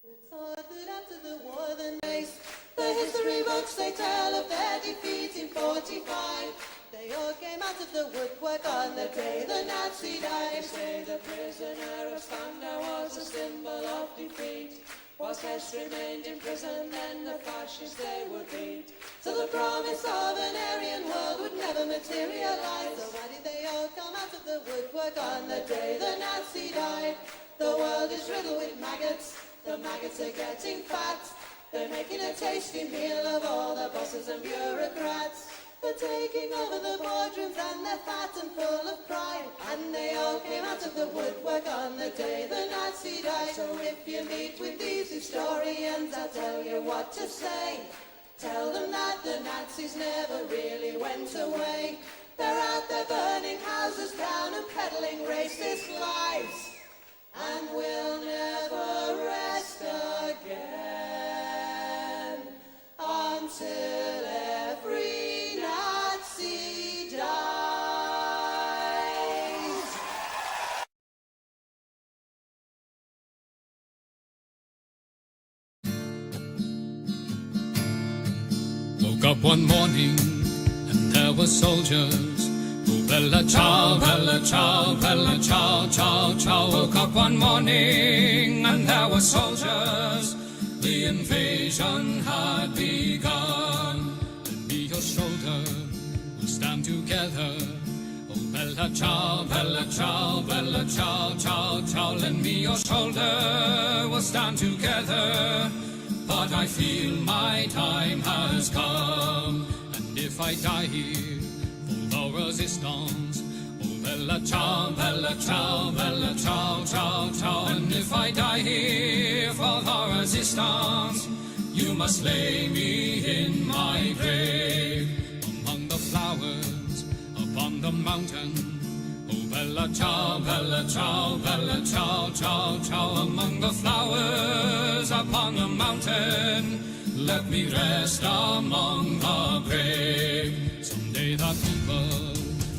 It's hard that after the war, the history books, they tell of their defeat in 45. They all came out of the woodwork on the day the Nazi died. They say the prisoner of Spandau was a symbol of defeat. Whilst Hess remained in prison, then the fascists they would beat. So the promise of an Aryan world would never materialize. So why did they all come out of the woodwork on the day the Nazi died? The world is riddled with maggots. The maggots are getting fat. They're making a tasty meal of all the bosses and bureaucrats. They're taking over the boardrooms and they're fat and full of pride. And they all came out of the woodwork on the day the Nazi died. So if you meet with these historians, I'll tell you what to say. Tell them that the Nazis never really went away. They're out there burning houses down and peddling racist lies. And we'll never rest again until every Nazi dies. Woke up one morning and there were soldiers. Oh, bella ciao, bella ciao, bella ciao, ciao, ciao. Woke up one morning and there were soldiers. The invasion had begun. Lend me your shoulder, we'll stand together. Oh, bella ciao, bella ciao, bella ciao, ciao, ciao. Lend me your shoulder, we'll stand together. But I feel my time has come, and if I die here for the resistance, oh bella ciao, bella ciao, bella ciao, ciao, ciao. And if I die here for the resistance, you must lay me in my grave among the flowers upon the mountain. Oh bella ciao, bella ciao, bella ciao, ciao, ciao. Among the flowers upon the mountain, let me rest among the brave. Someday the people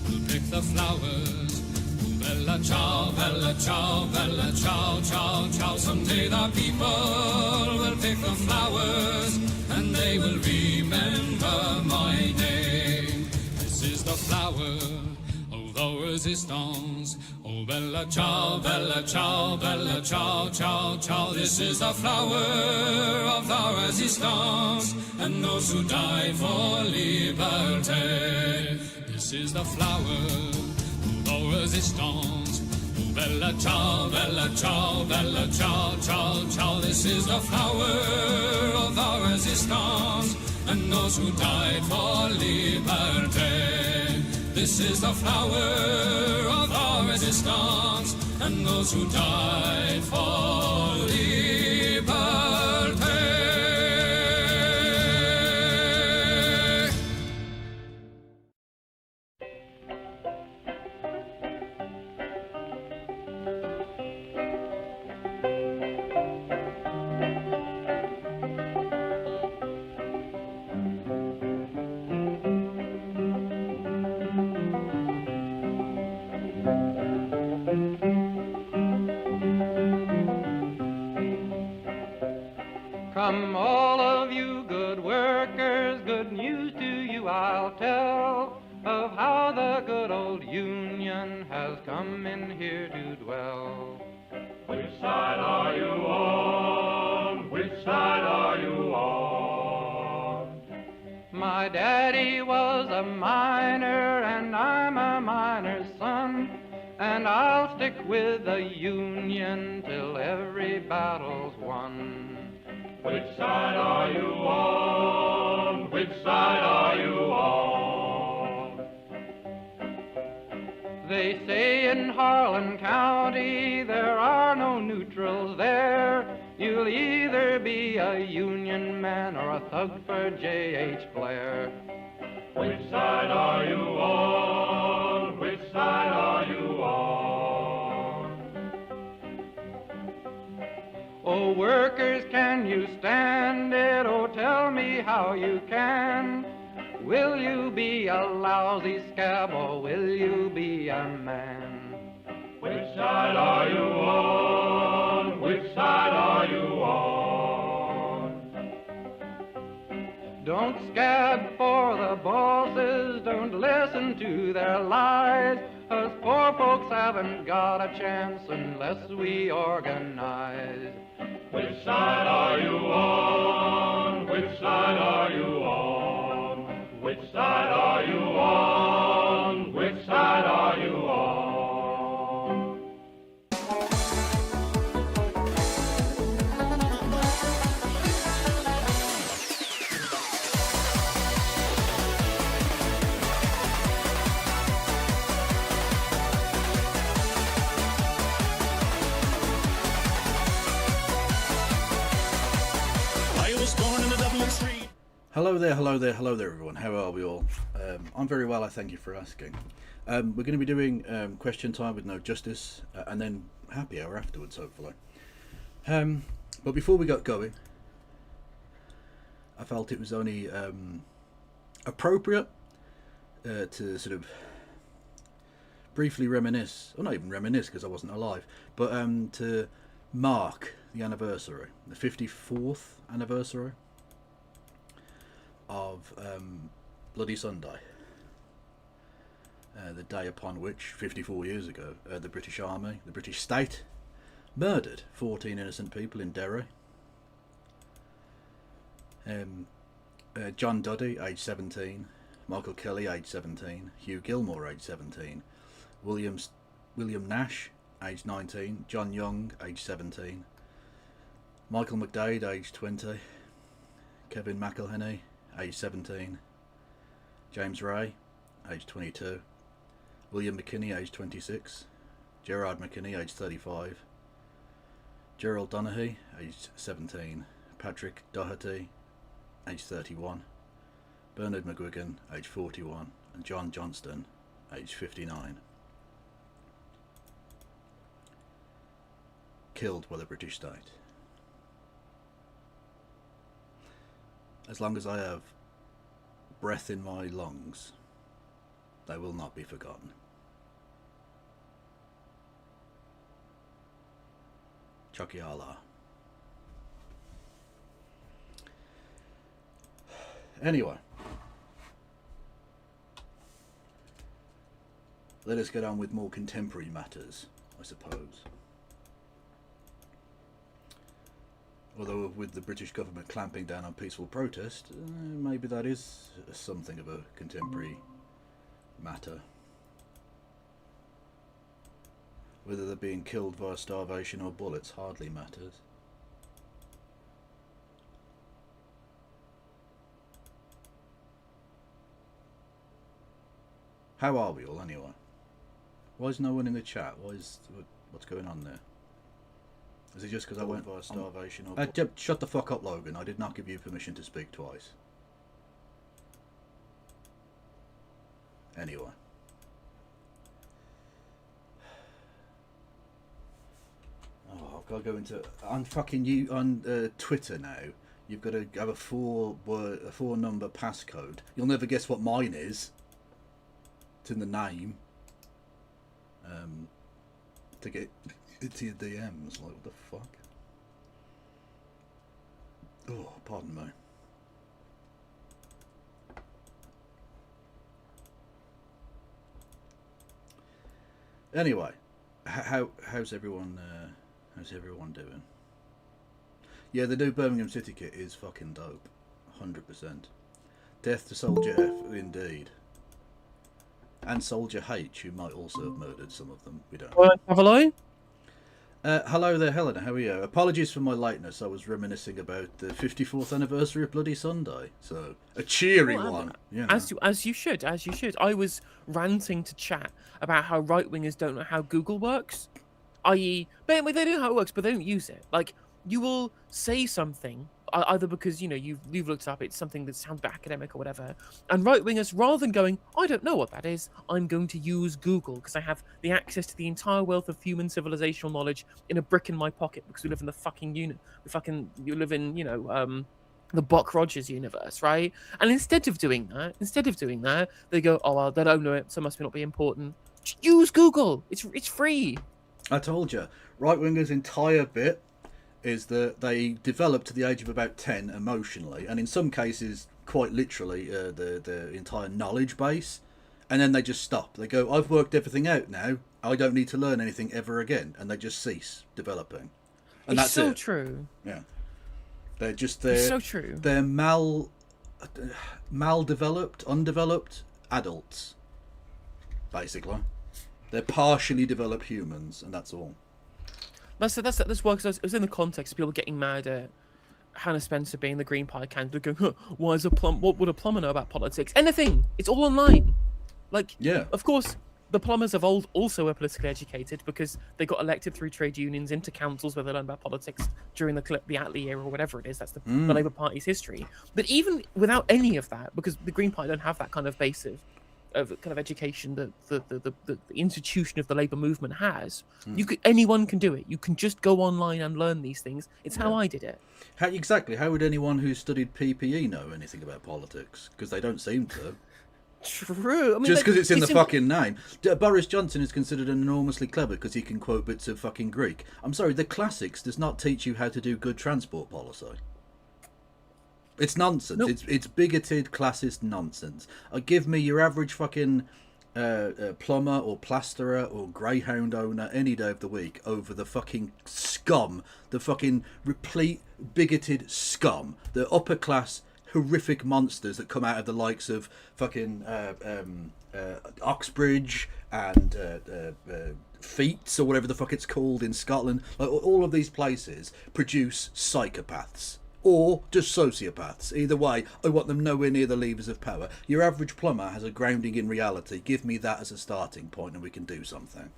will pick the flowers. Oh bella ciao, bella ciao, bella ciao, ciao, ciao. Someday the people will pick the flowers, and they will remember my name. This is the flower of the resistance. Oh bella ciao, bella ciao, bella ciao, ciao, ciao. This is the flower of the resistance, and those who died for liberty. This is the flower of the resistance. Oh bella ciao, bella ciao, bella ciao, ciao, ciao. This is the flower of the resistance, and those who died for liberty. This is the flower of our resistance, and those who died for liberty. From all of you good workers, good news to you I'll tell of how the good old Union has come in here to dwell. Which side are you on? Which side are you on? My daddy was a miner and I'm a miner's son, and I'll stick with the Union till every battle's won. Which side are you on? Which side are you on? They say in Harlan County there are no neutrals there. You'll either be a Union man or a thug for J.H. Blair. Which side are you on? Which side are you on? Oh, workers, can you stand it? Oh, tell me how you can. Will you be a lousy scab or will you be a man? Which side are you on? Which side are you on? Don't scab for the bosses, don't listen to their lies. Us poor folks haven't got a chance unless we organize. Which side are you on? Which side are you on? Which side are you on? Which side are you on? Hello there, hello there, hello there everyone. How are we all? I'm very well, I thank you for asking. We're going to be doing question time with No Justice and then happy hour afterwards, hopefully. But before we got going, I felt it was only appropriate to sort of briefly reminisce, or not even reminisce because I wasn't alive, but to mark the anniversary, the 54th anniversary of Bloody Sunday, the day upon which 54 years ago the British Army, the British state, murdered 14 innocent people in Derry. John Duddy, age 17, Michael Kelly, age 17, Hugh Gilmore, age 17, William Nash, age 19, John Young, age 17, Michael McDade, age 20, Kevin McElhenney, age 17, James Ray, age 22, William McKinney, age 26, Gerard McKinney, age 35, Gerald Donaghy, age 17, Patrick Doherty, age 31, Bernard McGuigan, age 41, and John Johnston, age 59. Killed by the British state. As long as I have breath in my lungs, they will not be forgotten. Chucky Allah. Anyway, let us get on with more contemporary matters, I suppose. Although with the British government clamping down on peaceful protest, maybe that is something of a contemporary matter. Whether they're being killed via starvation or bullets hardly matters. How are we all anyway? Why is no one in the chat? What's going on there? Is it just because I went via starvation or... shut the fuck up, Logan. I did not give you permission to speak twice. Anyway. Oh, I've got to go into... On fucking on Twitter now, you've got to have a four number passcode. You'll never guess what mine is. It's in the name. To get... into your DMs, like what the fuck? Oh, pardon me. Anyway, how's everyone? How's everyone doing? Yeah, the new Birmingham City kit is fucking dope, 100%. Death to Soldier F, indeed, and Soldier H, who might also have murdered some of them. We don't know. Hello? Hello there, Helena. How are you? Apologies for my lateness. I was reminiscing about the 54th anniversary of Bloody Sunday. So a cheery one. Yeah. As you should. I was ranting to chat about how right wingers don't know how Google works. I.e., they know how it works, but they don't use it. Like, you will say something either because you've looked up, it's something that sounds a bit academic or whatever, and right wingers, rather than going, I don't know what that is, I'm going to use Google because I have the access to the entire wealth of human civilizational knowledge in a brick in my pocket because we live in the fucking you live in the Buck Rogers universe, right? And instead of doing that, they go, oh well, they don't know it, so it must not be important. Just use Google. It's free. I told you, right wingers' entire bit is that they develop to the age of about 10 emotionally, and in some cases, quite literally, the entire knowledge base, and then they just stop. They go, I've worked everything out now, I don't need to learn anything ever again, and they just cease developing. And It's that's so it. true. Yeah. They're It's so true. They're maldeveloped, undeveloped adults, basically. They're partially developed humans, and that's all. That's why, because it was in the context of people getting mad at Hannah Spencer being the Green Party candidate, going, huh, what would a plumber know about politics? Anything. It's all online. Like, Yeah. of course, the plumbers of old also were politically educated because they got elected through trade unions into councils where they learned about politics during the Attlee era or whatever it is. That's the Labour Party's history. But even without any of that, because the Green Party don't have that kind of base of kind of education that the institution of the Labour movement has, anyone can do it. You can just go online and learn these things. It's how I did it. How would anyone who studied PPE know anything about politics? Because they don't seem to. True. I mean, Just because it's in the im- fucking name. Boris Johnson is considered enormously clever because he can quote bits of fucking Greek. I'm sorry, the classics does not teach you how to do good transport policy. It's nonsense. Nope. It's bigoted, classist nonsense. Give me your average fucking plumber or plasterer or greyhound owner any day of the week over the fucking scum, the fucking replete, bigoted scum, the upper class horrific monsters that come out of the likes of fucking Oxbridge and Feats or whatever the fuck it's called in Scotland. Like, all of these places produce psychopaths. Or just sociopaths. Either way, I want them nowhere near the levers of power. Your average plumber has a grounding in reality. Give me that as a starting point and we can do something.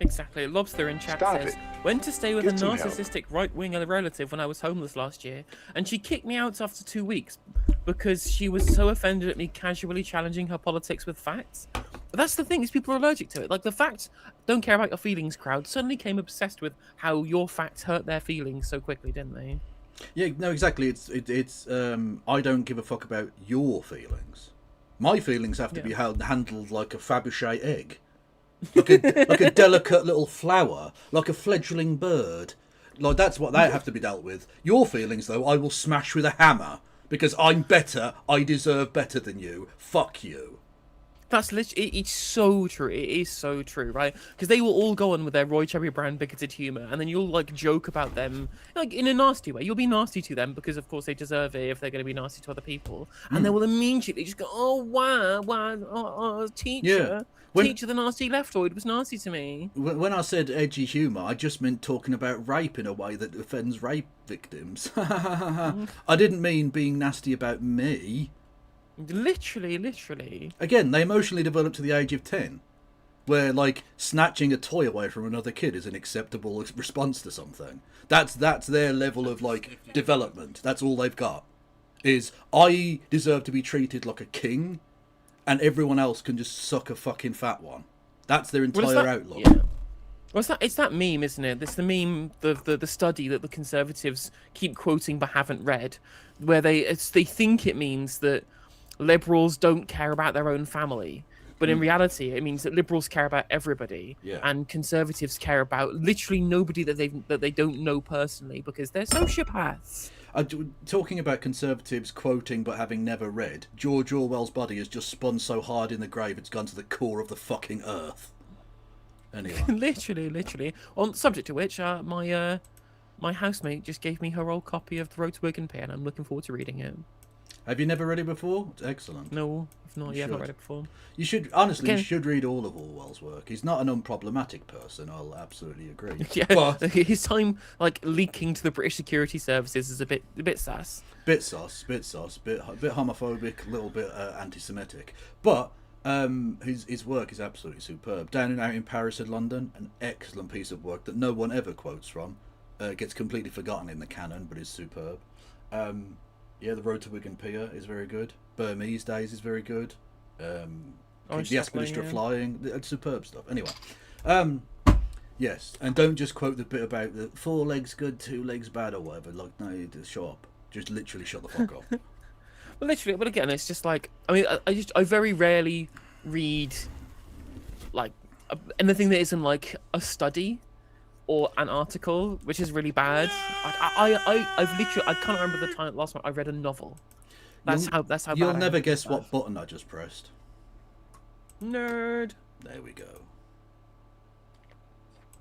Exactly. Lobster in chat Stop says, it. went to stay with Get a some help. narcissistic right-wing relative when I was homeless last year, and she kicked me out after 2 weeks because she was so offended at me casually challenging her politics with facts. But that's the thing, is people are allergic to it. Like, the facts don't care about your feelings crowd suddenly came obsessed with how your facts hurt their feelings so quickly, didn't they? Yeah, no, exactly. It's I don't give a fuck about your feelings. My feelings have to be handled like a Fabergé egg. Like a delicate little flower, like a fledgling bird. Like, that's what they have to be dealt with. Your feelings, though, I will smash with a hammer because I'm better. I deserve better than you. Fuck you. That's literally, it's so true. It is so true, right? Because they will all go on with their Roy Cherry Brand bigoted humor, and then you'll like joke about them, like in a nasty way. You'll be nasty to them because, of course, they deserve it if they're going to be nasty to other people, and they will immediately just go, "Oh wow, teacher, teacher, the nasty leftoid was nasty to me." When I said edgy humour, I just meant talking about rape in a way that offends rape victims. I didn't mean being nasty about me. Literally. Again, they emotionally develop to the age of 10, where, like, snatching a toy away from another kid is an acceptable response to something. That's their level of, like, development. That's all they've got. Is, I deserve to be treated like a king, and everyone else can just suck a fucking fat one. That's their entire outlook. Yeah. Well, it's that meme, isn't it? It's the meme, the study that the Conservatives keep quoting but haven't read, where they think it means that Liberals don't care about their own family, but in reality it means that Liberals care about everybody, and Conservatives care about literally nobody that they don't know personally because they're sociopaths. Talking about Conservatives quoting but having never read, George Orwell's body has just spun so hard in the grave it's gone to the core of the fucking earth. Anyway. literally. On subject to which, my housemate just gave me her old copy of The Road to Wigan Pier, and I'm looking forward to reading it. Have you never read it before? It's excellent. No, I've not yet. I've not read it before. You should, honestly, you should read all of Orwell's work. He's not an unproblematic person, I'll absolutely agree. Yeah, but his time, like, leaking to the British security services is a bit sus. Bit homophobic, a little bit anti-Semitic. But his work is absolutely superb. Down and Out in Paris and London, an excellent piece of work that no one ever quotes from. Gets completely forgotten in the canon, but is superb. Yeah, The Road to Wigan Pier is very good. Burmese Days is very good. The Expedition of Flying, it's superb stuff. Anyway, yes, and don't just quote the bit about the 4 legs good, 2 legs bad, or whatever. Like, no, you just shut up. Just literally shut the fuck up. Well, literally, but again, it's just like, I mean, I very rarely read like anything that isn't like a study. or an article, which is really bad. I've literally, I can't remember the time last time I read a novel. That's how bad You'll I am never with guess stuff. what button I just pressed. Nerd. There we go.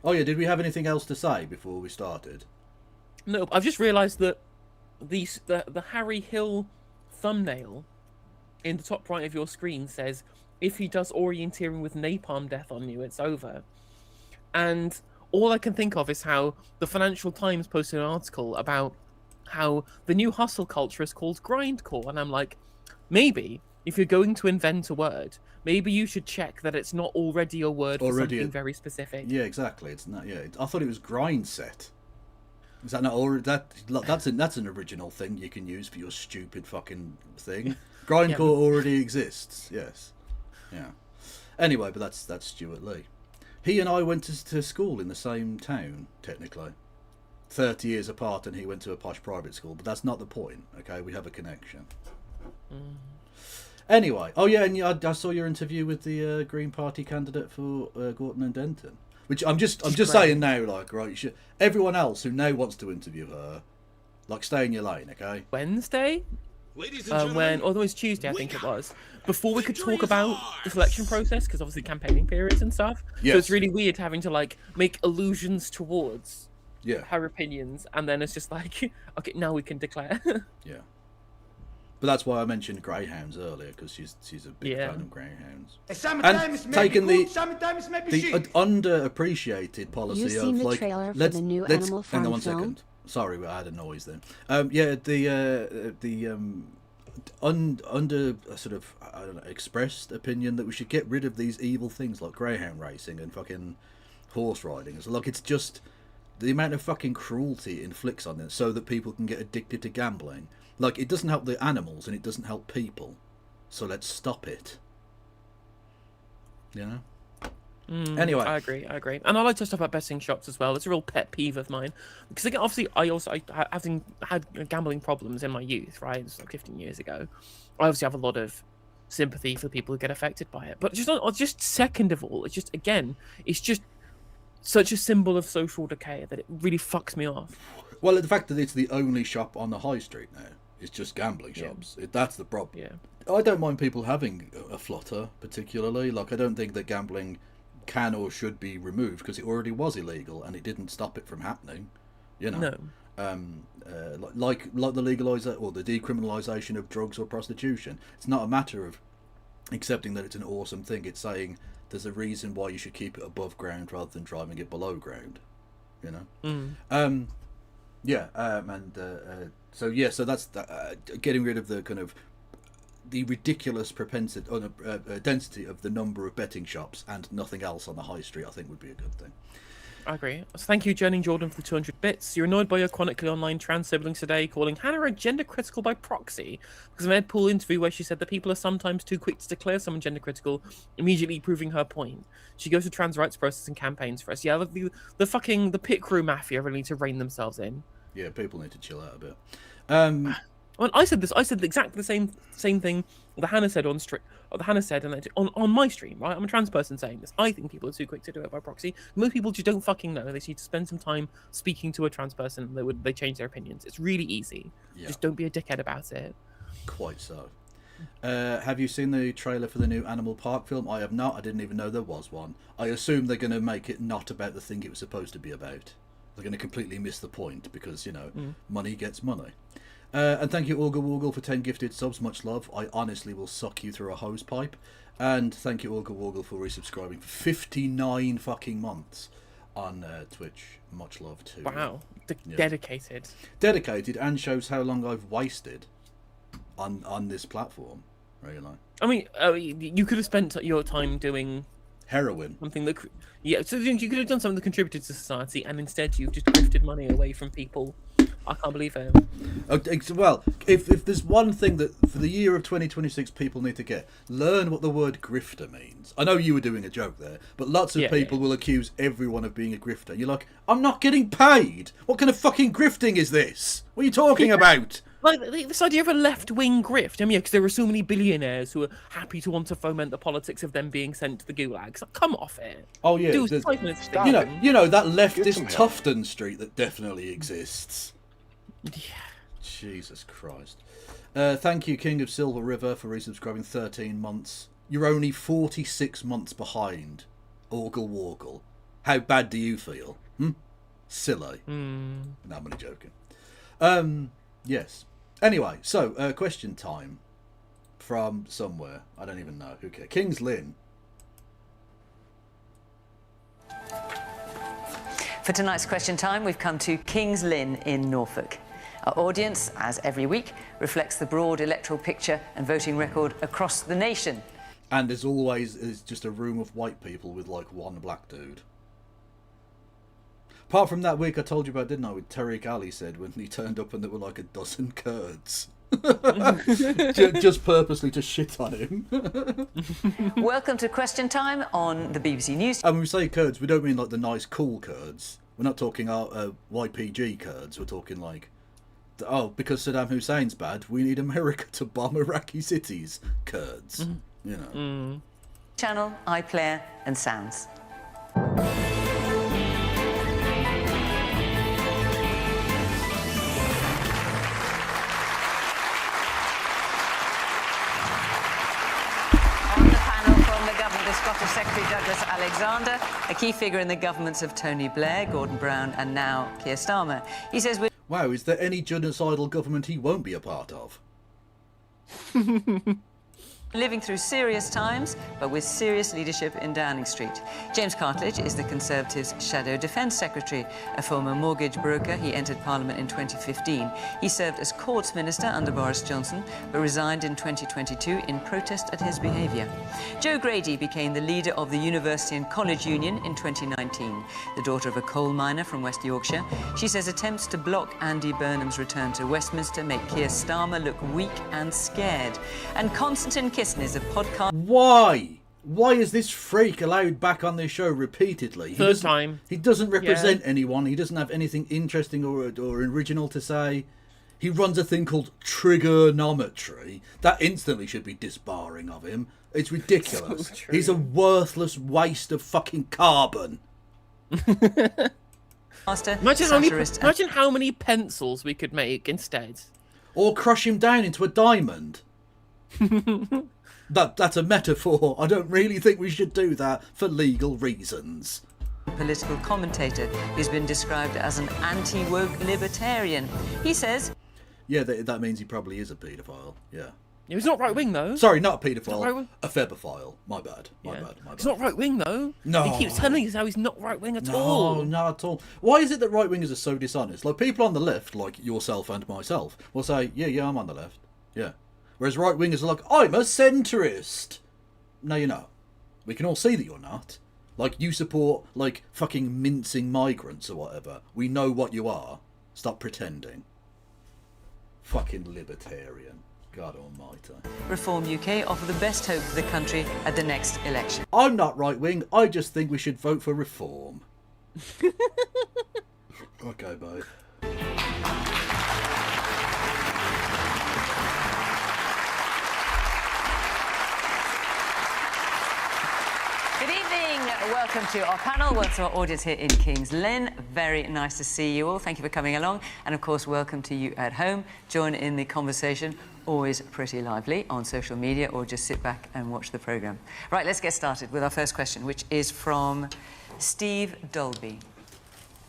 Oh yeah, did we have anything else to say before we started? No, I've just realised that the Harry Hill thumbnail in the top right of your screen says, if he does orienteering with napalm death on you, it's over. And all I can think of is how the Financial Times posted an article about how the new hustle culture is called grindcore. And I'm like, maybe if you're going to invent a word, maybe you should check that it's not already a word for something very specific. Yeah, exactly. It's not. Yeah, I thought it was grind set. Is that not already? That's an original thing you can use for your stupid fucking thing. Grindcore already exists. Yes. Yeah. Anyway, but that's Stuart Lee. He and I went to school in the same town, technically. 30 years apart, and he went to a posh private school, but that's not the point. Okay, we have a connection. Anyway, oh yeah, and I saw your interview with the Green Party candidate for Gorton and Denton, which I'm just saying now, like, right, you should, everyone else who now wants to interview her, like, stay in your lane, okay? Wednesday? Ladies and gentlemen, Although it's Tuesday, I think it was, before we could talk about the selection process, because obviously campaigning periods and stuff. Yes. So it's really weird having to like make allusions towards Yeah, her opinions, and then it's just like, okay, now we can declare. yeah. But that's why I mentioned greyhounds earlier, because she's a big Yeah. fan of greyhounds. sometimes And maybe taking good, the sometimes maybe the shit. underappreciated policy You've seen of the like trailer for let's the new let's Animal hang on Farm one film? second. Sorry, I had a noise then. Under a sort of, I don't know, expressed opinion that we should get rid of these evil things like greyhound racing and fucking horse riding. It's like, it's just the amount of fucking cruelty it inflicts on it so that people can get addicted to gambling. Like, it doesn't help the animals and it doesn't help people. So let's stop it. You know? Anyway. I agree, and I like to stuff about betting shops as well. It's a real pet peeve of mine, because again, obviously, having had gambling problems in my youth, right? It's like 15 years ago. I obviously have a lot of sympathy for people who get affected by it, but just second of all, it's just such a symbol of social decay that it really fucks me off. Well, the fact that it's the only shop on the high street now is just gambling shops. That's the problem. Yeah. I don't mind people having a flutter, particularly. Like, I don't think that gambling can or should be removed because it already was illegal and it didn't stop it from happening. You know. No. Like the legalisation or the decriminalisation of drugs or prostitution. It's not a matter of accepting that it's an awesome thing. It's saying there's a reason why you should keep it above ground rather than driving it below ground. You know. So that's getting rid of the kind of the ridiculous propensity density of the number of betting shops and nothing else on the high street. I think would be a good thing. I agree. So thank you, Jenny Jordan, for the 200 bits. You're annoyed by your chronically online trans siblings today, calling Hannah a gender critical by proxy because of an Ed Pool interview where she said that people are sometimes too quick to declare someone gender critical, immediately proving her point. She goes to trans rights protests and campaigns for us. Yeah, the pit crew mafia really need to rein themselves in. Yeah, people need to chill out a bit. When I said this, I said exactly the same thing that Hannah said on my stream, right? I'm a trans person saying this. I think people are too quick to do it by proxy. Most people just don't fucking know. They need to spend some time speaking to a trans person. They change their opinions. It's really easy. Yeah. Just don't be a dickhead about it. Quite so. Have you seen the trailer for the new Animal Park film? I have not. I didn't even know there was one. I assume they're going to make it not about the thing it was supposed to be about. They're going to completely miss the point because, money gets money. And thank you, Olga Woggle, for 10 gifted subs. Much love. I honestly will suck you through a hose pipe. And thank you, Olga Woggle, for resubscribing for 59 fucking months on Twitch. Much love too. Wow. Dedicated. Dedicated, and shows how long I've wasted on this platform. Really. I mean, you could have spent your time doing heroin. Something that, so you could have done something that contributed to society, and instead you've just drifted money away from people. I can't believe it. Well, if there's one thing that for the year of 2026 people need to get, learn what the word grifter means. I know you were doing a joke there, but lots of people will accuse everyone of being a grifter. You're like, I'm not getting paid. What kind of fucking grifting is this? What are you talking about? Like this idea of a left-wing grift. I mean, because there are so many billionaires who are happy to want to foment the politics of them being sent to the gulags. Like, come off it. Oh yeah, Do there's- 5 minutes. you know that Get leftist some help. Tufton Street that definitely exists. Yeah. Jesus Christ. Thank you, King of Silver River, for resubscribing 13 months. You're only 46 months behind. Orgle Wargle. How bad do you feel? Silly. No, I'm only joking. Yes. Anyway, so, question time. From somewhere. I don't even know. Who cares? King's Lynn. For tonight's question time, we've come to King's Lynn in Norfolk. Our audience, as every week, reflects the broad electoral picture and voting record across the nation. And as always, is just a room of white people with like one black dude. Apart from that week I told you about, didn't I, with Tariq Ali said when he turned up and there were like a dozen Kurds. Just purposely to shit on him. Welcome to Question Time on the BBC News. And when we say Kurds, we don't mean like the nice cool Kurds. We're not talking YPG Kurds. We're talking like, oh, because Saddam Hussein's bad, we need America to bomb Iraqi cities. Kurds. You know. Channel, iPlayer and Sounds. On the panel from the government, the Scottish Secretary Douglas Alexander, a key figure in the governments of Tony Blair, Gordon Brown and now Keir Starmer. He says we're Wow, is there any genocidal government he won't be a part of? living through serious times, but with serious leadership in Downing Street. James Cartledge is the Conservatives' Shadow Defence Secretary, a former mortgage broker. He entered Parliament in 2015. He served as Courts Minister under Boris Johnson, but resigned in 2022 in protest at his behaviour. Jo Grady became the leader of the University and College Union in 2019, the daughter of a coal miner from West Yorkshire. She says attempts to block Andy Burnham's return to Westminster make Keir Starmer look weak and scared. And Constantine Kisson is a podcast. Why? Why is this freak allowed back on this show repeatedly? He Third doesn't- time. He doesn't represent anyone. He doesn't have anything interesting or original to say. He runs a thing called trigonometry. That instantly should be disbarring of him. It's ridiculous. So true. He's a worthless waste of fucking carbon. Master, Imagine how many pencils we could make instead. Or crush him down into a diamond. That's a metaphor. I don't really think we should do that for legal reasons. political commentator who's been described as an anti-woke libertarian. He says, Yeah, that means he probably is a paedophile. Yeah. He's not right wing though. Sorry, not a Not paedophile. right-wing. A febophile. My bad. My Yeah. bad. He's not right wing though. No. He keeps telling us how he's not right wing at No, all. not at all. Why is it that right wingers are so dishonest? Like people on the left, like yourself and myself, will say, yeah, I'm on the left. Yeah. Whereas right wingers are like, I'm a centrist. No, you're not. We can all see that you're not. Like you support like fucking mincing migrants or whatever. We know what you are. Stop pretending. Fucking libertarian. God almighty. Reform UK offer the best hope for the country at the next election. I'm not right wing. I just think we should vote for reform. Okay, babe. Good evening. Welcome to our panel. Welcome to our audience here in King's Lynn. Very nice to see you all. Thank you for coming along. And of course, welcome to you at home. Join in the conversation. Always pretty lively on social media, or just sit back and watch the programme. Right, let's get started with our first question, which is from Steve Dolby.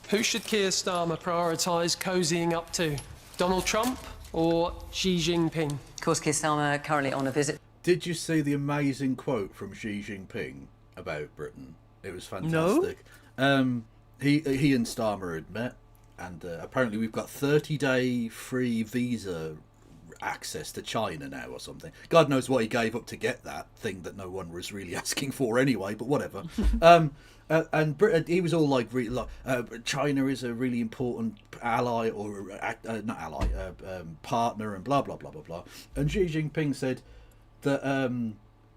Who should Keir Starmer prioritise cozying up to? Donald Trump or Xi Jinping? Of course, Keir Starmer currently on a visit. Did you see the amazing quote from Xi Jinping about Britain? It was fantastic. No. He and Starmer had met, and apparently we've got 30-day free visa access to China now or something. God knows what he gave up to get that thing that no one was really asking for anyway, but whatever. And he was all like, China is a really important ally or not ally, partner, and blah blah blah blah blah. And Xi Jinping said that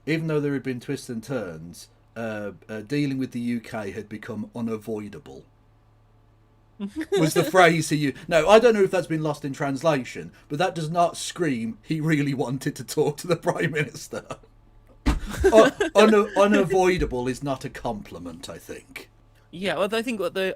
even though there had been twists and turns, dealing with the UK had become unavoidable. was the phrase he used. No, I don't know if that's been lost in translation, but that does not scream he really wanted to talk to the Prime Minister. Unavoidable is not a compliment, I think. Yeah, well, I think what I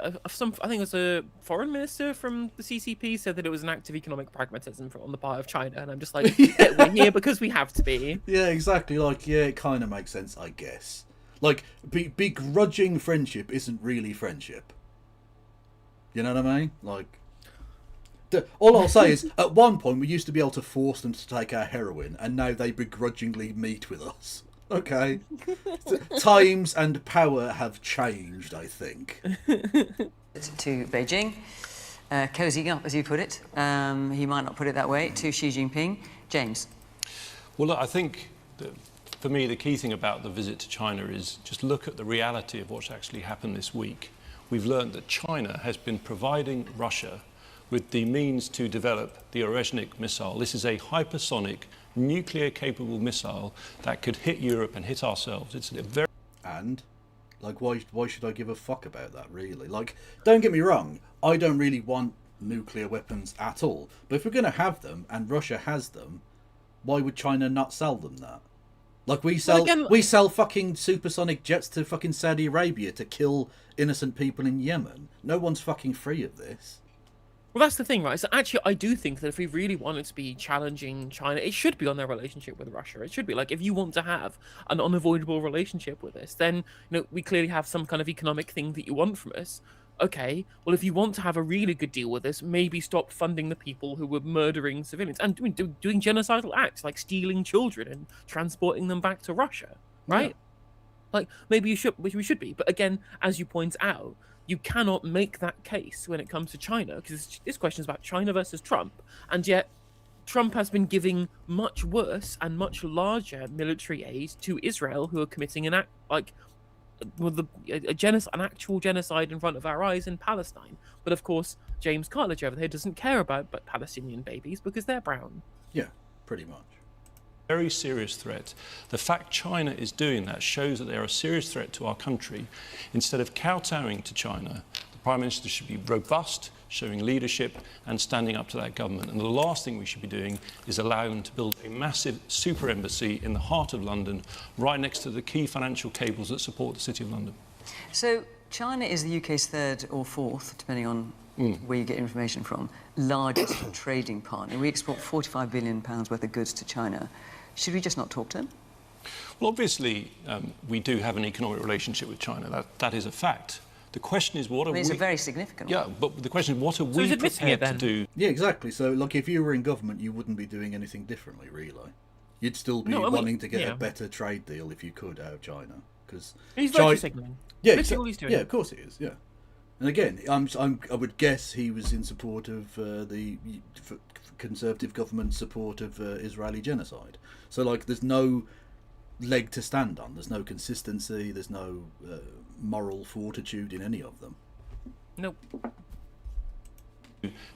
think it was a foreign minister from the CCP said that it was an act of economic pragmatism on the part of China, and I'm just like, yeah, we're here because we have to be. Yeah, exactly. Like, yeah, it kind of makes sense, I guess. Like, begrudging friendship isn't really friendship. You know what I mean? Like, all I'll say is, at one point we used to be able to force them to take our heroin, and now they begrudgingly meet with us. Okay. Times and power have changed, I think. To Beijing, cozying up, as you put it. He might not put it that way. To Xi Jinping. James. Well, look, I think that for me the key thing about the visit to China is just look at the reality of what's actually happened this week. We've learned that China has been providing Russia with the means to develop the Orezhnik missile. This is a hypersonic, nuclear-capable missile that could hit Europe and hit ourselves. It's a very... And, like, why should I give a fuck about that, really? Like, don't get me wrong, I don't really want nuclear weapons at all. But if we're going to have them, and Russia has them, why would China not sell them that? Like, we sell fucking supersonic jets to fucking Saudi Arabia to kill innocent people in Yemen. No one's fucking free of this. Well, that's the thing, right? So actually, I do think that if we really wanted to be challenging China, it should be on their relationship with Russia. It should be like, if you want to have an unavoidable relationship with us, then we clearly have some kind of economic thing that you want from us. Okay, well, if you want to have a really good deal with us, maybe stop funding the people who were murdering civilians and doing genocidal acts like stealing children and transporting them back to Russia, right? Yeah. Like, maybe we should be. But again, as you point out, you cannot make that case when it comes to China, because this question is about China versus Trump, and yet Trump has been giving much worse and much larger military aid to Israel, who are committing an act like an actual genocide in front of our eyes in Palestine. But of course, James Cartledge over there doesn't care about Palestinian babies because they're brown. Yeah, pretty much. Very serious threat. The fact China is doing that shows that they're a serious threat to our country. Instead of kowtowing to China, the Prime Minister should be robust, showing leadership and standing up to that government. And the last thing we should be doing is allowing them to build a massive super embassy in the heart of London, right next to the key financial cables that support the City of London. So China is the UK's third or fourth, depending on where you get information from, largest trading partner. We export £45 billion worth of goods to China. Should we just not talk to them? Well, obviously, we do have an economic relationship with China. That is a fact. The question is, what are we... It's a very significant one. Yeah, but the question is, what are we prepared to do? Yeah, exactly. So, like, if you were in government, you wouldn't be doing anything differently, really. You'd still be wanting to get a better trade deal if you could out of China. Because he's virtue signaling. Yeah, of course he is, yeah. And again, I would guess he was in support of the Conservative government's support of Israeli genocide. So, like, there's no leg to stand on. There's no consistency. There's no moral fortitude in any of them. Nope.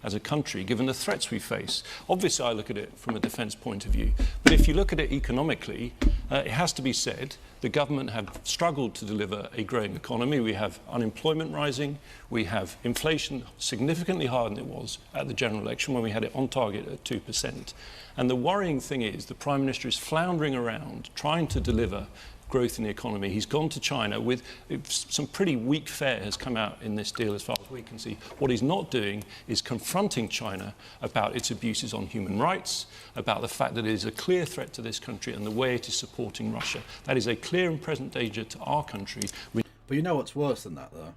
As a country, given the threats we face. Obviously, I look at it from a defence point of view. But if you look at it economically, it has to be said the government have struggled to deliver a growing economy. We have unemployment rising. We have inflation significantly higher than it was at the general election when we had it on target at 2%. And the worrying thing is the Prime Minister is floundering around trying to deliver growth in the economy. He's gone to China with some pretty weak fare has come out in this deal as far as we can see. What he's not doing is confronting China about its abuses on human rights, about the fact that it is a clear threat to this country and the way it is supporting Russia. That is a clear and present danger to our country. But you know what's worse than that, though?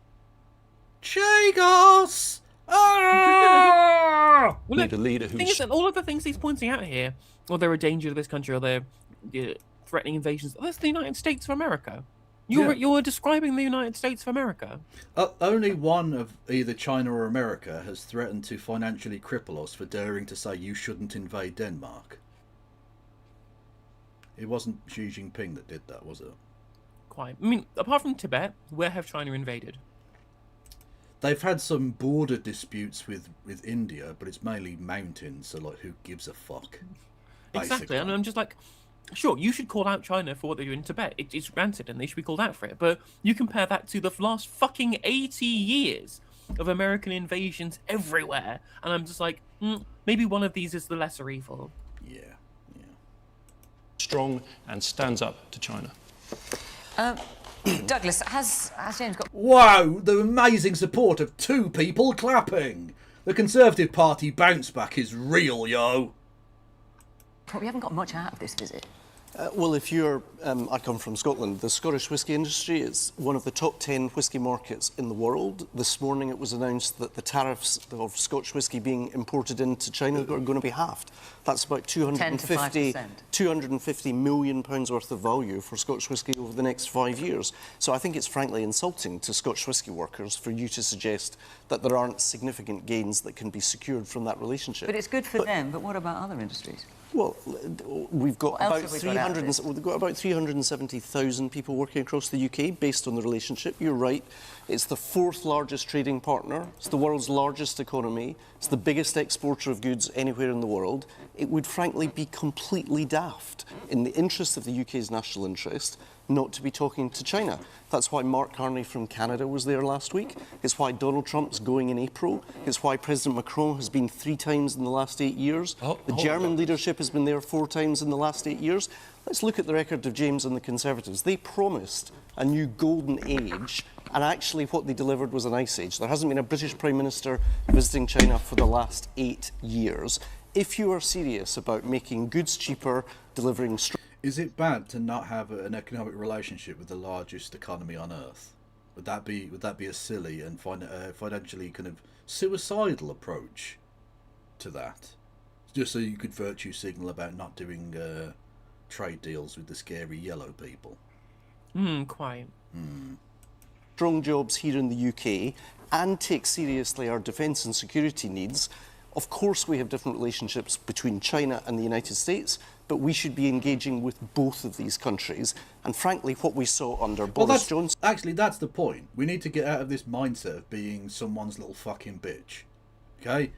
Chagos! Ah! Well, look, the leader who's... thing is that all of the things he's pointing out here, or they're a danger to this country, or they're threatening invasions. That's the United States of America. You're describing the United States of America. Only one of either China or America has threatened to financially cripple us for daring to say you shouldn't invade Denmark. It wasn't Xi Jinping that did that, was it? Quite. I mean, apart from Tibet, where have China invaded? They've had some border disputes with India, but it's mainly mountains, so, like, who gives a fuck? Basically. Exactly, and I'm just like... Sure, you should call out China for what they do in Tibet. It's granted, and they should be called out for it. But you compare that to the last fucking 80 years of American invasions everywhere, and I'm just like, maybe one of these is the lesser evil. Yeah. Strong and stands up to China. Douglas, has James got... Wow, the amazing support of 2 people clapping. The Conservative Party bounce back is real, yo. We haven't got much out of this visit. Well, if you're... I come from Scotland. The Scottish whisky industry is one of the top 10 whisky markets in the world. This morning it was announced that the tariffs of Scotch whisky being imported into China are going to be halved. That's about 250 million pounds worth of value for Scotch whisky over the next 5 years. So I think it's frankly insulting to Scotch whisky workers for you to suggest that there aren't significant gains that can be secured from that relationship. But it's good for them, but what about other industries? Well, we've got What else about have we got out of this? we've got about 370,000 people working across the UK based on the relationship. You're right. It's the 4th largest trading partner. It's the world's largest economy. It's the biggest exporter of goods anywhere in the world. It would frankly be completely daft in the interest of the UK's national interest not to be talking to China. That's why Mark Carney from Canada was there last week. It's why Donald Trump's going in April. It's why President Macron has been 3 times in the last 8 years. The German leadership has been there 4 times in the last 8 years. Let's look at the record of James and the Conservatives. They promised a new golden age, and actually what they delivered was an ice age. There hasn't been a British Prime Minister visiting China for the last 8 years. If you are serious about making goods cheaper, delivering... Is it bad to not have an economic relationship with the largest economy on earth? Would that be a silly and financially kind of suicidal approach to that? Just so you could virtue signal about not doing trade deals with the scary yellow people. Quite. Strong jobs here in the UK and take seriously our defence and security needs. Of course, we have different relationships between China and the United States, but we should be engaging with both of these countries. And frankly, what we saw under Boris Johnson... Actually, that's the point. We need to get out of this mindset of being someone's little fucking bitch. Okay?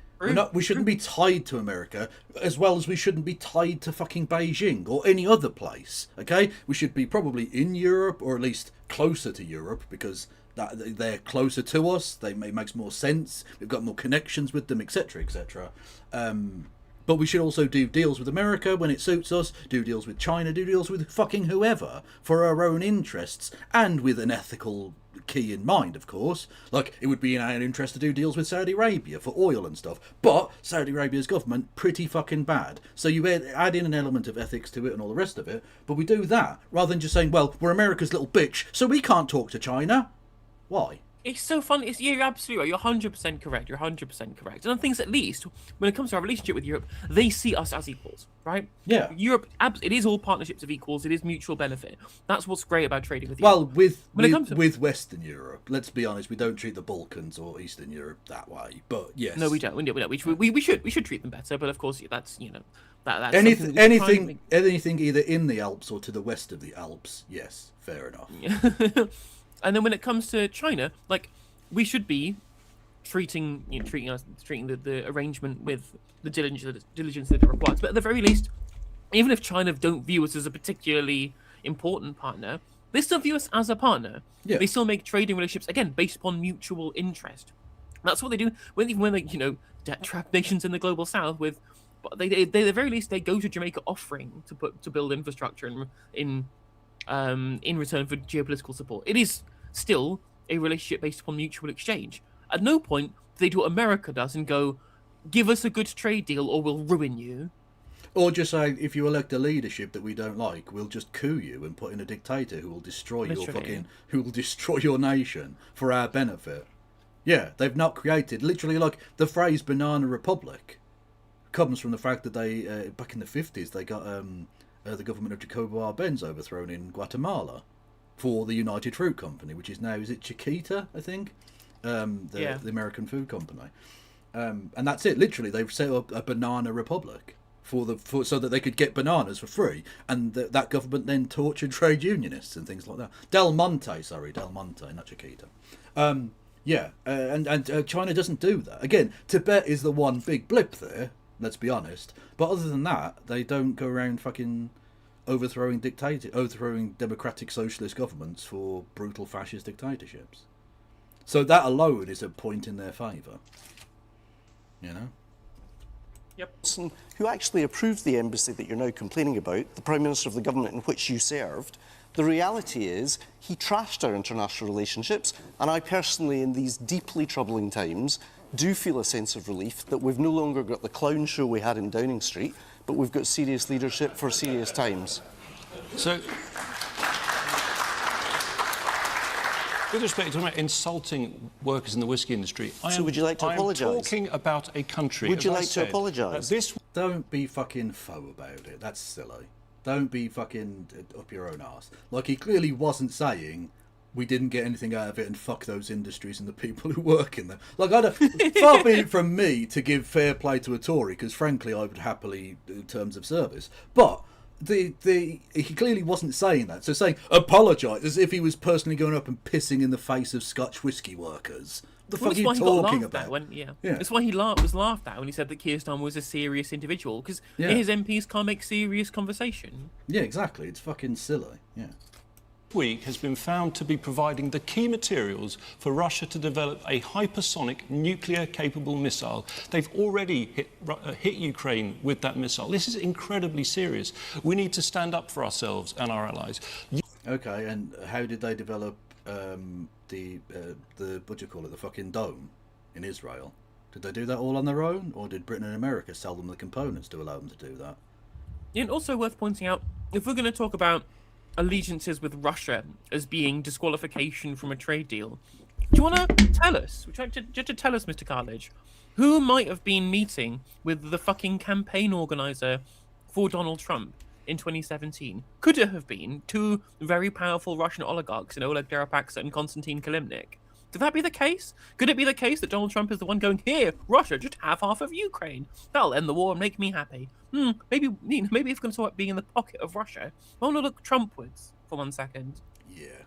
We shouldn't be tied to America, as well as we shouldn't be tied to fucking Beijing or any other place. Okay? We should be probably in Europe, or at least closer to Europe, because they're closer to us. It makes more sense. We've got more connections with them, etc., etc. But we should also do deals with America when it suits us, do deals with China, do deals with fucking whoever for our own interests, and with an ethical key in mind, of course. Like, it would be in our interest to do deals with Saudi Arabia for oil and stuff, but Saudi Arabia's government, pretty fucking bad. So you add in an element of ethics to it and all the rest of it, but we do that, rather than just saying, well, we're America's little bitch, so we can't talk to China. Why? It's so fun. You're absolutely right. You're 100% correct. You're 100% correct. And I think at least when it comes to our relationship with Europe, they see us as equals, right? Yeah. Europe, it is all partnerships of equals. It is mutual benefit. That's what's great about trading with Europe. Well, with Western Europe, let's be honest, we don't treat the Balkans or Eastern Europe that way. But yes. No, we don't. We should treat them better. But of course, that's that's anything either in the Alps or to the west of the Alps. Yes, fair enough. And then when it comes to China, like, we should be treating the arrangement with the diligence that it requires. But at the very least, even if China don't view us as a particularly important partner, they still view us as a partner. Yeah. They still make trading relationships, again, based upon mutual interest. That's what they do. Even when they, debt-trapped nations in the global south with, but they at the very least they go to Jamaica offering to build infrastructure in return for geopolitical support. It is still a relationship based upon mutual exchange. At no point do they do what America does and go, give us a good trade deal or we'll ruin you. Or just say, if you elect a leadership that we don't like, we'll just coup you and put in a dictator who will destroy your nation for our benefit. Yeah, they've not created, literally, like, the phrase banana republic comes from the fact that they, back in the 50s, they got the government of Jacobo Arbenz overthrown in Guatemala for the United Fruit Company, which is now, is it Chiquita, I think? The American food company. And that's it, literally, they've set up a banana republic so that they could get bananas for free, and that government then tortured trade unionists and things like that. Del Monte, not Chiquita. And China doesn't do that. Again, Tibet is the one big blip there, let's be honest. But other than that, they don't go around fucking overthrowing democratic socialist governments for brutal fascist dictatorships. So that alone is a point in their favour. You know? Johnson, who actually approved the embassy that you're now complaining about, the Prime Minister of the government in which you served, the reality is he trashed our international relationships, and I personally, in these deeply troubling times, do feel a sense of relief that we've no longer got the clown show we had in Downing Street, but we've got serious leadership for serious times. So, with respect to insulting workers in the whisky industry, would you like to apologise? I am talking about a country. Would you like to apologise? Don't be fucking faux about it. That's silly. Don't be fucking up your own arse. Like, he clearly wasn't saying we didn't get anything out of it and fuck those industries and the people who work in them. Like, far be it from me to give fair play to a Tory, because frankly I would happily in terms of service. But he clearly wasn't saying that. So saying apologise as if he was personally going up and pissing in the face of Scotch whisky workers. What the fuck are you talking about? That's why he was laughed at when he said that Keir Starmer was a serious individual, because his MPs can't make serious conversation. Yeah, exactly. It's fucking silly. Yeah. Week has been found to be providing the key materials for Russia to develop a hypersonic nuclear-capable missile. They've already hit Ukraine with that missile. This is incredibly serious. We need to stand up for ourselves and our allies. Okay, and how did they develop the what do you call it, the fucking dome in Israel? Did they do that all on their own, or did Britain and America sell them the components to allow them to do that? And also worth pointing out, if we're going to talk about allegiances with Russia as being disqualification from a trade deal, do you want to tell us, just tell us, Mr. Cartledge, who might have been meeting with the fucking campaign organizer for Donald Trump in 2017? Could it have been two very powerful Russian oligarchs in Oleg Deripaska and Konstantin Kilimnik? Could that be the case? Could it be the case that Donald Trump is the one going, here, Russia, just have half of Ukraine. That'll end the war and make me happy. Maybe it's going to start being in the pocket of Russia. Why not look Trumpwards for 1 second? Yeah.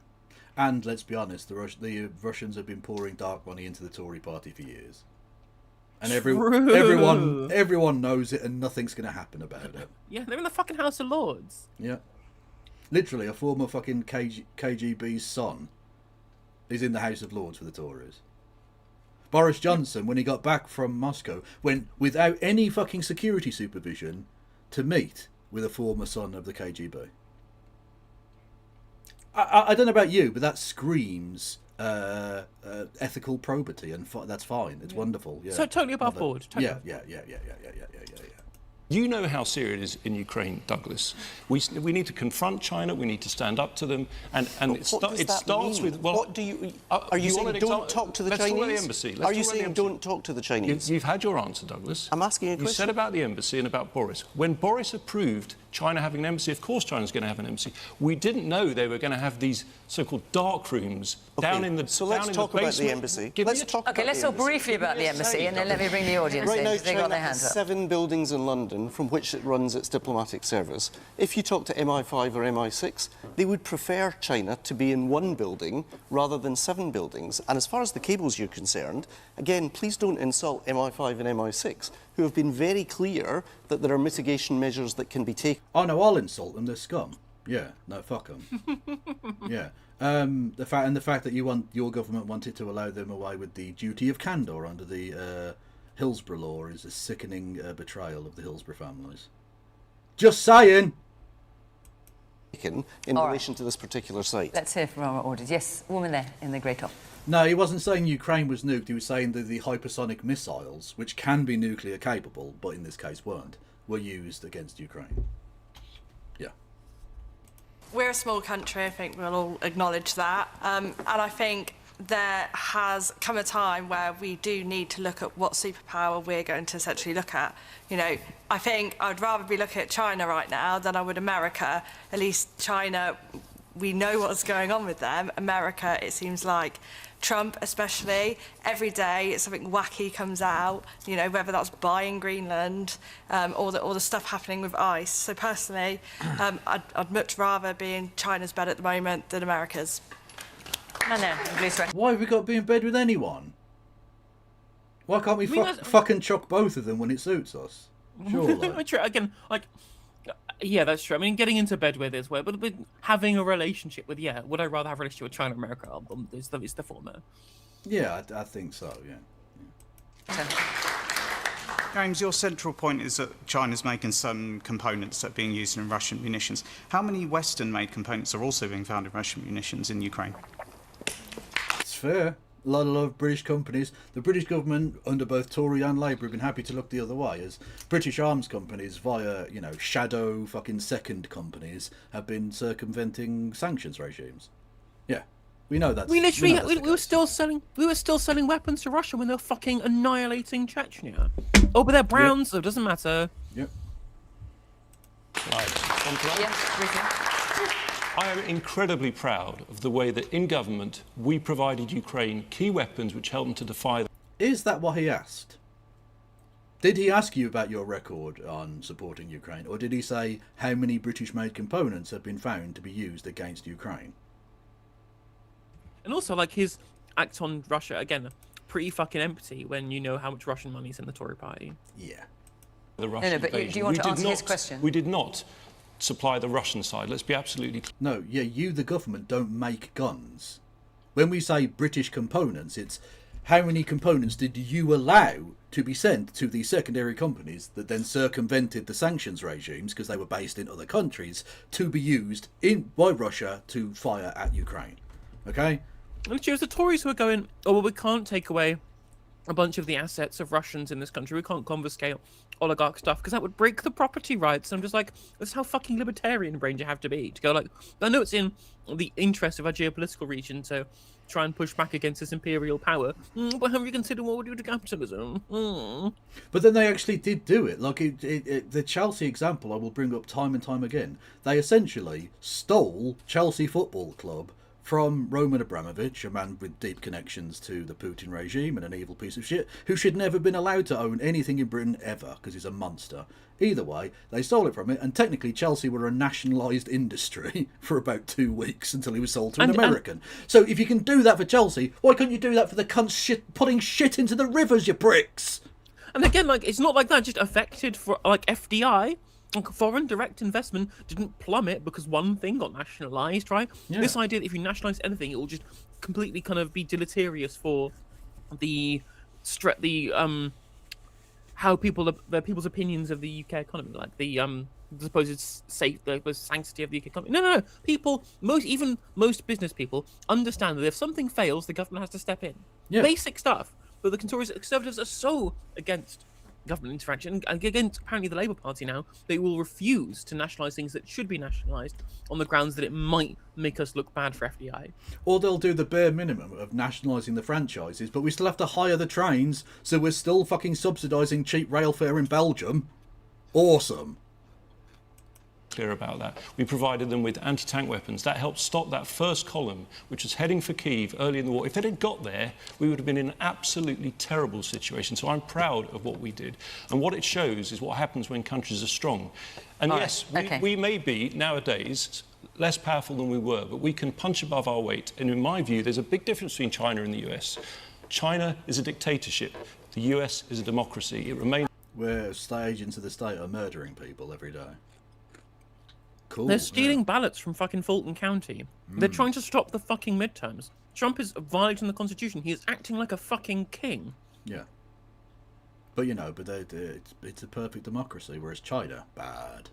And let's be honest, the Russians have been pouring dark money into the Tory party for years. And everyone knows it, and nothing's going to happen about it. Yeah, they're in the fucking House of Lords. Yeah. Literally, a former fucking KGB's son is in the House of Lords for the Tories. Boris Johnson, when he got back from Moscow, went without any fucking security supervision to meet with a former son of the KGB. I don't know about you, but that screams ethical probity, and that's fine. It's wonderful. Yeah. So totally above board. Totally. Yeah. You know how serious it is in Ukraine, Douglas. We need to confront China. We need to stand up to them, and it starts with. Well, what do you? Are you saying don't talk to the Chinese? Let's talk about the embassy. Are you saying don't talk to the Chinese? You've had your answer, Douglas. I'm asking you a question. You said about the embassy and about Boris. When Boris approved China having an embassy, of course China's going to have an embassy. We didn't know they were going to have these so-called dark rooms down in the. So let's talk about the embassy. Let's talk briefly about the embassy, and then let me bring the audience in. Right now, they got their hands up. 7 buildings in London from which it runs its diplomatic service. If you talk to MI5 or MI6, they would prefer China to be in 1 building rather than 7 buildings. And as far as the cables are concerned, again, please don't insult MI5 and MI6, who have been very clear that there are mitigation measures that can be taken. Oh no, I'll insult them. They're scum. Yeah, no, fuck them. Yeah. The fact that your government wanted to allow them away with the duty of candour under the Hillsborough law is a sickening betrayal of the Hillsborough families. Just saying. In relation to this particular site. Let's hear from our audience. Yes, woman there in the grey top. No, he wasn't saying Ukraine was nuked. He was saying that the hypersonic missiles, which can be nuclear capable, but in this case weren't, were used against Ukraine. Yeah. We're a small country, I think we'll all acknowledge that. And I think there has come a time where we do need to look at what superpower we're going to essentially look at. You know, I think I'd rather be looking at China right now than I would America. At least China, we know what's going on with them. America, it seems like Trump especially, every day something wacky comes out, you know, whether that's buying Greenland or the stuff happening with ICE. So personally, I'd much rather be in China's bed at the moment than America's. Why have we got to be in bed with anyone? Why can't we fucking chuck both of them when it suits us? Surely. Again, like, yeah, that's true. I mean, getting into bed with is where, but having a relationship with, would I rather have a relationship with China or America? It's the former. Yeah, I think so, yeah. James, your central point is that China's making some components that are being used in Russian munitions. How many Western-made components are also being found in Russian munitions in Ukraine? It's fair. A lot of British companies, the British government under both Tory and Labour have been happy to look the other way, as British arms companies via, you know, shadow fucking second companies have been circumventing sanctions regimes. Yeah, we know that. We literally, we were still selling weapons to Russia when they were fucking annihilating Chechnya. Oh, but they're brown, so it doesn't matter. Yep. I am incredibly proud of the way that in government we provided Ukraine key weapons which helped them to defy. Is that what he asked? Did he ask you about your record on supporting Ukraine, or did he say how many British-made components have been found to be used against Ukraine? And also, like, his act on Russia, again, pretty fucking empty when you know how much Russian money's in the Tory party. Yeah. The Russian but do invasion. you want to answer his question? We did not supply the Russian side. Let's be absolutely clear. No, yeah, you, the government, don't make guns. When we say British components, it's how many components did you allow to be sent to the secondary companies that then circumvented the sanctions regimes because they were based in other countries to be used by Russia to fire at Ukraine. Okay? And it was the Tories who were going, oh, well, we can't take away a bunch of the assets of Russians in this country. We can't confiscate oligarch stuff because that would break the property rights. And I'm just like, that's how fucking libertarian brained you have to be to go like, I know it's in the interest of our geopolitical region to try and push back against this imperial power, but have you considered what we do to capitalism? But then they actually did do it. Like the Chelsea example I will bring up time and time again. They essentially stole Chelsea Football Club from Roman Abramovich, a man with deep connections to the Putin regime and an evil piece of shit, who should never have been allowed to own anything in Britain ever, because he's a monster. Either way, they stole it from it, and technically Chelsea were a nationalised industry for about 2 weeks until he was sold to an American. So if you can do that for Chelsea, why couldn't you do that for the cunts putting shit into the rivers, you pricks? And again, like, it's not like that just affected for, like, FDI. Like, foreign direct investment didn't plummet because one thing got nationalised, right? Yeah. This idea that if you nationalise anything, it will just completely kind of be deleterious for how people's opinions of the UK economy, like the supposed sanctity of the UK economy. No. People, most business people understand that if something fails, the government has to step in. Yeah. Basic stuff. But the Conservatives are so against government intervention, and against apparently the Labour Party now, they will refuse to nationalise things that should be nationalised on the grounds that it might make us look bad for FDI. Or they'll do the bare minimum of nationalising the franchises, but we still have to hire the trains, so we're still fucking subsidising cheap rail fare in Belgium. Awesome. Clear about that. We provided them with anti-tank weapons. That helped stop that first column, which was heading for Kyiv early in the war. If they'd got there, we would have been in an absolutely terrible situation. So I'm proud of what we did. And what it shows is what happens when countries are strong. And yes, we may be, nowadays, less powerful than we were, but we can punch above our weight. And in my view, there's a big difference between China and the US. China is a dictatorship. The US is a democracy. It remains... Where state agents of the state are murdering people every day. Cool, they're stealing ballots from fucking Fulton County. They're trying to stop the fucking midterms. Trump is violating the Constitution. He is acting like a fucking king. Yeah. But, you know, it's a perfect democracy, whereas China, bad.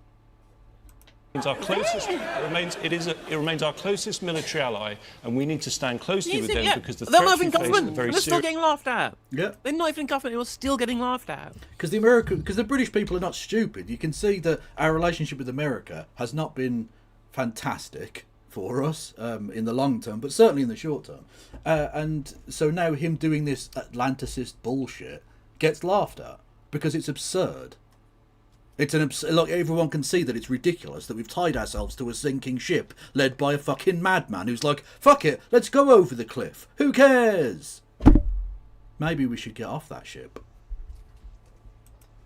Our closest, it remains our closest military ally, and we need to stand closely with them because the they're not threats even we face are government. very They're still serious. getting laughed at. Yeah. They're not even government. They're still getting laughed at. Because the British people are not stupid. You can see that our relationship with America has not been fantastic for us in the long term, but certainly in the short term. And so now him doing this Atlanticist bullshit gets laughed at because it's absurd. It's look, everyone can see that it's ridiculous that we've tied ourselves to a sinking ship led by a fucking madman who's like, fuck it, let's go over the cliff. Who cares? Maybe we should get off that ship.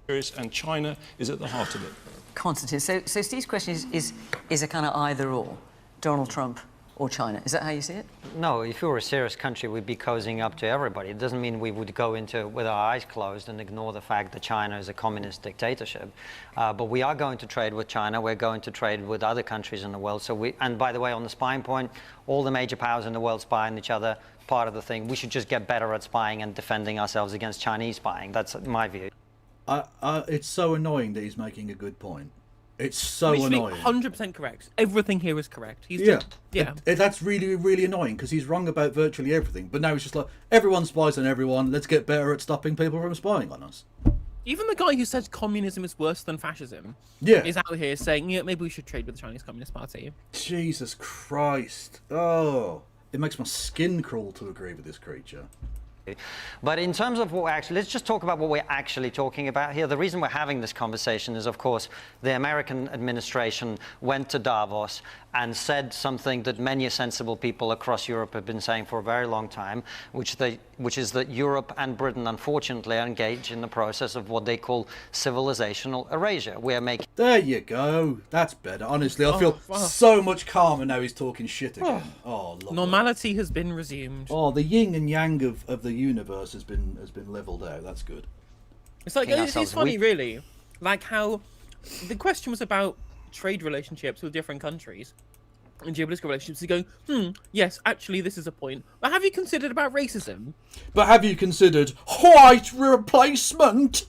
And China is at the heart of it. Constantine, so Steve's question is a kind of either or, Donald Trump or China. Is that how you see it? No, if we were a serious country, we'd be cozying up to everybody. It doesn't mean we would go into with our eyes closed and ignore the fact that China is a communist dictatorship. But we are going to trade with China. We're going to trade with other countries in the world. And by the way, on the spying point, all the major powers in the world spy on each other. part of the thing. We should just get better at spying and defending ourselves against Chinese spying. That's my view. It's so annoying that he's making a good point. It's so annoying. 100% correct. Everything here is correct. That's really, really annoying because he's wrong about virtually everything. But now he's just like, everyone spies on everyone. Let's get better at stopping people from spying on us. Even the guy who says communism is worse than fascism is out here saying, yeah, maybe we should trade with the Chinese Communist Party. Jesus Christ. Oh, it makes my skin crawl to agree with this creature. But in terms of what let's just talk about what we're actually talking about here. The reason we're having this conversation is, of course, the American administration went to Davos and said something that many sensible people across Europe have been saying for a very long time, which is that Europe and Britain, unfortunately, are engaged in the process of what they call civilizational erasure. We are making... There you go. That's better. Honestly, I feel so much calmer now he's talking shit again. Normality has been resumed. Oh, the yin and yang of the universe has been leveled out. That's good. It's like, it's funny, really. Like how the question was about trade relationships with different countries and geopolitical relationships. You go, yes, actually, this is a point. But have you considered about racism? But have you considered white replacement?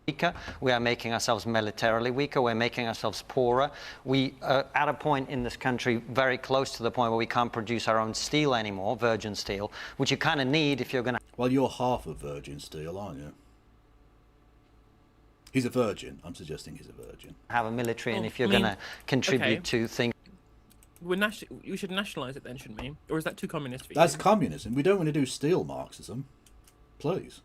Weaker. We are making ourselves militarily weaker. We're making ourselves poorer. We are at a point in this country very close to the point where we can't produce our own steel anymore, virgin steel, which you kind of need if you're going to... Well, you're half of virgin steel, aren't you? He's a virgin. I'm suggesting he's a virgin. Have a military, and if you're going to contribute to things... We should nationalise it then, shouldn't we? Or is that too communist for you? That's communism. We don't want to do steel Marxism. Please.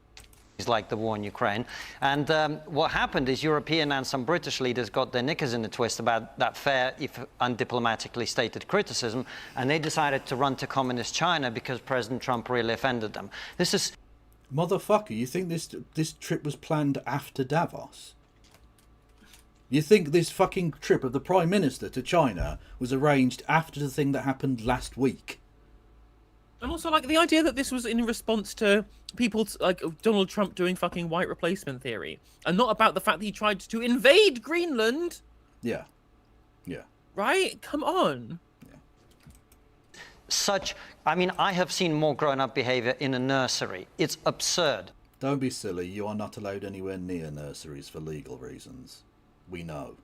Like the war in Ukraine. And what happened is European and some British leaders got their knickers in a twist about that fair, if undiplomatically stated criticism, and they decided to run to communist China because President Trump really offended them. This is... Motherfucker, you think this trip was planned after Davos? You think this fucking trip of the Prime Minister to China was arranged after the thing that happened last week? And also, like, the idea that this was in response to people like Donald Trump doing fucking white replacement theory, and not about the fact that he tried to invade Greenland. Yeah. Yeah. Right? Come on. I mean, I have seen more grown-up behavior in a nursery. It's absurd. Don't be silly. You are not allowed anywhere near nurseries for legal reasons. We know.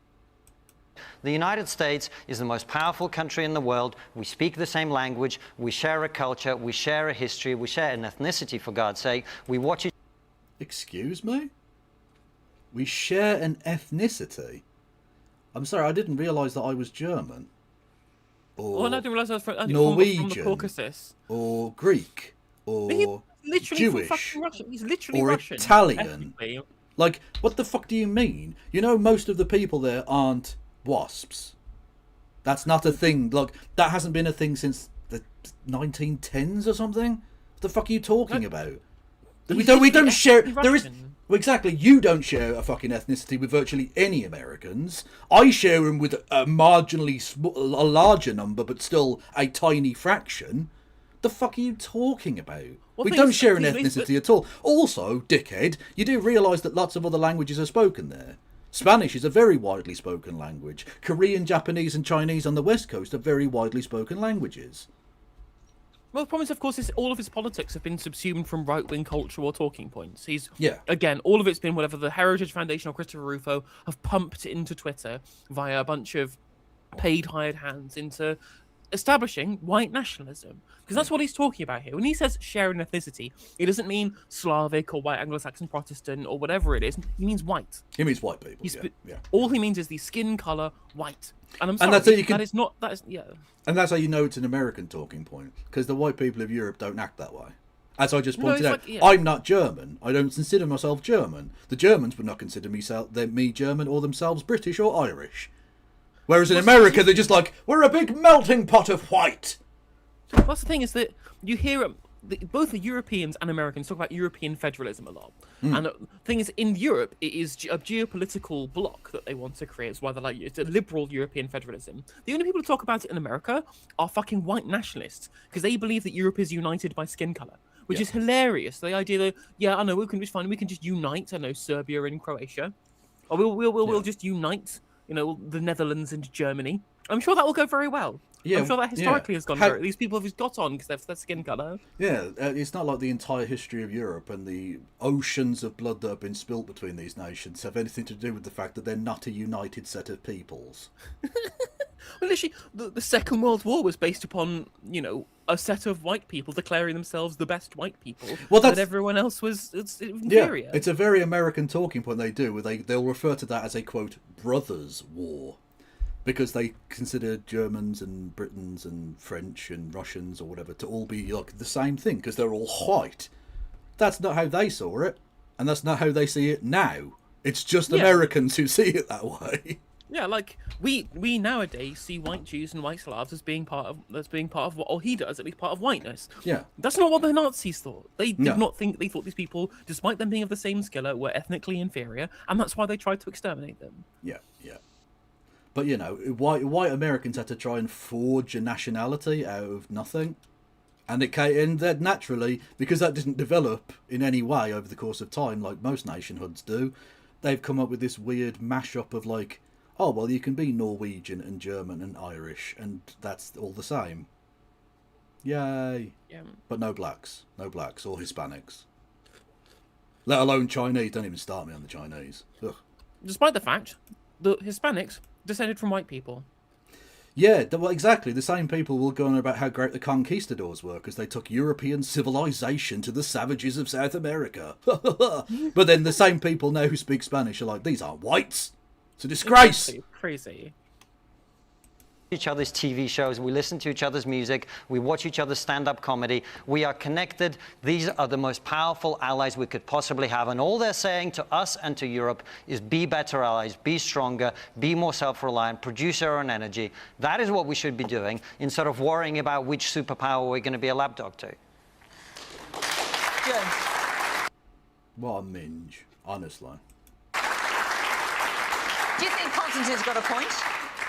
The United States is the most powerful country in the world. We speak the same language. We share a culture. We share a history. We share an ethnicity, for God's sake. We watch it. Excuse me? We share an ethnicity? I'm sorry, I didn't realise that I was German. Or I didn't realise I was from Norwegian. the Caucasus. Or Greek. Or He's literally Jewish. From fucking Russia. He's literally or Russian. Italian. Like, what the fuck do you mean? You know, most of the people there aren't WASPs. That's not a thing. Like, that hasn't been a thing since the 1910s or something. What the fuck are you talking about? We don't share. There is. Well, exactly. You don't share a fucking ethnicity with virtually any Americans. I share them with a marginally a larger number, but still a tiny fraction. The fuck are you talking about? We don't share an ethnicity at all. Also, dickhead, you do realise that lots of other languages are spoken there. Spanish is a very widely spoken language. Korean, Japanese and Chinese on the West Coast are very widely spoken languages. Well, the problem is, of course, is all of his politics have been subsumed from right-wing cultural talking points. He's, yeah, again, all of it's been whatever the Heritage Foundation or Christopher Rufo have pumped into Twitter via a bunch of paid hired hands into establishing white nationalism. Because that's what he's talking about here. When he says share an ethnicity, it doesn't mean Slavic or white Anglo-Saxon Protestant or whatever it is. He means white. He means white people, yeah. All he means is the skin colour white. And I'm sorry, and that's how you can, that is not, that is, yeah. And that's how you know it's an American talking point. Because the white people of Europe don't act that way. As I just pointed out, I'm not German. I don't consider myself German. The Germans would not consider me German or themselves British or Irish. Whereas in America, they're just like, we're a big melting pot of white. That's the thing, is that you hear both the Europeans and Americans talk about European federalism a lot. And the thing is, in Europe, it is a geopolitical bloc that they want to create. It's why they're like, it's a liberal European federalism. The only people who talk about it in America are fucking white nationalists, because they believe that Europe is united by skin colour, which is hilarious. The idea that, yeah, I know, we can just unite, I know, Serbia and Croatia. Or we'll just unite, you know, the Netherlands and Germany. I'm sure that will go very well. Yeah, I'm sure that historically has gone How- through. These people have just got on because of their skin colour. Yeah, it's not like the entire history of Europe and the oceans of blood that have been spilt between these nations have anything to do with the fact that they're not a united set of peoples. Well, literally, the Second World War was based upon, you know, a set of white people declaring themselves the best white people. Well, that that's- everyone else was inferior. Yeah, it's a very American talking point they do, where they'll refer to that as a, quote, brothers' war. Because they consider Germans and Britons and French and Russians or whatever to all be like the same thing, because they're all white. That's not how they saw it, and that's not how they see it now. It's just Yeah. Americans who see it that way. Yeah, like we nowadays see white Jews and white Slavs as being part of what, or he does at least, part of whiteness. Yeah. That's not what the Nazis thought. They did No. not think. They thought these people, despite them being of the same skill, were ethnically inferior, and that's why they tried to exterminate them. Yeah, yeah. But, you know, white Americans had to try and forge a nationality out of nothing. And that naturally, because that didn't develop in any way over the course of time, like most nationhoods do, they've come up with this weird mashup of like, oh, well, you can be Norwegian and German and Irish, and that's all the same. Yay. Yeah. But no blacks or Hispanics. Let alone Chinese. Don't even start me on the Chinese. Ugh. Despite the fact that Hispanics descended from white people. Yeah, well, exactly. The same people will go on about how great the conquistadors were because they took European civilization to the savages of South America. But then the same people now who speak Spanish are like, these aren't whites. It's a disgrace. Exactly. Crazy. Each other's TV shows, we listen to each other's music, we watch each other's stand-up comedy, we are connected. These are the most powerful allies we could possibly have, and all they're saying to us and to Europe is be better allies, be stronger, be more self-reliant, produce our own energy. That is what we should be doing, instead of worrying about which superpower we're going to be a lapdog to. James. What a minge, honestly. Do you think Constantine's got a point?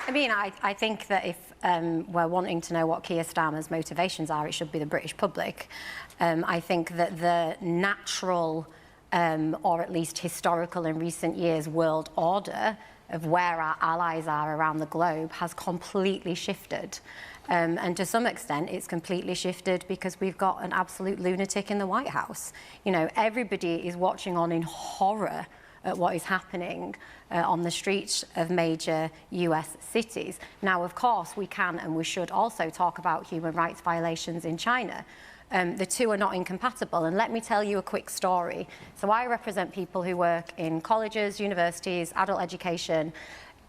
I mean, I think that if we're wanting to know what Keir Starmer's motivations are, it should be the British public. I think that the natural, or at least historical in recent years, world order of where our allies are around the globe has completely shifted. And to some extent, it's completely shifted because we've got an absolute lunatic in the White House. You know, everybody is watching on in horror at what is happening on the streets of major US cities. Now, of course, we can and we should also talk about human rights violations in China. The two are not incompatible, and let me tell you a quick story. So I represent people who work in colleges, universities, adult education.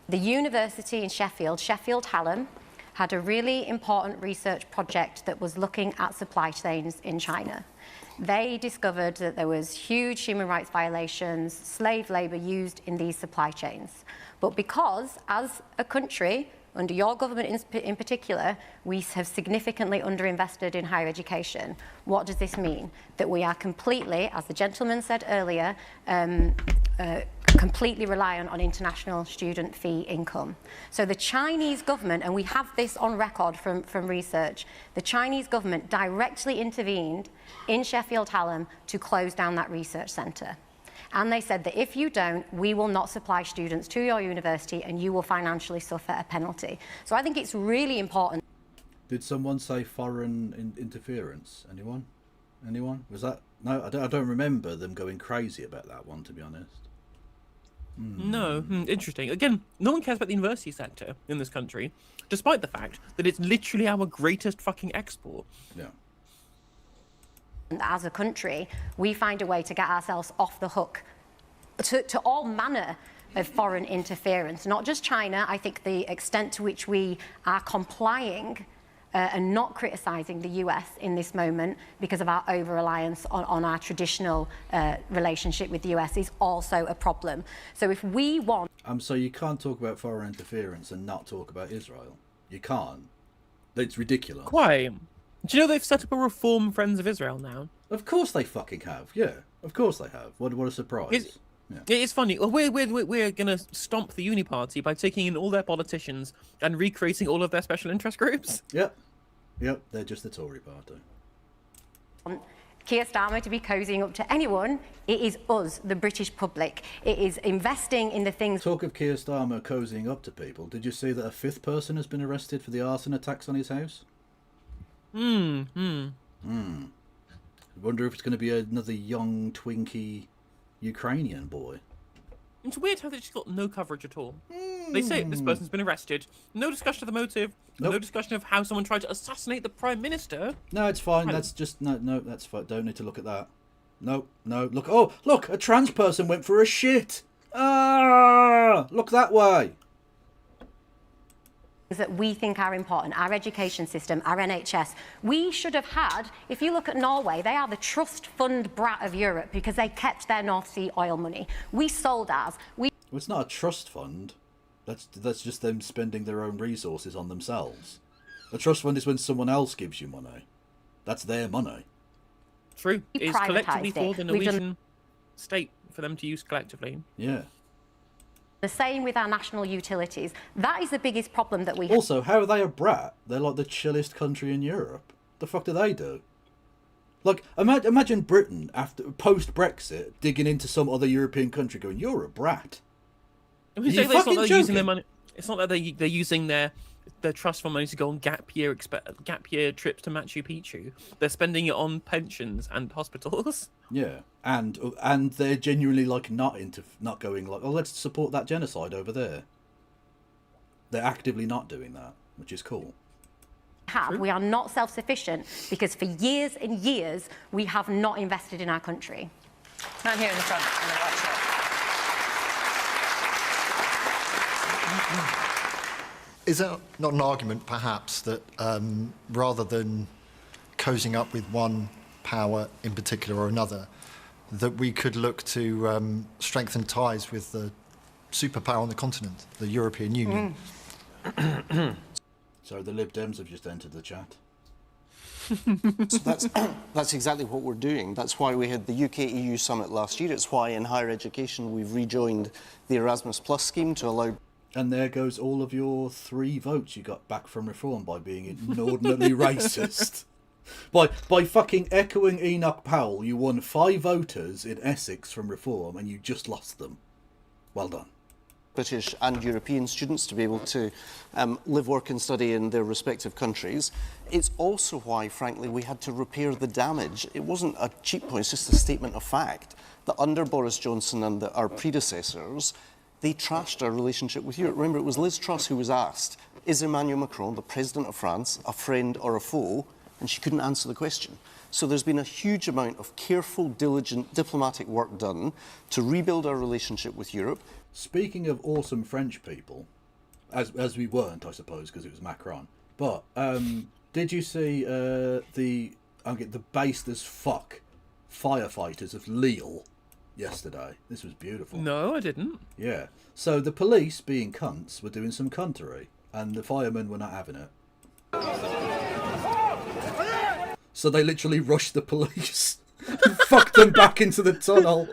The university in Sheffield, Sheffield Hallam, had a really important research project that was looking at supply chains in China. They discovered that there was huge human rights violations, slave labour used in these supply chains. But because, as a country, under your government in particular, we have significantly underinvested in higher education. What does this mean? That we are completely, as the gentleman said earlier, completely reliant on international student fee income. So the Chinese government, and we have this on record from research, the Chinese government directly intervened in Sheffield Hallam to close down that research centre. And they said that if you don't, we will not supply students to your university and you will financially suffer a penalty. So I think it's really important. Did someone say foreign interference? Anyone? Was that? No, I don't remember them going crazy about that one, to be honest. No, interesting. Again, no one cares about the university sector in this country, despite the fact that it's literally our greatest fucking export. Yeah. As a country, we find a way to get ourselves off the hook to all manner of foreign interference, not just China. I think the extent to which we are complying and not criticising the US in this moment because of our over-reliance on our traditional relationship with the US is also a problem. So if we want... So you can't talk about foreign interference and not talk about Israel. You can't. It's ridiculous. Quite. Do you know they've set up a Reform Friends of Israel now? Of course they fucking have. Yeah, of course they have. What a surprise. It's funny. We're gonna stomp the Uni Party by taking in all their politicians and recreating all of their special interest groups. Yep, they're just the Tory party. Keir Starmer to be cozying up to anyone. It is us, the British public. It is investing in the things... Talk of Keir Starmer cozying up to people. Did you see that a 5th person has been arrested for the arson attacks on his house? I wonder if it's going to be another young, twinky Ukrainian boy. It's weird how they just got no coverage at all. They say this person's been arrested. No discussion of the motive. Nope. No discussion of how someone tried to assassinate the Prime Minister. No, it's fine. That's just... No, that's fine. Don't need to look at that. No. Look. Oh, look! A trans person went for a shit! Ah! Look that way! that we think are important, our education system, our NHS. We should have had, if you look at Norway, they are the trust fund brat of Europe because they kept their North Sea oil money. We sold ours. Well, it's not a trust fund. That's just them spending their own resources on themselves. A trust fund is when someone else gives you money. That's their money. True. It's collectively for the Norwegian state for them to use collectively. Yeah. The same with our national utilities. That is the biggest problem that we have. Also, how are they a brat? They're like the chillest country in Europe. The fuck do they do? Like, imagine Britain, after post-Brexit, digging into some other European country going, you're a brat. It's not that they're using their money. It's not that they're using their trust fund money to go on gap year trips to Machu Picchu. They're spending it on pensions and hospitals. Yeah, and they're genuinely like not going like, oh, let's support that genocide over there. They're actively not doing that, which is cool. We are not self-sufficient because for years and years we have not invested in our country. Man here in the front, in the white shirt. Is that not an argument, perhaps, that rather than cozying up with one power in particular or another, that we could look to strengthen ties with the superpower on the continent, the European Union? So the Lib Dems have just entered the chat. So that's exactly what we're doing. That's why we had the UK-EU summit last year. It's why in higher education we've rejoined the Erasmus Plus scheme to allow... And there goes all of your 3 votes you got back from Reform by being inordinately racist. By fucking echoing Enoch Powell, you won 5 voters in Essex from Reform and you just lost them. Well done. British and European students to be able to live, work and study in their respective countries. It's also why, frankly, we had to repair the damage. It wasn't a cheap point, it's just a statement of fact that under Boris Johnson and our predecessors, they trashed our relationship with Europe. Remember, it was Liz Truss who was asked, is Emmanuel Macron, the President of France, a friend or a foe? And she couldn't answer the question. So there's been a huge amount of careful, diligent diplomatic work done to rebuild our relationship with Europe. Speaking of awesome French people, as we weren't, I suppose, because it was Macron, but did you see the based as fuck firefighters of Lille yesterday? This was beautiful. No, I didn't. Yeah. So the police, being cunts, were doing some cuntery, and the firemen were not having it. So they literally rushed the police and fucked them back into the tunnel.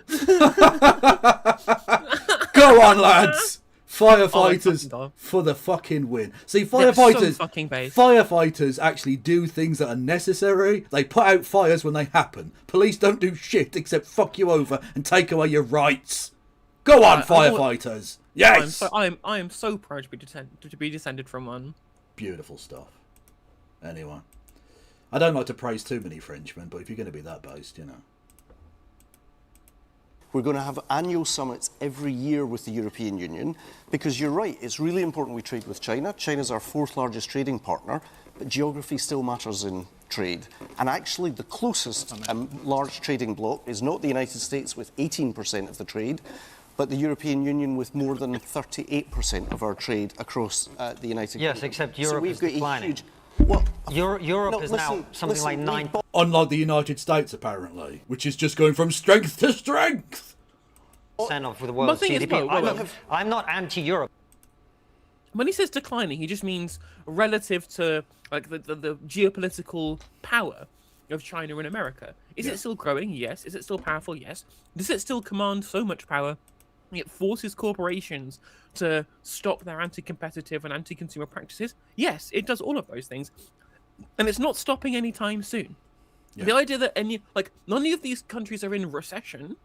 Go on, lads! Firefighters for the fucking win. See, firefighters actually do things that are necessary. They put out fires when they happen. Police don't do shit except fuck you over and take away your rights. Go on, firefighters! Yes! I am so proud to be descended from one. Beautiful stuff. Anyway. I don't like to praise too many Frenchmen, but if you're going to be that based, you know. We're going to have annual summits every year with the European Union because you're right, it's really important we trade with China. China's our 4th largest trading partner, but geography still matters in trade. And actually the closest large trading bloc is not the United States with 18% of the trade, but the European Union with more than 38% of our trade across the United Kingdom. Yes, except Europe is declining. Europe is now something like 9. Unlike the United States, apparently, which is just going from strength to strength. Percent of the world's GDP. I'm not anti-Europe. When he says declining, he just means relative to like the geopolitical power of China and America. Is it still growing? Yes. Is it still powerful? Yes. Does it still command so much power? It forces corporations to stop their anti-competitive and anti-consumer practices. Yes, it does all of those things. And it's not stopping anytime soon. Yeah. The idea that none of these countries are in recession,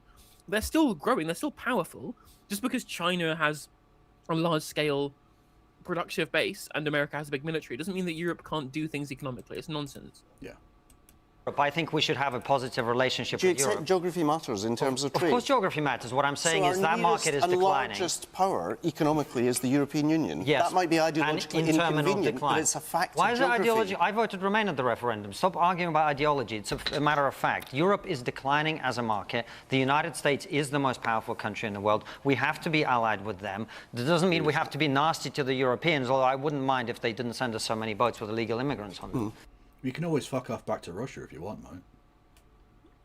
they're still growing, they're still powerful. Just because China has a large-scale productive base and America has a big military doesn't mean that Europe can't do things economically. It's nonsense. Yeah. I think we should have a positive relationship with Europe. Geography matters in terms of trade. Of course geography matters. What I'm saying So is our that market is nearest and declining. largest power economically is the European Union. Yes. That might be ideologically and in terminal inconvenient, decline. but it's a fact Why of is it geography. ideology? I voted Remain at the referendum. Stop arguing about ideology. It's a matter of fact. Europe is declining as a market. The United States is the most powerful country in the world. We have to be allied with them. That doesn't mean we have to be nasty to the Europeans, although I wouldn't mind if they didn't send us so many boats with illegal immigrants on them. You can always fuck off back to Russia if you want, mate.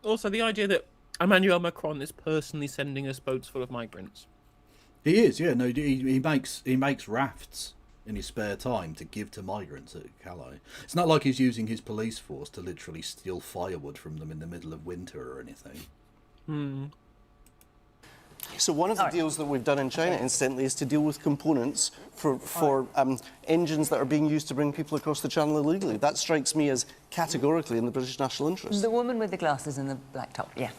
Also, the idea that Emmanuel Macron is personally sending us boats full of migrants. He is, yeah. No, he makes rafts in his spare time to give to migrants at Calais. It's not like he's using his police force to literally steal firewood from them in the middle of winter or anything. So one of the deals that we've done in China, incidentally, is to deal with components for engines that are being used to bring people across the channel illegally. That strikes me as categorically in the British national interest. The woman with the glasses and the black top, yeah.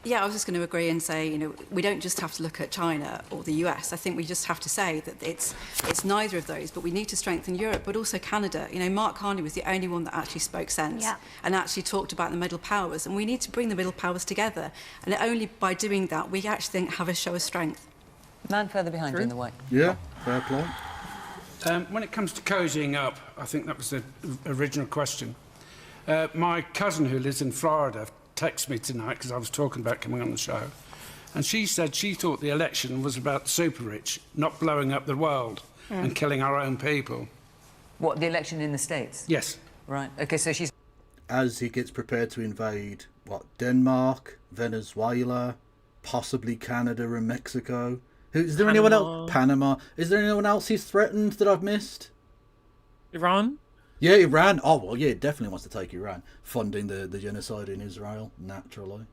Yeah, I was just going to agree and say, you know, we don't just have to look at China or the US. I think we just have to say that it's neither of those, but we need to strengthen Europe, but also Canada. You know, Mark Carney was the only one that actually spoke sense and actually talked about the middle powers, and we need to bring the middle powers together. And only by doing that, we actually think have a show of strength. Man further behind you in the white. Yeah, fair play. When it comes to cozying up, I think that was the original question. My cousin who lives in Florida texted me tonight because I was talking about coming on the show, and she said she thought the election was about the super rich not blowing up the world and killing our own people. What, the election in the States? Yes. Right, OK, so she's... As he gets prepared to invade, Denmark, Venezuela, possibly Canada and Mexico. Is there anyone else? Panama. Is there anyone else he's threatened that I've missed? Iran? Yeah, Iran. Oh, well, yeah, definitely wants to take Iran. Funding the genocide in Israel, naturally.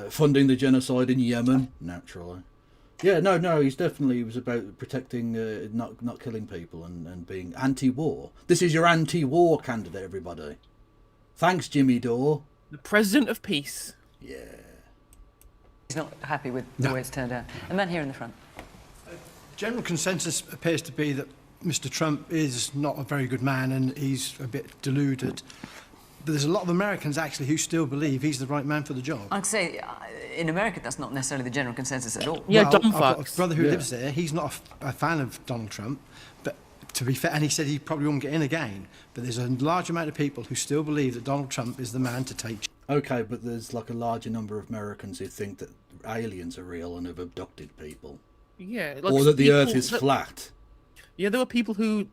Funding the genocide in Yemen, naturally. Yeah, no, he was about protecting, not killing people and being anti-war. This is your anti-war candidate, everybody. Thanks, Jimmy Dore. The President of Peace. Yeah. He's not happy with the way it's turned out. A man here in the front. General consensus appears to be that Mr. Trump is not a very good man and he's a bit deluded. But there's a lot of Americans actually who still believe he's the right man for the job. I'd say in America that's not necessarily the general consensus at all. Yeah, I've got a brother who lives there. He's not a fan of Donald Trump, but to be fair, and he said he probably won't get in again. But there's a large amount of people who still believe that Donald Trump is the man to take. Okay, but there's like a larger number of Americans who think that aliens are real and have abducted people. Yeah. Or that the Earth is flat. Yeah, there were people who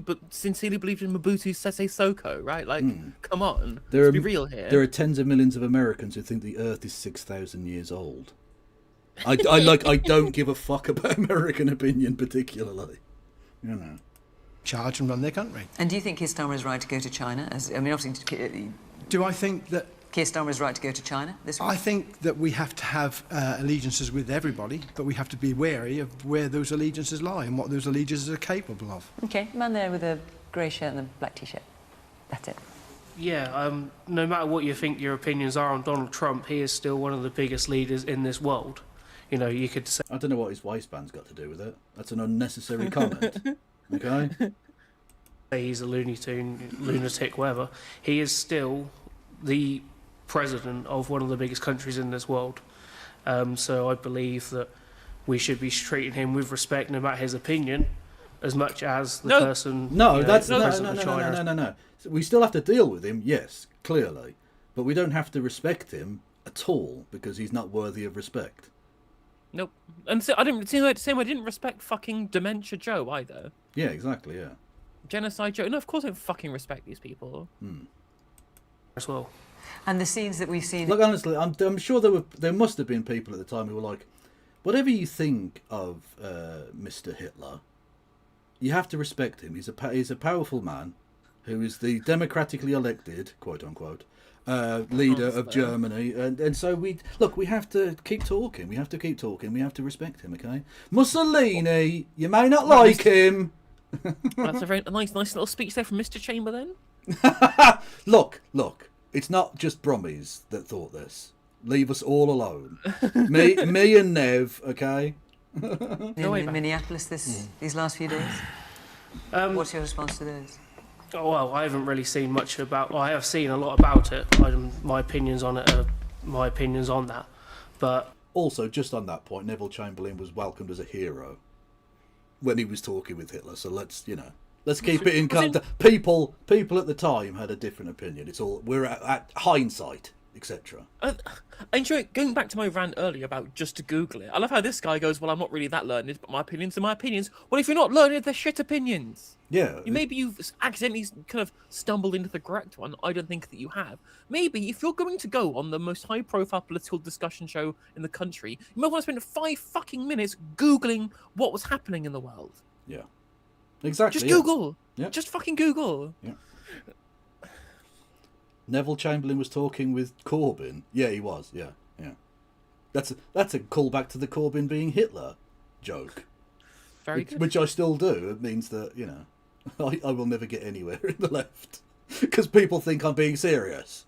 but sincerely believed in Mobutu Sese Seko, right? Like, come on, let's be real here. There are tens of millions of Americans who think the Earth is 6,000 years old. I don't give a fuck about American opinion particularly. You know. Charge and run their country. And do you think Keir Starmer is right to go to China? Obviously... Do I think that... Keir Starmer is right to go to China this week? I think that we have to have allegiances with everybody, but we have to be wary of where those allegiances lie and what those allegiances are capable of. OK, man there with a grey shirt and a black T-shirt. That's it. Yeah, no matter what you think your opinions are on Donald Trump, he is still one of the biggest leaders in this world. You know, you could say... I don't know what his waistband's got to do with it. That's an unnecessary comment. Okay? He's a Looney Tune, lunatic, whatever. He is still the president of one of the biggest countries in this world. So I believe that we should be treating him with respect no matter his opinion as much as the person... No, that's no. So we still have to deal with him, yes, clearly. But we don't have to respect him at all because he's not worthy of respect. Nope. And so I didn't respect fucking Dementia Joe either. Yeah, exactly, yeah. Genocide Joe. No, of course I don't fucking respect these people. As well. And the scenes that we've seen... Look, honestly, I'm sure there must have been people at the time who were like, whatever you think of Mr. Hitler, you have to respect him. He's a powerful man who is the democratically elected, quote unquote, leader of Germany. And so we have to keep talking. We have to keep talking. We have to respect him, okay? Mussolini, you may not like him. That's a very nice little speech there from Mr. Chamberlain. Look. It's not just Brummies that thought this. Leave us all alone. me and Nev, okay? In Minneapolis these last few days? What's your response to those? Oh, well, I haven't really seen much about... Well, I have seen a lot about it. My opinions on it are my opinions on that. But... Also, just on that point, Neville Chamberlain was welcomed as a hero when he was talking with Hitler. So let's keep it in context. People at the time had a different opinion. It's all... We're at hindsight, etc. I enjoy going back to my rant earlier about just to Google it. I love how this guy goes, well, I'm not really that learned, but my opinions are my opinions. Well, if you're not learned, they're shit opinions. Yeah. Maybe you've accidentally kind of stumbled into the correct one. I don't think that you have. Maybe if you're going to go on the most high-profile political discussion show in the country, you might want to spend 5 fucking minutes Googling what was happening in the world. Yeah. Exactly. Just Google. Yeah. Just fucking Google. Yeah. Neville Chamberlain was talking with Corbyn. Yeah, he was. Yeah. That's a callback to the Corbyn being Hitler joke. Very good. Which I still do. It means that, I will never get anywhere in the left because people think I'm being serious.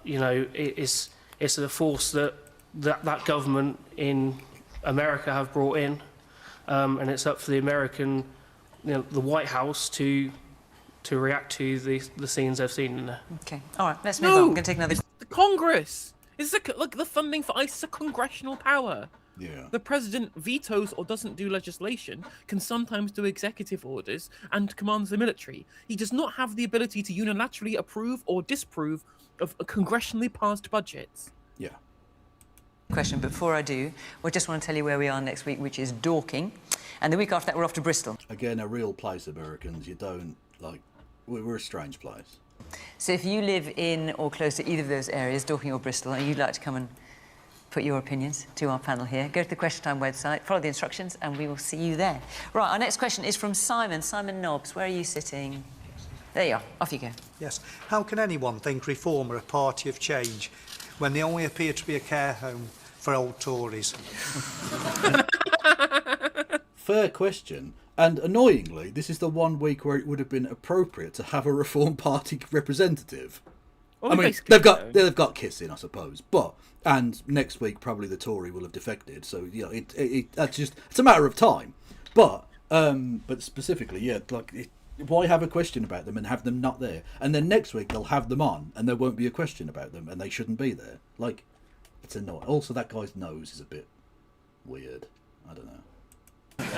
It's a force that government in America have brought in, and it's up for the American, the White House to react to the scenes they've seen in there. Okay, all right, let's move on. I'm going to take another. It's the Congress. It's the funding for ICE is a congressional power. Yeah. The president vetoes or doesn't do legislation, can sometimes do executive orders, and commands the military. He does not have the ability to unilaterally approve or disapprove of congressionally passed budgets. Yeah. Question, but before I do, I just want to tell you where we are next week, which is Dorking, and the week after that we're off to Bristol. Again, a real place, Americans. You don't we're a strange place. So if you live in or close to either of those areas, Dorking or Bristol, and you'd like to come and put your opinions to our panel here, go to the Question Time website, follow the instructions, and we will see you there. Right, our next question is from Simon Nobbs. Where are you sitting? There you are. Off you go. Yes. How can anyone think Reform are a party of change when they only appear to be a care home for old Tories? Fair question. And annoyingly, this is the one week where it would have been appropriate to have a Reform Party representative. Well, I mean, they've got kissing, I suppose, and next week probably the Tory will have defected. So it's a matter of time. But specifically, why have a question about them and have them not there? And then next week they'll have them on, and there won't be a question about them, and they shouldn't be there. It's annoying. Also, that guy's nose is a bit weird. I don't know. Well,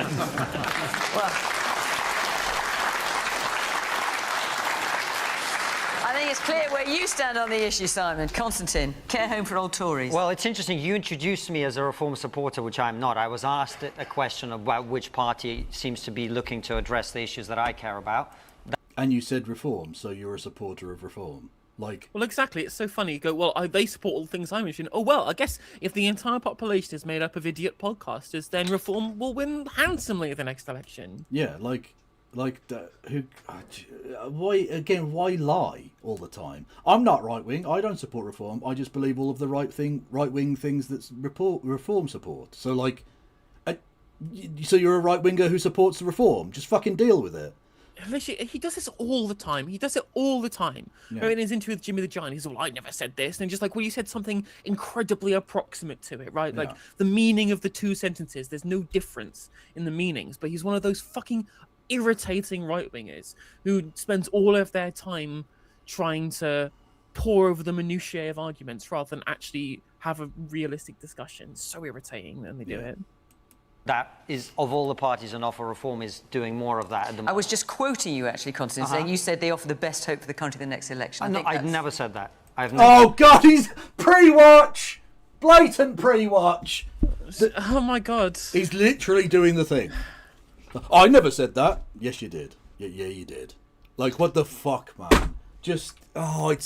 I think it's clear where you stand on the issue, Simon. Constantine, care home for old Tories. Well, it's interesting. You introduced me as a Reform supporter, which I'm not. I was asked a question about which party seems to be looking to address the issues that I care about. And you said Reform, so you're a supporter of Reform. Well, exactly. It's so funny. You go, well, they support all the things I mentioned. Oh, well, I guess if the entire population is made up of idiot podcasters, then Reform will win handsomely at the next election. Yeah, why lie all the time? I'm not right-wing. I don't support Reform. I just believe all of the right-wing things that Reform support. So, so you're a right-winger who supports the Reform. Just fucking deal with it. Literally, he does this all the time. Yeah. In his interview with Jimmy the Giant, he's all, I never said this. And just you said something incredibly approximate to it, right? Yeah. The meaning of the two sentences, there's no difference in the meanings. But he's one of those fucking irritating right-wingers who spends all of their time trying to pore over the minutiae of arguments rather than actually have a realistic discussion. So irritating when they do it. That is, of all the parties on offer, Reform is doing more of that at the moment. I was just quoting you, actually, Constantine, saying you said they offer the best hope for the country the next election. I've never said that. Oh, God, he's pre-watch! Blatant pre-watch! Oh, my God. He's literally doing the thing. I never said that. Yes, you did. Yeah, you did. What the fuck, man? It's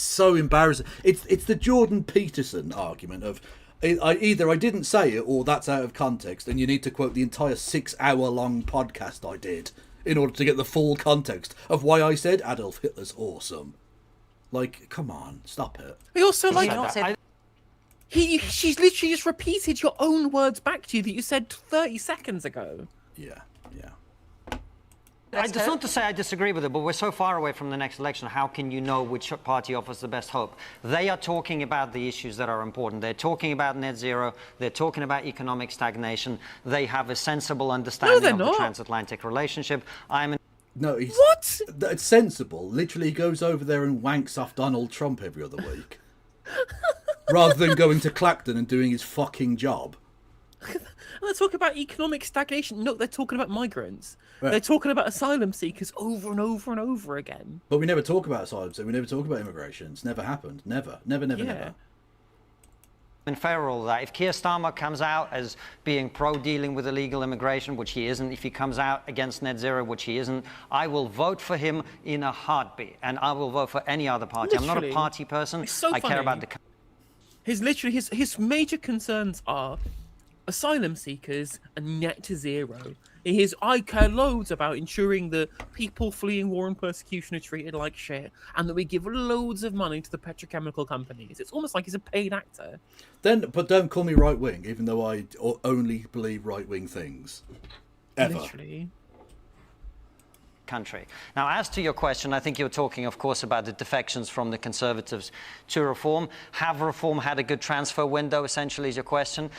so embarrassing. It's the Jordan Peterson argument of... Either I didn't say it or that's out of context, and you need to quote the entire 6-hour-long podcast I did in order to get the full context of why I said Adolf Hitler's awesome. Come on, stop it. He also she's literally just repeated your own words back to you that you said 30 seconds ago. Yeah. It's not to say I disagree with it, but we're so far away from the next election. How can you know which party offers the best hope? They are talking about the issues that are important. They're talking about net zero. They're talking about economic stagnation. They have a sensible understanding of the transatlantic relationship. No, he's... What? It's sensible. Literally, he goes over there and wanks off Donald Trump every other week. Rather than going to Clacton and doing his fucking job. They're talking about economic stagnation. No, they're talking about migrants. Right. They're talking about asylum seekers over and over and over again. But we never talk about asylum, so we never talk about immigration. It's never happened. Never. Never. In favor of all that. If Keir Starmer comes out as being pro-dealing with illegal immigration, which he isn't, if he comes out against net zero, which he isn't, I will vote for him in a heartbeat, and I will vote for any other party. I'm not a party person. It's so I care about the... His major concerns are asylum seekers and net zero. I care loads about ensuring that people fleeing war and persecution are treated like shit, and that we give loads of money to the petrochemical companies. It's almost like he's a paid actor. But don't call me right wing, even though I only believe right wing things. Ever. Literally. Country. Now, as to your question, I think you're talking, of course, about the defections from the Conservatives to Reform. Have Reform had a good transfer window, essentially, is your question.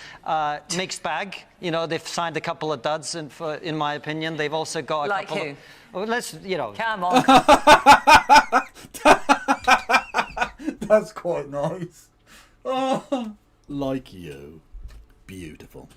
Mixed bag. You know, they've signed a couple of duds, in my opinion. They've also got a couple who? of... Well, let's, you know... Come on. That's quite nice. Oh, like you. Beautiful.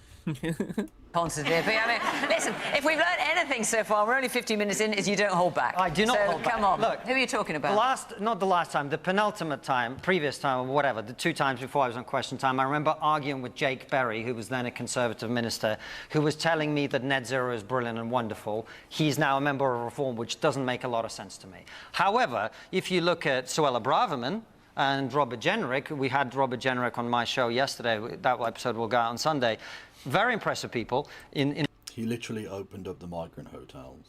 Positive. I mean, listen, if we've learned anything so far, we're only 50 minutes in, is you don't hold back. I do not hold back. Come on. Look, who are you talking about? Not the last time, the penultimate time, previous time, or whatever, the 2 times before I was on Question Time, I remember arguing with Jake Berry, who was then a Conservative minister, who was telling me that net zero is brilliant and wonderful. He's now a member of Reform, which doesn't make a lot of sense to me. However, if you look at Suella Braverman and Robert Jenrick, we had Robert Jenrick on my show yesterday, that episode will go out on Sunday. Very impressive people. He literally opened up the migrant hotels.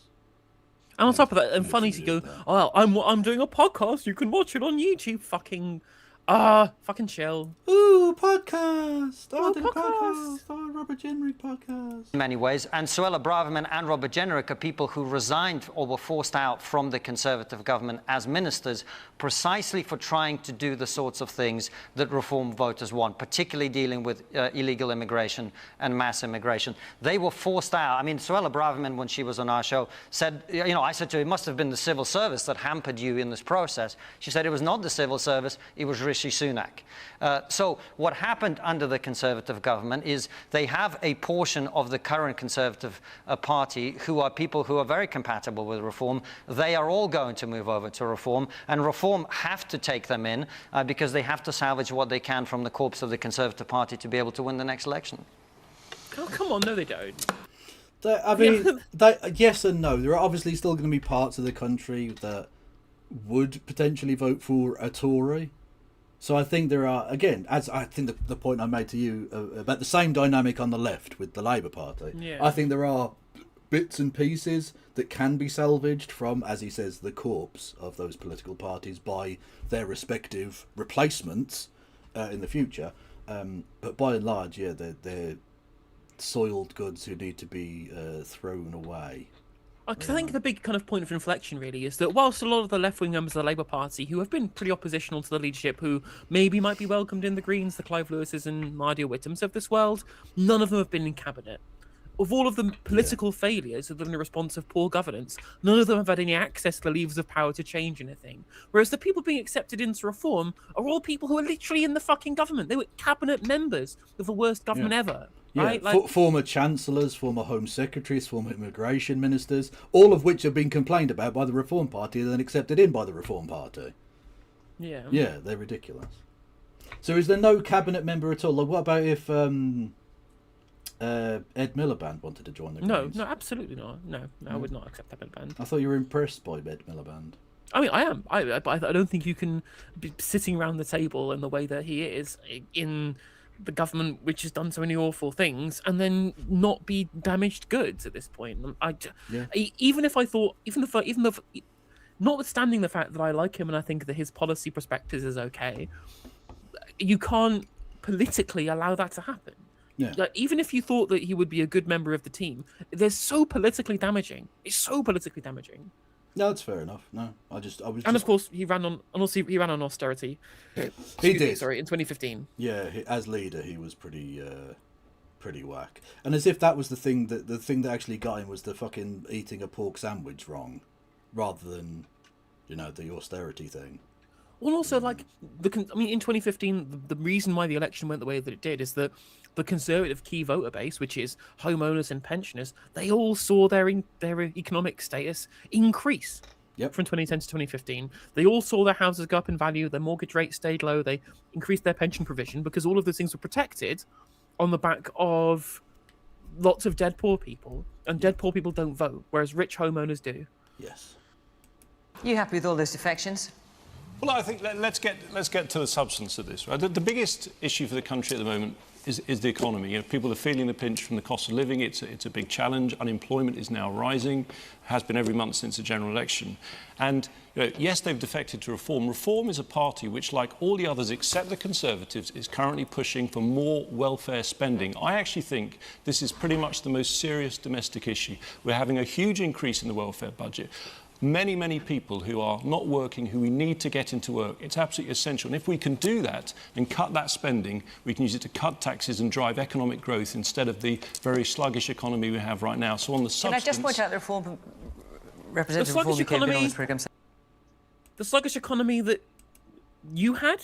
And on top of that, and funny to go, oh, I'm doing a podcast. You can watch it on YouTube. Fucking chill. Ooh, podcast. Podcast. Oh, Robert Jenrick podcast. In many ways. And Suella Braverman and Robert Jenrick are people who resigned or were forced out from the Conservative government as ministers precisely for trying to do the sorts of things that Reform voters want, particularly dealing with illegal immigration and mass immigration. They were forced out. I mean, Suella Braverman, when she was on our show, said, you know, I said to her, it must have been the civil service that hampered you in this process. She said it was not the civil service, it was Rishi Sunak. So what happened under the Conservative government is they have a portion of the current Conservative party who are people who are very compatible with Reform. They are all going to move over to Reform, and Reform have to take them in because they have to salvage what they can from the corpse of the Conservative Party to be able to win the next election. Oh, come on, no they don't. Yes and no. There are obviously still going to be parts of the country that would potentially vote for a Tory. So I think there are, again, as I think the point I made to you about the same dynamic on the left with the Labour Party. Yeah. I think there are bits and pieces that can be salvaged from, as he says, the corpse of those political parties by their respective replacements in the future. But by and large, yeah, they're soiled goods who need to be thrown away. I think the big kind of point of inflection really is that whilst a lot of the left-wing members of the Labour Party who have been pretty oppositional to the leadership, who maybe might be welcomed in the Greens, the Clive Lewises and Nadia Whittams of this world, none of them have been in cabinet. Of all of the political failures of the response of poor governance, none of them have had any access to the levers of power to change anything. Whereas the people being accepted into Reform are all people who are literally in the fucking government. They were cabinet members of the worst government ever. Right? Yeah, former chancellors, former home secretaries, former immigration ministers, all of which have been complained about by the Reform Party and then accepted in by the Reform Party. Yeah. Yeah, they're ridiculous. So is there no cabinet member at all? Like, what about if Ed Miliband wanted to join the Greens? No, absolutely not. No, I would not accept Ed Miliband. I thought you were impressed by Ed Miliband. I mean, I am. But I don't think you can be sitting around the table in the way that he is in the government, which has done so many awful things, and then not be damaged goods at this point. Notwithstanding the fact that I like him and I think that his policy prospectus is okay, you can't politically allow that to happen. Yeah. Like, even if you thought that he would be a good member of the team, they're so politically damaging. It's so politically damaging. No, that's fair enough. No, I was. And of course, he ran on austerity. He did. Sorry, in 2015. Yeah, as leader, he was pretty whack. And as if that was the thing that actually got him was the fucking eating a pork sandwich wrong, rather than, the austerity thing. Well, also, like, in 2015, the reason why the election went the way that it did is that the Conservative key voter base, which is homeowners and pensioners, they all saw their economic status increase from 2010 to 2015. They all saw their houses go up in value, their mortgage rate stayed low, they increased their pension provision because all of those things were protected on the back of lots of dead poor people. And dead poor people don't vote, whereas rich homeowners do. Yes. You happy with all those defections? Well, I think let's get to the substance of this. Right? The biggest issue for the country at the moment is the economy. People are feeling the pinch from the cost of living. It's a big challenge. Unemployment is now rising, has been every month since the general election. And yes, they've defected to Reform. Reform is a party which, like all the others except the Conservatives, is currently pushing for more welfare spending. I actually think this is pretty much the most serious domestic issue. We're having a huge increase in the welfare budget. Many, many people who are not working, who we need to get into work. It's absolutely essential. And if we can do that and cut that spending, we can use it to cut taxes and drive economic growth instead of the very sluggish economy we have right now. So on the substance... Can I just point out the reform, Representative Reform you came in on this programme? The sluggish economy that you had,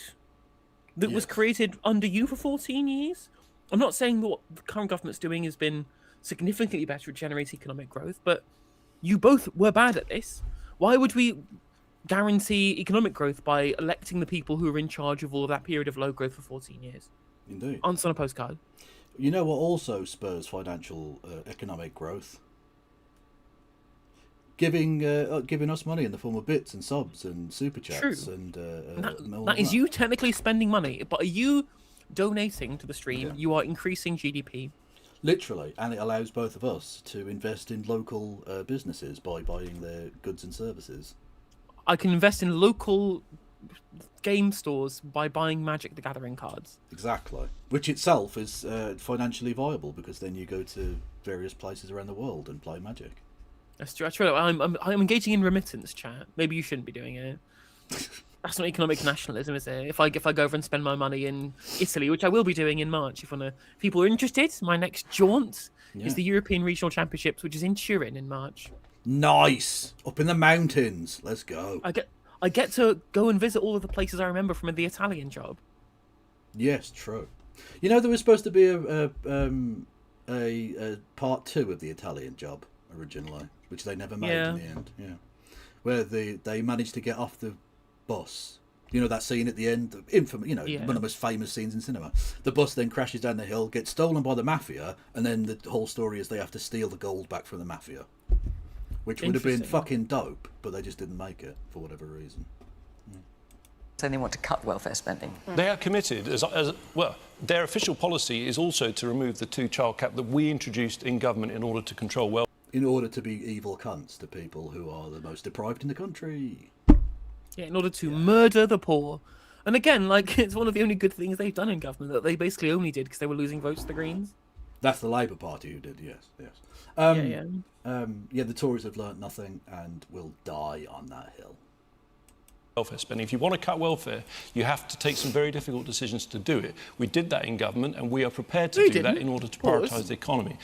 that was created under you for 14 years? I'm not saying that what the current government's doing has been significantly better at generating economic growth, but you both were bad at this. Why would we guarantee economic growth by electing the people who are in charge of all of that period of low growth for 14 years? Indeed. Answer on a postcard. You know what also spurs financial economic growth? Giving us money in the form of bits and subs and super chats. True. And that is you technically spending money, but are you donating to the stream? You are increasing GDP. Literally, and it allows both of us to invest in local businesses by buying their goods and services. I can invest in local game stores by buying Magic the Gathering cards. Exactly. Which itself is financially viable, because then you go to various places around the world and play Magic. That's true. I'm engaging in remittance chat. Maybe you shouldn't be doing it. That's not economic nationalism, is it? If I go over and spend my money in Italy, which I will be doing in March, if people are interested, my next jaunt is the European Regional Championships, which is in Turin in March. Nice, up in the mountains. Let's go. I get to go and visit all of the places I remember from the Italian job. Yes, true. You know, there was supposed to be a part 2 of the Italian job originally, which they never made in the end. Yeah, where they managed to get off the bus. You know that scene at the end, infamous, one of the most famous scenes in cinema. The bus then crashes down the hill, gets stolen by the mafia, and then the whole story is they have to steal the gold back from the mafia, which would have been fucking dope, but they just didn't make it for whatever reason. So they want to cut welfare spending. They are committed, as well, their official policy is also to remove the 2-child cap that we introduced in government in order to control welfare. In order to be evil cunts to people who are the most deprived in the country. Yeah, in order to murder the poor. And again, like, it's one of the only good things they've done in government that they basically only did because they were losing votes to the Greens. That's the Labour Party who did, yes. The Tories have learnt nothing and will die on that hill. Welfare spending. If you want to cut welfare, you have to take some very difficult decisions to do it. We did that in government, and we are prepared to do that in order to prioritise the economy.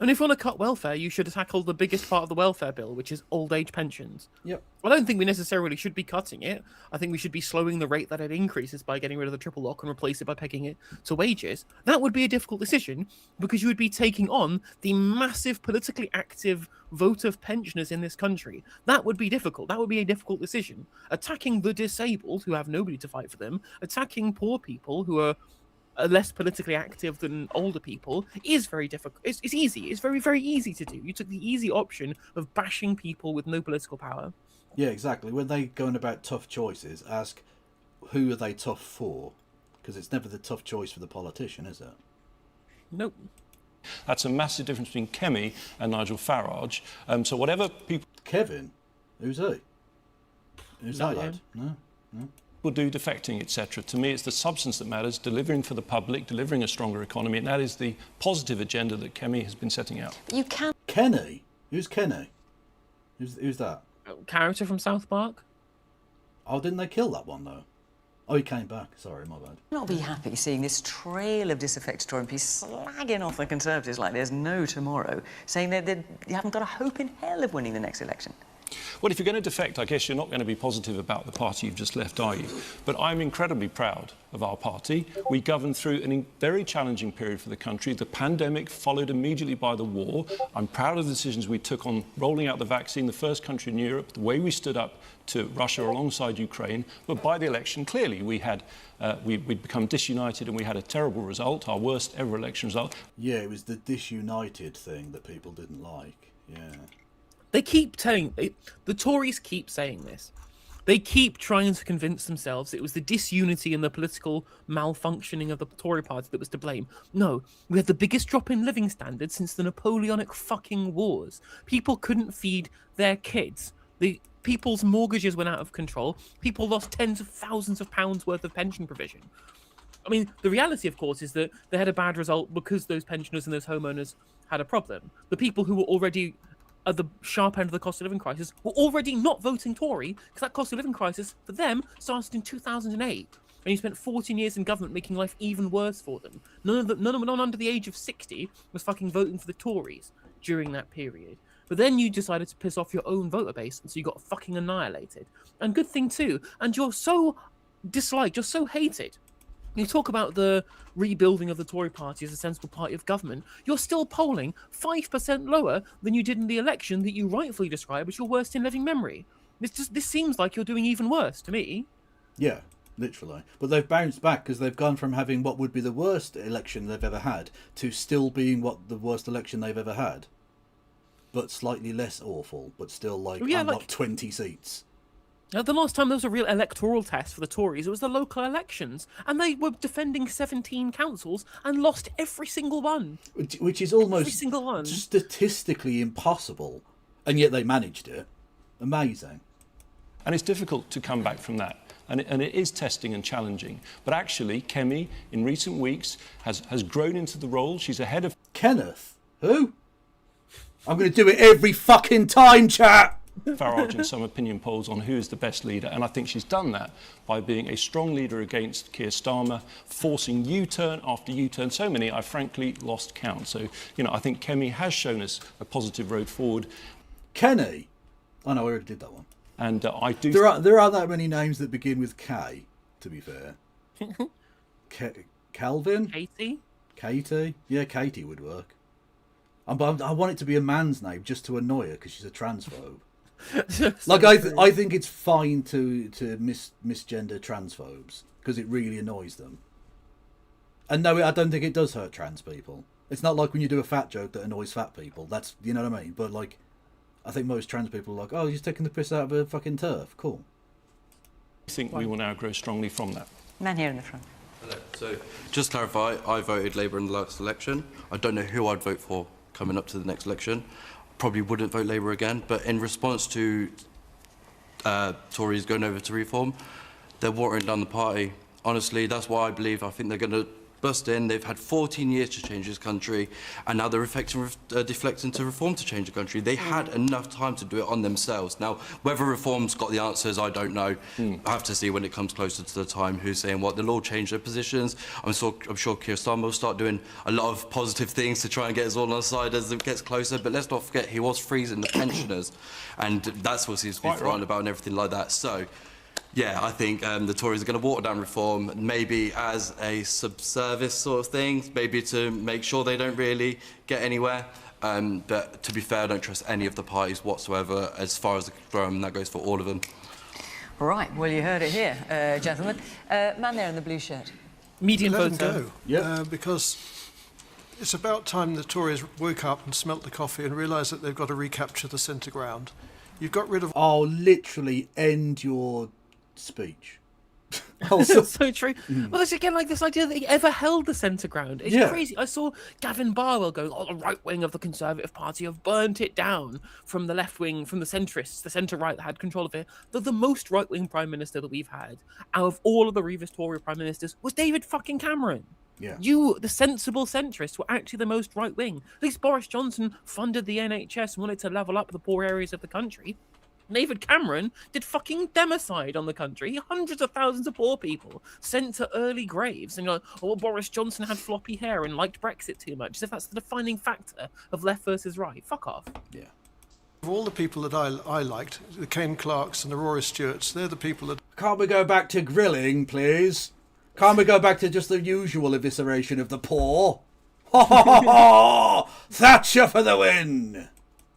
And if you want to cut welfare, you should tackle the biggest part of the welfare bill, which is old age pensions. Yep. I don't think we necessarily should be cutting it. I think we should be slowing the rate that it increases by getting rid of the triple lock and replace it by pegging it to wages. That would be a difficult decision because you would be taking on the massive politically active vote of pensioners in this country. That would be difficult. That would be a difficult decision. Attacking the disabled who have nobody to fight for them, attacking poor people who are less politically active than older people is very difficult. It's easy. It's very, very easy to do. You took the easy option of bashing people with no political power. Yeah, exactly. When they going about tough choices, ask who are they tough for? Because it's never the tough choice for the politician, is it? Nope. That's a massive difference between Kemi and Nigel Farage. So whatever people... Kevin? Who's he? Who's that lad? No. will do, defecting, etc. To me, it's the substance that matters, delivering for the public, delivering a stronger economy, and that is the positive agenda that Kemi has been setting out. You can. Kenny? Who's Kenny? Who's that? Character from South Park? Oh, didn't they kill that one, though? Oh, he came back. Sorry, my bad. Not be happy seeing this trail of disaffected MPs slagging off the Conservatives like there's no tomorrow, saying that you haven't got a hope in hell of winning the next election. Well, if you're going to defect, I guess you're not going to be positive about the party you've just left, are you? But I'm incredibly proud of our party. We governed through a very challenging period for the country. The pandemic followed immediately by the war. I'm proud of the decisions we took on rolling out the vaccine, the first country in Europe, the way we stood up to Russia alongside Ukraine. But by the election, clearly, we'd become disunited and we had a terrible result, our worst ever election result. Yeah, it was the disunited thing that people didn't like. Yeah. They keep telling... The Tories keep saying this. They keep trying to convince themselves it was the disunity and the political malfunctioning of the Tory party that was to blame. No, we had the biggest drop in living standards since the Napoleonic fucking wars. People couldn't feed their kids. People's mortgages went out of control. People lost tens of thousands of pounds worth of pension provision. I mean, the reality, of course, is that they had a bad result because those pensioners and those homeowners had a problem. The people who were already at the sharp end of the cost of living crisis were already not voting Tory because that cost of living crisis for them started in 2008, and you spent 14 years in government making life even worse for them. None under the age of 60 was fucking voting for the Tories during that period. But then you decided to piss off your own voter base, and so you got fucking annihilated. And good thing too. And you're so disliked, you're so hated. You talk about the rebuilding of the Tory party as a sensible party of government. You're still polling 5% lower than you did in the election that you rightfully describe as your worst in living memory. This seems like you're doing even worse to me. Yeah, literally. But they've bounced back because they've gone from having what would be the worst election they've ever had to still being what the worst election they've ever had. But slightly less awful, but still unlocked 20 seats. The last time there was a real electoral test for the Tories, it was the local elections, and they were defending 17 councils and lost every single one. Which is almost every single one. Statistically impossible, and yet they managed it. Amazing. And it's difficult to come back from that. And it is testing and challenging. But actually, Kemi, in recent weeks, has grown into the role. She's ahead of... Kenneth? Who? I'm going to do it every fucking time, chat! Farage in some opinion polls on who is the best leader, and I think she's done that by being a strong leader against Keir Starmer, forcing U-turn after U-turn, so many I frankly lost count. So, I think Kemi has shown us a positive road forward. Kenny? Oh no, I already did that one. And I do... There aren't that many names that begin with K, to be fair. Calvin? Katie? Yeah, Katie would work. I want it to be a man's name just to annoy her because she's a transphobe. I think it's fine to misgender transphobes because it really annoys them. And no, I don't think it does hurt trans people. It's not like when you do a fat joke that annoys fat people. That's, you know what I mean? But I think most trans people are like, oh, you're taking the piss out of a fucking turf. Cool. I think we will now grow strongly from that. Man here in the front. Hello. So, just to clarify, I voted Labour in the last election. I don't know who I'd vote for coming up to the next election. Probably wouldn't vote Labour again, but in response to Tories going over to Reform, they're watering down the party. Honestly, that's why I think they're going to bust in. They've had 14 years to change this country, and now they're deflecting to Reform to change the country. They had enough time to do it on themselves. Now, whether Reform's got the answers, I don't know. I have to see when it comes closer to the time who's saying what. They'll all change their positions. I'm sure Keir Starmer will start doing a lot of positive things to try and get us all on side as it gets closer, but let's not forget he was freezing the pensioners, and that's what seems to be forgotten about and everything like that. So, yeah, I think the Tories are going to water down Reform, maybe as a subservice sort of thing, maybe to make sure they don't really get anywhere. But to be fair, I don't trust any of the parties whatsoever as far as that goes for all of them. Right, well, you heard it here, gentlemen. Man there in the blue shirt. Median Let vote. them go, because it's about time the Tories woke up and smelt the coffee and realised that they've got to recapture the centre ground. You've got rid of... Oh, literally end your speech. Also, It's so true. Well, it's again like this idea that he ever held the centre ground. It's Yeah. crazy. I saw Gavin Barwell going, "Oh, the right wing of the Conservative Party have burnt it down from the left wing, from the centrists, the centre right that had control of it." The most right wing prime minister that we've had out of all of the previous Tory prime ministers was David fucking Cameron. Yeah. You, the sensible centrists, were actually the most right wing. At least Boris Johnson funded the NHS and wanted to level up the poor areas of the country. David Cameron did fucking democide on the country. Hundreds of thousands of poor people sent to early graves. And you're like, oh, well, Boris Johnson had floppy hair and liked Brexit too much. As if that's the defining factor of left versus right. Fuck off. Yeah. Of all the people that I liked, the Ken Clarks and the Rory Stewarts, they're the people that... Can't we go back to grilling, please? Can't we go back to just the usual evisceration of the poor? Ha ha ha ha! Thatcher for the win!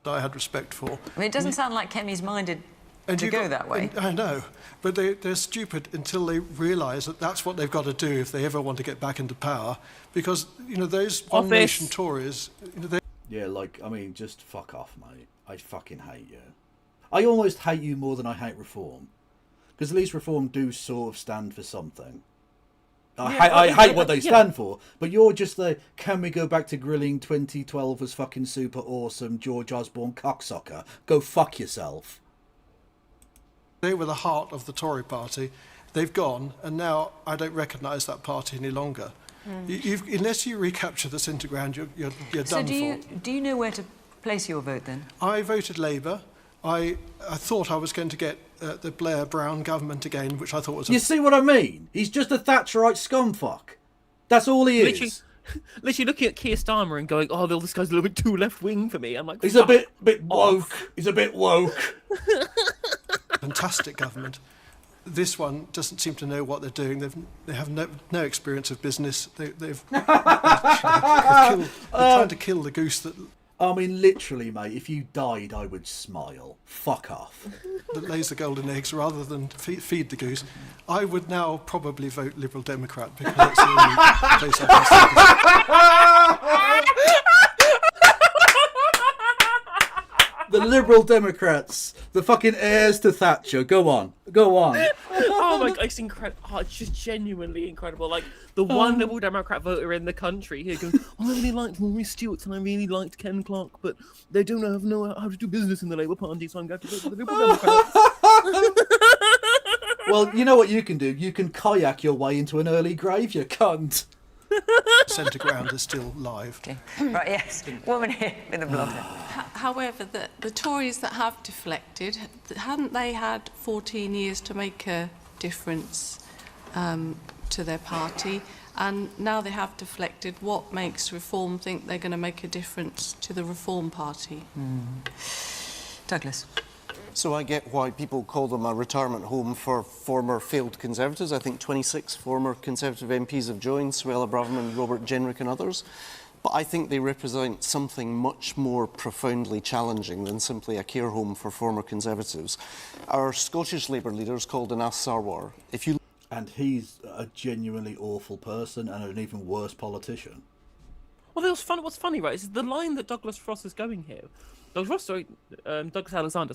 I had respect for. I mean, it doesn't sound like Kemi's minded to go that way. I know, but they're stupid until they realise that that's what they've got to do if they ever want to get back into power. Because, you know, those One Nation Tories... You know, they... Yeah, like, I mean, just fuck off, mate. I fucking hate you. I almost hate you more than I hate Reform. Because at least Reform do sort of stand for something. I hate what they stand for, but you're just the can we go back to grilling 2012 was fucking super awesome George Osborne cocksucker. Go fuck yourself. They were the heart of the Tory party. They've gone, and now I don't recognise that party any longer. Unless you recapture the centre ground, you're done for. Do you know where to place your vote then? I voted Labour. I thought I was going to get the Blair-Brown government again, which I thought was... You see what I mean? He's just a Thatcherite scumfuck. That's all he is. Literally looking at Keir Starmer and going, oh, this guy's a little bit too left-wing for me. I'm like, he's a bit woke. He's a bit woke. Fantastic government. This one doesn't seem to know what they're doing. They have no experience of business. They're trying to kill the goose that... I mean, literally, mate, if you died, I would smile. Fuck off. That lays the golden eggs rather than feed the goose. I would now probably vote Liberal Democrat because that's the only place I The Liberal Democrats, the fucking heirs to Thatcher. Go on. Go on. Oh my god, it's incredible. Oh, it's just genuinely incredible. Like, the one Liberal Democrat voter in the country here goes, I really liked Rory Stewart and I really liked Ken Clark, but they don't know how to do business in the Labour Party, so I'm going to vote for the Liberal Democrats. Well, you know what you can do? You can kayak your way into an early grave, you cunt. Centre ground is still live. Okay. Right, yes. Woman here with the blonde hair. However, the Tories that have deflected, hadn't they had 14 years to make a difference to their party? And now they have deflected. What makes Reform think they're going to make a difference to the Reform Party? Douglas. So I get why people call them a retirement home for former failed Conservatives. I think 26 former Conservative MPs have joined, Suella Braverman, Robert Jenrick and others. But I think they represent something much more profoundly challenging than simply a care home for former Conservatives. Our Scottish Labour leader is called Anas Sarwar. And he's a genuinely awful person and an even worse politician. Well, what's funny, right, is the line that Douglas Ross is going here. Douglas Alexander,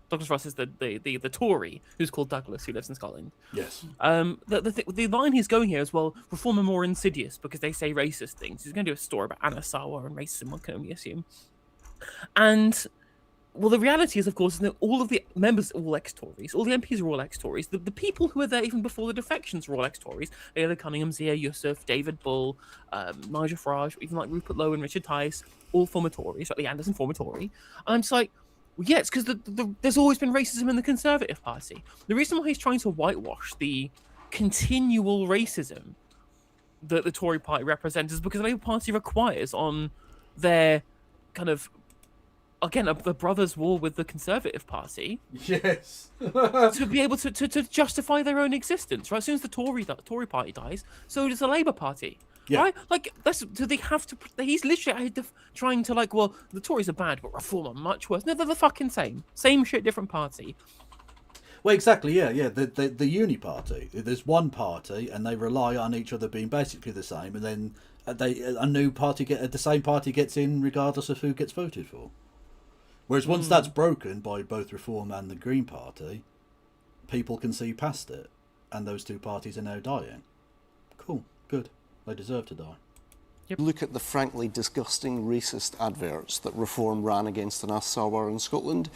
Douglas Ross is the Tory who's called Douglas, who lives in Scotland. Yes. The line he's going here is, well, Reform are more insidious because they say racist things. He's going to do a story about Anna Sarwar and racism, one can only assume. And, well, the reality is, of course, that all of the members are all ex-Tories. All the MPs are all ex-Tories. The people who were there even before the defections were all ex-Tories. Ayla Cunningham, Zia Yusuf, David Bull, Nigel Farage, even like Rupert Lowe and Richard Tice, all former Tories, like Lee Anderson, former Tory. And I'm just like, well, yeah, it's because there's always been racism in the Conservative Party. The reason why he's trying to whitewash the continual racism that the Tory Party represents is because the Labour Party requires on their kind of, again, the brothers' war with the Conservative Party. Yes. To be able to justify their own existence, right? As soon as the Tory Party dies, so does the Labour Party. Yeah. Right? Like, do they have to... He's literally trying to, like, well, the Tories are bad, but Reform are much worse. No, they're the fucking same. Same shit, different party. Well, exactly, yeah. The uni party. There's one party, and they rely on each other being basically the same, and then the same party gets in regardless of who gets voted for. Whereas once that's broken by both Reform and the Green Party, people can see past it. and those two parties are now dying. Cool, good. They deserve to die. Look at the frankly disgusting racist adverts that Reform ran against the Nath Sarwar in Scotland.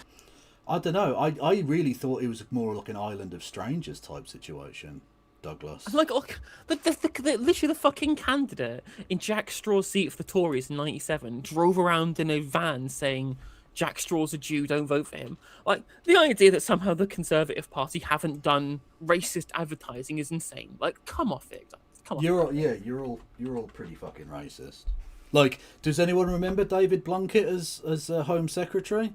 I don't know. I really thought it was more like an Island of Strangers type situation, Douglas. I'm like, look, literally the fucking candidate in Jack Straw's seat for the Tories in '97 drove around in a van saying, Jack Straw's a Jew, don't vote for him. Like, the idea that somehow the Conservative Party haven't done racist advertising is insane. Like, come off it. Come on. You're all pretty fucking racist. Like, does anyone remember David Blunkett as Home Secretary?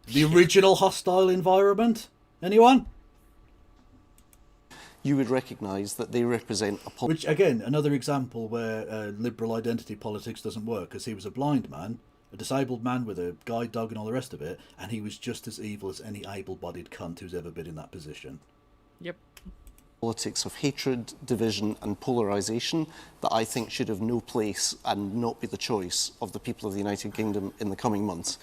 The original hostile environment? Anyone? You would recognise that they represent a... Which, again, another example where liberal identity politics doesn't work, because he was a blind man, a disabled man with a guide dog and all the rest of it, and he was just as evil as any able-bodied cunt who's ever been in that position. Yep. Politics of hatred, division and polarisation that I think should have no place and not be the choice of the people of the United Kingdom in the coming months.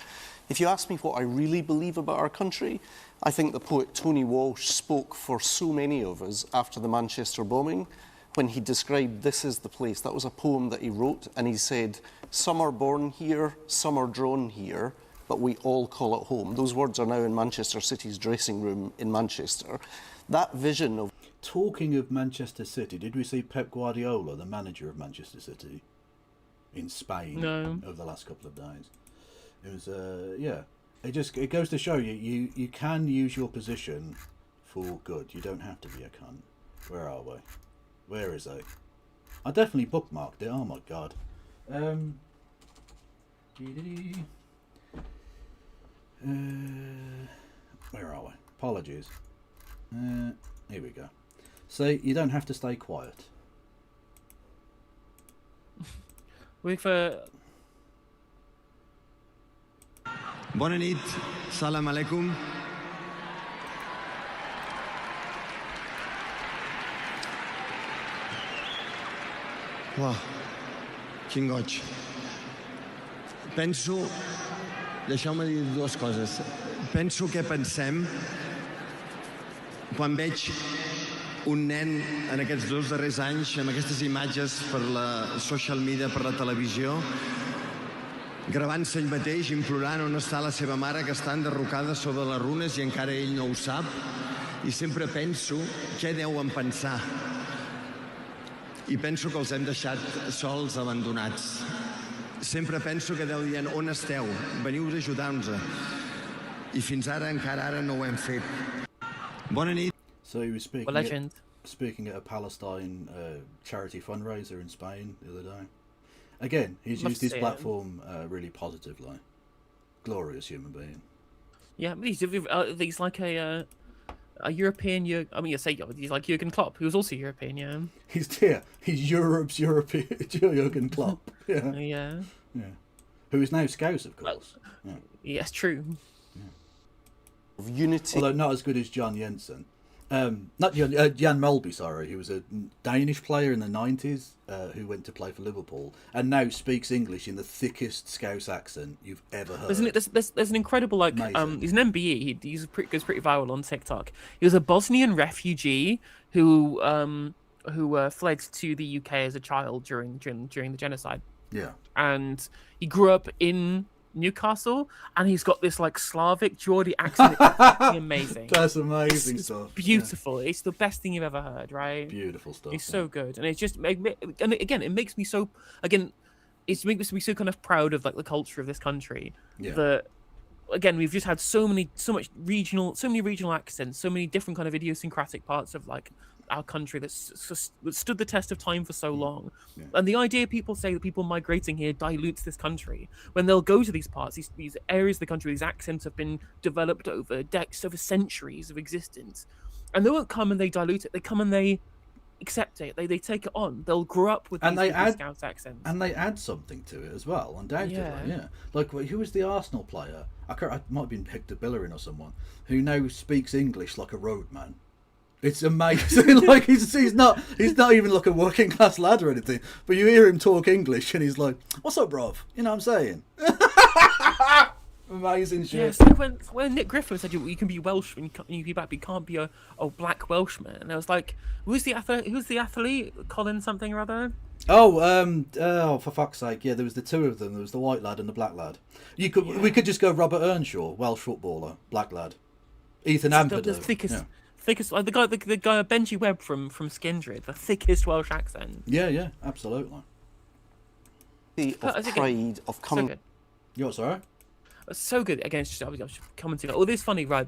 If you ask me what I really believe about our country, I think the poet Tony Walsh spoke for so many of us after the Manchester bombing when he described this as the place. That was a poem that he wrote, and he said, "Some are born here, some are drawn here, but we all call it home." Those words are now in Manchester City's dressing room in Manchester. That vision of... Talking of Manchester City, did we see Pep Guardiola, the manager of Manchester City, in Spain over the last couple of days? It was, yeah. It goes to show you can use your position for good. You don't have to be a cunt. Where are we? Where is he? I definitely bookmarked it. Oh my god. Where are we? Apologies. Here we go. See, you don't have to stay quiet. With Bona nit, salam alaikum. Uau, quin goig. Penso... Deixeu-me dir dues coses. Penso què pensem quan veig un nen en aquests 2 darrers anys amb aquestes imatges per la social media, per la televisió, gravant-se ell mateix, implorant on està la seva mare, que està enderrocada sobre les runes i encara ell no ho sap. I sempre penso què deuen pensar. I penso que els hem deixat sols, abandonats. Sempre penso que deu dir on esteu, veniu d'ajudar-nos. I fins ara, encara ara, no ho hem fet. Bona nit. So he was speaking at a Palestine charity fundraiser in Spain the other day. Again, he's used his platform really positively. Glorious human being. Yeah, he's like a European. I mean, he's like Jurgen Klopp, who was also European. Yeah. He's Europe's European Jurgen Klopp. Yeah. Yeah. Who is now Scouse, of course. Yeah. Yes, true. Of unity. Although not as good as John Jensen. Not Jan Molby, sorry. He was a Danish player in the 90s who went to play for Liverpool and now speaks English in the thickest Scouse accent you've ever heard. There's an incredible, like, he's an MBE. He goes pretty viral on TikTok. He was a Bosnian refugee who fled to the UK as a child during the genocide. Yeah. And he grew up in Newcastle, and he's got this like Slavic Geordie accent. It's amazing. That's amazing stuff. Beautiful. Yeah. It's the best thing you've ever heard, right? Beautiful stuff. It's so good, and it's just, and again, it makes me so, it makes me so kind of proud of like the culture of this country. Yeah. That, again, we've just had so many regional accents, so many different kind of idiosyncratic parts of like our country that stood the test of time for so long. Yeah. And the idea people say that people migrating here dilutes this country, when they'll go to these parts, these areas of the country, these accents have been developed over centuries of existence, and they won't come and they dilute it. They come and they accept it. They take it on. They'll grow up with these Scouse accents, and they add something to it as well. Undoubtedly, yeah. Like, who was the Arsenal player? I might have been Hector Bellerin or someone who now speaks English like a roadman. It's amazing. Like he's not even like a working class lad or anything. But you hear him talk English and he's like, "What's up, bruv?" You know what I'm saying? Amazing shit. Yeah, so when Nick Griffin said you can be Welsh and you can be can't be a black Welshman, and I was like, who's the athlete? Colin something or other. Oh, for fuck's sake! Yeah, there was the two of them. There was the white lad and the black lad. We could just go Robert Earnshaw, Welsh footballer, black lad. Ethan Ampadu. The thickest, the guy Benji Webb from Skindred, the thickest Welsh accent. Yeah, absolutely. The pride of coming. So good. You're sorry. So good. Again, I was just commenting. Oh, this is funny, right?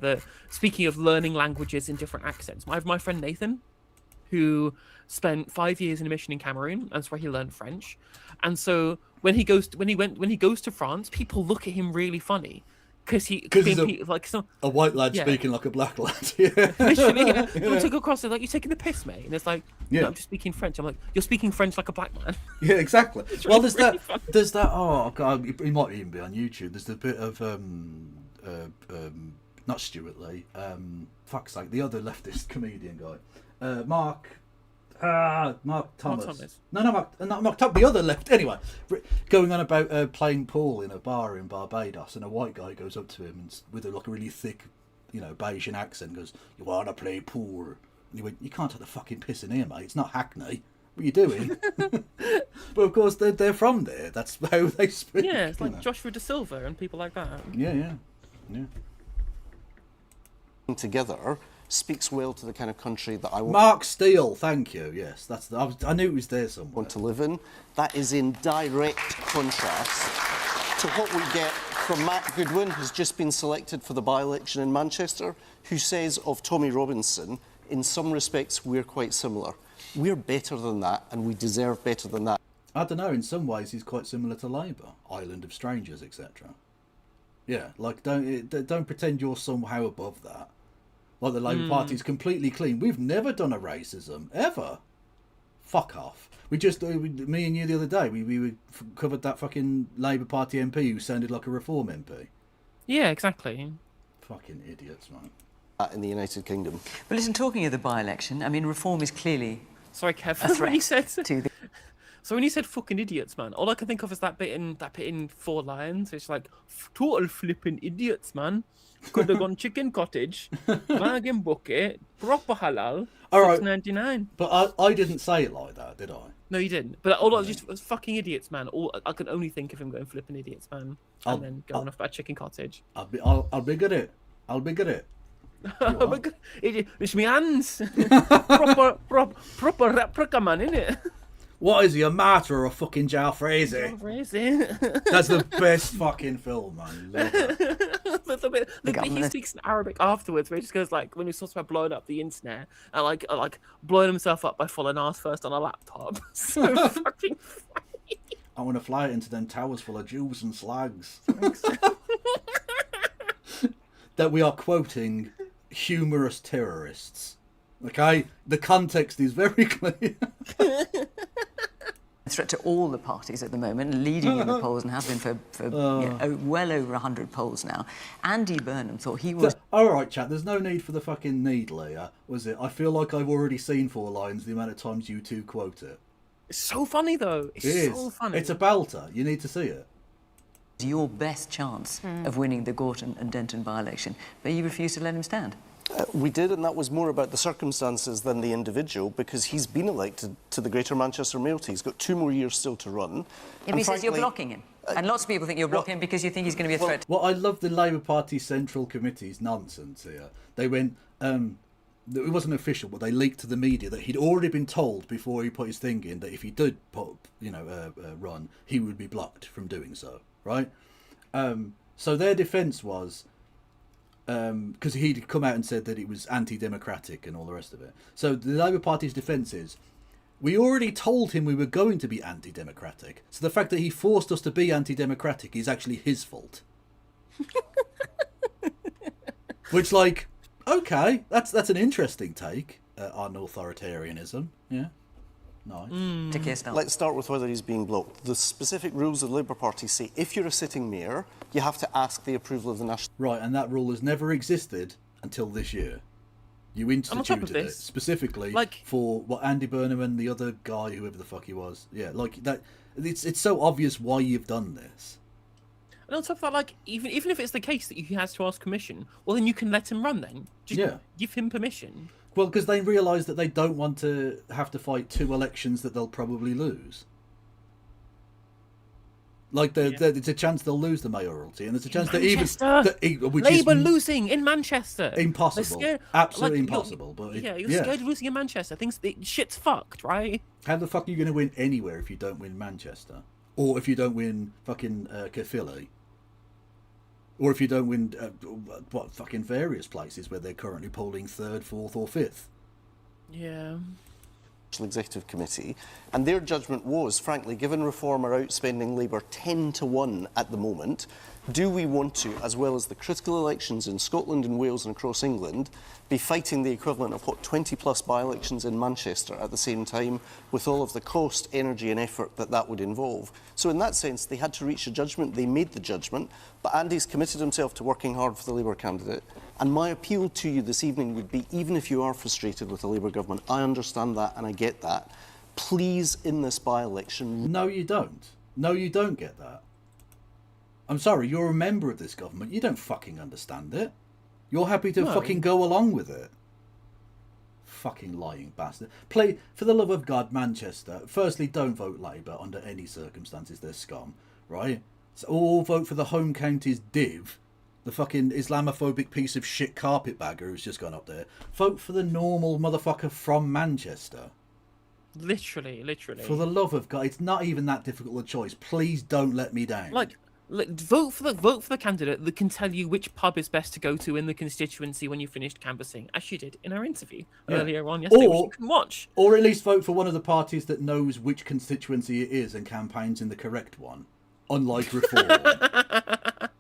Speaking of learning languages in different accents, my friend Nathan, who spent 5 years in a mission in Cameroon, that's where he learned French. And so when he goes to France, people look at him really funny because he's a white lad speaking like a black lad. Yeah. Literally, yeah. People took across, they're like, "You're taking the piss, mate," and it's like, Yeah. "No, I'm just speaking French." I'm like, "You're speaking French like a black man." Yeah, exactly. It's Well, really there's that. Oh God, he might even be on YouTube. There's a bit of not Stuart Lee. Fuck's sake, the other leftist comedian guy, Mark Thomas. No, Mark Thomas. The other left. Anyway, going on about playing pool in a bar in Barbados, and a white guy goes up to him and with a really thick, Bayesian accent, goes, "You want to play pool?" And he went, "You can't take the fucking piss in here, mate. It's not Hackney. What are you doing?" But of course, they're from there. That's how they speak. Yeah, it's like Joshua De Silva and people like that. Yeah. Together speaks well to the kind of country that I want. Mark Steele, thank you. Yes, I knew it was there somewhere. Want to live in. That is in direct contrast to what we get from Matt Goodwin, who's just been selected for the by-election in Manchester, who says of Tommy Robinson, in some respects, we're quite similar. We're better than that, and we deserve better than that. I don't know. In some ways, he's quite similar to Labour, Island of Strangers, etc. Yeah, like don't pretend you're somehow above that. Like the Labour Party's completely clean. We've never done a racism ever. Fuck off. Me and you the other day, we covered that fucking Labour Party MP who sounded like a Reform MP. Yeah, exactly. Fucking idiots, man. In the United Kingdom. But listen, talking of the by-election, I mean, Reform is clearly Sorry, Kev. So when you said fucking idiots, man, all I can think of is that bit in Four Lions. It's like total flipping idiots, man. Could have gone chicken cottage, bag and bucket, proper halal, $6.99. But I didn't say it like that, did I? No, you didn't. But all I was just fucking idiots, man. All I can only think of him going flipping idiots, man, and then going off about chicken cottage. I'll big at it. It's me hands. proper replica, man, innit? What is he, a martyr or a fucking Joe Fraser? That's the best fucking film, man. Love it. He speaks in Arabic afterwards, where he just goes like, when he talks about blowing up the internet, and like blowing himself up by falling ass first on a laptop. So fucking funny. I want to fly it into them towers full of Jews and slags. That we are quoting humorous terrorists. Okay? The context is very clear. A threat to all the parties at the moment, leading in the polls and has been for well over 100 polls now. Andy Burnham thought he was... All right, chat, there's no need for the fucking needle here, was it? I feel like I've already seen Four Lions the amount of times you two quote it. It's so funny, though. It's so funny. It's a belter. You need to see it. Your best chance of winning the Gorton and Denton by-election, but you refused to let him stand. We did, and that was more about the circumstances than the individual, because he's been elected to the Greater Manchester Mayoralty. He's got 2 more years still to run. Yeah, he says you're blocking him. And lots of people think you're blocking him because you think he's going to be a threat. Well, I love the Labour Party Central Committee's nonsense here. They went, it wasn't official, but they leaked to the media that he'd already been told before he put his thing in that if he did run, he would be blocked from doing so, right? So their defence was... because he'd come out and said that it was anti-democratic and all the rest of it. So the Labour Party's defence is, we already told him we were going to be anti-democratic, so the fact that he forced us to be anti-democratic is actually his fault. Which, like, okay, that's an interesting take on authoritarianism, yeah. Nice. Let's start with whether he's being blocked. The specific rules of the Labour Party say if you're a sitting mayor, you have to ask the approval of the National... Right, and that rule has never existed until this year. You instituted it specifically for what Andy Burnham and the other guy, whoever the fuck he was. Yeah, like that. It's so obvious why you've done this. And on top of that, like, even if it's the case that he has to ask permission, well, then you can let him run then. Just give him permission. Well, because they realise that they don't want to have to fight 2 elections that they'll probably lose. Like, there's a chance they'll lose the mayoralty, and there's a chance that Labour losing in Manchester. Impossible. Absolutely impossible. But you're scared of losing in Manchester. Shit's fucked, right? How the fuck are you going to win anywhere if you don't win Manchester? Or if you don't win fucking Caerphilly? Or if you don't win, fucking various places where they're currently polling 3rd, 4th or 5th? Yeah. Executive Committee, and their judgment was, frankly, given Reform are outspending Labour 10-1 at the moment, do we want to, as well as the critical elections in Scotland and Wales and across England, be fighting the equivalent of 20-plus by-elections in Manchester at the same time, with all of the cost, energy and effort that would involve? So in that sense, they had to reach a judgment. They made the judgment, but Andy's committed himself to working hard for the Labour candidate. And my appeal to you this evening would be, even if you are frustrated with the Labour government, I understand that and I get that, please, in this by-election... No, you don't. No, you don't get that. I'm sorry, you're a member of this government. You don't fucking understand it. You're happy to fucking go along with it. Fucking lying bastard. Play, for the love of God, Manchester. Firstly, don't vote Labour under any circumstances. They're scum, right? So all vote for the home county's div, the fucking Islamophobic piece of shit carpetbagger who's just gone up there. Vote for the normal motherfucker from Manchester. Literally. For the love of God, it's not even that difficult a choice. Please don't let me down. Like, vote for the candidate that can tell you which pub is best to go to in the constituency when you finished canvassing, as she did in our interview earlier on yesterday, which you can watch. Or at least vote for one of the parties that knows which constituency it is and campaigns in the correct one. Unlike Reform.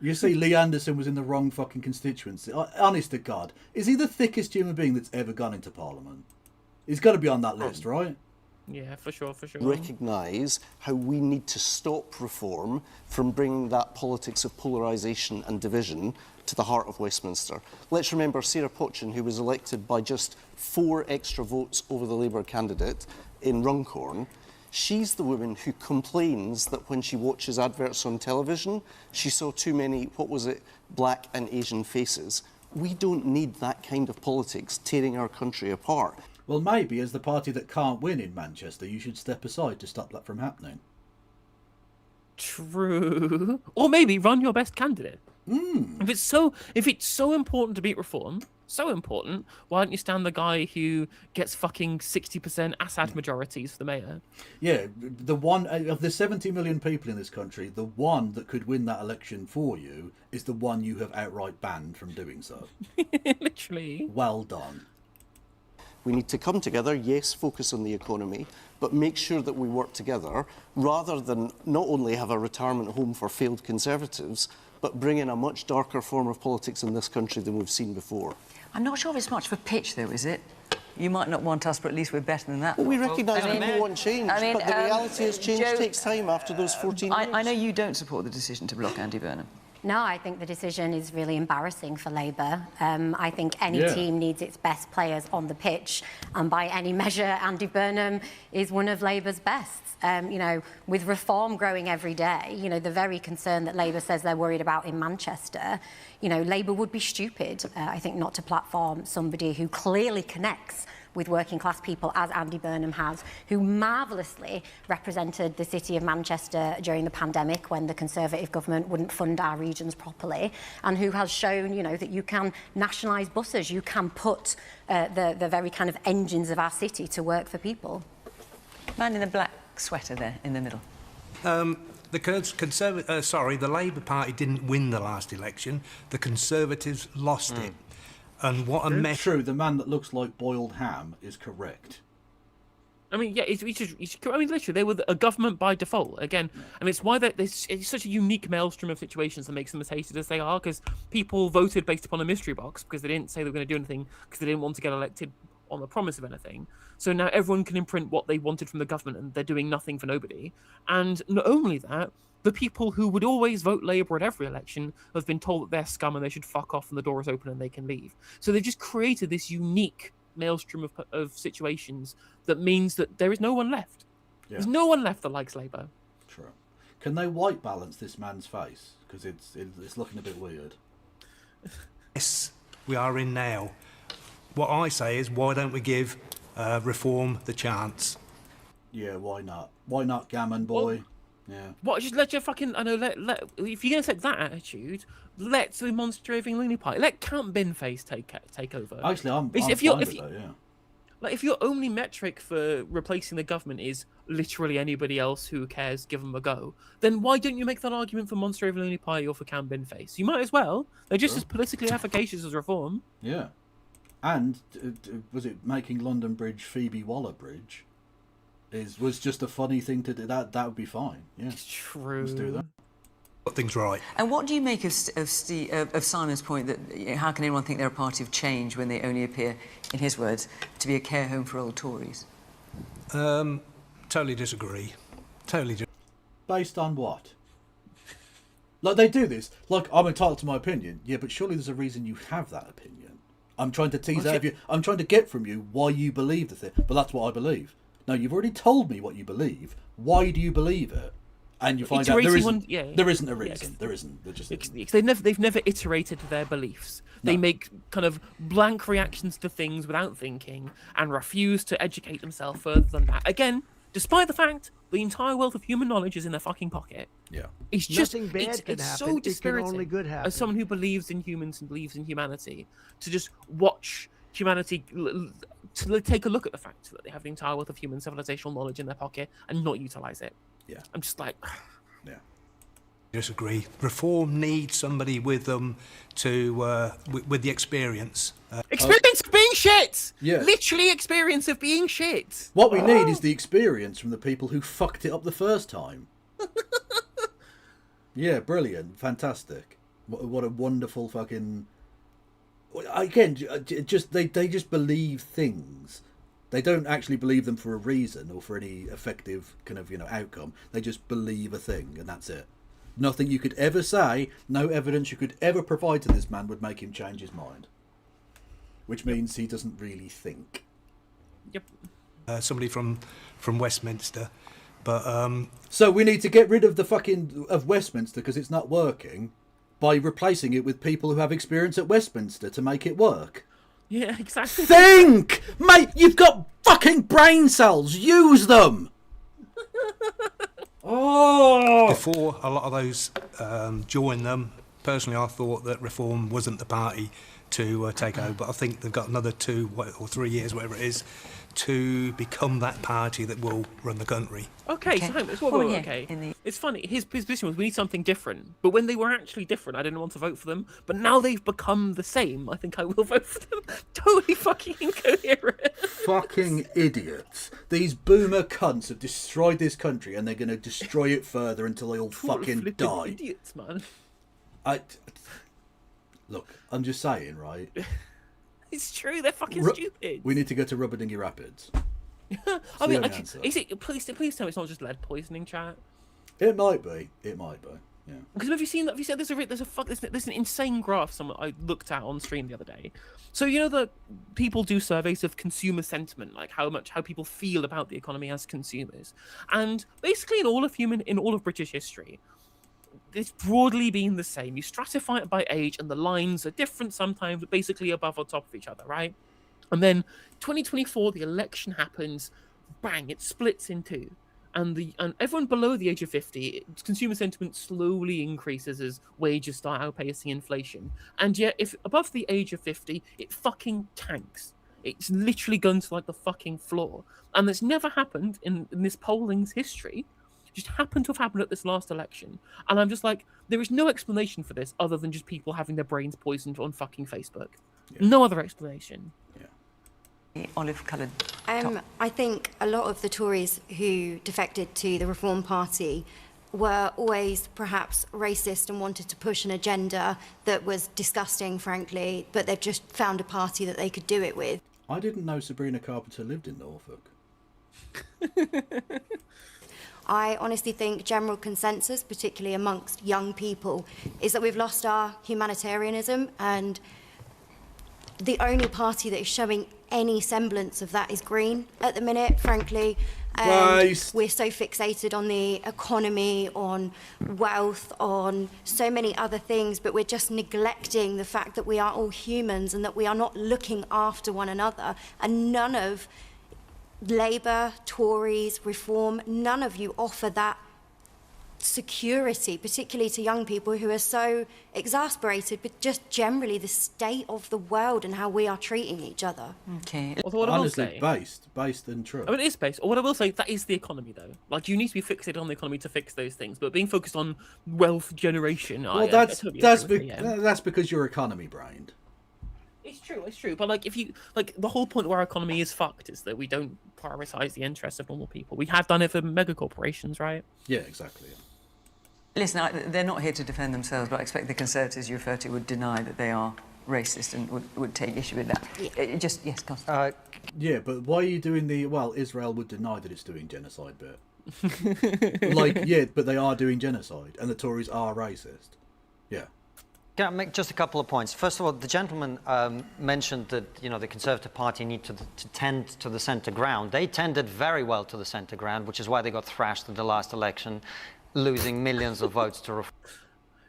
You see, Lee Anderson was in the wrong fucking constituency. Honest to God, is he the thickest human being that's ever gone into Parliament? He's got to be on that list, right? Yeah, for sure. Recognise how we need to stop Reform from bringing that politics of polarisation and division to the heart of Westminster. Let's remember Sarah Potchin, who was elected by just 4 extra votes over the Labour candidate in Runcorn. She's the woman who complains that when she watches adverts on television, she saw too many, black and Asian faces. We don't need that kind of politics tearing our country apart. Well, maybe as the party that can't win in Manchester, you should step aside to stop that from happening. True. Or maybe run your best candidate. If it's so important to beat Reform, so important, why don't you stand the guy who gets fucking 60% Assad majorities for the mayor? Yeah, the one of the 70 million people in this country, the one that could win that election for you is the one you have outright banned from doing so. Literally. Well done. We need to come together, yes, focus on the economy, but make sure that we work together rather than not only have a retirement home for failed Conservatives, but bring in a much darker form of politics in this country than we've seen before. I'm not sure if it's much of a pitch, though, is it? You might not want us, but at least we're better than that. Well, we recognise people want change, but the reality is change takes time after those 14 years. I know you don't support the decision to block Andy Burnham. No, I think the decision is really embarrassing for Labour. I think any team needs its best players on the pitch, and by any measure, Andy Burnham is one of Labour's best. With Reform growing every day, the very concern that Labour says they're worried about in Manchester, Labour would be stupid, I think, not to platform somebody who clearly connects with working class people, as Andy Burnham has, who marvellously represented the city of Manchester during the pandemic when the Conservative government wouldn't fund our regions properly, and who has shown, that you can nationalise buses, you can put the very kind of engines of our city to work for people. Man in the black sweater there in the middle. The Labour Party didn't win the last election. The Conservatives lost it. And what a mess. True, the man that looks like boiled ham is correct. I mean, yeah, literally, they were a government by default. Again, and it's why it's such a unique maelstrom of situations that makes them as hated as they are, because people voted based upon a mystery box because they didn't say they were going to do anything, because they didn't want to get elected on the promise of anything. So now everyone can imprint what they wanted from the government, and they're doing nothing for nobody. And not only that, the people who would always vote Labour at every election have been told that they're scum and they should fuck off and the door is open and they can leave. So they've just created this unique maelstrom of situations that means that there is no one left. Yeah. There's no one left that likes Labour. True. Can they white balance this man's face? Because it's looking a bit weird. Yes, we are in now. What I say is, why don't we give reform the chance? Yeah, why not? Why not, Gammon boy? Yeah. What? Just let your fucking. I know. Let. If you're gonna take that attitude, let the monster raving loony pie. Let Camp Binface take over. Actually, I'm if fine you're, with if you, that, yeah. Like, if your only metric for replacing the government is literally anybody else who cares, give them a go, then why don't you make that argument for Monster Raving Loony Pie or for Camp Binface? You might as well. They're just as politically efficacious as reform. Yeah. And was it making London Bridge Phoebe Waller Bridge? Was just a funny thing to do. That would be fine. Yeah. True. Let's do that. Got things right. And what do you make of Simon's point that how can anyone think they're a party of change when they only appear, in his words, to be a care home for old Tories? Totally disagree. Totally. Based on what? Like, they do this. Like, I'm entitled to my opinion. Yeah, but surely there's a reason you have that opinion. I'm trying to tease out of you. I'm trying to get from you why you believe the thing. But that's what I believe. Now, you've already told me what you believe. Why do you believe it? And you find out there isn't a reason. There isn't. There just isn't. They've never iterated their beliefs. They make kind of blank reactions to things without thinking and refuse to educate themselves further than that. Again, despite the fact the entire wealth of human knowledge is in their fucking pocket. Yeah. It's just Nothing bad can it's happen. so It can dispiriting only good happen. as someone who believes in humans and believes in humanity to just watch humanity to take a look at the fact that they have the entire wealth of human civilizational knowledge in their pocket and not utilize it. Yeah. I'm just like, yeah. Disagree. Reform needs somebody with them to with the experience. Experience of being shit. Yeah. Literally experience of being shit. What we need is the experience from the people who fucked it up the first time. Yeah, brilliant, fantastic. What a wonderful fucking. Again, just they just believe things. They don't actually believe them for a reason or for any effective kind of outcome. They just believe a thing, and that's it. Nothing you could ever say, no evidence you could ever provide to this man would make him change his mind. Which means he doesn't really think. Yep. Somebody from Westminster, but so we need to get rid of of Westminster because it's not working, by replacing it with people who have experience at Westminster to make it work. Yeah, exactly. Think, mate. You've got fucking brain cells. Use them. Oh! Before a lot of those joined them, personally, I thought that Reform wasn't the party to take over, but I think they've got another 2 or 3 years, whatever it is, to become that party that will run the country. Okay. So okay. It's funny. His position was we need something different, but when they were actually different, I didn't want to vote for them. But now they've become the same. I think I will vote for them. Totally fucking incoherent. Fucking idiots. These boomer cunts have destroyed this country, and they're going to destroy it further until they all fucking die. Idiots, man. Look, I'm just saying, right? It's true. They're fucking stupid. We need to go to Rubber Dinghy Rapids. I mean, is it? Please tell me it's not just lead poisoning, chat. It might be. It might be. Yeah. Because have you seen that? Have you said there's an insane graph I looked at on stream the other day. So that people do surveys of consumer sentiment, like how people feel about the economy as consumers, and basically in all of British history, it's broadly been the same. You stratify it by age, and the lines are different sometimes, but basically above or top of each other, right? And then 2024, the election happens, bang, it splits in two. And everyone below the age of 50, consumer sentiment slowly increases as wages start outpacing inflation. And yet, if above the age of 50, it fucking tanks. It's literally gone to like the fucking floor. And that's never happened in this polling's history. It just happened to have happened at this last election. And I'm just like, there is no explanation for this other than just people having their brains poisoned on fucking Facebook. Yeah. No other explanation. Olive-coloured I think a lot of the Tories who defected to the Reform Party were always perhaps racist and wanted to push an agenda that was disgusting, frankly, but they've just found a party that they could do it with. I didn't know Sabrina Carpenter lived in Norfolk. I honestly think general consensus, particularly amongst young people, is that we've lost our humanitarianism, and the only party that is showing any semblance of that is Green at the minute, frankly. Waste. We're so fixated on the economy, on wealth, on so many other things, but we're just neglecting the fact that we are all humans and that we are not looking after one another. And none of Labour, Tories, Reform, none of you offer that security, particularly to young people who are so exasperated, but just generally the state of the world and how we are treating each other. Okay. Although what I will Honestly, say, based and true. I mean, it is based. Or what I will say, that is the economy, though. Like, you need to be fixated on the economy to fix those things, but being focused on wealth generation, Well, I totally agree with it, that's because you're economy brained. It's true. But like, if you like, the whole point where our economy is fucked is that we don't prioritize the interests of normal people. We have done it for mega corporations, right? Yeah, exactly. Yeah. Listen, they're not here to defend themselves, but I expect the Conservatives you refer to would deny that they are racist and would take issue with that. Yes, Constance. Yeah, but why are you doing the... Well, Israel would deny that it's doing genocide bit. Like, yeah, but they are doing genocide, and the Tories are racist. Yeah. Can I make just a couple of points? First of all, the gentleman mentioned that the Conservative Party need to tend to the centre ground. They tended very well to the centre ground, which is why they got thrashed in the last election, losing millions of votes to Reform.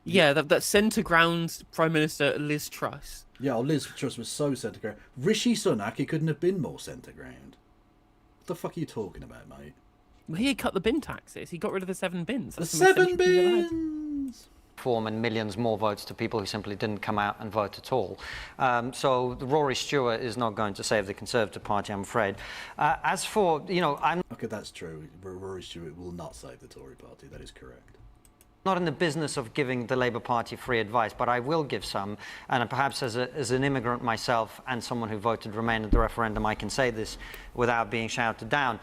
Yeah, that centre ground Prime Minister Liz Truss. Yeah, Liz Truss was so centre ground. Rishi Sunak, he couldn't have been more centre ground. What the fuck are you talking about, mate? Well, he cut the bin taxes. He got rid of the 7 bins. The 7 bins! Reform and millions more votes to people who simply didn't come out and vote at all. So Rory Stewart is not going to save the Conservative Party, I'm afraid. As for, I'm... Okay, that's true. Rory Stewart will not save the Tory Party. That is correct. Not in the business of giving the Labour Party free advice, but I will give some. And perhaps as an immigrant myself and someone who voted Remain at the referendum, I can say this without being shouted down.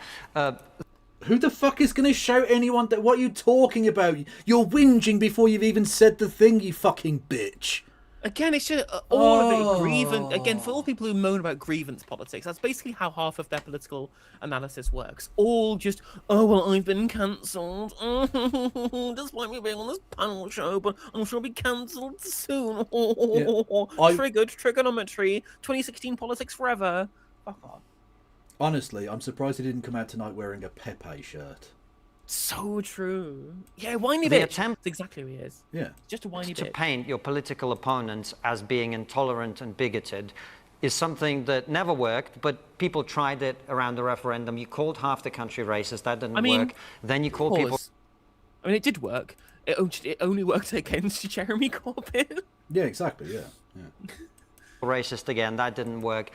Who the fuck is going to shout anyone? What are you talking about? You're whinging before you've even said the thing, you fucking bitch. Again, it's just all of it grievance. Again, for all people who moan about grievance politics, that's basically how half of their political analysis works. All just, oh, well, I've been cancelled. Despite me being on this panel show, but I'm sure I'll be cancelled soon. Triggered, trigonometry, 2016 politics forever. Fuck off. Honestly, I'm surprised he didn't come out tonight wearing a Pepe shirt. So true. Yeah, whiny The bitch. attempt- That's exactly who he is. Yeah. Just a whiny to bitch. paint your political opponents as being intolerant and bigoted is something that never worked, but people tried it around the referendum. You called half the country racist, that didn't work. Then you called people... I mean, it did work. It only worked against Jeremy Corbyn. Yeah, exactly, yeah. Racist again, that didn't work.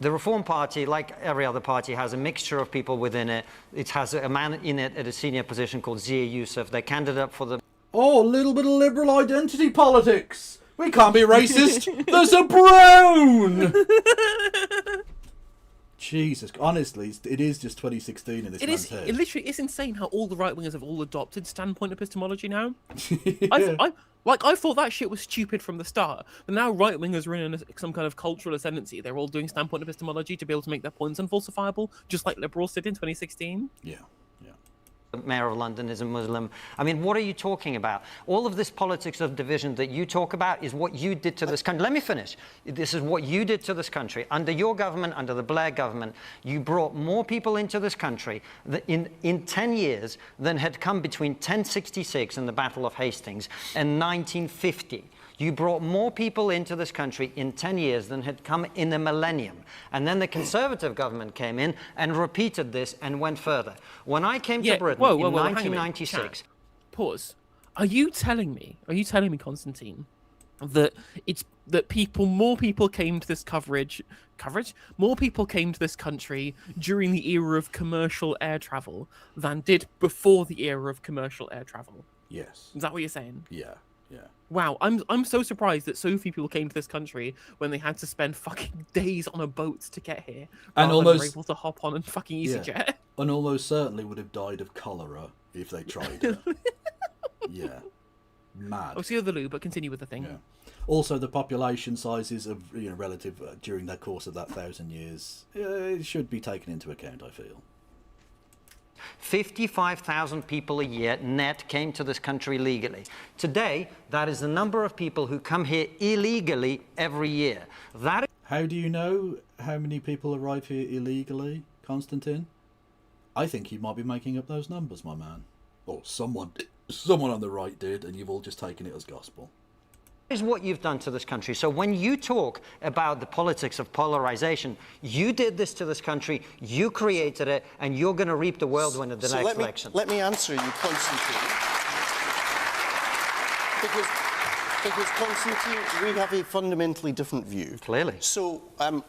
The Reform Party, like every other party, has a mixture of people within it. It has a man in it at a senior position called Zia Youssef. They candidate for the... Oh, a little bit of liberal identity politics. We can't be racist. There's a brown. Jesus, honestly, it is just 2016 in this man's head. It literally is insane how all the right wingers have all adopted standpoint epistemology now. Yeah. I thought that shit was stupid from the start, but now right wingers are in some kind of cultural ascendancy. They're all doing standpoint epistemology to be able to make their points unfalsifiable, just like liberals did in 2016. Yeah. The Mayor of London is a Muslim. I mean, what are you talking about? All of this politics of division that you talk about is what you did to this country. Let me finish. This is what you did to this country. Under your government, under the Blair government, you brought more people into this country in 10 years than had come between 1066 and the Battle of Hastings and 1950. You brought more people into this country in 10 years than had come in a millennium. And then the Conservative government came in and repeated this and went further. When I came to Britain in 1996... Pause. Are you telling me, Constantine, that more people came to this more people came to this country during the era of commercial air travel than did before the era of commercial air travel? Yes. Is that what you're saying? Yeah. Wow, I'm so surprised that so few people came to this country when they had to spend fucking days on a boat to get here, And rather than almost- were able to hop on and fucking EasyJet. And almost certainly would have died of cholera if they tried it. Yeah. Mad. Oh, see the loo, but continue with the thing. Yeah. Also, the population sizes of relative during the course of that 1,000 years it should be taken into account, I feel. 55,000 people a year net came to this country legally. Today, that is the number of people who come here illegally every year. How do you know how many people arrive here illegally, Constantine? I think he might be making up those numbers, my man. Or someone on the right did, and you've all just taken it as gospel. Is what you've done to this country. So when you talk about the politics of polarization, you did this to this country, you created it, and you're going to reap the whirlwind of the next election. Let me answer you, Constantine. Because Constantine, we have a fundamentally different view. Clearly. So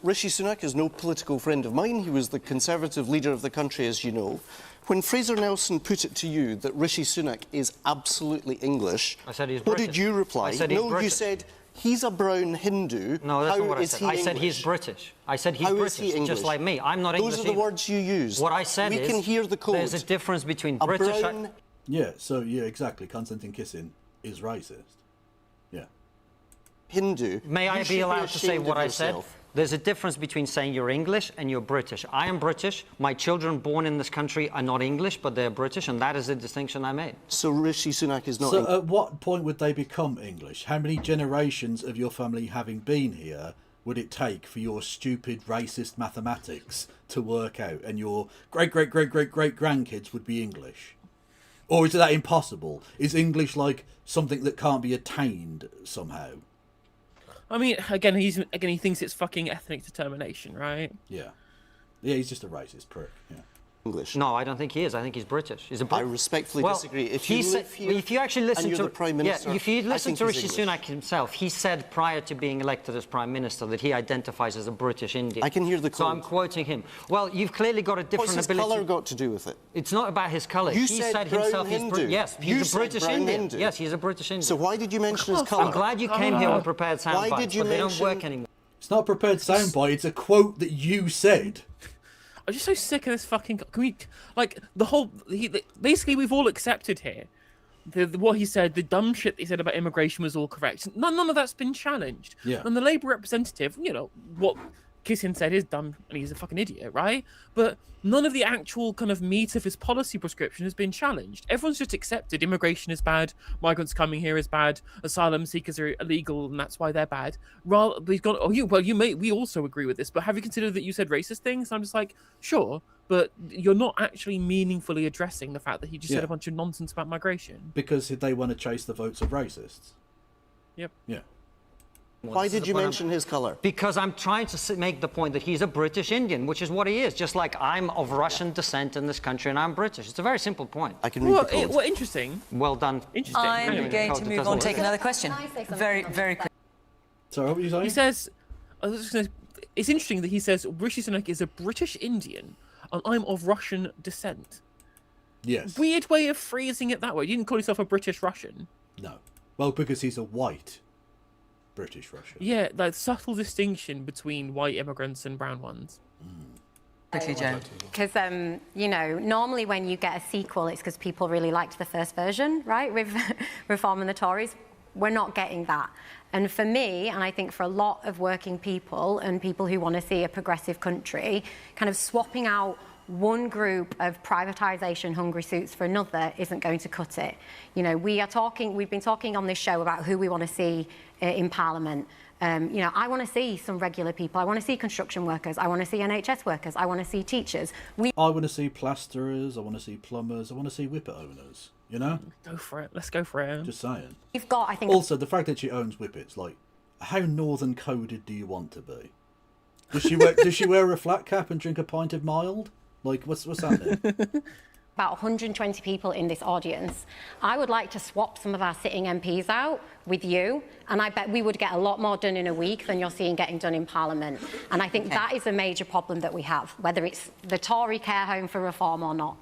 Rishi Sunak is no political friend of mine. He was the Conservative leader of the country, as you know. When Fraser Nelson put it to you that Rishi Sunak is absolutely English, I said he's what British. did you reply? I said he's no, British. you said he's a brown Hindu. No, that's How not what I is said. he I said English? he's British. I said he's How British, is he English? just like me. I'm not English Those are the either. words you used. What I said we is can hear the code. there's a difference between A British... brown Yeah, exactly. Konstantin Kisin is racist. Yeah. Hindu. May I be allowed to say what I said? There's a difference between saying you're English and you're British. I am British. My children born in this country are not English, but they're British, and that is the distinction I made. So Rishi Sunak is not... So at what point would they become English? How many generations of your family having been here would it take for your stupid racist mathematics to work out, and your great-great-great-great-great-grandkids would be English? Or is that impossible? Is English like something that can't be attained somehow? I mean, again, he thinks it's fucking ethnic determination, right? Yeah. Yeah, he's just a racist prick. Yeah. English. No, I don't think he is. I think he's British. He's a I respectfully disagree. If he you said, live here if you actually listen and to you're the Prime Minister, if you I listen think to he's Rishi English. Sunak himself, he said prior to being elected as Prime Minister that he identifies as a British Indian. I can hear the So code. I'm quoting him. Well, you've clearly got a different What's his ability. colour got to do with it? It's not about his colour. You He said brown himself Hindu. yes, You he's a said British brown Indian. Hindu. Yes, he's a British Indian. So why did you mention his colour? I'm glad you came here with prepared sound Why bites, did you but they don't mention- work anymore. It's not a prepared soundbite, it's a quote that you said. I'm just so sick of this fucking... Can we... Like, the whole... basically, we've all accepted here. What he said, the dumb shit that he said about immigration was all correct. None of that's been challenged. Yeah. And the Labour representative, you know, what Kissian said is dumb and he's a fucking idiot, right? But none of the actual kind of meat of his policy prescription has been challenged. Everyone's just accepted immigration is bad, migrants coming here is bad, asylum seekers are illegal and that's why they're bad. Rather, we've gone, we also agree with this, but have you considered that you said racist things? And I'm just like, sure, but you're not actually meaningfully addressing the fact that he just said a bunch of nonsense about migration. Because they want to chase the votes of racists. Yep. Yeah. Why did you mention his colour? Because I'm trying to make the point that he's a British Indian, which is what he is. Just like I'm of Russian descent in this country and I'm British. It's a very simple point. I can read the code. Well, interesting. Well done. Interesting. I'm Anyway. going to move on, take another question. Very, very quick. Sorry, what were you saying? He says, it's interesting that he says Rishi Sunak is a British Indian and I'm of Russian descent. Yes. Weird way of phrasing it that way. You didn't call yourself a British Russian. No. Well, because he's a white British Russian. Yeah, that subtle distinction between white immigrants and brown ones. Quickly, Joe. Because, you know, normally when you get a sequel, it's because people really liked the first version, right? With Reform and the Tories. We're not getting that. And for me, and I think for a lot of working people and people who want to see a progressive country, kind of swapping out one group of privatisation hungry suits for another isn't going to cut it. You know, we've been talking on this show about who we want to see in Parliament. You know, I want to see some regular people. I want to see construction workers. I want to see NHS workers. I want to see teachers. I want to see plasterers. I want to see plumbers. I want to see whippet owners. You know? Go for it. Let's go for it. Just saying. We've got, I think... Also, the fact that she owns whippets, like, how northern coded do you want to be? Does she wear a flat cap and drink a pint of mild? Like, what's happening? About 120 people in this audience. I would like to swap some of our sitting MPs out with you, and I bet we would get a lot more done in a week than you're seeing getting done in Parliament. And I think that is a major problem that we have, whether it's the Tory care home for reform or not.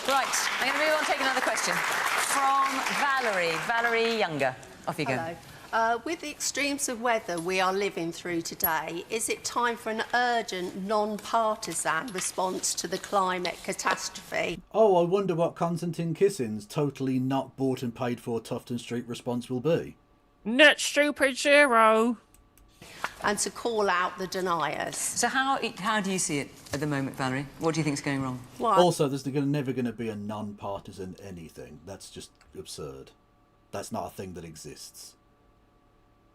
Right, I'm going to move on, take another question. From Valerie. Valerie Younger. Off you go. Hello. With the extremes of weather we are living through today, is it time for an urgent, non-partisan response to the climate catastrophe? Oh, I wonder what Konstantin Kissin's totally not bought and paid for Tufton Street response will be. Net stupid zero. And to call out the deniers. So how do you see it at the moment, Valerie? What do you think is going wrong? Well, Also, there's never going to be a non-partisan anything. That's just absurd. That's not a thing that exists.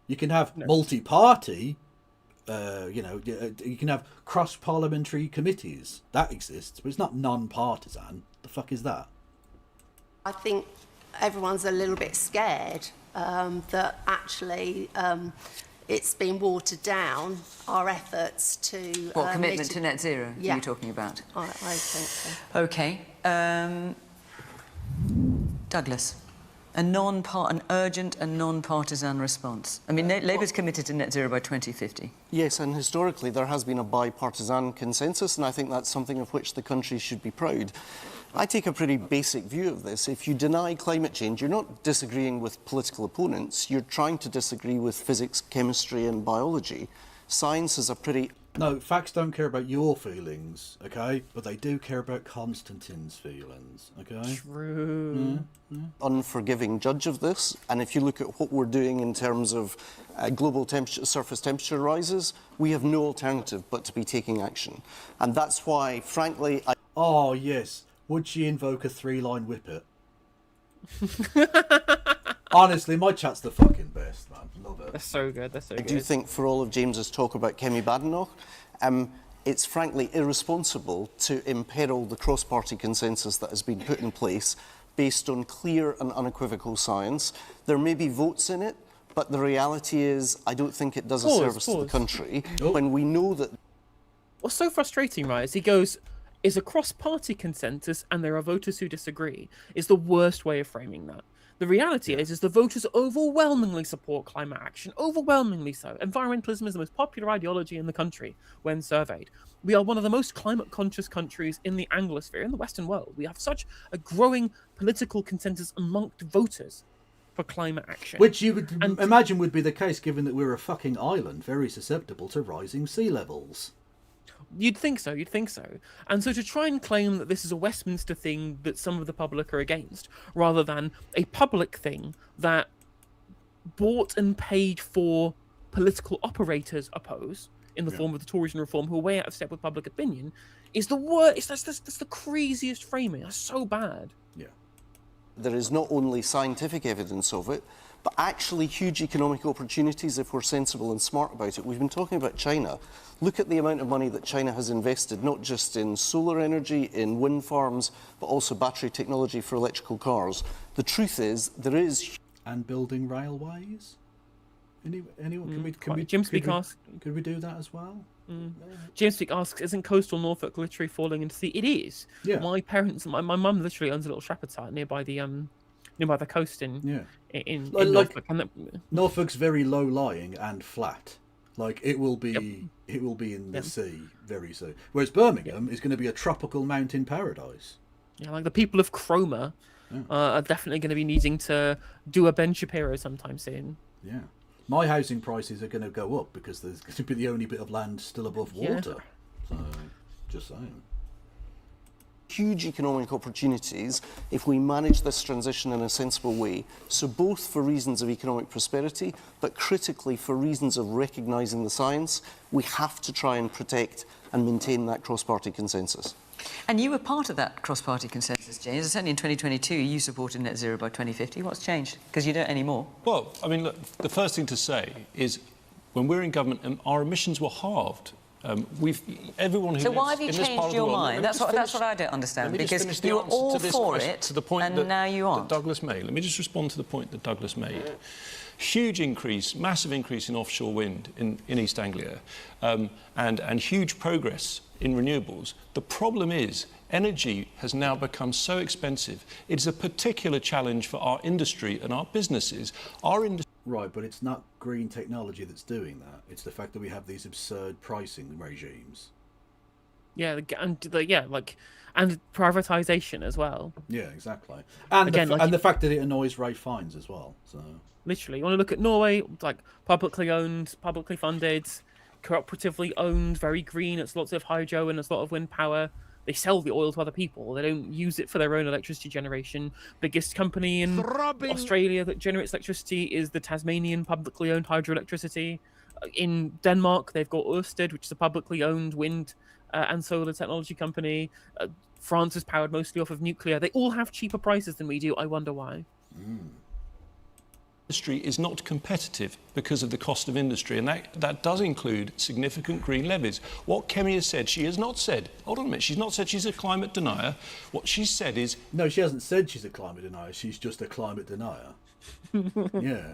You can have multi-party You can have cross-parliamentary committees. That exists, but it's not non-partisan. The fuck is that? I think everyone's a little bit scared that actually it's been watered down, our efforts to... What, commitment to net zero yeah. are you talking about? I think so. OK. Douglas, an urgent and non-partisan response. I mean, Labour's committed to net zero by 2050. Yes, and historically there has been a bipartisan consensus, and I think that's something of which the country should be proud. I take a pretty basic view of this. If you deny climate change, you're not disagreeing with political opponents, you're trying to disagree with physics, chemistry and biology. Science is a pretty... No, facts don't care about your feelings, okay? But they do care about Constantine's feelings, okay? True. Unforgiving judge of this, and if you look at what we're doing in terms of global surface temperature rises, we have no alternative but to be taking action. And that's why, frankly... Oh, yes. Would she invoke a 3-line whippet? Honestly, my chat's the fucking best, man. Love it. That's so good. That's so I good. do think for all of James's talk about Kemi Badenoch, it's frankly irresponsible to imperil the cross-party consensus that has been put in place based on clear and unequivocal science. There may be votes in it, but the reality is I don't think it does a service to the country when we know that... What's so frustrating, right, is he goes... is a cross-party consensus and there are voters who disagree is the worst way of framing that. The reality is the voters overwhelmingly support climate action, overwhelmingly so. Environmentalism is the most popular ideology in the country when surveyed. We are one of the most climate-conscious countries in the Anglosphere, in the Western world. We have such a growing political consensus amongst voters for climate action. Which you would imagine would be the case given that we're a fucking island very susceptible to rising sea levels. You'd think so, And so to try and claim that this is a Westminster thing that some of the public are against, rather than a public thing that bought and paid for political operators oppose, in the form of the Tories and Reform, who are way out of step with public opinion, is the worst. That's the craziest framing. That's so bad. Yeah. There is not only scientific evidence of it, but actually huge economic opportunities if we're sensible and smart about it. We've been talking about China. Look at the amount of money that China has invested, not just in solar energy, in wind farms, but also battery technology for electrical cars. The truth is, there is... And building railways? Anyone? Could we do that as well? James Speak asks, isn't coastal Norfolk literally falling into the sea? It is. Yeah. My parents, my mum literally owns a little shepherd's hut nearby the coast in Norfolk. And Norfolk's very low lying and flat. Like it will be in the sea very soon. Whereas Birmingham is going to be a tropical mountain paradise. Yeah, like the people of Cromer are definitely going to be needing to do a Ben Shapiro sometime soon. Yeah. My housing prices are going to go up because there's going to be the only bit of land still above water. So, just saying. Huge economic opportunities if we manage this transition in a sensible way. So both for reasons of economic prosperity, but critically for reasons of recognising the science, we have to try and protect and maintain that cross-party consensus. And you were part of that cross-party consensus, James. Certainly in 2022, you supported net zero by 2050. What's changed? Because you don't anymore. Well, I mean, look, the first thing to say is when we're in government, our emissions were halved. Everyone who so lives why have you in this changed part of your the world, mind? That's what I don't understand. Because you were all for it, to the point and that, now you aren't. That Douglas made. Let me just respond to the point that Douglas made. Huge increase, massive increase in offshore wind in East Anglia, and huge progress in renewables. The problem is energy has now become so expensive. It's a particular challenge for our industry and our businesses. Right, but it's not green technology that's doing that. It's the fact that we have these absurd pricing regimes. Yeah, and privatization as well. Yeah, exactly. And again, the fact that it annoys Ray Fiennes as well. So literally, you want to look at Norway, like publicly owned, publicly funded, cooperatively owned, very green. It's lots of hydro and it's a lot of wind power. They sell the oil to other people. They don't use it for their own electricity generation. Biggest company in Australia that generates electricity is the Tasmanian publicly owned hydroelectricity. In Denmark, they've got Ørsted, which is a publicly owned wind and solar technology company. France is powered mostly off of nuclear. They all have cheaper prices than we do. I wonder why. industry is not competitive because of the cost of industry, and that does include significant green levies. What Kemi has said, she has not said, hold on a minute, she's not said she's a climate denier. What she's said is... No, she hasn't said she's a climate denier, she's just a climate denier. Yeah.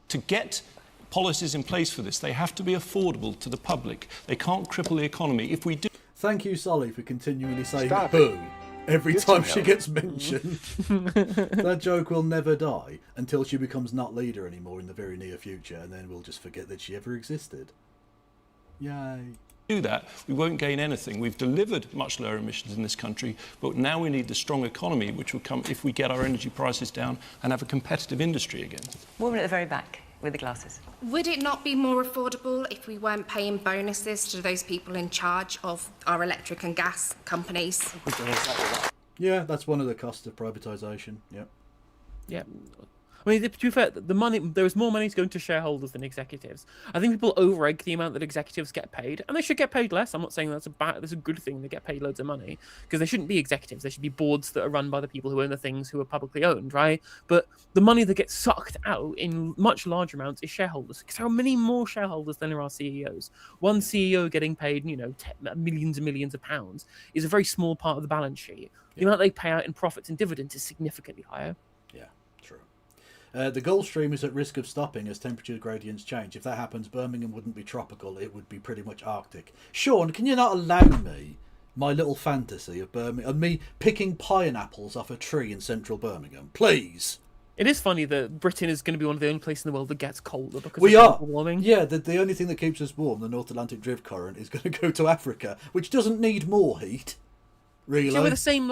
To get policies in place for this, they have to be affordable to the public. They can't cripple the economy. If we do... Thank you, Solly, for continually saying Stop boo every Get time some she help. gets mentioned. That joke will never die until she becomes not leader anymore in the very near future, and then we'll just forget that she ever existed. Yay. Do that, we won't gain anything. We've delivered much lower emissions in this country, but now we need the strong economy, which will come if we get our energy prices down and have a competitive industry again. Woman at the very back with the glasses. Would it not be more affordable if we weren't paying bonuses to those people in charge of our electric and gas companies? Yeah, that's one of the costs of privatisation. Yep. Yeah. I mean, to be fair, the money, there is more money going to shareholders than executives. I think people over-egg the amount that executives get paid, and they should get paid less. I'm not saying that's a good thing they get paid loads of money, because they shouldn't be executives. They should be boards that are run by the people who own the things who are publicly owned, right? But the money that gets sucked out in much larger amounts is shareholders, because there are many more shareholders than there are CEOs. One CEO getting paid, millions and millions of pounds is a very small part of the balance sheet. The amount they pay out in profits and dividends is significantly higher. The Gulf Stream is at risk of stopping as temperature gradients change. If that happens, Birmingham wouldn't be tropical, it would be pretty much Arctic. Sean, can you not allow me my little fantasy of Birmingham, of me picking pineapples off a tree in central Birmingham? Please. It is funny that Britain is going to be one of the only places in the world that gets colder because We of are. global warming. Yeah, the only thing that keeps us warm, the North Atlantic Drift Current, is going to go to Africa, which doesn't need more heat, really. Yeah, we're the same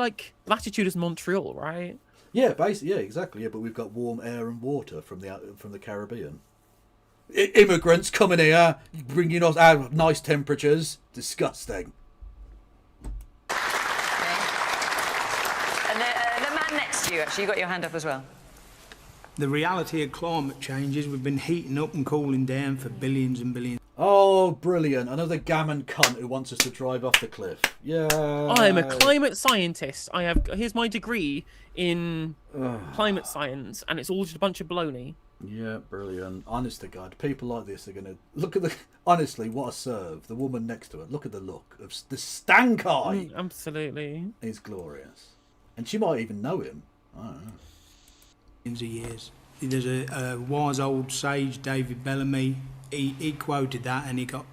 latitude as Montreal, right? Yeah, basically, yeah, exactly. Yeah, but we've got warm air and water from the Caribbean. Immigrants coming here, bringing us out nice temperatures. Disgusting. And the man next to you, actually, you got your hand up as well. The reality of climate change is we've been heating up and cooling down for billions and billions. Oh, brilliant. Another gammon cunt who wants us to drive off the cliff. Yeah. I'm a climate scientist. Here's my degree in climate science, and it's all just a bunch of baloney. Yeah, brilliant. Honest to God, people like this are going to... Look at the... Honestly, what a serve. The woman next to her, look at the look of the stank eye. Absolutely. He's glorious. And she might even know him. I don't know. Of years. There's a wise old sage, David Bellamy. He quoted that, and he got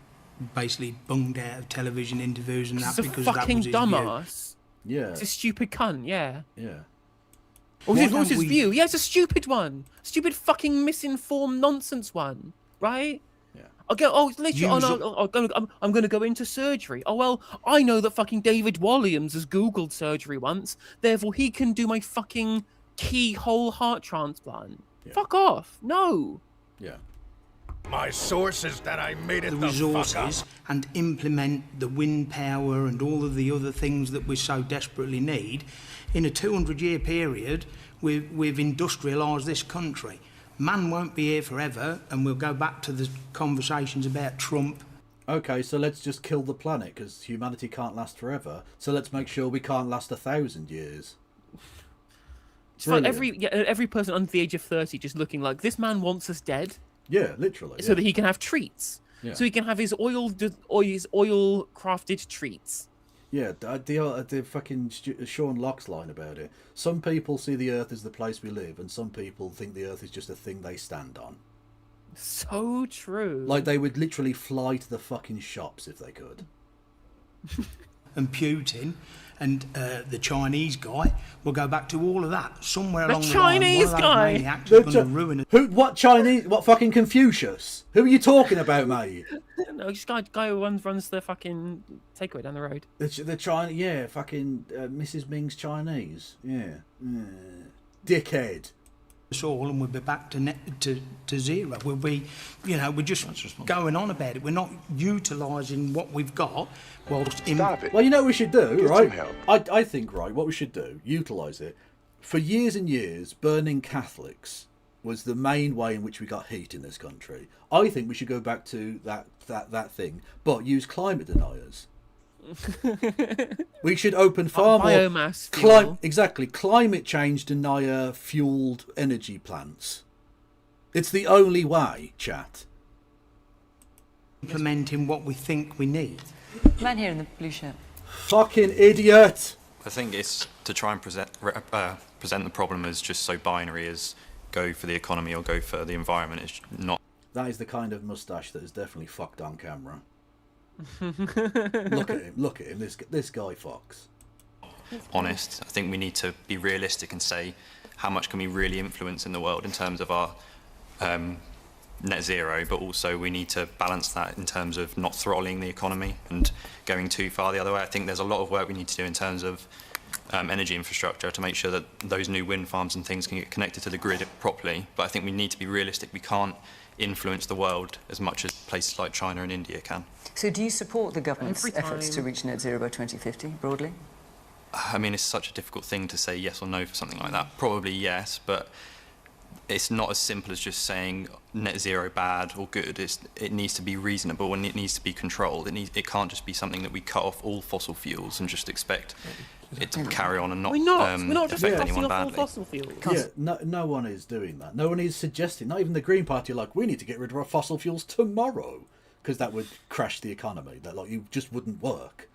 basically bunged out of television interviews and that He's a because that fucking was his dumbass. Yeah. It's a stupid cunt, yeah. Yeah. What Why was don't his we- view? Yeah, it's a stupid one. Stupid fucking misinformed nonsense one, right? Yeah. I'll go, later on, I'm going to go into surgery. Oh, well, I know that fucking David Williams has Googled surgery once, therefore he can do my fucking keyhole heart transplant. Yeah. Fuck off. No. Yeah. My source is that I made it the resources and implement the wind power and all of the other things that we so desperately need. In a 200-year period, we've industrialised this country. Man won't be here forever, and we'll go back to the conversations about Trump. Okay, so let's just kill the planet, because humanity can't last forever. So let's make sure we can't last 1,000 years. It's like every person under the age of 30 just looking like, this man wants us dead. Yeah, literally. So that he can have treats. Yeah. So he can have his oil crafted treats. Yeah, the fucking Sean Locke's line about it. Some people see the Earth as the place we live, and some people think the Earth is just a thing they stand on. So true. Like they would literally fly to the fucking shops if they could. And Putin and the Chinese guy will go back to all of that. Somewhere along the line, one of those maniacs is going to ruin it. What Chinese? What fucking Confucius? Who are you talking about, mate? No, just guy who runs the fucking takeaway down the road. The China, yeah, fucking Mrs. Ming's Chinese, yeah. Dickhead. Us all, and we'll be back to zero. We'll be, we're just going on about it. We're not utilising what we've got. Stop it. Well, you know what we should do, Get right? some help. I think, right, what we should do, utilise it. For years and years, burning Catholics was the main way in which we got heat in this country. I think we should go back to that thing, but use climate deniers. We should open far more biomass fuel. exactly climate change denier fueled energy plants. It's the only way, chat. Implementing what we think we need. Man here in the blue shirt. Fucking idiot! I think it's to try and present the problem as just so binary as go for the economy or go for the environment. It's not. That is the kind of moustache that is definitely fucked on camera. Look at him. This guy fucks. Honest. I think we need to be realistic and say how much can we really influence in the world in terms of our net zero, but also we need to balance that in terms of not throttling the economy and going too far the other way. I think there's a lot of work we need to do in terms of energy infrastructure to make sure that those new wind farms and things can get connected to the grid properly. But I think we need to be realistic. We can't influence the world as much as places like China and India can. So do you support the government's efforts to reach net zero by 2050, broadly? I mean, it's such a difficult thing to say yes or no for something like that. Probably yes, but it's not as simple as just saying net zero bad or good. It needs to be reasonable and it needs to be controlled. It can't just be something that we cut off all fossil fuels and just expect it to carry on and not, We're not just affect cutting anyone off all badly. fossil fuels. Yeah, no one is doing that. No one is suggesting. Not even the Green Party are like, we need to get rid of our fossil fuels tomorrow because that would crash the economy. That like you just wouldn't work.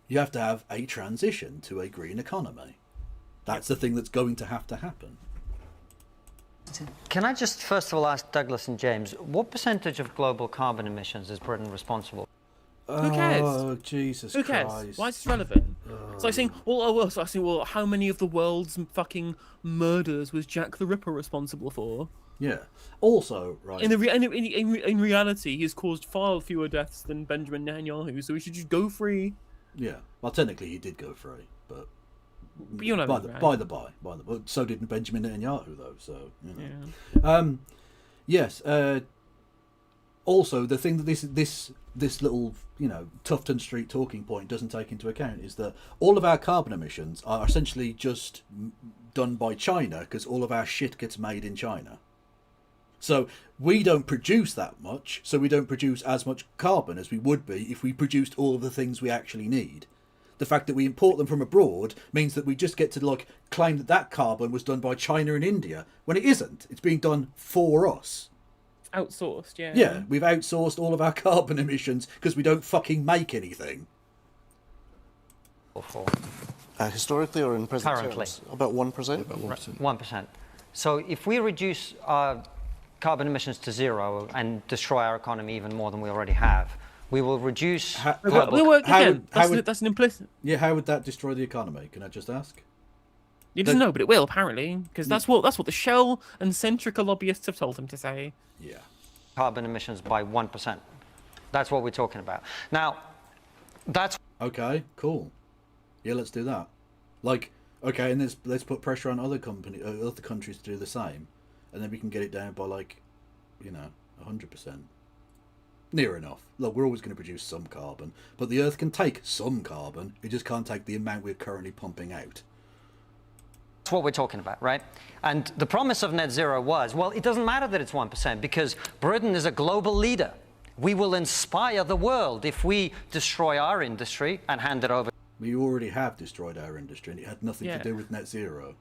You have to have a transition to a green economy. That's the thing that's going to happen. Can I just first of all ask Douglas and James, what percentage of global carbon emissions is Britain responsible? Who cares? Oh, Jesus Who cares? Christ. Why is this relevant? It's like saying, well, how many of the world's fucking murders was Jack the Ripper responsible for? Yeah. Also, right. In reality, he's caused far fewer deaths than Benjamin Netanyahu, so we should just go free. Yeah. Well, technically, he did go free, but you know, by the by. So did Benjamin Netanyahu, though. So you know. Yeah. Yes. Also, the thing that this little, Tufton Street talking point doesn't take into account is that all of our carbon emissions are essentially just done by China because all of our shit gets made in China. So we don't produce that much, so we don't produce as much carbon as we would be if we produced all of the things we actually need. The fact that we import them from abroad means that we just get to claim that carbon was done by China and India, when it isn't. It's being done for us. Outsourced, yeah. Yeah, we've outsourced all of our carbon emissions because we don't fucking make anything. Historically or in present Currently. terms? About 1%? About 1%. 1%. So if we reduce our carbon emissions to zero and destroy our economy even more than we already have, we will reduce that's an implicit. Yeah, how would that destroy the economy? Can I just ask? He doesn't know, but it will apparently, because that's what the Shell and Centrica lobbyists have told him to say. Yeah. Carbon emissions by 1%. That's what we're talking about. Now, that's okay. Cool. Yeah, let's do that. Okay, and let's put pressure on other countries to do the same, and then we can get it down by 100%. Near enough. Look, we're always going to produce some carbon, but the Earth can take some carbon. It just can't take the amount we're currently pumping out. That's what we're talking about, right? And the promise of net zero was, well, it doesn't matter that it's 1% because Britain is a global leader. We will inspire the world if we destroy our industry and hand it over. We already have destroyed our industry, and it had nothing to do with net zero.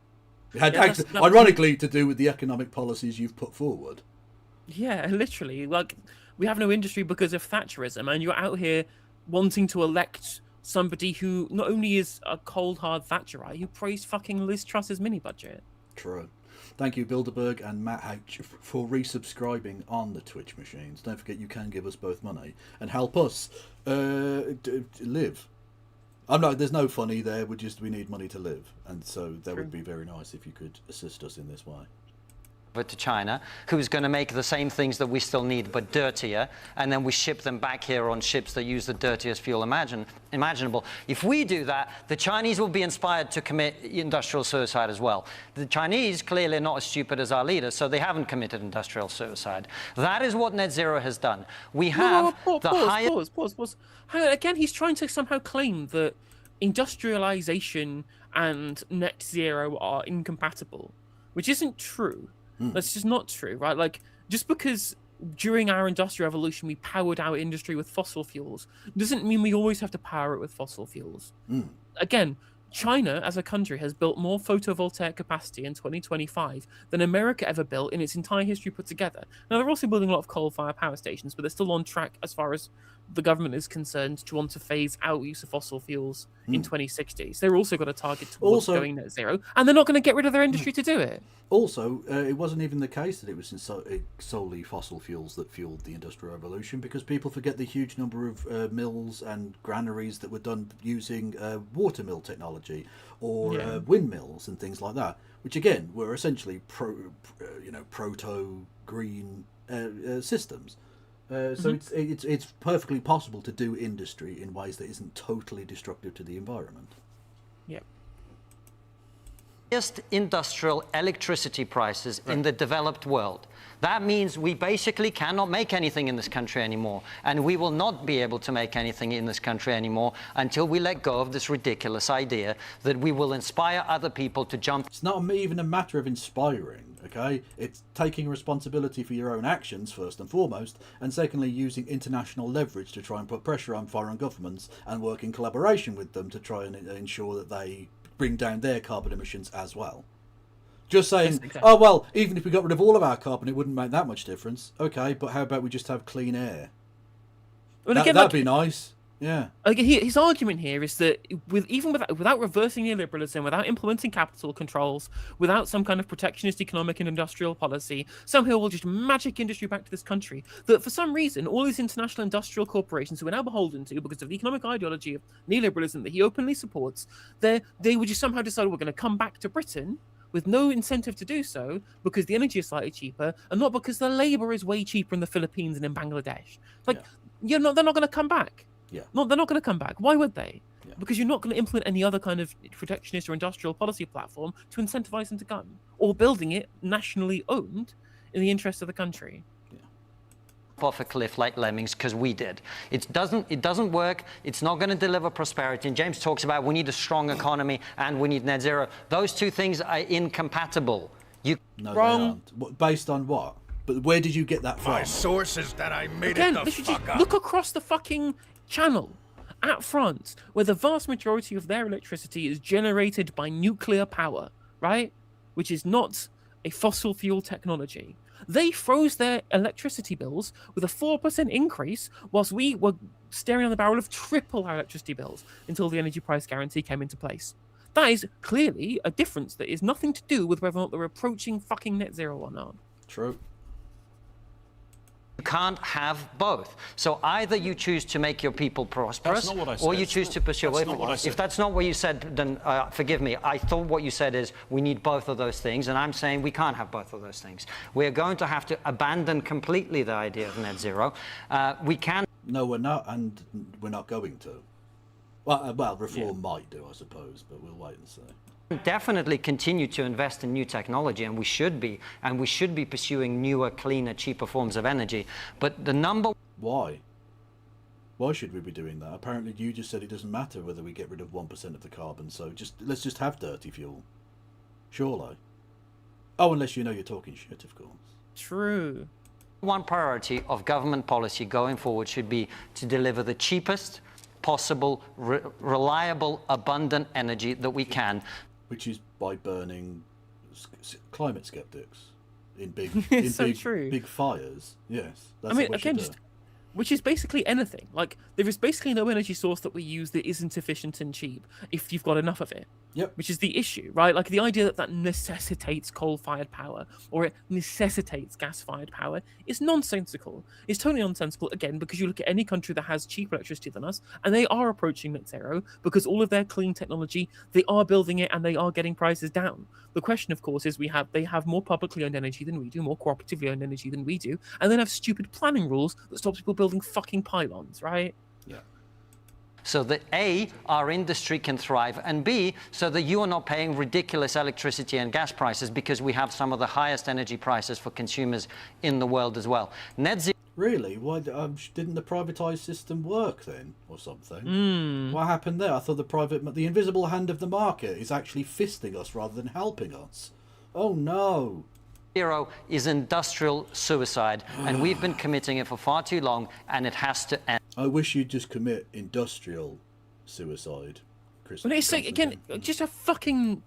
It had, that's ironically, to do with the economic policies you've put forward. Yeah, literally. We have no industry because of Thatcherism, and you're out here wanting to elect somebody who not only is a cold, hard Thatcherite, who praised fucking Liz Truss's mini-budget. True. Thank you, Bilderberg and Matt H, for resubscribing on the Twitch machines. Don't forget you can give us both money and help us live. There's no funny there. We need money to live, and so that would be very nice if you could assist us in this way. To China, who's going to make the same things that we still need but dirtier, and then we ship them back here on ships that use the dirtiest fuel imaginable. If we do that, the Chinese will be inspired to commit industrial suicide as well. The Chinese clearly are not as stupid as our leaders, so they haven't committed industrial suicide. That is what net zero has done. We have Pause. Hang on, again, he's trying to somehow claim that industrialization and net zero are incompatible, which isn't true. That's just not true, right? Just because during our industrial revolution we powered our industry with fossil fuels doesn't mean we always have to power it with fossil fuels. Again, China, as a country, has built more photovoltaic capacity in 2025 than America ever built in its entire history put together. Now, they're also building a lot of coal-fired power stations, but they're still on track as far as the government is concerned to want to phase out use of fossil fuels in 2060. So they're also got a target towards going net zero, and they're not going to get rid of their industry to do it. Also, it wasn't even the case that it was solely fossil fuels that fueled the Industrial Revolution, because people forget the huge number of mills and granaries that were done using water mill technology or windmills and things like that, which again were essentially proto-green systems. So it's perfectly possible to do industry in ways that isn't totally destructive to the environment. Yep. Highest industrial electricity prices in the developed world. That means we basically cannot make anything in this country anymore, and we will not be able to make anything in this country anymore until we let go of this ridiculous idea that we will inspire other people to jump. It's not even a matter of inspiring, okay? It's taking responsibility for your own actions, first and foremost, and secondly, using international leverage to try and put pressure on foreign governments and work in collaboration with them to try and ensure that they bring down their carbon emissions as well. Just saying, oh, well, even if we got rid of all of our carbon, it wouldn't make that much difference. Okay, but how about we just have clean air? Well, That'd be nice. Yeah. His argument here is that without reversing neoliberalism, without implementing capital controls, without some kind of protectionist economic and industrial policy, somehow we'll just magic industry back to this country. That for some reason, all these international industrial corporations who are now beholden to, because of the economic ideology of neoliberalism that he openly supports, they would just somehow decide we're going to come back to Britain with no incentive to do so because the energy is slightly cheaper and not because the labour is way cheaper in the Philippines and in Bangladesh. They're not going to come back. Yeah. No, they're not going to come back. Why would they? Yeah. Because you're not going to implement any other kind of protectionist or industrial policy platform to incentivize them to come, or building it nationally owned in the interest of the country. Off a cliff like lemmings because we did. It doesn't work. It's not going to deliver prosperity. And James talks about we need a strong economy and we need net zero. Those two things are incompatible. No, wrong. They aren't. Based on what? But where did you get that from? My source is that I made Again, it the fuck up. Look across the fucking channel at France, where the vast majority of their electricity is generated by nuclear power, right? Which is not a fossil fuel technology. They froze their electricity bills with a 4% increase, whilst we were staring on the barrel of triple our electricity bills until the energy price guarantee came into place. That is clearly a difference that is nothing to do with whether or not they're approaching fucking net zero or not. True. You can't have both. So either you choose to make your people prosperous, That's not what I said. or you choose to pursue. That's not what I said. If that's not what you said, then forgive me. I thought what you said is we need both of those things, and I'm saying we can't have both of those things. We're going to have to abandon completely the idea of net zero. We can. No, we're not, and we're not going to. Well, reform might do, I suppose, but we'll wait and see. Definitely continue to invest in new technology, and we should be pursuing newer, cleaner, cheaper forms of energy. But the number... Why should we be doing that? Apparently you just said it doesn't matter whether we get rid of 1% of the carbon, so let's just have dirty fuel. Surely. Oh, unless you know you're talking shit, of course. True. One priority of government policy going forward should be to deliver the cheapest possible, reliable, abundant energy that we can. Which is by burning climate skeptics in big, big fires. Yes, that's what we should do. Which is basically anything. Like, there is basically no energy source that we use that isn't efficient and cheap if you've got enough of it. Yep. Which is the issue, right? Like, the idea that necessitates coal-fired power or it necessitates gas-fired power is nonsensical. It's totally nonsensical, again, because you look at any country that has cheaper electricity than us, and they are approaching net zero because all of their clean technology, they are building it and they are getting prices down. The question, of course, is they have more publicly owned energy than we do, more cooperatively owned energy than we do, and then have stupid planning rules that stop people building fucking pylons, right? Yeah. So that A, our industry can thrive, and B, so that you are not paying ridiculous electricity and gas prices because we have some of the highest energy prices for consumers in the world as well. Net zero. Really? Why didn't the privatised system work then, or something? What happened there? I thought the invisible hand of the market is actually fisting us rather than helping us. Oh no! Zero is industrial suicide, and we've been committing it for far too long, and it has to end. I wish you'd just commit industrial suicide. Chris. But it's like, again, just a fucking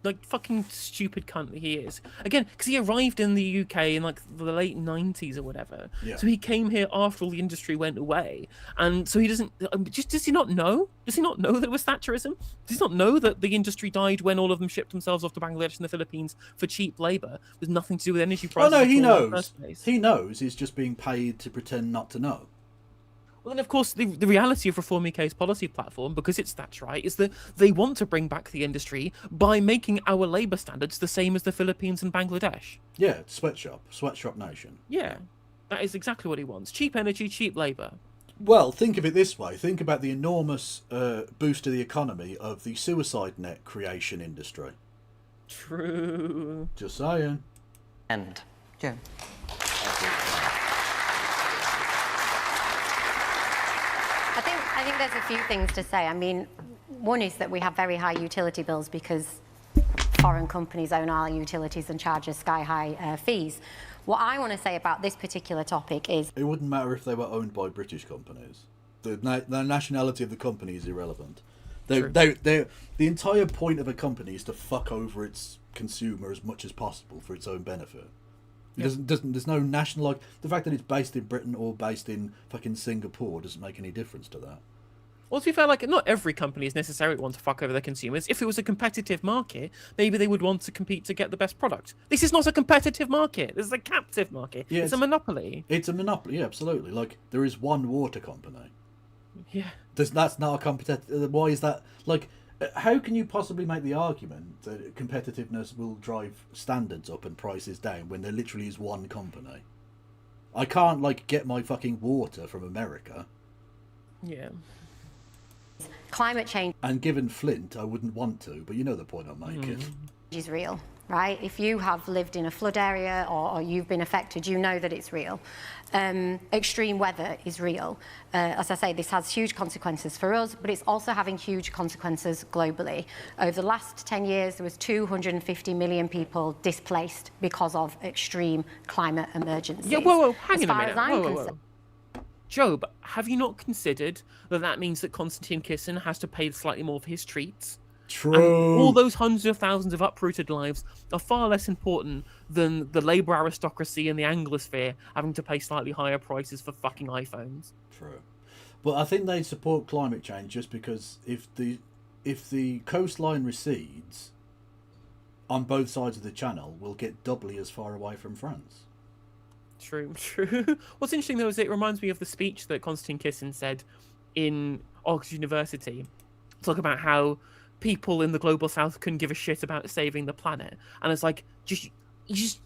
stupid cunt that he is. Again, because he arrived in the UK in like the late 90s or whatever. Yeah. So he came here after all the industry went away. And so he doesn't, does he not know? Does he not know that it was Thatcherism? Does he not know that the industry died when all of them shipped themselves off to Bangladesh and the Philippines for cheap labour with nothing to do with energy prices? Oh no, he at all in the knows. first place? He knows. He's just being paid to pretend not to know. Well, then, of course, the reality of Reform UK's policy platform, because it's Thatcherite, is that they want to bring back the industry by making our labour standards the same as the Philippines and Bangladesh. Yeah, sweatshop nation. Yeah, that is exactly what he wants. Cheap energy, cheap labour. Well, think of it this way. Think about the enormous boost to the economy of the suicide net creation industry. True. Just saying. And Joe. I think there's a few things to say. I mean, one is that we have very high utility bills because foreign companies own our utilities and charge us sky-high fees. What I want to say about this particular topic is... It wouldn't matter if they were owned by British companies. The nationality of the company is irrelevant. The entire point of a company is to fuck over its consumer as much as possible for its own benefit. There's no national, like, the fact that it's based in Britain or based in fucking Singapore doesn't make any difference to that. Well, to be fair, like, not every company is necessarily want to fuck over their consumers. If it was a competitive market, maybe they would want to compete to get the best product. This is not a competitive market. This is a captive market. Yeah, it's a monopoly. It's a monopoly, yeah, absolutely. Like, there is one water company. Yeah. That's not a competitive... Why is that... Like, how can you possibly make the argument that competitiveness will drive standards up and prices down when there literally is one company? I can't, like, get my fucking water from America. Yeah. Climate change... And given Flint, I wouldn't want to, but you know the point I'm making. ...is real, right? If you have lived in a flood area or you've been affected, you know that it's real. Extreme weather is real. As I say, this has huge consequences for us, but it's also having huge consequences globally. Over the last 10 years, there was 250 million people displaced because of extreme climate emergencies. Yeah, whoa, hang on a minute. Whoa. Job, have you not considered that that means that Konstantin Kisin has to pay slightly more for his treats? True. And all those hundreds of thousands of uprooted lives are far less important than the Labour aristocracy and the Anglosphere having to pay slightly higher prices for fucking iPhones. True. But I think they support climate change just because if the coastline recedes on both sides of the channel, we'll get doubly as far away from France. True. What's interesting, though, is it reminds me of the speech that Konstantin Kisin said in Oxford University. Talk about how people in the global south couldn't give a shit about saving the planet. And it's like, just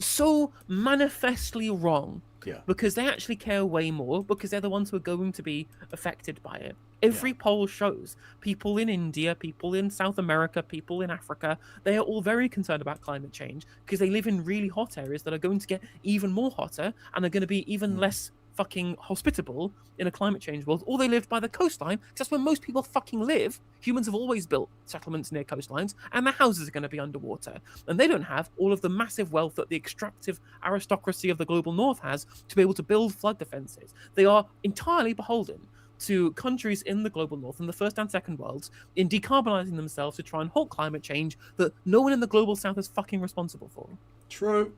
so manifestly wrong. Yeah. Because they actually care way more, because they're the ones who are going to be affected by it. Every poll shows people in India, people in South America, people in Africa, they are all very concerned about climate change because they live in really hot areas that are going to get even more hotter and are going to be even less fucking hospitable in a climate change world, or they live by the coastline, because that's where most people fucking live. Humans have always built settlements near coastlines, and their houses are going to be underwater. And they don't have all of the massive wealth that the extractive aristocracy of the global north has to be able to build flood defenses. They are entirely beholden to countries in the global north, in the first and second worlds, in decarbonising themselves to try and halt climate change that no one in the global south is fucking responsible for. True.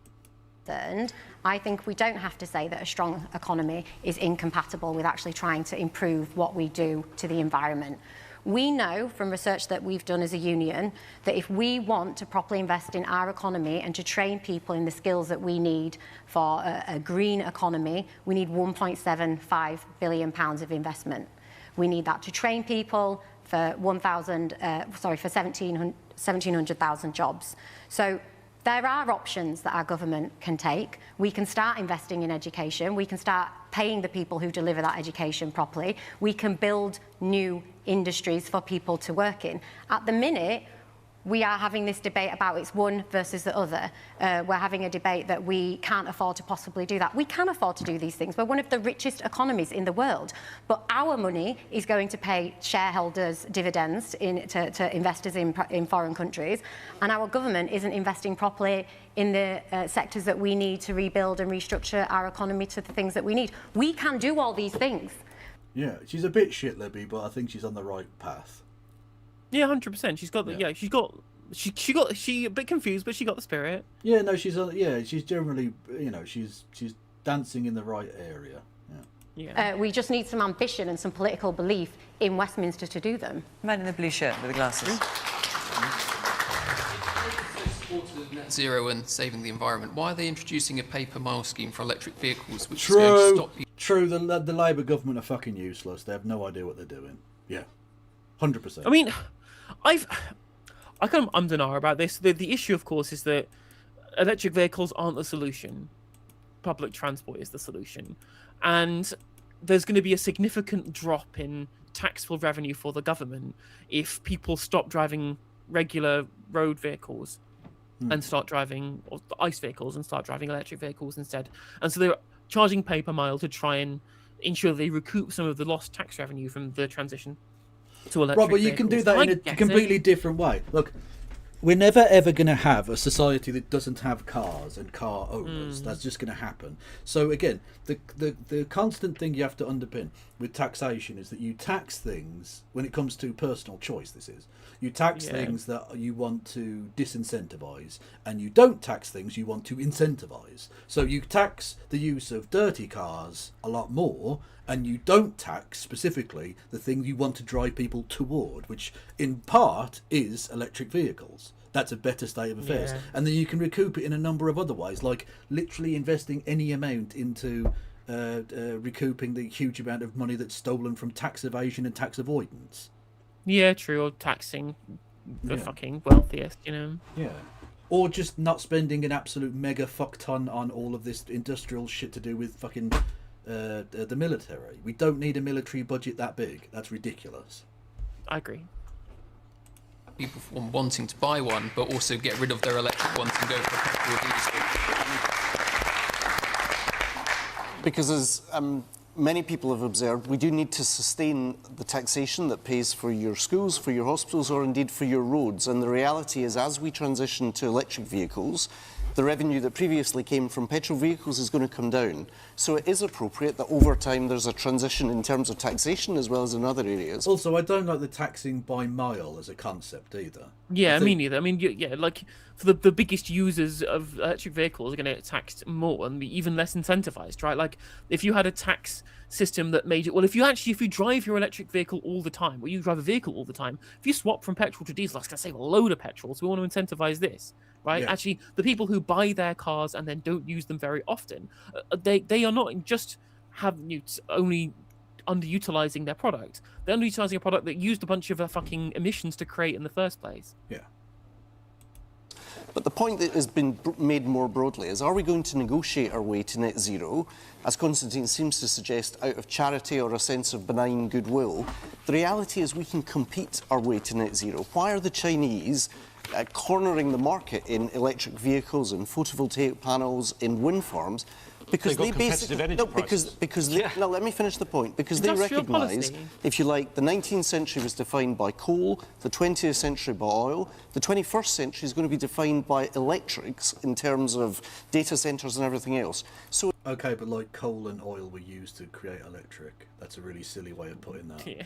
I think we don't have to say that a strong economy is incompatible with actually trying to improve what we do to the environment. We know from research that we've done as a union that if we want to properly invest in our economy and to train people in the skills that we need for a green economy, we need £1.75 billion of investment. We need that to train people for 1700,000 jobs. So there are options that our government can take. We can start investing in education. We can start paying the people who deliver that education properly. We can build new industries for people to work in. At the minute, we are having this debate about it's one versus the other. We're having a debate that we can't afford to possibly do that. We can afford to do these things. We're one of the richest economies in the world. But our money is going to pay shareholders dividends to investors in foreign countries. And our government isn't investing properly in the sectors that we need to rebuild and restructure our economy to the things that we need. We can do all these things. Yeah, she's a bit shit, Libby, but I think she's on the right path. Yeah, 100%. She's got the she a bit confused, but she got the spirit. Yeah, no, she's generally, she's dancing in the right area. Yeah. We just need some ambition and some political belief in Westminster to do them. Man in the blue shirt with the glasses. Supporters of net zero and saving the environment. Why are they introducing a paper mile scheme for electric vehicles, which is going to stop you? True. The Labour government are fucking useless. They have no idea what they're doing. Yeah, 100%. I mean, I kind of undeniable about this. The issue, of course, is that electric vehicles aren't the solution. Public transport is the solution. And there's going to be a significant drop in taxable revenue for the government if people stop driving regular road vehicles and start driving ICE vehicles and start driving electric vehicles instead. And so they're charging pay per mile to try and ensure they recoup some of the lost tax revenue from the transition to electric Rob, but you can do that in a completely different way. Look, we're never ever going to have a society that doesn't have cars and car owners. That's just going to happen. So again, the constant thing you have to underpin with taxation is that you tax things when it comes to personal choice. This is you tax things that you want to disincentivize, and you don't tax things you want to incentivize. So you tax the use of dirty cars a lot more, and you don't tax specifically the thing you want to drive people toward, which in part is electric vehicles. That's a better state of affairs. Yeah. And then you can recoup it in a number of other ways, like literally investing any amount into recouping the huge amount of money that's stolen from tax evasion and tax avoidance. Yeah, true. Or taxing the fucking wealthiest, Yeah. Or just not spending an absolute mega fuck ton on all of this industrial shit to do with fucking the military. We don't need a military budget that big. That's ridiculous. I agree. People from wanting to buy one, but also get rid of their electric ones and go for petrol or diesel. Because as many people have observed, we do need to sustain the taxation that pays for your schools, for your hospitals, or indeed for your roads. And the reality is, as we transition to electric vehicles, the revenue that previously came from petrol vehicles is going to come down. So it is appropriate that over time there's a transition in terms of taxation as well as in other areas. Also, I don't like the taxing by mile as a concept either. Yeah, me neither. I mean, yeah, like for the biggest users of electric vehicles are going to get taxed more and be even less incentivized, right? Like if you had a tax system that made it, well, if you drive your electric vehicle all the time, or you drive a vehicle all the time, if you swap from petrol to diesel, that's going to save a load of petrol. So we want to incentivize this, right? Yeah. Actually, the people who buy their cars and then don't use them very often, they are not just only underutilizing their product. They're underutilizing a product that used a bunch of fucking emissions to create in the first place. Yeah. But the point that has been made more broadly is, are we going to negotiate our way to net zero, as Constantine seems to suggest, out of charity or a sense of benign goodwill? The reality is we can compete our way to net zero. Why are the Chinese cornering the market in electric vehicles, in photovoltaic panels, in wind farms? Because They've got competitive energy because they, no, let me finish the point. Because they recognise, if you like, the 19th century was defined by coal, the 20th century by oil, the 21st century is going to be defined by electrics in terms of data centres and everything else. So okay, but like coal and oil were used to create electric. That's a really silly way of putting that. Yeah.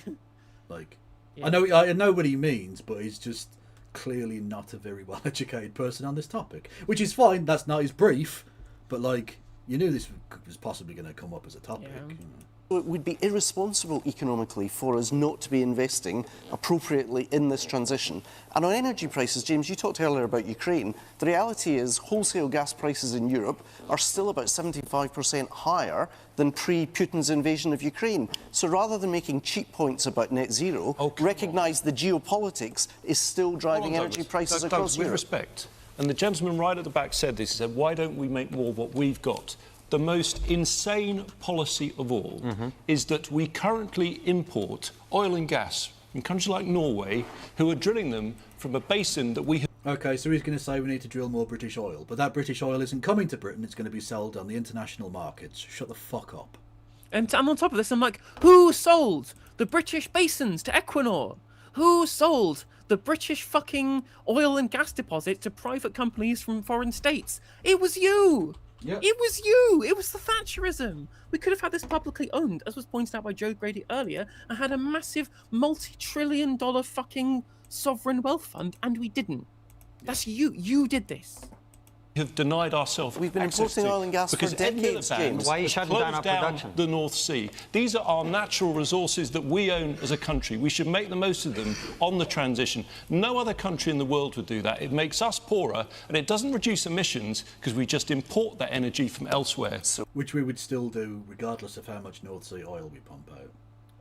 Like, yeah. I know what he means, but he's just clearly not a very well-educated person on this topic, which is fine. That's not his brief, but like, you knew this was possibly going to come up as a topic. Yeah. You know. it would be irresponsible economically for us not to be investing appropriately in this transition. And on energy prices, James, you talked earlier about Ukraine. The reality is wholesale gas prices in Europe are still about 75% higher than pre-Putin's invasion of Ukraine. So rather than making cheap points about net zero, recognise the geopolitics is still driving energy prices across Europe. With respect, and the gentleman right at the back said this, he said, why don't we make more of what we've got? The most insane policy of all is that we currently import oil and gas from countries like Norway, who are drilling them from a basin that we have. Okay, so he's going to say we need to drill more British oil, but that British oil isn't coming to Britain, it's going to be sold on the international markets. Shut the fuck up. And on top of this, I'm like, who sold the British basins to Equinor? Who sold the British fucking oil and gas deposits to private companies from foreign states? It was you! Yep. It was you! It was the Thatcherism! We could have had this publicly owned, as was pointed out by Joe Grady earlier, and had a massive multi-trillion-dollar fucking sovereign wealth fund, and we didn't. That's you. You did this. Have denied ourselves We've been access importing to, oil and gas for because decades, James. Why are you has shutting down closed our production? the North Sea. These are our natural resources that we own as a country. We should make the most of them on the transition. No other country in the world would do that. It makes us poorer, and it doesn't reduce emissions because we just import that energy from elsewhere. Which we would still do regardless of how much North Sea oil we pump out.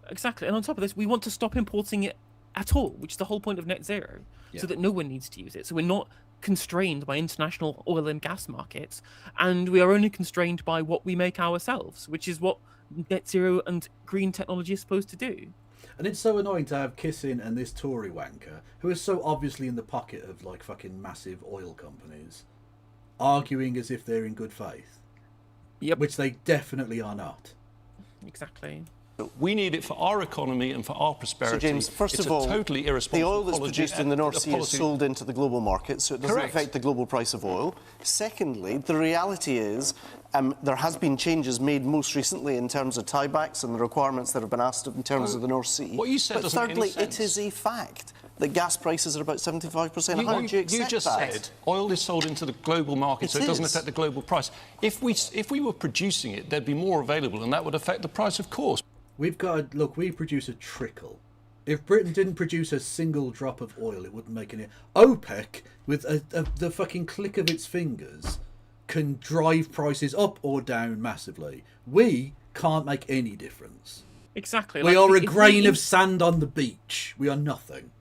Exactly. And on top of this, we want to stop importing it at all, which is the whole point of net zero, so that no one needs to use it. So we're not constrained by international oil and gas markets, and we are only constrained by what we make ourselves, which is what net zero and green technology is supposed to do. And it's so annoying to have Kissing and this Tory wanker, who is so obviously in the pocket of like fucking massive oil companies, arguing as if they're in good faith. Yep. Which they definitely are not. Exactly. We need it for our economy and for our prosperity. So, James, first it's of all, a totally irresponsible the oil that's policy- produced in the North a Sea is policy- sold into the global market, so it doesn't Correct. affect the global price of oil. Secondly, the reality is there has been changes made most recently in terms of tiebacks and the requirements that have been asked in terms of the North Sea. What you said but doesn't make any thirdly, it sense. is a fact that gas prices are about 75% higher. Do you accept just that? said oil is sold into the global market, so it doesn't is. affect the global price. If we were producing it, there'd be more available, and that would affect the price, of course. We've got to, look, we produce a trickle. If Britain didn't produce a single drop of oil, it wouldn't make any. OPEC, with the fucking click of its fingers, can drive prices up or down massively. We can't make any difference. Exactly. We like, are a if grain we- of sand on the beach. We are nothing.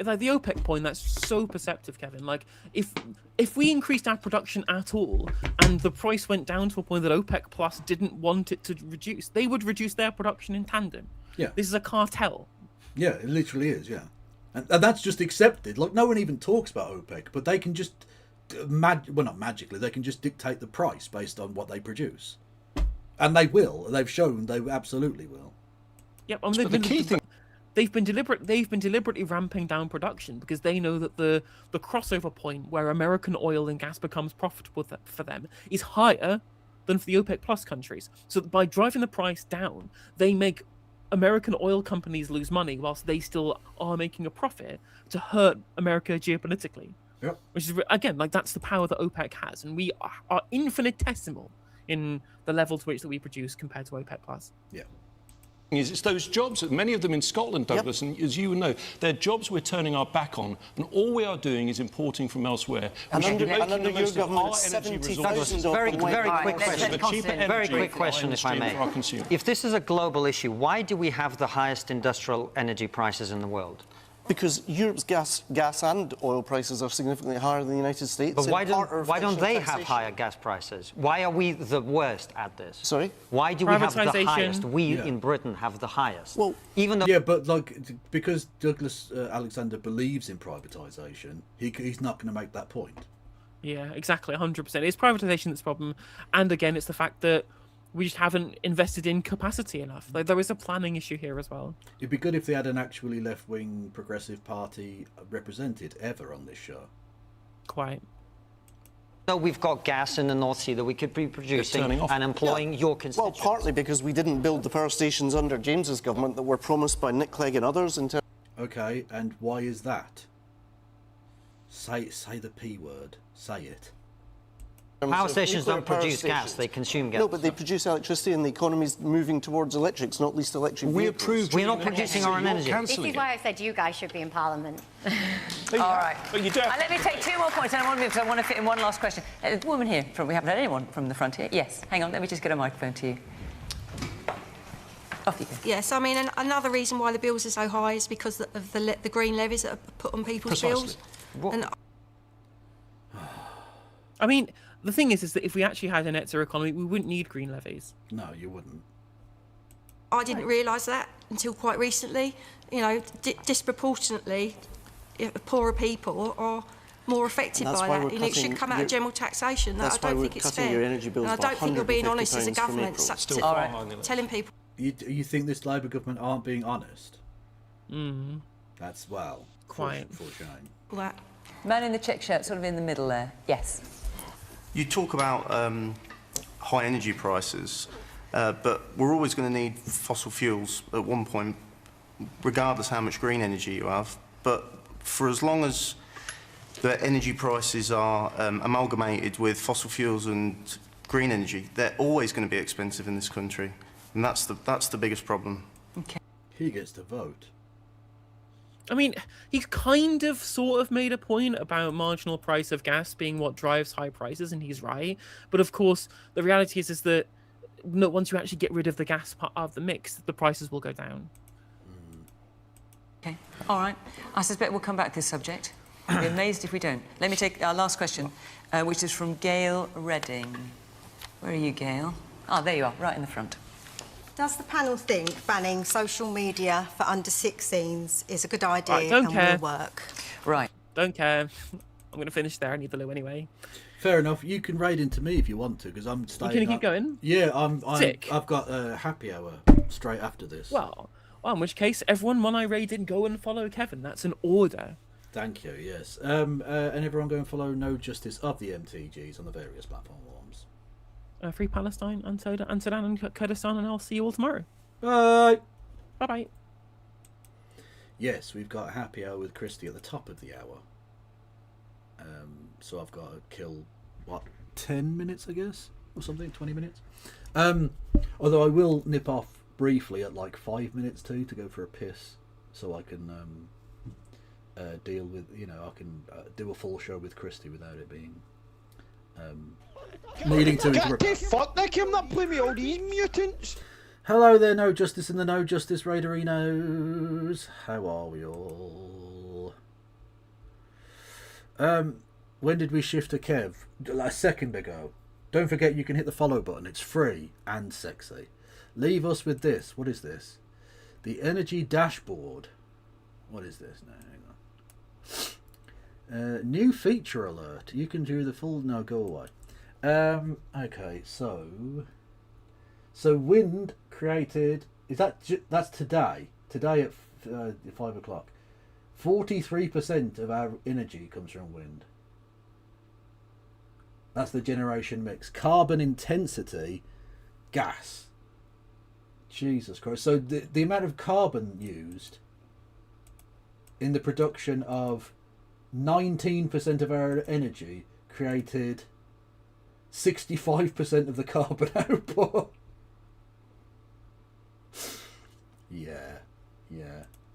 Like the OPEC point, that's so perceptive, Kevin. Like if we increased our production at all and the price went down to a point that OPEC Plus didn't want it to reduce, they would reduce their production in tandem. Yeah. This is a cartel. Yeah, it literally is, yeah. And that's just accepted. Like, no one even talks about OPEC, but they can just, well, not magically, they can just dictate the price based on what they produce. And they will. They've shown they absolutely will. Yep. But the key thing... They've been deliberately ramping down production because they know that the crossover point where American oil and gas becomes profitable for them is higher than for the OPEC Plus countries. So by driving the price down, they make American oil companies lose money whilst they still are making a profit to hurt America geopolitically. Yep. Which is, again, like that's the power that OPEC has, and we are infinitesimal in the level to which that we produce compared to OPEC Plus. Yeah. It's those jobs, many of them in Scotland, Douglas, and as you know, they're jobs we're turning our back on, and all we are doing is importing from elsewhere. And We should be under making the your most of government, our it's energy 70,000 resources. of Very them went quick question. Very quick question, if I may. For our consumers. If this is a global issue, why do we have the highest industrial energy prices in the world? Because Europe's gas and oil prices are significantly higher than the United States. But why in part don't reflection they of have taxation. higher gas prices? Why are we the worst at this? Sorry? Why do we have the Privatisation. highest? We Yeah. in Britain have the highest. Well, even though Yeah, but like, because Douglas Alexander believes in privatisation, he's not going to make that point. Yeah, exactly, 100%. It's privatisation that's the problem, and again, it's the fact that we just haven't invested in capacity enough. Like, there is a planning issue here as well. It'd be good if they had an actually left-wing progressive party represented ever on this show. Quite. no, we've got gas in the North Sea that we could be producing turning off. and employing your Well, constituents. partly because we didn't build the power stations under James's government that were promised by Nick Clegg and others in terms. Okay, and why is that? Say the P word. Say it. Power of stations nuclear don't power produce gas, stations. they consume gas. No, but they produce electricity and the economy's moving towards electrics, not least electric We vehicles. approved... We're not producing our own energy. This is why I said you guys should be in Parliament. All right. But you don't... Let me take two more points, and I want to move because I want to fit in one last question. The woman here, we haven't had anyone from the front here. Yes, hang on, let me just get a microphone to you. Off you go. Yes, I mean, another reason why the bills are so high is because of the green levies that are put on people's bills. And I mean, the thing is that if we actually had a net zero economy, we wouldn't need green levies. No, you wouldn't. I didn't realise that until quite recently. You know, disproportionately, poorer people are more affected And that's by why that. we're You know, it should cutting come out of your- general taxation. That's I why don't we're think it's cutting fair. your energy bills And I by don't think you're being honest as a £150 from government, April. Still far right. behind the election. telling people. You think this Labour government aren't being honest? Mm. That's, well, Quite. for shame. That. Man in the check shirt, sort of in the middle there. Yes. You talk about high energy prices, but we're always going to need fossil fuels at one point, regardless how much green energy you have. But for as long as the energy prices are amalgamated with fossil fuels and green energy, they're always going to be expensive in this country, and that's the biggest problem. Okay. He gets to vote. I mean, he's kind of sort of made a point about marginal price of gas being what drives high prices, and he's right. But of course, the reality is that once you actually get rid of the gas part of the mix, the prices will go down. Okay, all right. I suspect we'll come back to this subject. I'll be amazed if we don't. Let me take our last question, which is from Gail Redding. Where are you, Gail? Ah, there you are, right in the front. Does the panel think banning social media for under 16s is a good idea Right, don't and care. will work? Right. Don't care. I'm going to finish there. I need the loo anyway. Fair enough. You can raid into me if you want to, because I'm staying. Can you keep up. going? Yeah, Sick. I've got a happy hour straight after this. Well, in which case, everyone, when I raid in, go and follow Kevin. That's an order. Thank you. Yes. And everyone go and follow No Justice of the MTGs on the various platforms. Free Palestine, and Sudan, and Kurdistan, and I'll see you all tomorrow. Bye. Bye-bye. Yes, we've got a happy hour with Christy at the top of the hour. So I've got to kill, 10 minutes, I guess? Or something, 20 minutes? Although I will nip off briefly at 5 minutes to go for a piss, so I can deal with, I can do a full show with Christy without it being... needing to interrupt. Fuck, they came not play me all these mutants. Hello there, No Justice in the No Justice Raiderinos. How are we all? When did we shift to Kev? A second ago. Don't forget you can hit the follow button. It's free and sexy. Leave us with this. What is this? The energy dashboard. What is this? No, hang on. New feature alert. You can do the full... No, go away. Okay, so wind created... That's today. Today at 5 o'clock. 43% of our energy comes from wind. That's the generation mix. Carbon intensity, gas. Jesus Christ. So the amount of carbon used in the production of 19% of our energy created 65% of the carbon output. Yeah.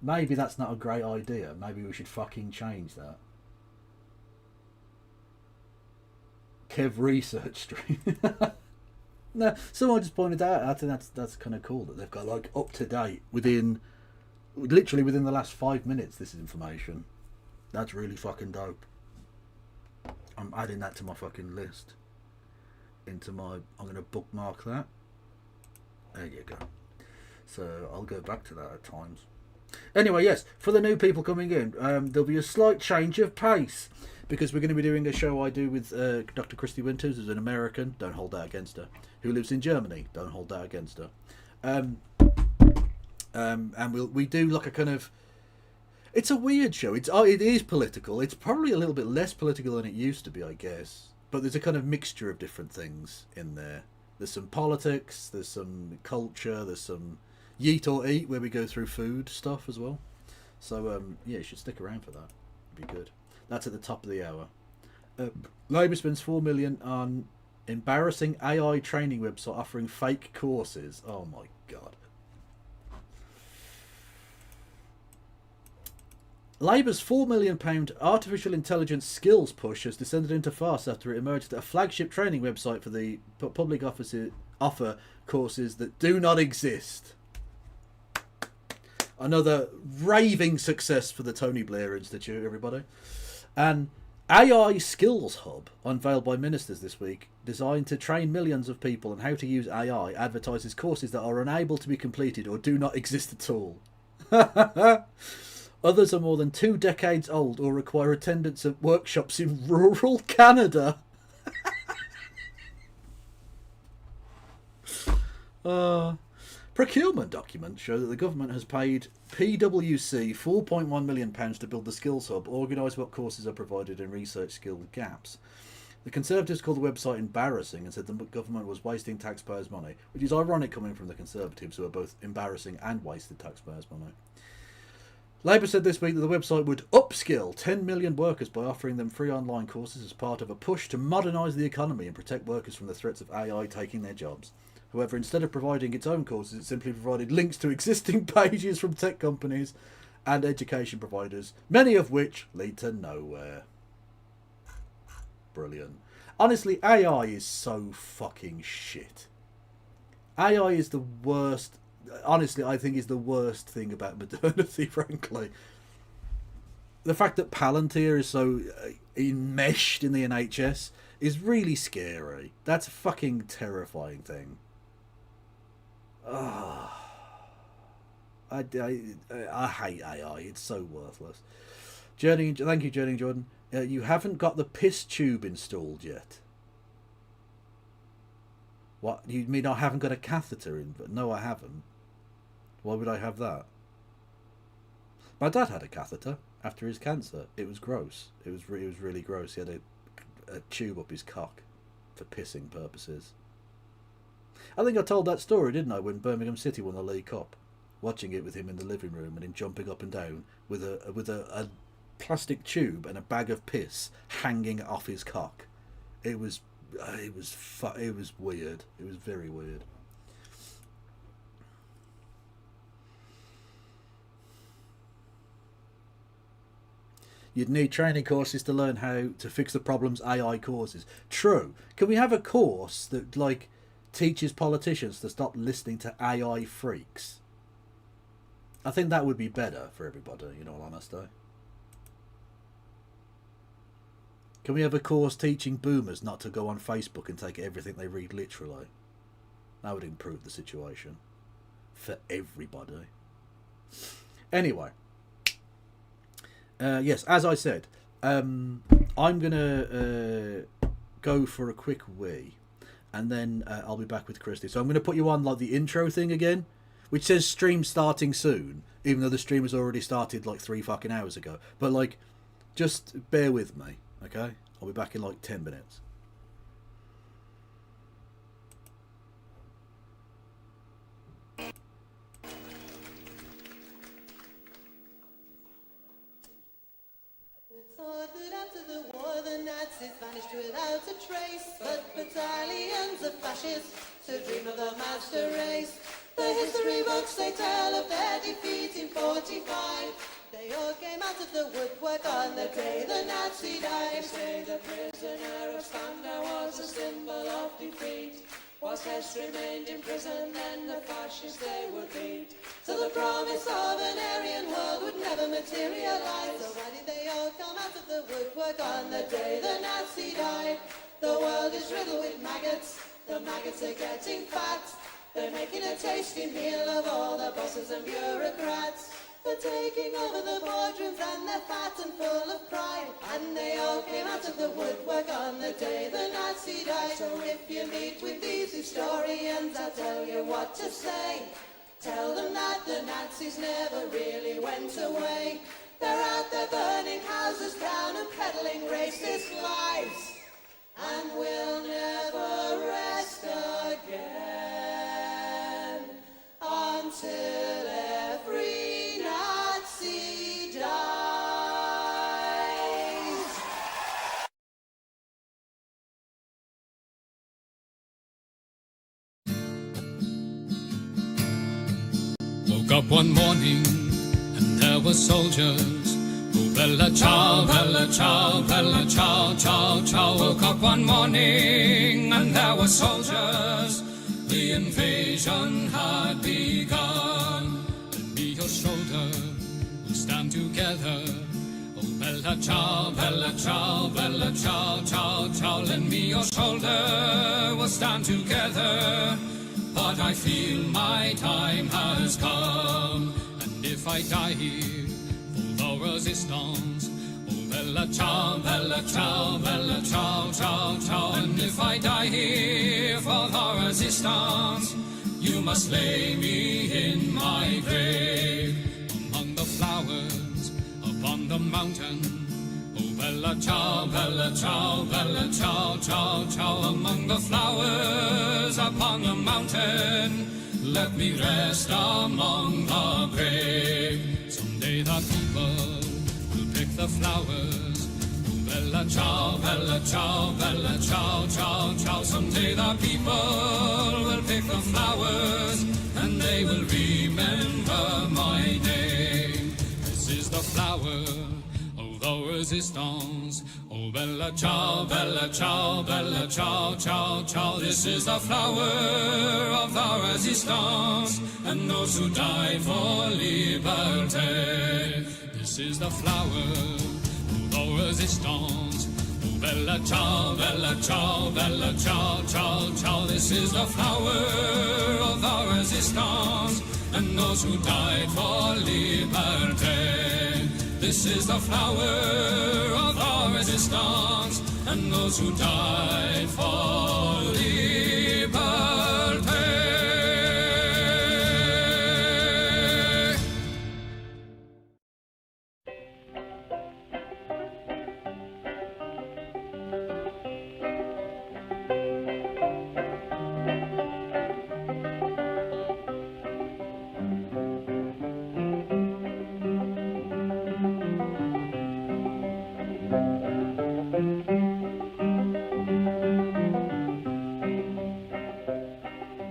Maybe that's not a great idea. Maybe we should fucking change that. Kev research stream. No, someone just pointed out. I think that's kind of cool that they've got up to date literally within the last 5 minutes. This information. That's really fucking dope. I'm adding that to my fucking list. I'm going to bookmark that. There you go. So I'll go back to that at times. Anyway, yes, for the new people coming in, there'll be a slight change of pace because we're going to be doing a show I do with Dr. Christy Winters, who's an American, don't hold that against her, who lives in Germany, don't hold that against her. And we do like a kind of... It's a weird show. It is political. It's probably a little bit less political than it used to be, I guess. But there's a kind of mixture of different things in there. There's some politics, there's some culture, there's some Yeet or Eat, where we go through food stuff as well. So, yeah, you should stick around for that. It'd be good. That's at the top of the hour. Labour spends $4 million on embarrassing AI training website offering fake courses. Oh my God. Labour's £4 million artificial intelligence skills push has descended into farce after it emerged that a flagship training website for the public offer courses that do not exist. Another raving success for the Tony Blair Institute, everybody. An AI skills hub unveiled by ministers this week, designed to train millions of people on how to use AI, advertises courses that are unable to be completed or do not exist at all. Others are more than 2 decades old or require attendance at workshops in rural Canada. Procurement documents show that the government has paid PwC £4.1 million to build the Skills Hub, organise what courses are provided and research skill gaps. The Conservatives called the website embarrassing and said the government was wasting taxpayers' money, which is ironic coming from the Conservatives, who are both embarrassing and wasted taxpayers' money. Labour said this week that the website would upskill 10 million workers by offering them free online courses as part of a push to modernise the economy and protect workers from the threats of AI taking their jobs. However, instead of providing its own courses, it simply provided links to existing pages from tech companies and education providers, many of which lead to nowhere. Brilliant. Honestly, AI is so fucking shit. AI is the worst. Honestly, I think is the worst thing about modernity, frankly. The fact that Palantir is so enmeshed in the NHS is really scary. That's a fucking terrifying thing. I hate AI. It's so worthless. Journey, thank you, Journey Jordan. You haven't got the piss tube installed yet. What? You mean I haven't got a catheter in? But no, I haven't. Why would I have that? My dad had a catheter after his cancer. It was gross. It was really gross. He had a tube up his cock for pissing purposes. I think I told that story, didn't I, when Birmingham City won the League Cup? Watching it with him in the living room and him jumping up and down with a plastic tube and a bag of piss hanging off his cock. It was weird. It was very weird. You'd need training courses to learn how to fix the problems AI causes. True. Can we have a course that like teaches politicians to stop listening to AI freaks? I think that would be better for everybody, in all honesty. Can we have a course teaching boomers not to go on Facebook and take everything they read literally? That would improve the situation for everybody. Anyway. Yes, as I said, I'm going to go for a quick wee. And then I'll be back with Christy. So I'm going to put you on like the intro thing again, which says stream starting soon, even though the stream has already started like 3 fucking hours ago. But like, just bear with me, okay? I'll be back in like 10 minutes. Vanished without a trace, but battalions of fascists to dream of the master race. The history books they tell of their defeat in 45. They all came out of the woodwork on the day the Nazi died. They say the prisoner of Spandau was a symbol of defeat. Was Hess remained in prison, then the fascists they would beat. So the promise of an Aryan world would never materialize. So why did they all come out of the woodwork on the day the Nazi died? The world is riddled with maggots, the maggots are getting fat. They're making a tasty meal of all the bosses and bureaucrats. They're taking over the boardrooms and they're fat and full of pride. And they all came out of the woodwork on the day the Nazi died. So if you meet with these historians, I'll tell you what to say. Tell them that the Nazis never really went away. They're out there burning houses down and peddling racist lies. And we'll never rest again until every Nazi dies. Woke up one morning and there were soldiers. Oh, bella ciao, bella ciao, bella ciao, ciao, ciao. Woke up one morning and there were soldiers. The invasion had begun. Lend me your shoulder, we'll stand together. Oh, bella ciao, bella ciao, bella ciao, ciao, ciao. Lend me your shoulder, we'll stand together. But I feel my time has come. And if I die here for the resistance, oh, bella ciao, bella ciao, bella ciao, ciao, ciao. And if I die here for the resistance, you must lay me in my grave among the flowers upon the mountain. Oh, bella ciao, bella ciao, bella ciao, ciao, ciao. Among the flowers upon the mountain, let me rest among the brave. Someday Someday the people will pick the flowers. Bella ciao, bella ciao, bella ciao, ciao, ciao. Someday the people will pick the flowers and they will remember my name. This is the flower of the resistance. Oh, bella ciao, bella ciao, bella ciao, ciao, ciao. This is the flower of the resistance and those who died for liberty. This is the flower of the resistance. Oh, bella ciao, bella ciao, bella ciao, ciao, ciao. This is the flower of the resistance and those who died for liberty. This is the flower of the resistance and those who died for liberty.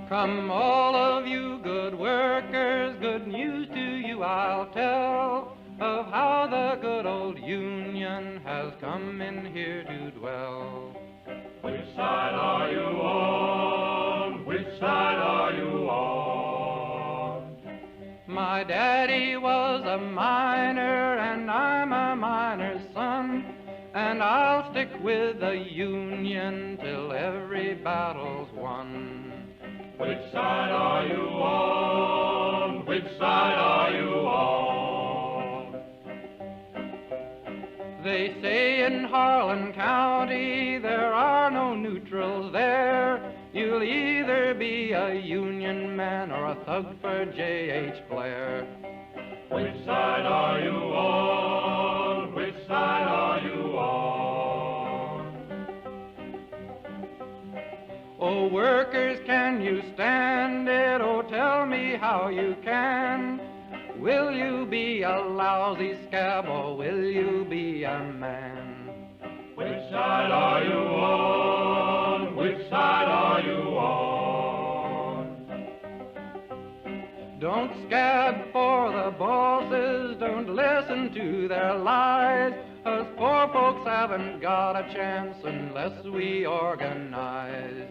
Come all of you good workers, good news to you I'll tell of how the good old Union has come in here to dwell. Which side are you on? Which side are you on? My daddy was a miner and I'm a miner's son, and I'll stick with the Union till every battle's won. Which side are you on? Which side are you on? They say in Harlan County there are no neutrals there. You'll either be a Union man or a thug for J.H. Blair. Which side are you on? Which side are you on? Oh, workers, can you stand it? Oh, tell me how you can. Will you be a lousy scab or will you be a man? Which side are you on? Which side are you on? Don't scab for the bosses, don't listen to their lies. Us poor folks haven't got a chance unless we organize.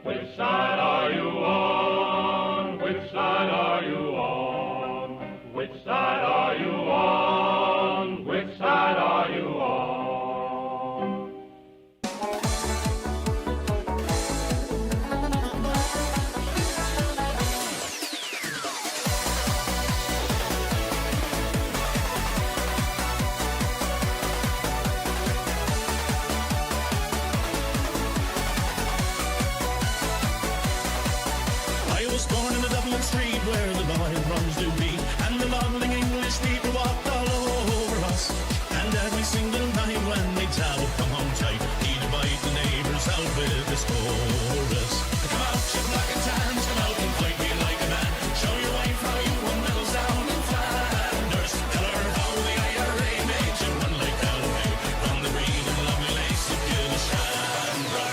Which side are you on? Which side are you on? Which side are you on? Which side are you on? I was born in a Dublin street where the Boyle runs do beat, and the lovely English people walked all over us. And every single night when they tell come home tight, he'd invite the neighbours out with this chorus. Come out, you black and tans, come out and fight me like a man. Show your wife how you won medals down in Flanders. Tell her how the IRA made you run like Galloway, from the green and lovely lace of Gillishandra.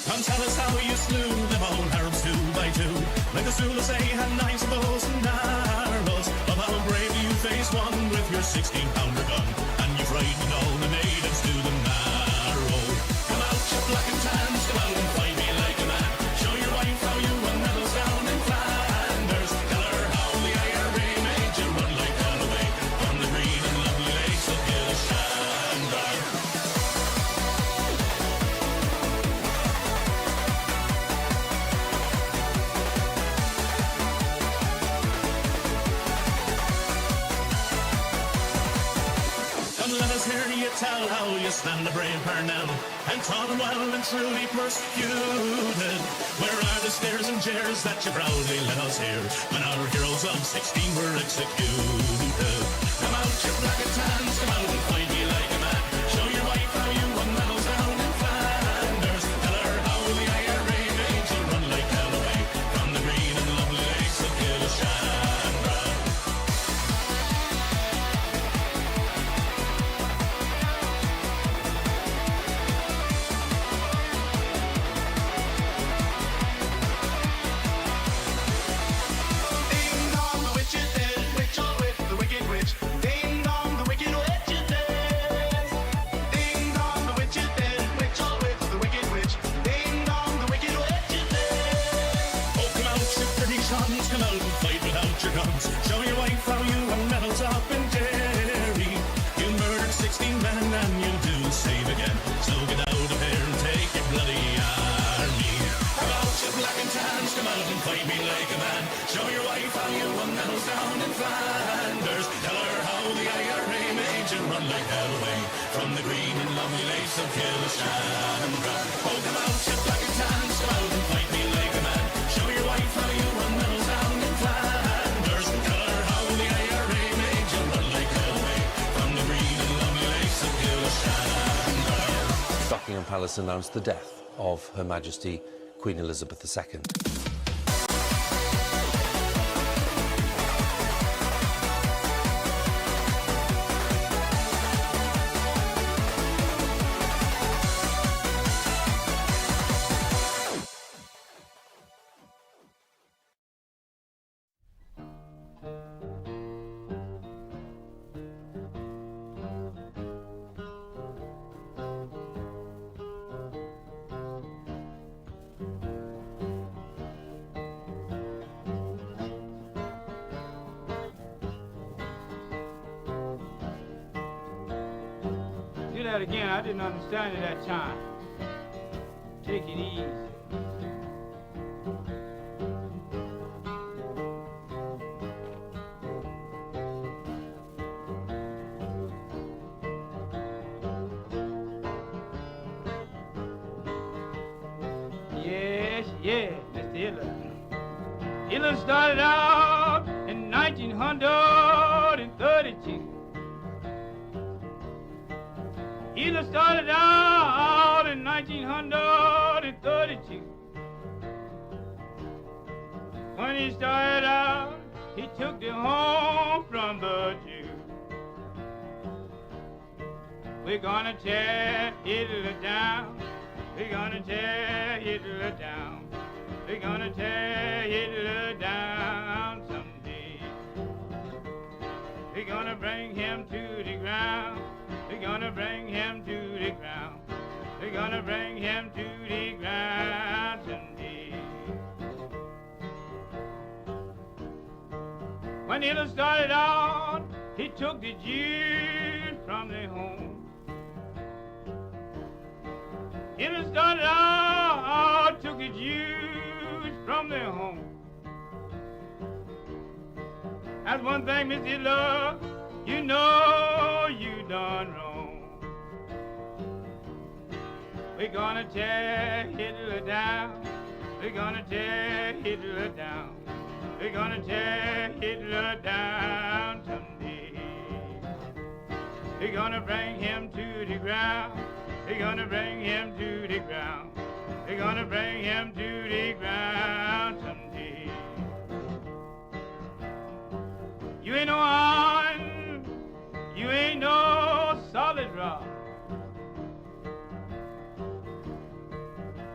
Come tell us how you slew them old Arabs 2 by 2, like the Zulus they had 9 bows and arrows. Of how bravely you faced one with your 16-pounder gun, and you frightened all the natives to the marrow. Come out, you black and tans, come out and fight me like a man. Show your wife how you won medals down in Flanders. Tell her how the IRA made you run like Galloway, from the green and lovely lakes of Gillishandra. us hear you tell how you stand a brave Parnell and taught them well and truly persecuted. Where are the stares and jeers that you proudly let us hear when our heroes of 16 were executed? Come out, your black and tans, come out and fight me like a man. Show your wife how you won medals down in Flanders. Tell her how the IRA made you run like hell away from the green and lovely lakes of Killashandra. Ding dong, the witch is dead. Witch all with the wicked witch. Ding dong, the wicked witch is dead. Ding dong, the witch is dead. Witch all with the wicked witch. Ding dong, the wicked witch is dead. Oh, come out, you pretty sons, come out and fight without your guns. Show your wife how you won medals up in Derry. You murdered 16 men and you'll do the same again. So get out of here and take your bloody army. Come out, you black and tans, come out and fight me like a man. Show your wife how you won medals down in Flanders. Tell her how the IRA made you run like hell away from the green and lovely lakes of Killashandra. Oh, come out, you black and tans, come out and fight me like a man. Show your wife how you won medals down in Flanders. Tell her how the IRA made you run like hell away from the green and lovely lakes of Killashandra. Buckingham Palace announced the death of Her Majesty Queen Elizabeth II. Do that again. I didn't understand it that time. Take it easy. Yes, Mr. Hitler. Hitler started out in 1932. Hitler started out in 1932. When he started out, he took the home from the Jew. We're gonna tear Hitler down. We're gonna tear Hitler down. We're gonna tear Hitler down someday. We're gonna bring him to the ground. We're gonna bring him to the ground. We're gonna bring him to the ground someday. When Hitler started out, he took the Jews from their home. Hitler started out, took the Jews from their home. That's one thing, Miss Hitler, you know you done wrong. We're gonna tear Hitler down. We're gonna tear Hitler down. We're gonna tear Hitler down someday. We're gonna bring him to the ground. We're gonna bring him to the ground. We're gonna bring him to the ground someday. You ain't no iron, you ain't no solid rock.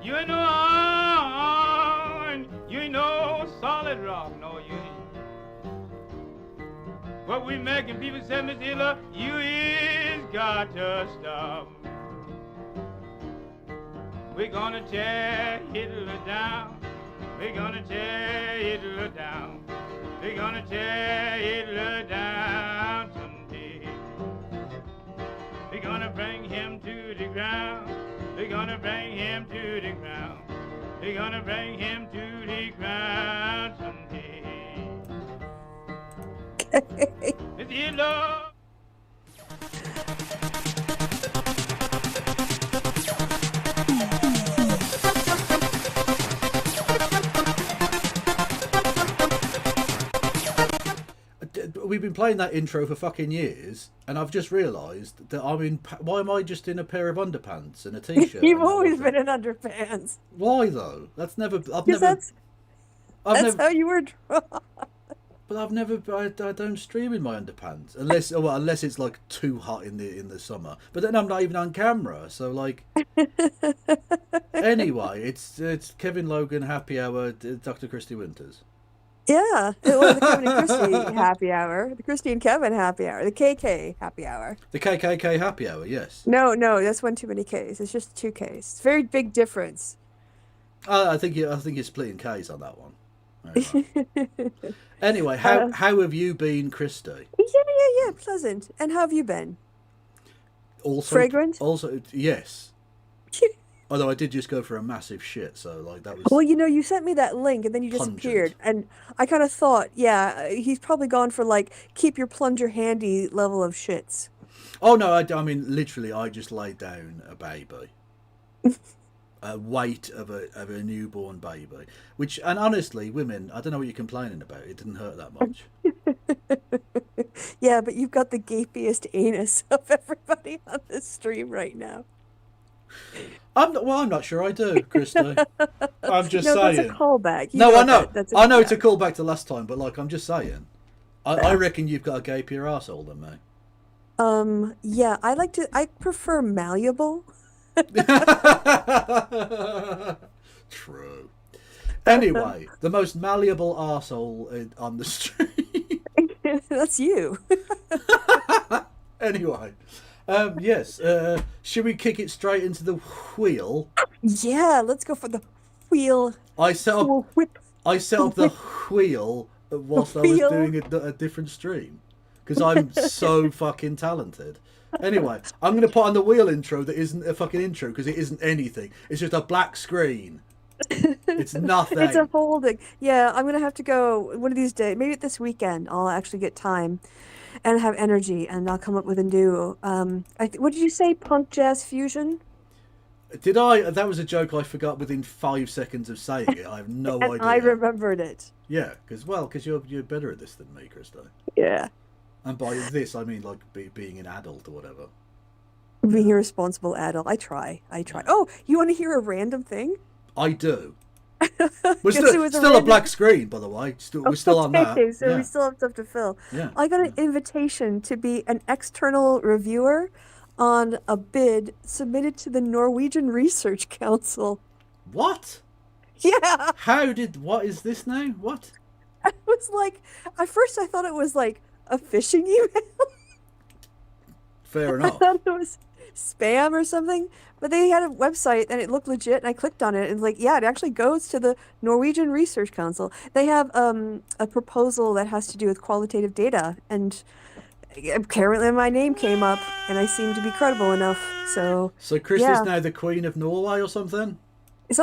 You ain't no iron, you ain't no solid rock, no you ain't. What we making people say, Miss Hitler, you is got to stop. We're gonna tear Hitler down. We're gonna tear Hitler down. We're gonna tear Hitler down someday. We're gonna bring him to the ground. We're gonna bring him to the ground. We're gonna bring him to the ground someday. It's Hitler. we've been playing that intro for fucking years, and I've just realised that I'm in. Why am I just in a pair of underpants and a t-shirt? You've always been in underpants. Why though? That's never. I've 'Cause never. That's never, how you were drawn. But I've never. I don't stream in my underpants unless it's like too hot in the summer. But then I'm not even on camera, so like. Anyway, it's Kevin Logan happy hour, Dr. Christy Winters. Yeah, well, the Kevin and Christy happy hour, the Christy and Kevin happy hour, the KK happy hour. The KKK happy hour, yes. No, that's one too many Ks. It's just 2 Ks. It's a very big difference. I think you're splitting Ks on that one. Anyway, how have you been, Christy? Yeah, pleasant. And how have you been? Also fragrant. Also, yes. Although I did just go for a massive shit, so like that was. Well, you sent me that link and then you disappeared, and I kind of thought, yeah, he's probably gone for like keep your plunger handy level of shits. Oh no, I mean literally, I just laid down a baby, a weight of a newborn baby, and honestly, women, I don't know what you're complaining about. It didn't hurt that much. Yeah, but you've got the gapiest anus of everybody on this stream right now. I'm not sure I do, Christy. I'm just saying. That's a callback. I know. I know yeah. it's a callback to last time, but like I'm just saying. I reckon you've got a gapier arsehole than me. Yeah, I prefer malleable. True. Anyway, the most malleable arsehole on the street. That's you. Anyway. Yes. Should we kick it straight into the wheel? Yeah, let's go for the wheel. I set up the wheel whilst I was doing a different stream because I'm so fucking talented. Anyway, I'm going to put on the wheel intro that isn't a fucking intro because it isn't anything. It's just a black screen. It's nothing. It's a holding. Yeah, I'm going to have to go one of these days. Maybe this weekend I'll actually get time and have energy, and I'll come up with a new. What did you say? Punk jazz fusion? Did I? That was a joke I forgot within 5 seconds of saying it. I have no and idea. I remembered it. Yeah, because you're better at this than me, Krista. Yeah. And by this I mean like being an adult or whatever. Being a responsible adult. I try. Oh, you want to hear a random thing? I do. We're still a black screen, by the way. We're still on that. Okay, so yeah. we still have stuff to fill. Yeah. I got an invitation to be an external reviewer on a bid submitted to the Norwegian Research Council. What? Yeah. What is this now? What? I was like, at first I thought it was like a phishing email. Fair enough. I thought it was spam or something. But they had a website and it looked legit, and I clicked on it and it actually goes to the Norwegian Research Council. They have a proposal that has to do with qualitative data, and apparently my name came up and I seem to be credible enough. So Chris is now the Queen of Norway or something?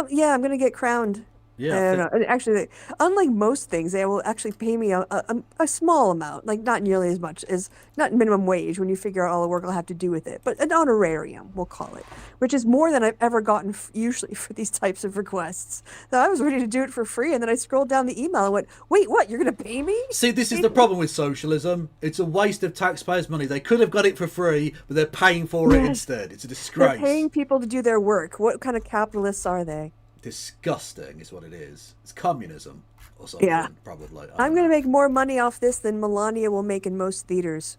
Yeah, I'm going to get crowned. Yeah. And actually, unlike most things, they will actually pay me a small amount, like not nearly as much as, not minimum wage when you figure out all the work I'll have to do with it, but an honorarium, we'll call it, which is more than I've ever gotten usually for these types of requests. So I was ready to do it for free, and then I scrolled down the email and went, wait, what, you're going to pay me? See, this is the problem with socialism. It's a waste of taxpayers' money. They could have got it for free, but they're paying for it instead. It's a disgrace. They're paying people to do their work. What kind of capitalists are they? Disgusting is what it is. It's communism or something, probably. I'm going to make more money off this than Melania will make in most theaters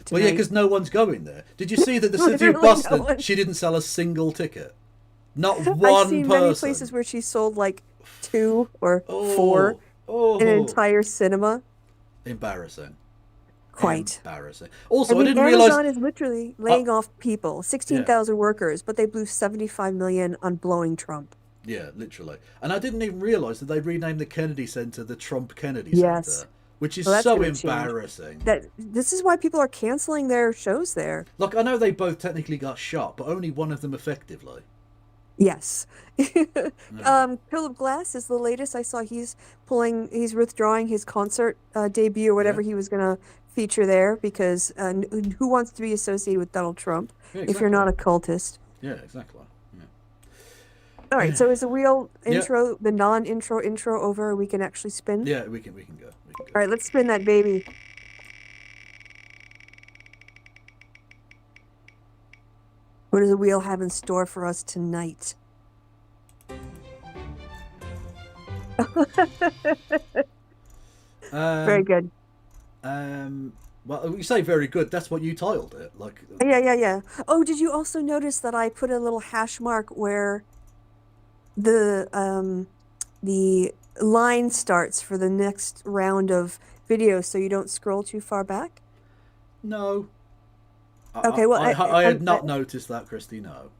tonight. Well, yeah, because no one's going there. Did you see that the city of Boston, she didn't sell a single ticket? Not one I've seen person. many places where she sold like 2 or 4 in an entire cinema. Embarrassing. Quite. Embarrassing. Also, I didn't Amazon realize is literally laying off people, 16,000 workers, but they blew $75 million on blowing Trump. Yeah, literally. And I didn't even realise that they renamed the Kennedy Center the Trump Kennedy Yes. Center, which is Well, that's so gonna change. embarrassing. This is why people are cancelling their shows there. Look, I know they both technically got shot, but only one of them effectively. Yes. Philip Glass is the latest I saw. He's withdrawing his concert debut or whatever he was going to feature there because who wants to be associated with Donald Trump if you're not a cultist? Yeah, exactly. All right, so is the wheel intro, the non-intro intro over? We can actually spin? Yeah, we can go. All right, let's spin that baby. What does the wheel have in store for us tonight? Very good. Well, you say very good. That's what you titled it. Like, Yeah. Oh, did you also notice that I put a little hash mark where the line starts for the next round of videos, so you don't scroll too far back? no. Okay, well, I had not noticed that, Christy. No.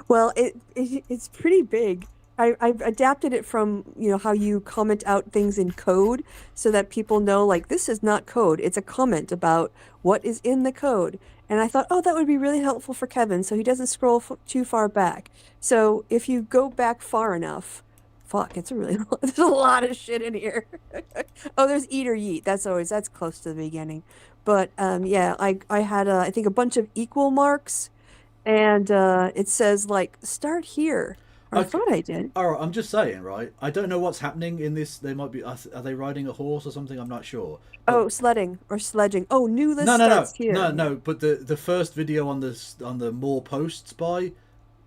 Well, it's pretty big. I've adapted it from, how you comment out things in code so that people know, like, this is not code. It's a comment about what is in the code. And I thought, oh, that would be really helpful for Kevin so he doesn't scroll too far back. So if you go back far enough, it's there's a lot of shit in here. Oh, there's eat or yeet. That's close to the beginning. But yeah, I had, I think, a bunch of equal marks. And it says, like, start here. I thought I did. All right, I'm just saying, right? I don't know what's happening in this. They might be. Are they riding a horse or something? I'm not sure. Oh, sledding or sledging. Oh, new list No. starts here. No. But the first video on the more posts by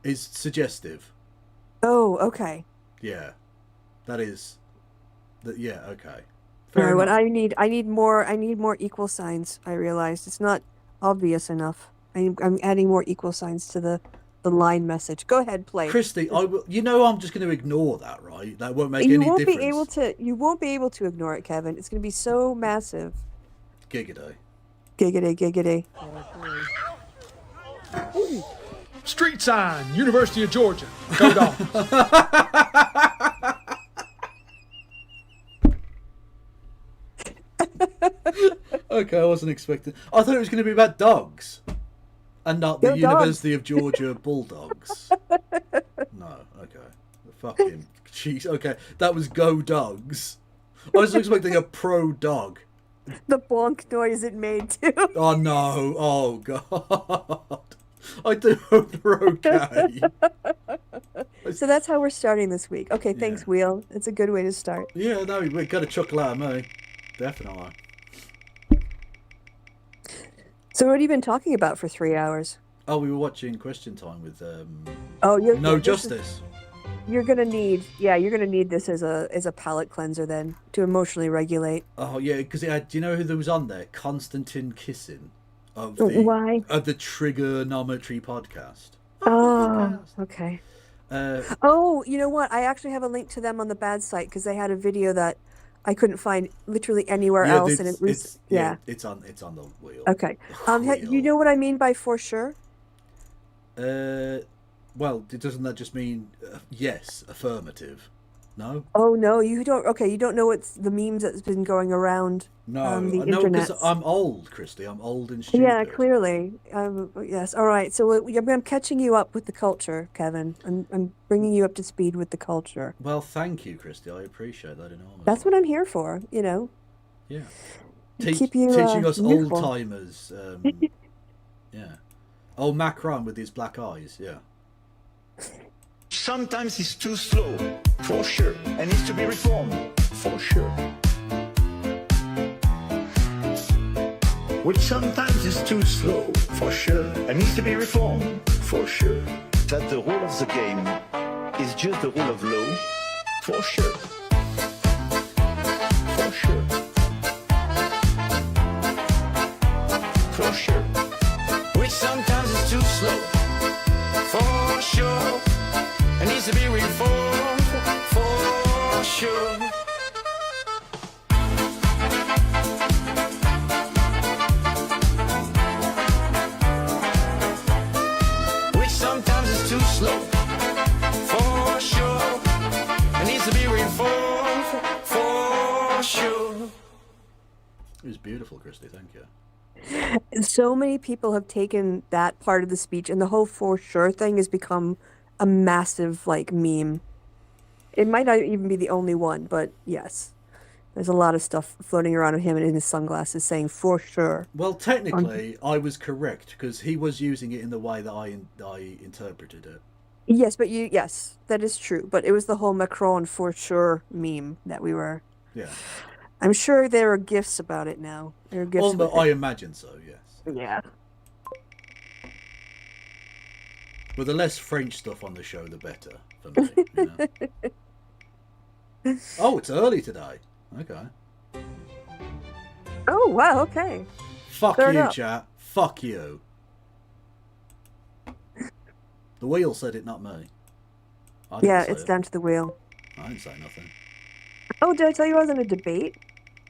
is suggestive. Oh, okay. Yeah, that is. Yeah, okay. All right, what I need more equal signs. I realized it's not obvious enough. I'm adding more equal signs to the line message. Go ahead, play. Christy, I'm just going to ignore that, right? That won't make You any won't difference. you won't be able to ignore it, Kevin. It's going to be so massive. Gigaday. Giggity. Street sign, University of Georgia. Go Dogs. Okay, I wasn't expecting. I thought it was going to be about dogs, and not the Go dogs. University of Georgia Bulldogs. No, okay. Fucking jeez. Okay, that was Go Dogs. I was expecting a pro dog. The bonk noise it made too. Oh no! Oh god! I do hope they're okay. So that's how we're starting this week. Okay, thanks, Wheel. It's a good way to start. Yeah, no, we got a chuckle out of me. Definitely. So what have you been talking about for 3 hours? Oh, we were watching Question Time with No Justice. You're gonna need this as a palate cleanser then to emotionally regulate. Oh yeah, because do you know who was on there? Konstantin Kissin of Why? the Trigonometry podcast. Oh, okay. Uh, Oh, you know what? I actually have a link to them on the bad site because they had a video that I couldn't find literally anywhere else, and it was it's on the wheel. Okay. You know what I mean by for sure? Well, doesn't that just mean yes, affirmative? No. Oh no, you don't. Okay, you don't know what's the memes that's been going around the internet. Because I'm old, Christy. I'm old and stupid. Yeah, clearly. Yes. All right. So I'm catching you up with the culture, Kevin. I'm bringing you up to speed with the culture. Well, thank you, Christy. I appreciate that enormously. That's what I'm here for. Yeah. Keep you teaching us youthful. old timers. Yeah. Oh, Macron with his black eyes. Yeah. Sometimes it's too slow, for sure, and needs to be reformed, for sure. Which sometimes is too slow, for sure, and needs to be reformed, for sure. That the rule of the game is just the rule of law, for sure. For sure. For sure. Which sometimes is too slow, for sure. It needs to be reformed, for sure. Which sometimes is too slow, for sure. It needs to be reformed, for sure. It was beautiful, Christy. Thank you. So many people have taken that part of the speech, and the whole for sure thing has become a massive meme. It might not even be the only one, but yes, there's a lot of stuff floating around of him in his sunglasses saying for sure. Well, technically, I was correct because he was using it in the way that I interpreted it. Yes, but yes, that is true. But it was the whole Macron for sure meme that we were. Yeah. I'm sure there are gifs about it now. There are gifs. I imagine so. Yes. Yeah. Well, the less French stuff on the show, the better for me. You know? Oh, it's early today. Okay. Oh wow. Okay. Fuck Third you, up. chat. Fuck you. The wheel said it, not me. I didn't Yeah, say it's it. down to the wheel. I didn't say nothing. Oh, did I tell you I was in a debate?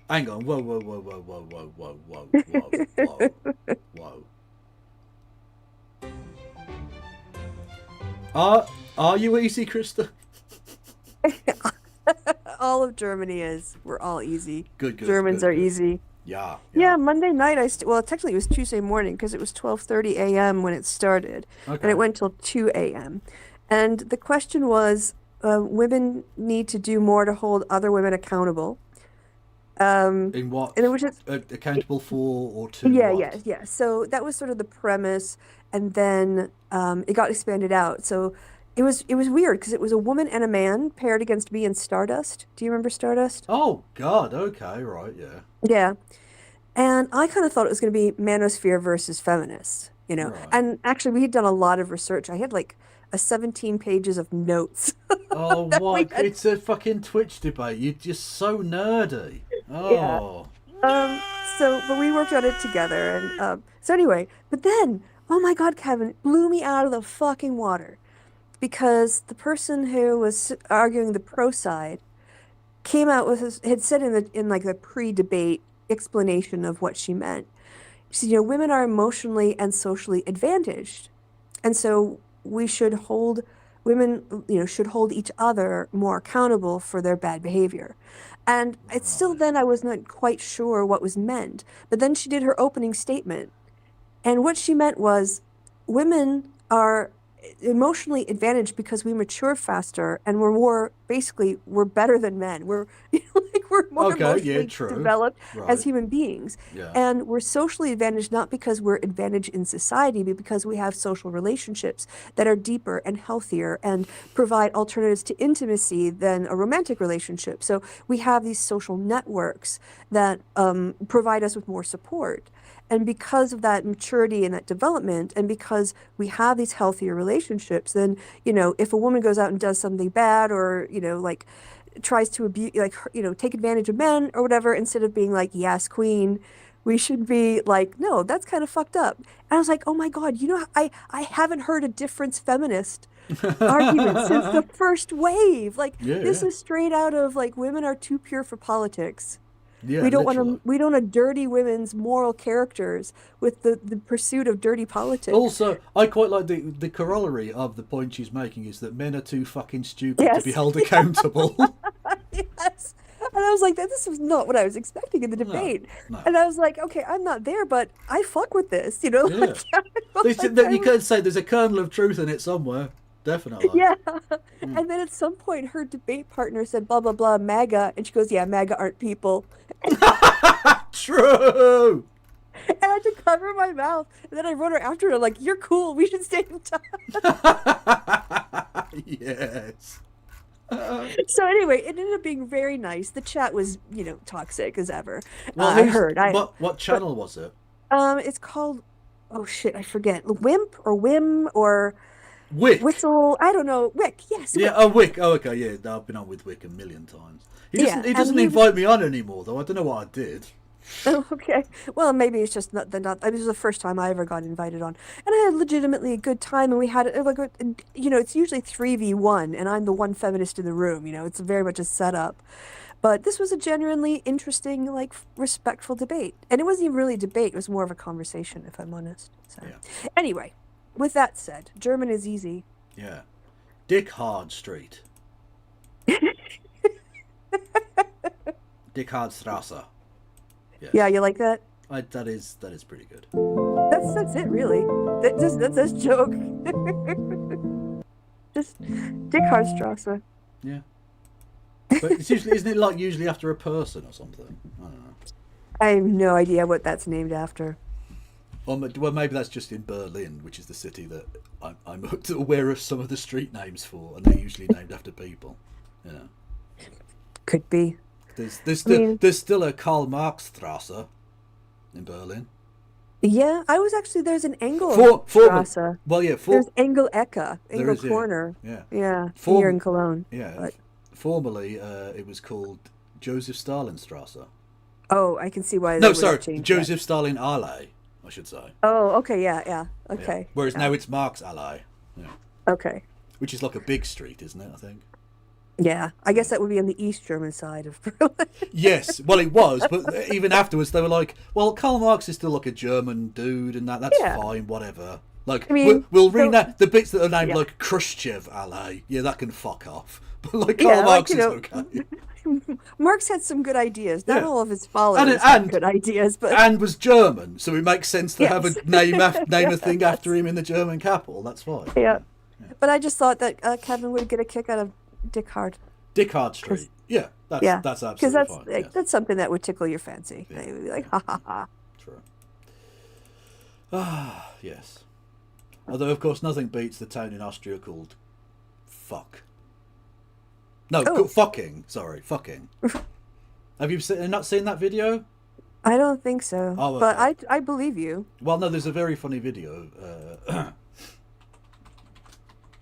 Hang on. Whoa, whoa, whoa, whoa, whoa, whoa, whoa, whoa, whoa, whoa, whoa. Are you easy, Krista? All of Germany is. We're all easy. Good, good. Germans good, are good. easy. Yeah. Yeah, Monday night well, technically it was Tuesday morning because it was 12:30 a.m. when it started, and Okay. it went till 2 a.m. And the question was, women need to do more to hold other women accountable. In what? And it was just Accountable for or to yeah, what? yeah. So that was sort of the premise, and then it got expanded out. So it was weird because it was a woman and a man paired against me and Stardust. Do you remember Stardust? Oh, God. Okay, right, yeah. Yeah. And I kind of thought it was going to be manosphere versus feminists, you know. Right. And actually, we had done a lot of research. I had like a 17 pages of notes. Oh, that what? we had- It's a fucking Twitch debate. You're just so nerdy. Oh. But we worked on it together. And so anyway, but then, oh my God, Kevin, it blew me out of the fucking water. Because the person who was arguing the pro side came out with had said in like the pre-debate explanation of what she meant. She said, you know, women are emotionally and socially advantaged, and so we should hold women, you know, should hold each other more accountable for their bad behavior. And it's still then I was not quite sure what was meant. But then she did her opening statement, and what she meant was women are emotionally advantaged because we mature faster and we're better than men. We're we're more Okay, yeah, emotionally true. developed Right. as human beings. Yeah. And we're socially advantaged not because we're advantaged in society, but because we have social relationships that are deeper and healthier and provide alternatives to intimacy than a romantic relationship. So we have these social networks that provide us with more support. And because of that maturity and that development, and because we have these healthier relationships, then, you know, if a woman goes out and does something bad or, you know, like tries to abuse, like, you know, take advantage of men or whatever, instead of being like, yes, queen, we should be like, no, that's kind of fucked up. And I was like, oh my God, you know, I haven't heard a difference feminist argument since the first wave. Like, this is straight out of like, women are too pure for politics. Yeah, we don't literally. want to dirty women's moral characters with the pursuit of dirty politics. Also, I quite like the corollary of the point she's making is that men are too fucking stupid to be Yes. held accountable. Yes. And I was like, this was not what I was expecting in the debate. no. And I was like, okay, I'm not there, but I fuck with this, you know? Yeah. Like, You could say there's a kernel of truth in it somewhere. Definitely. yeah. And then at some point, her debate partner said, blah, blah, blah, MAGA. And she goes, yeah, MAGA aren't people. True. And I had to cover my mouth. And then I wrote her after it. I'm like, you're cool. We should stay in touch. Yes. So anyway, it ended up being very nice. The chat was, you know, toxic as ever. Well, I who's- heard. What channel was it? It's called, oh shit, I forget. Wimp or Whim or Wick. Whistle. I don't know. Wick. Yes. Yeah, Wick. oh, Wick. Oh, okay, yeah. No, I've been on with Wick a million times. He Yeah, doesn't, he and doesn't he- invite me on anymore, though. I don't know what I did. Oh, okay. Well, maybe it's just not. It was the first time I ever got invited on, and I had legitimately a good time. And we had like, you know, it's usually 3v1, and I'm the one feminist in the room. You know, it's very much a setup. But this was a genuinely interesting, like, respectful debate, and it wasn't even really a debate. It was more of a conversation, if I'm honest. So, anyway, with that said, German is easy. Yeah. Dick Hard Street. Dick Hard Strasse. Yes. Yeah, you like that? That is pretty good. That's it, really. That's a joke. Just Dick Harstrasse. Yeah. But it's usually, isn't it like usually after a person or something? I don't know. I have no idea what that's named after. Well, maybe that's just in Berlin, which is the city that I'm aware of some of the street names for, and they're usually named after people. You know. Could be. There's still a Karl Marx Strasse in Berlin. Yeah, I was actually, there's an Engel Formerly, Strasse. well, yeah, There's Engel Ecke, There Engel is, yeah. Corner. Yeah. Yeah, Form- here in Cologne. Yeah. But, Formerly, it was called Joseph Stalin Strasse. oh, I can see why. they No, would have sorry, changed Joseph Stalin Alley, I should say. that. Oh, okay, yeah. Yeah. Okay. Whereas yeah. now it's Marx Alley. Yeah. Okay. Which is like a big street, isn't it? I think. Yeah, I guess that would be on the East German side of Berlin. Yes, well, it was, but even afterwards, they were like, "Well, Karl Marx is still like a German dude, and that's Yeah. fine, whatever." Like, I mean, we'll so- rename the bits that are named Yeah. like Khrushchev Alley. Yeah, that can fuck off. But like Karl Yeah, Marx like, you is know, okay, Marx had some good ideas. Not Yeah. all of his followers had good ideas, but and was German, so it makes sense to have Yes. a name a thing after him in the German capital. That's fine. yeah. But I just thought that Kevin would get a kick out of Dick Hard. Dickard Street. Yeah, that's absolutely because that's fine. like, yes. that's something that would tickle your fancy. They would be like, ha ha ha. True. Ah, yes. Although, of course, nothing beats the town in Austria called Fuck. No, fucking. Sorry, fucking. Have you not seen that video? I don't think so. Oh, But okay. I believe you. Well, no, there's a very funny video.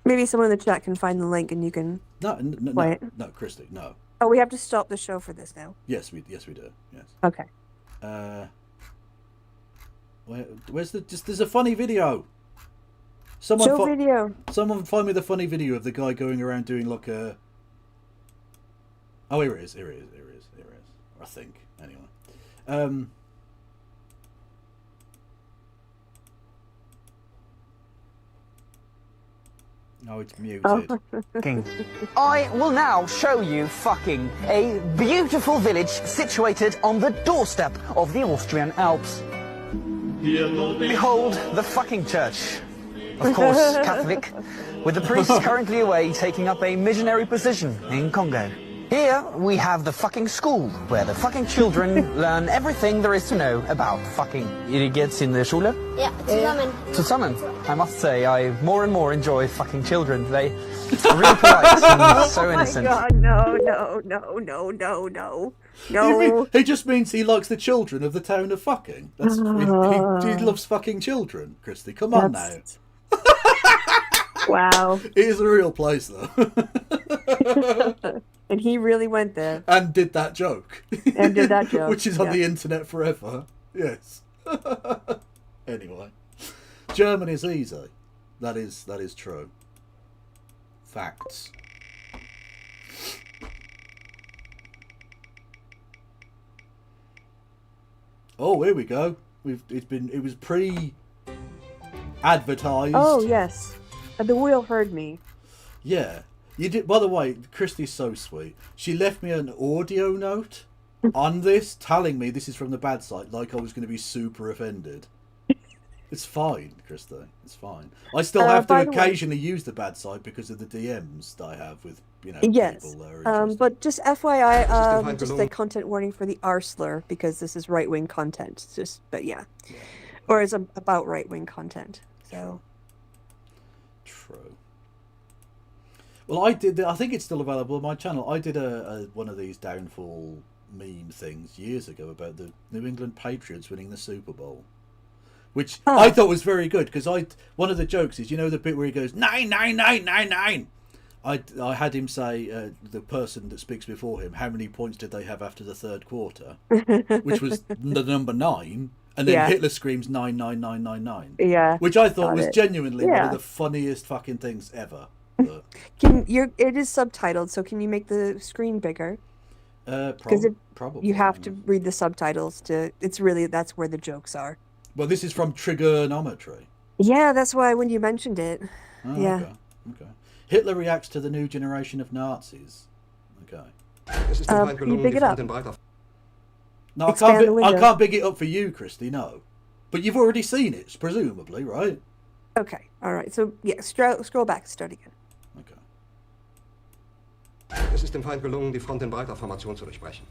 Maybe someone in the chat can find the link and you can. No, play it. no, Christy, no. Oh, we have to stop the show for this now. Yes, we do. Yes. Okay. Where's the? There's a funny video. Someone Show video. Someone find me the funny video of the guy going around doing like a. Oh, here it is. I think. Anyway. Oh, it's muted. I will now show you fucking a beautiful village situated on the doorstep of the Austrian Alps. Behold the fucking church. Of course, Catholic, with the priest currently away taking up a missionary position in Congo. Here we have the fucking school, where the fucking children learn everything there is to know about fucking. Ihr geht's in der Schule? Ja, zusammen. Zusammen. I must say, I more and more enjoy fucking children. They are really polite and so innocent. Oh my God! No. He just means he likes the children of the town of fucking. That's he loves fucking children, Christy. Come on now. Wow. It is a real place, though. And he really went there. And did that joke. Which is on yeah. the internet forever. Yes. Anyway. Germany's easy. That is true. Facts. Oh, here we go. It was pre-advertised. Oh yes, the wheel heard me. Yeah. You did. By the way, Christy's so sweet. She left me an audio note on this, telling me this is from the bad side, like I was going to be super offended. It's fine, Christy. It's fine. I still have to occasionally use the bad side because of the DMs that I have with Yes. people that are interested. But just FYI, just a content warning for the R slur because this is right wing content. But yeah. Or it's about right wing content. So. True. Well, I think it's still available on my channel. I did a one of these downfall meme things years ago about the New England Patriots winning the Super Bowl, which I thought was very good because one of the jokes is the bit where he goes 99999. I had him say the person that speaks before him, how many points did they have after the third quarter, which was the number 9. And then Hitler screams 99999. Yeah, which I thought was genuinely one of Yeah. the funniest fucking things ever. It is subtitled, so can you make the screen bigger? Because probably you have to read the subtitles to. That's where the jokes are. Well, this is from Trigonometry. Yeah, that's why when you mentioned it. Oh, yeah. Okay. Hitler reacts to the new generation of Nazis. Okay. Can you big it up? No, Expand the I window. can't big it up for you, Christy. No, but you've already seen it, presumably, right? Okay. All right. So yeah, scroll back. Start again. Es ist dem Feind gelungen, die Front in breiter Formation zu durchbrechen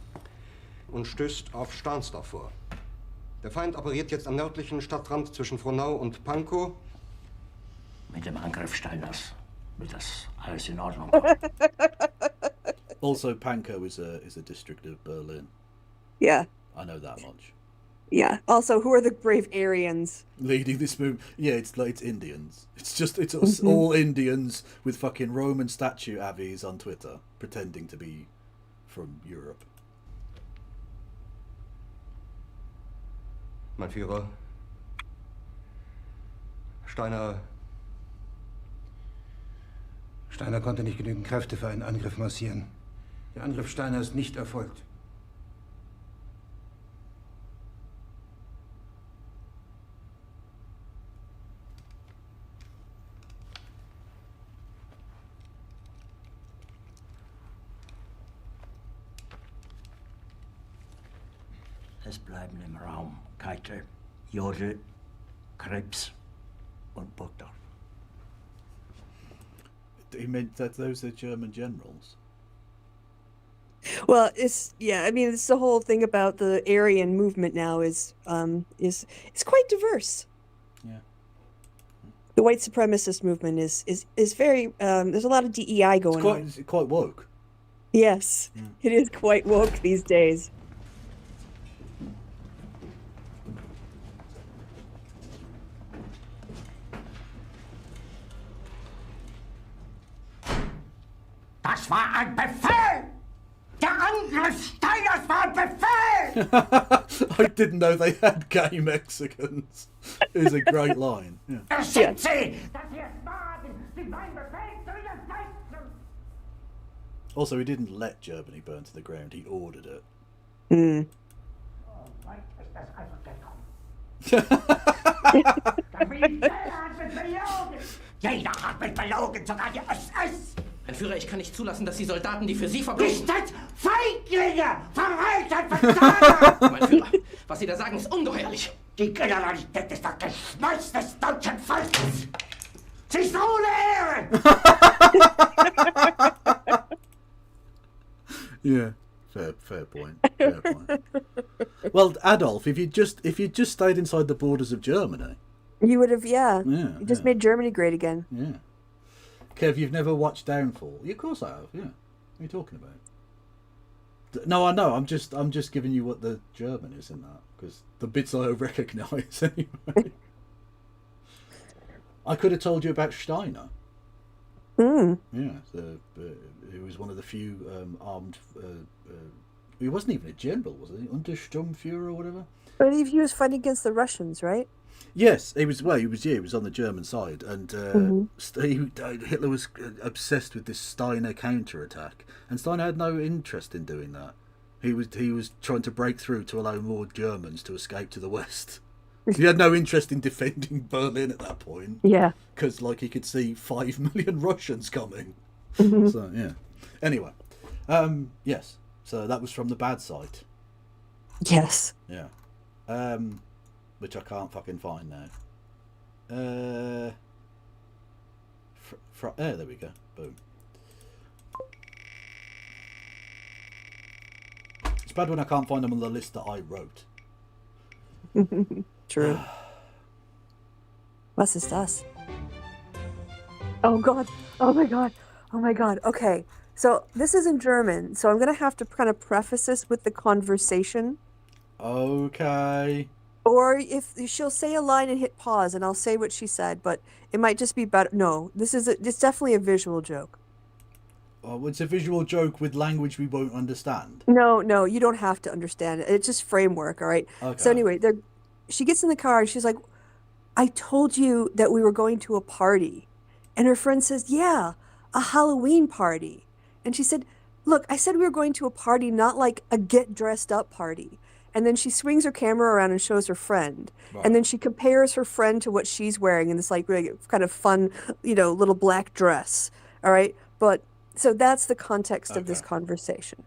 und stößt auf Stahnsdorf vor. Der Feind operiert jetzt am nördlichen Stadtrand zwischen Frohnau und Pankow. Mit dem Angriff Steiners wird das alles in Ordnung. Also, Pankow is a district of Berlin. Yeah. I know that much. Yeah. Also, who are the brave Aryans? Leading this movement. Yeah, it's Indians. It's all Indians with fucking Roman statue avies on Twitter pretending to be from Europe. Mein Führer, Steiner konnte nicht genügend Kräfte für einen Angriff massieren. Der Angriff Steiner ist nicht erfolgt. Es bleiben im Raum Keitel, Jodl, Krebs und Burgdorf. He meant that those are German generals. Well, it's I mean, it's the whole thing about the Aryan movement now is quite diverse. Yeah. The white supremacist movement is very there's a lot of DEI going on. It's quite woke. Yes, it is quite woke these days. Das war ein Befehl! Der Angriff Steiners war ein Befehl! I didn't know they had gay Mexicans. Is a great line. Yeah. Das sind Sie! Das hier ist Wagen! Sie mein Befehl zu widersetzen! Also, he didn't let Germany burn to the ground. He ordered it. Mm. Oh, weit ist das also gekommen. Der Militär hat mich belogen! Jeder hat mich belogen, sogar die SS! Mein Führer, ich kann nicht zulassen, dass die Soldaten, die für Sie verbringen... Ihr seid Feiglinge! Verreiter, Versager! Mein Führer, was Sie da sagen, ist ungeheuerlich. Die Generalität ist das Geschmeiß des deutschen Volkes! Sie ist ohne Ehre! Yeah, fair point. Fair point. Well, Adolf, if you just stayed inside the borders of Germany, you would have, Yeah, you just made Germany great again. Yeah. Kev, you've never watched Downfall? Yeah, of course I have. Yeah. What are you talking about? No, I know. I'm just giving you what the German is in that, because the bits I recognise anyway. I could have told you about Steiner. Mm. Yeah, he was one of the few armed. He wasn't even a general, was he? Untersturmführer or whatever. But he was fighting against the Russians, right? Yes, he was. Well, he was on the German side, and Hitler was obsessed with this Steiner counterattack, and Steiner had no interest in doing that. He was trying to break through to allow more Germans to escape to the west. He had no interest in defending Berlin at that point. Yeah, because he could see 5 million Russians coming. Mm-hmm. So yeah. Anyway, yes. So that was from the bad side. Yes. Yeah. Which I can't fucking find now. There we go. Boom. It's bad when I can't find them on the list that I wrote. True. Was ist das? Oh God. Oh my God. Oh my God. Okay. So this is in German, so I'm going to have to kind of preface this with the conversation. Okay. Or if she'll say a line and hit pause, and I'll say what she said, but it might just be better. No, it's definitely a visual joke. Oh, it's a visual joke with language we won't understand. No, you don't have to understand it. It's just framework, all right? Okay. So anyway, she gets in the car and she's like, I told you that we were going to a party. And her friend says, yeah, a Halloween party. And she said, look, I said we were going to a party, not like a get dressed up party. And then she swings her camera around and shows her friend. Right. And then she compares her friend to what she's wearing in this like really kind of fun, little black dress. All right. But so that's the context of this conversation.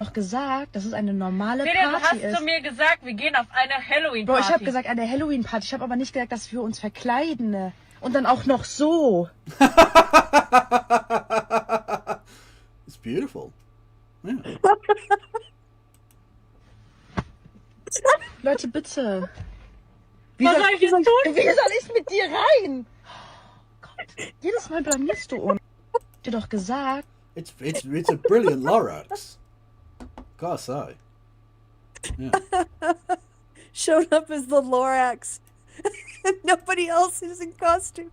Doch gesagt, dass es eine normale Peter, Party du hast ist. zu mir gesagt, wir gehen auf eine Halloween-Party. Bro, ich habe gesagt eine Halloween-Party. Ich habe aber nicht gesagt, dass wir uns verkleiden. Und dann auch noch so. It's beautiful. Yeah. Leute, bitte. Was soll ich jetzt tun? Wie soll ich mit dir rein? Oh Gott, jedes Mal blamierst du uns. Ich hab dir doch gesagt. It's a brilliant Lorax. Gotta say. Yeah. showed up as the Lorax. Nobody else is in costume.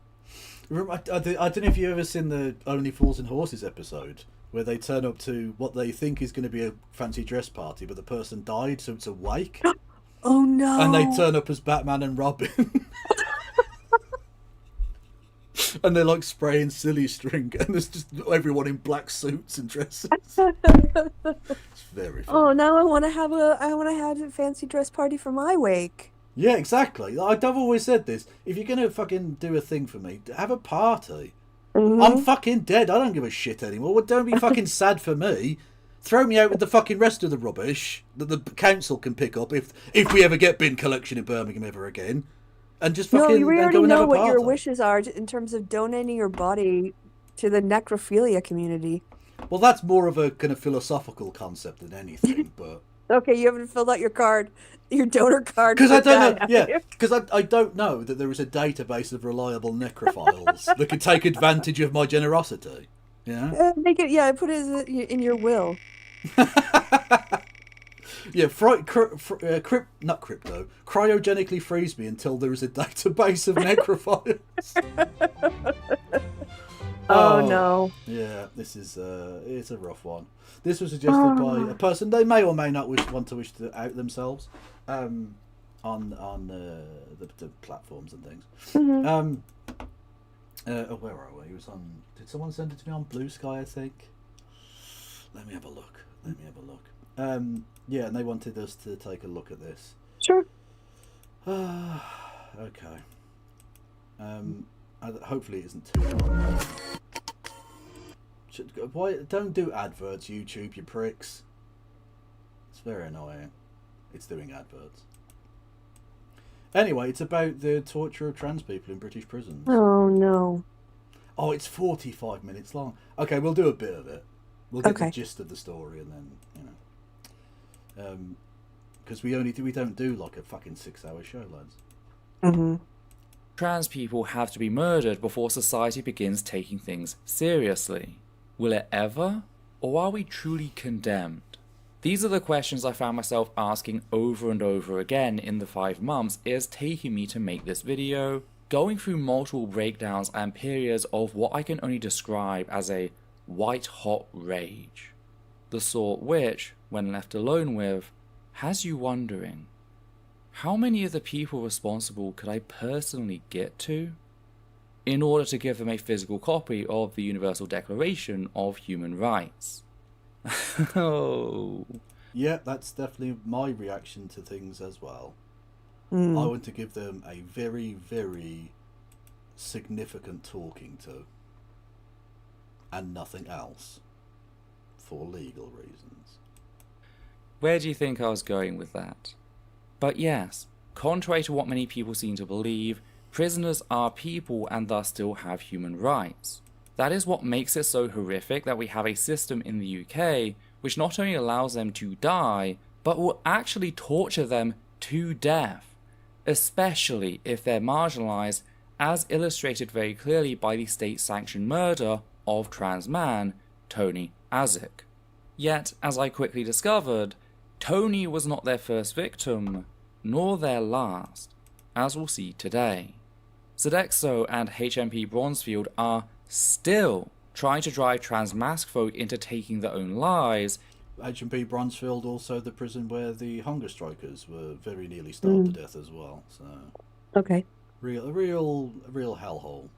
I don't know if you've ever seen the Only Fools and Horses episode where they turn up to what they think is going to be a fancy dress party, but the person died, so it's a wake. Oh no! And they turn up as Batman and Robin. And they're like spraying silly string, and there's just everyone in black suits and dresses. It's very funny. Oh, now I want to have a fancy dress party for my wake. Yeah, exactly. I've always said this. If you're gonna fucking do a thing for me, have a party. I'm fucking dead. I don't give a shit anymore. Well, don't be fucking sad for me. Throw me out with the fucking rest of the rubbish that the council can pick up if we ever get bin collection in Birmingham ever again. And just fucking No, we already go and have know a what party. your wishes are in terms of donating your body to the necrophilia community. Well, that's more of a kind of philosophical concept than anything, but... Okay, you haven't filled out your card, your donor card. Because I for don't that, know, have yeah, you? because I don't know that there is a database of reliable necrophiles that could take advantage of my generosity. Yeah, Make it, put it in your will. yeah. Not crypto. Cryogenically freeze me until there is a database of necrophiles. Oh no. Yeah, this is it's a rough one. This was suggested by a person they may or may not wish to out themselves on the platforms and things. Mhm. Where are we? He was on. Did someone send it to me on Blue Sky? I think. Let me have a look. Yeah, and they wanted us to take a look at this. Sure. Okay. Hopefully it isn't too long. Why don't do adverts, YouTube, you pricks? It's very annoying. It's doing adverts. Anyway, it's about the torture of trans people in British prisons. Oh no. Oh, it's 45 minutes long. Okay, we'll do a bit of it. We'll get the gist of the story, and then because we don't do like a fucking 6-hour show, lads. Trans people have to be murdered before society begins taking things seriously. Will it ever? Or are we truly condemned? These are the questions I found myself asking over and over again in the 5 months it has taken me to make this video, going through multiple breakdowns and periods of what I can only describe as a white-hot rage. The sort which, when left alone with, has you wondering, how many of the people responsible could I personally get to in order to give them a physical copy of the Universal Declaration of Human Rights? Oh. Yeah, that's definitely my reaction to things as well. I want to give them a very, very significant talking to. And nothing else. For legal reasons. Where do you think I was going with that? But yes, contrary to what many people seem to believe, prisoners are people and thus still have human rights. That is what makes it so horrific that we have a system in the UK which not only allows them to die, but will actually torture them to death, especially if they're marginalised, as illustrated very clearly by the state-sanctioned murder of trans man Tony Azic. Yet, as I quickly discovered, Tony was not their first victim, nor their last, as we'll see today. Sodexo and HMP Bronzefield are still trying to drive trans mask folk into taking their own lives. HMP Bronzefield, also the prison where the hunger strikers were very nearly starved to death as well. So, okay, a real hellhole.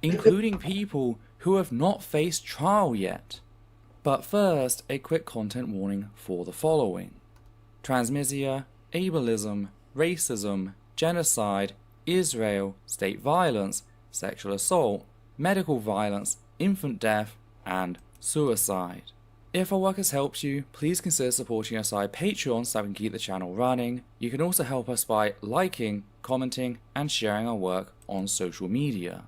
Including people who have not faced trial yet. But first, a quick content warning for the following: transmisia, ableism, racism, genocide, Israel, state violence, sexual assault, medical violence, infant death, and suicide. If our work has helped you, please consider supporting us via Patreon so we can keep the channel running. You can also help us by liking, commenting, and sharing our work on social media.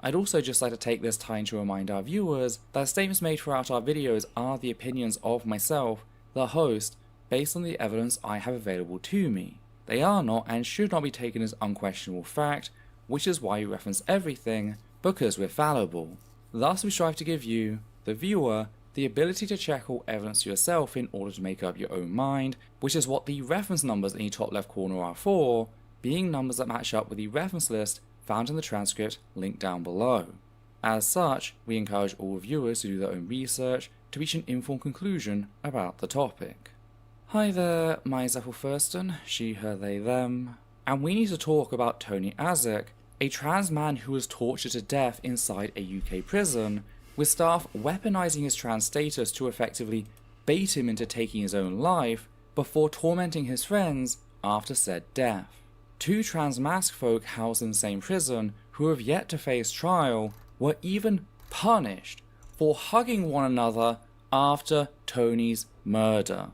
I'd also just like to take this time to remind our viewers that statements made throughout our videos are the opinions of myself, the host, based on the evidence I have available to me. They are not and should not be taken as unquestionable fact, which is why we reference everything, because we're fallible. Thus we strive to give you, the viewer, the ability to check all evidence yourself in order to make up your own mind, which is what the reference numbers in the top left corner are for, being numbers that match up with the reference list found in the transcript linked down below. As such, we encourage all viewers to do their own research to reach an informed conclusion about the topic. Hi there, myself Thurston, she, her, they, them, and we need to talk about Tony Azek, a trans man who was tortured to death inside a UK prison, with staff weaponizing his trans status to effectively bait him into taking his own life before tormenting his friends after said death. 2 trans mask folk housed in the same prison who have yet to face trial were even punished for hugging one another after Tony's murder.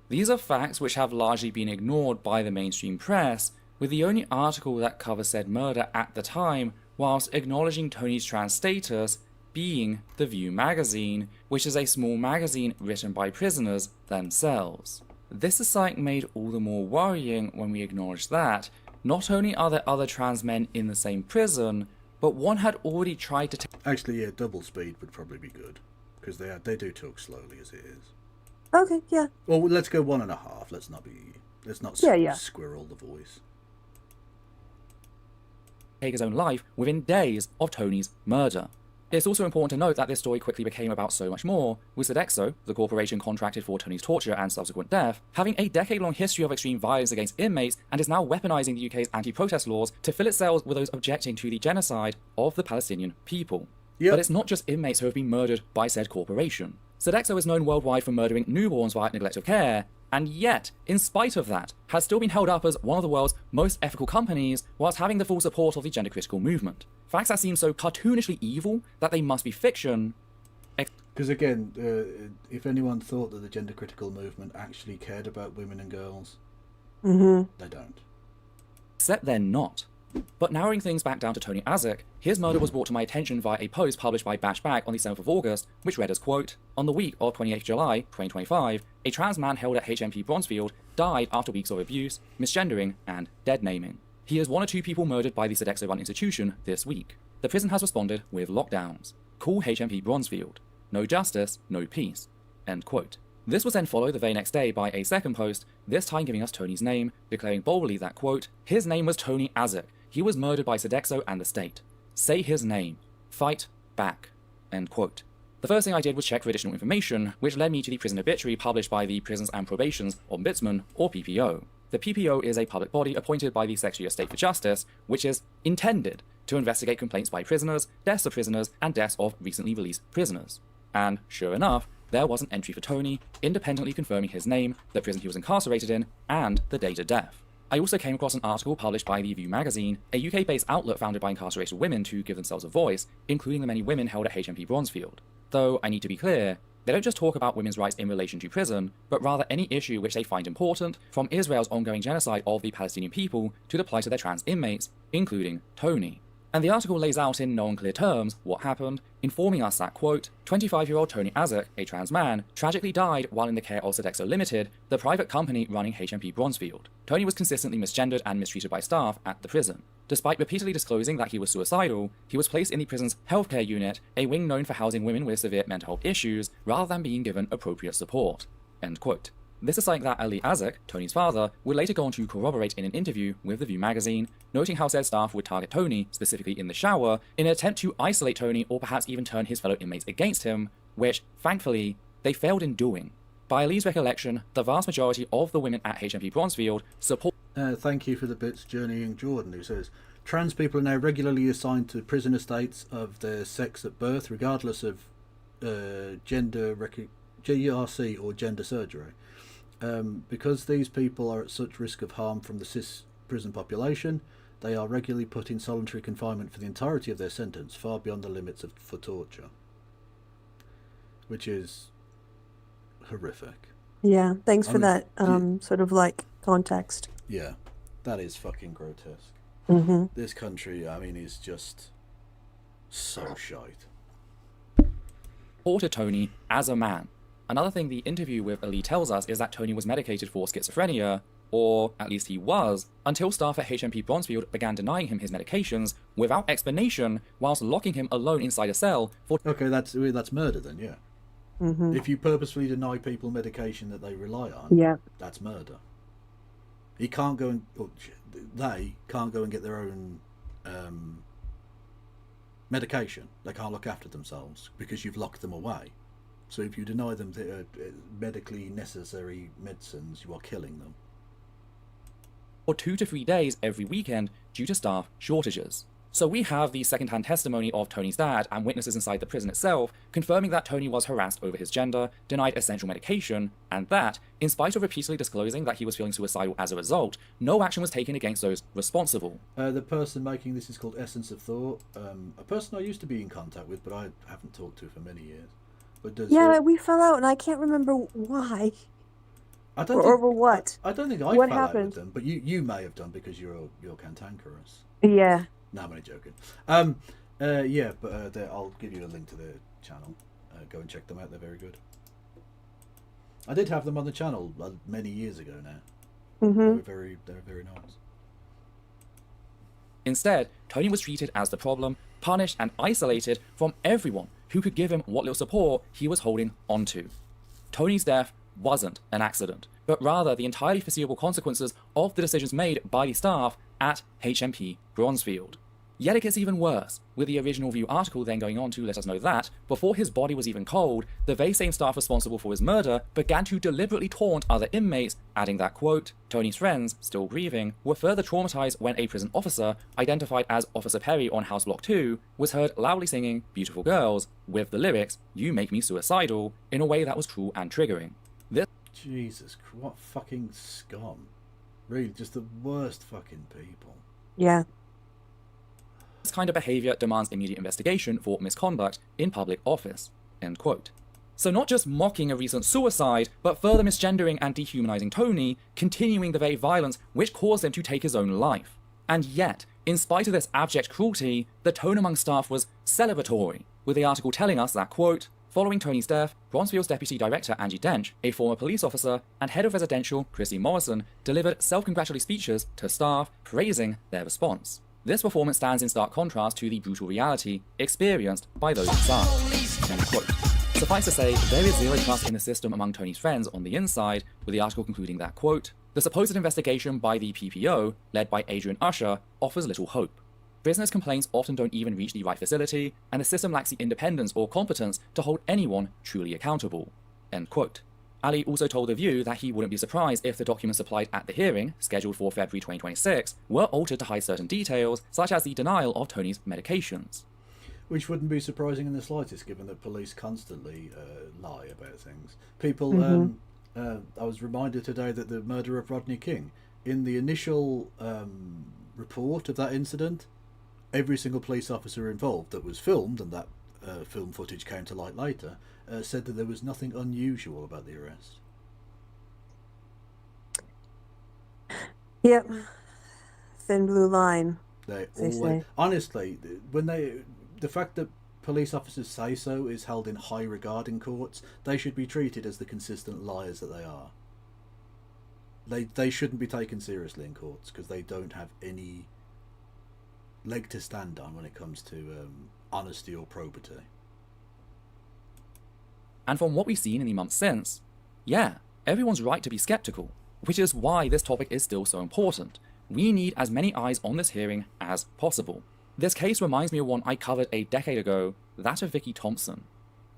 These are facts which have largely been ignored by the mainstream press, with the only article that covers said murder at the time, whilst acknowledging Tony's trans status, being The View magazine, which is a small magazine written by prisoners themselves. This is something made all the more worrying when we acknowledge that not only are there other trans men in the same prison, but one had already tried to Actually, yeah, double speed would probably be good, because they do talk slowly as it is. Okay, yeah. Well, let's go 1.5. Let's not squirrel the voice. Take his own life within days of Tony's murder. It's also important to note that this story quickly became about so much more, with Sodexo, the corporation contracted for Tony's torture and subsequent death, having a decade-long history of extreme violence against inmates and is now weaponizing the UK's anti-protest laws to fill itself with those objecting to the genocide of the Palestinian people. Yep. But it's not just inmates who have been murdered by said corporation. Sodexo is known worldwide for murdering newborns via neglect of care, and yet, in spite of that, has still been held up as one of the world's most ethical companies whilst having the full support of the gender-critical movement. Facts that seem so cartoonishly evil that they must be fiction. Because again, if anyone thought that the gender-critical movement actually cared about women and girls, they don't. Except they're not. But narrowing things back down to Tony Azek, his murder was brought to my attention via a post published by Bashback on the 7th of August, which read as, quote, "On the week of 28th July 2025, a trans man held at HMP Bronzefield died after weeks of abuse, misgendering, and dead naming. He is one or 2 people murdered by the Sodexo-run institution this week. The prison has responded with lockdowns. Call HMP Bronzefield. No justice, no peace." End quote. This was then followed the very next day by a second post, this time giving us Tony's name, declaring boldly that, quote, "His name was Tony Azek. He was murdered by Sodexo and the state. Say his name. Fight back." End quote. The first thing I did was check for additional information, which led me to the prison obituary published by the Prisons and Probation's Ombudsman, or PPO. The PPO is a public body appointed by the Secretary of State for Justice, which is intended to investigate complaints by prisoners, deaths of prisoners, and deaths of recently released prisoners. And, sure enough, there was an entry for Tony, independently confirming his name, the prison he was incarcerated in, and the date of death. I also came across an article published by The View magazine, a UK-based outlet founded by incarcerated women to give themselves a voice, including the many women held at HMP Bronzefield. Though, I need to be clear, they don't just talk about women's rights in relation to prison, but rather any issue which they find important, from Israel's ongoing genocide of the Palestinian people to the plight of their trans inmates, including Tony. And the article lays out in no unclear terms what happened, informing us that, quote, 25-year-old Tony Azek, a trans man, tragically died while in the care of Sodexo Limited, the private company running HMP Bronzefield. Tony was consistently misgendered and mistreated by staff at the prison. Despite repeatedly disclosing that he was suicidal, he was placed in the prison's healthcare unit, a wing known for housing women with severe mental health issues, rather than being given appropriate support. End quote. This is something that Ali Azek, Tony's father, would later go on to corroborate in an interview with The View magazine, noting how said staff would target Tony, specifically in the shower, in an attempt to isolate Tony or perhaps even turn his fellow inmates against him, which, thankfully, they failed in doing. By Ali's recollection, the vast majority of the women at HMP Bronzefield support... Thank you for the bits, Journeying Jordan, who says, "Trans people are now regularly assigned to prison estates of their sex at birth, regardless of GRC or gender surgery. Because these people are at such risk of harm from the cis prison population, they are regularly put in solitary confinement for the entirety of their sentence, far beyond the limits for torture." Which is horrific. Yeah, thanks for that sort of like context. Yeah, that is fucking grotesque. This country, I mean, is just so shite. Supported Tony as a man. Another thing the interview with Ali tells us is that Tony was medicated for schizophrenia, or at least he was, until staff at HMP Bronzefield began denying him his medications without explanation, whilst locking him alone inside a cell for... Okay, that's murder then, yeah. Mhm. If you purposefully deny people medication that they rely on, Yeah. that's murder. He can't go and they can't go and get their own medication. They can't look after themselves because you've locked them away. So if you deny them the medically necessary medicines, you are killing them. Or 2 to 3 days every weekend due to staff shortages. So we have the second-hand testimony of Tony's dad and witnesses inside the prison itself confirming that Tony was harassed over his gender, denied essential medication, and that, in spite of repeatedly disclosing that he was feeling suicidal as a result, no action was taken against those responsible. The person making this is called Essence of Thought, a person I used to be in contact with, but I haven't talked to for many years. But does Yeah, we fell out, and I can't remember why. I don't or think, over what. I don't think I What fell out happened? with them, but you may have done because you're cantankerous. Yeah. No, I'm only joking. Yeah, but I'll give you a link to their channel. Go and check them out. They're very good. I did have them on the channel many years ago now. Mhm. They were very nice. Instead, Tony was treated as the problem, punished and isolated from everyone who could give him what little support he was holding onto. Tony's death wasn't an accident, but rather the entirely foreseeable consequences of the decisions made by the staff at HMP Bronzefield. Yet it gets even worse, with the original View article then going on to let us know that, before his body was even cold, the very same staff responsible for his murder began to deliberately taunt other inmates, adding that, quote, Tony's friends, still grieving, were further traumatized when a prison officer, identified as Officer Perry on House Block 2, was heard loudly singing Beautiful Girls, with the lyrics, You Make Me Suicidal, in a way that was cruel and triggering. Jesus, what fucking scum. Really, just the worst fucking people. Yeah. This kind of behavior demands immediate investigation for misconduct in public office, end quote. So not just mocking a recent suicide, but further misgendering and dehumanizing Tony, continuing the very violence which caused him to take his own life. And yet, in spite of this abject cruelty, the tone among staff was celebratory, with the article telling us that, quote, following Tony's death, Bronzefield's Deputy Director Angie Dench, a former police officer, and Head of Residential Chrissy Morrison delivered self-congratulatory speeches to staff praising their response. This performance stands in stark contrast to the brutal reality experienced by those inside. End quote. Suffice to say, there is zero trust in the system among Tony's friends on the inside, with the article concluding that, quote, the supposed investigation by the PPO, led by Adrian Usher, offers little hope. Business complaints often don't even reach the right facility, and the system lacks the independence or competence to hold anyone truly accountable. End quote. Ali also told The View that he wouldn't be surprised if the documents supplied at the hearing, scheduled for February 2026, were altered to hide certain details, such as the denial of Tony's medications. Which wouldn't be surprising in the slightest, given that police constantly lie about things. People, I was reminded today that the murder of Rodney King, in the initial report of that incident, every single police officer involved that was filmed, and that film footage came to light later, said that there was nothing unusual about the arrest. Yep. Thin blue line. They They always, say. honestly, the fact that police officers say so is held in high regard in courts. They should be treated as the consistent liars that they are. They shouldn't be taken seriously in courts because they don't have any leg to stand on when it comes to honesty or probity. And from what we've seen in the months since, yeah, everyone's right to be skeptical, which is why this topic is still so important. We need as many eyes on this hearing as possible. This case reminds me of one I covered a decade ago, that of Vicky Thompson.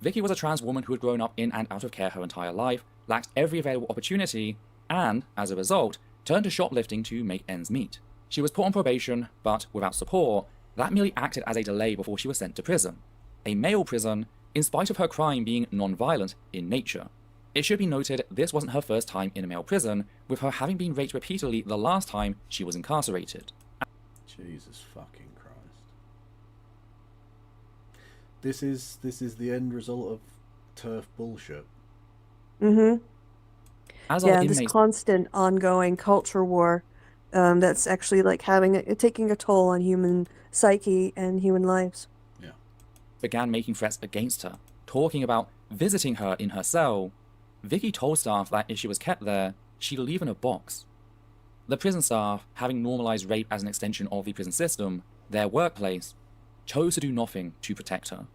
Vicky was a trans woman who had grown up in and out of care her entire life, lacked every available opportunity, and, as a result, turned to shoplifting to make ends meet. She was put on probation, but without support, that merely acted as a delay before she was sent to prison. A male prison, in spite of her crime being non-violent in nature. It should be noted this wasn't her first time in a male prison, with her having been raped repeatedly the last time she was incarcerated. Jesus fucking Christ. This is the end result of turf bullshit. Mm-hmm. As our Yeah, this inmates constant ongoing culture war that's actually like taking a toll on human psyche and human lives. began making threats against her, talking about visiting her in her cell, Vicky told staff that if she was kept there, she'd leave in a box. The prison staff, having normalized rape as an extension of the prison system, their workplace, chose to do nothing to protect her.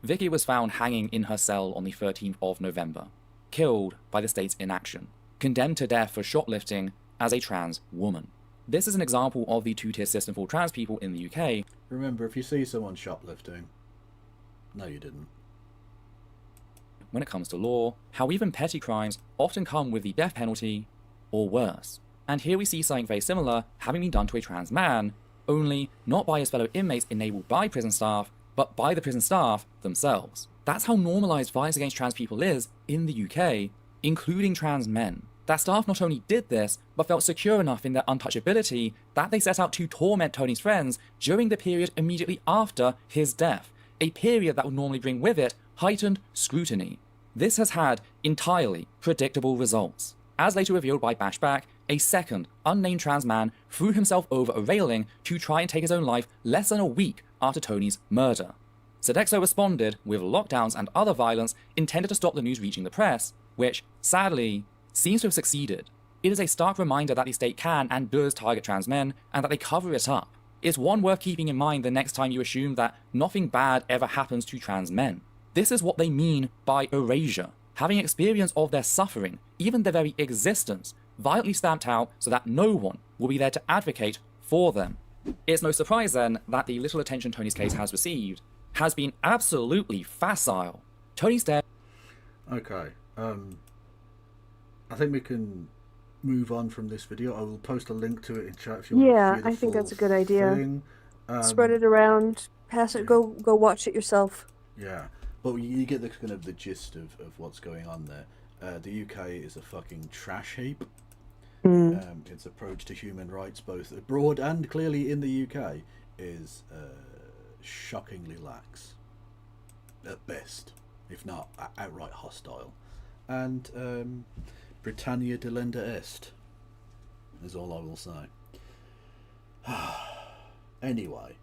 Vicky was found hanging in her cell on the 13th of November, killed by the state's inaction, condemned to death for shoplifting as a trans woman. This is an example of the two-tier system for trans people in the UK. Remember, if you see someone shoplifting... No, you didn't. When it comes to law, how even petty crimes often come with the death penalty, or worse. And here we see something very similar having been done to a trans man, only not by his fellow inmates enabled by prison staff, but by the prison staff themselves. That's how normalised violence against trans people is in the UK, including trans men. That staff not only did this, but felt secure enough in their untouchability that they set out to torment Tony's friends during the period immediately after his death, a period that would normally bring with it heightened scrutiny. This has had entirely predictable results. As later revealed by Bashback, a second, unnamed trans man threw himself over a railing to try and take his own life less than a week after Tony's murder. Sodexo responded with lockdowns and other violence intended to stop the news reaching the press, which, sadly, seems to have succeeded. It is a stark reminder that the state can and does target trans men, and that they cover it up. It's one worth keeping in mind the next time you assume that nothing bad ever happens to trans men. This is what they mean by erasure, having experience of their suffering, even their very existence, violently stamped out so that no one will be there to advocate for them. It's no surprise then that the little attention Tony's case has received has been absolutely facile. Tony's dead. Okay, I think we can move on from this video. I will post a link to it in chat if you want to see the I think full that's a good idea. thing. Spread it around, pass it, go watch it yourself. Yeah, but you get the kind of the gist of what's going on there. The UK is a fucking trash heap. Its approach to human rights, both abroad and clearly in the UK, is shockingly lax at best, if not outright hostile. And Britannia delenda est is all I will say. Anyway,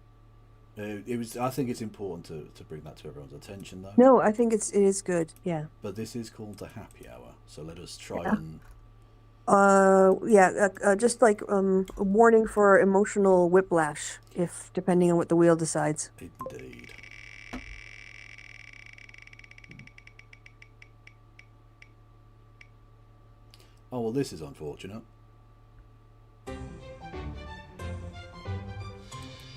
it was. I think it's important to bring that to everyone's attention, though. No, I think it is good. Yeah. But this is called the happy hour, so let us try and. Just like a warning for emotional whiplash, if depending on what the wheel decides. Indeed. Oh well, this is unfortunate.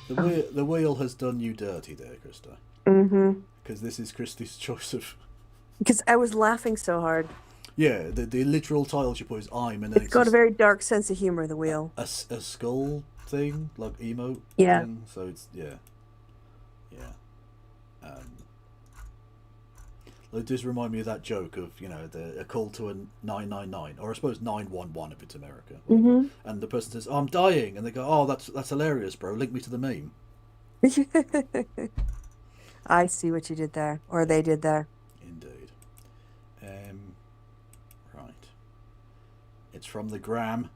The wheel has done you dirty there, Krista. Mm-hmm. Because this is Christy's choice of. Because I was laughing so hard. Yeah, the literal title she put is I'm, and then It's got a very dark sense of humor, the wheel. a skull thing, like emote. Yeah. Thing. So it's it does remind me of that joke of a call to a 999, or I suppose 911 if it's America. Mm-hmm. And the person says, "Oh, I'm dying," and they go, "Oh, that's hilarious, bro. Link me to the meme." I see what you did there, or they did there. Indeed. Right. It's from the gram.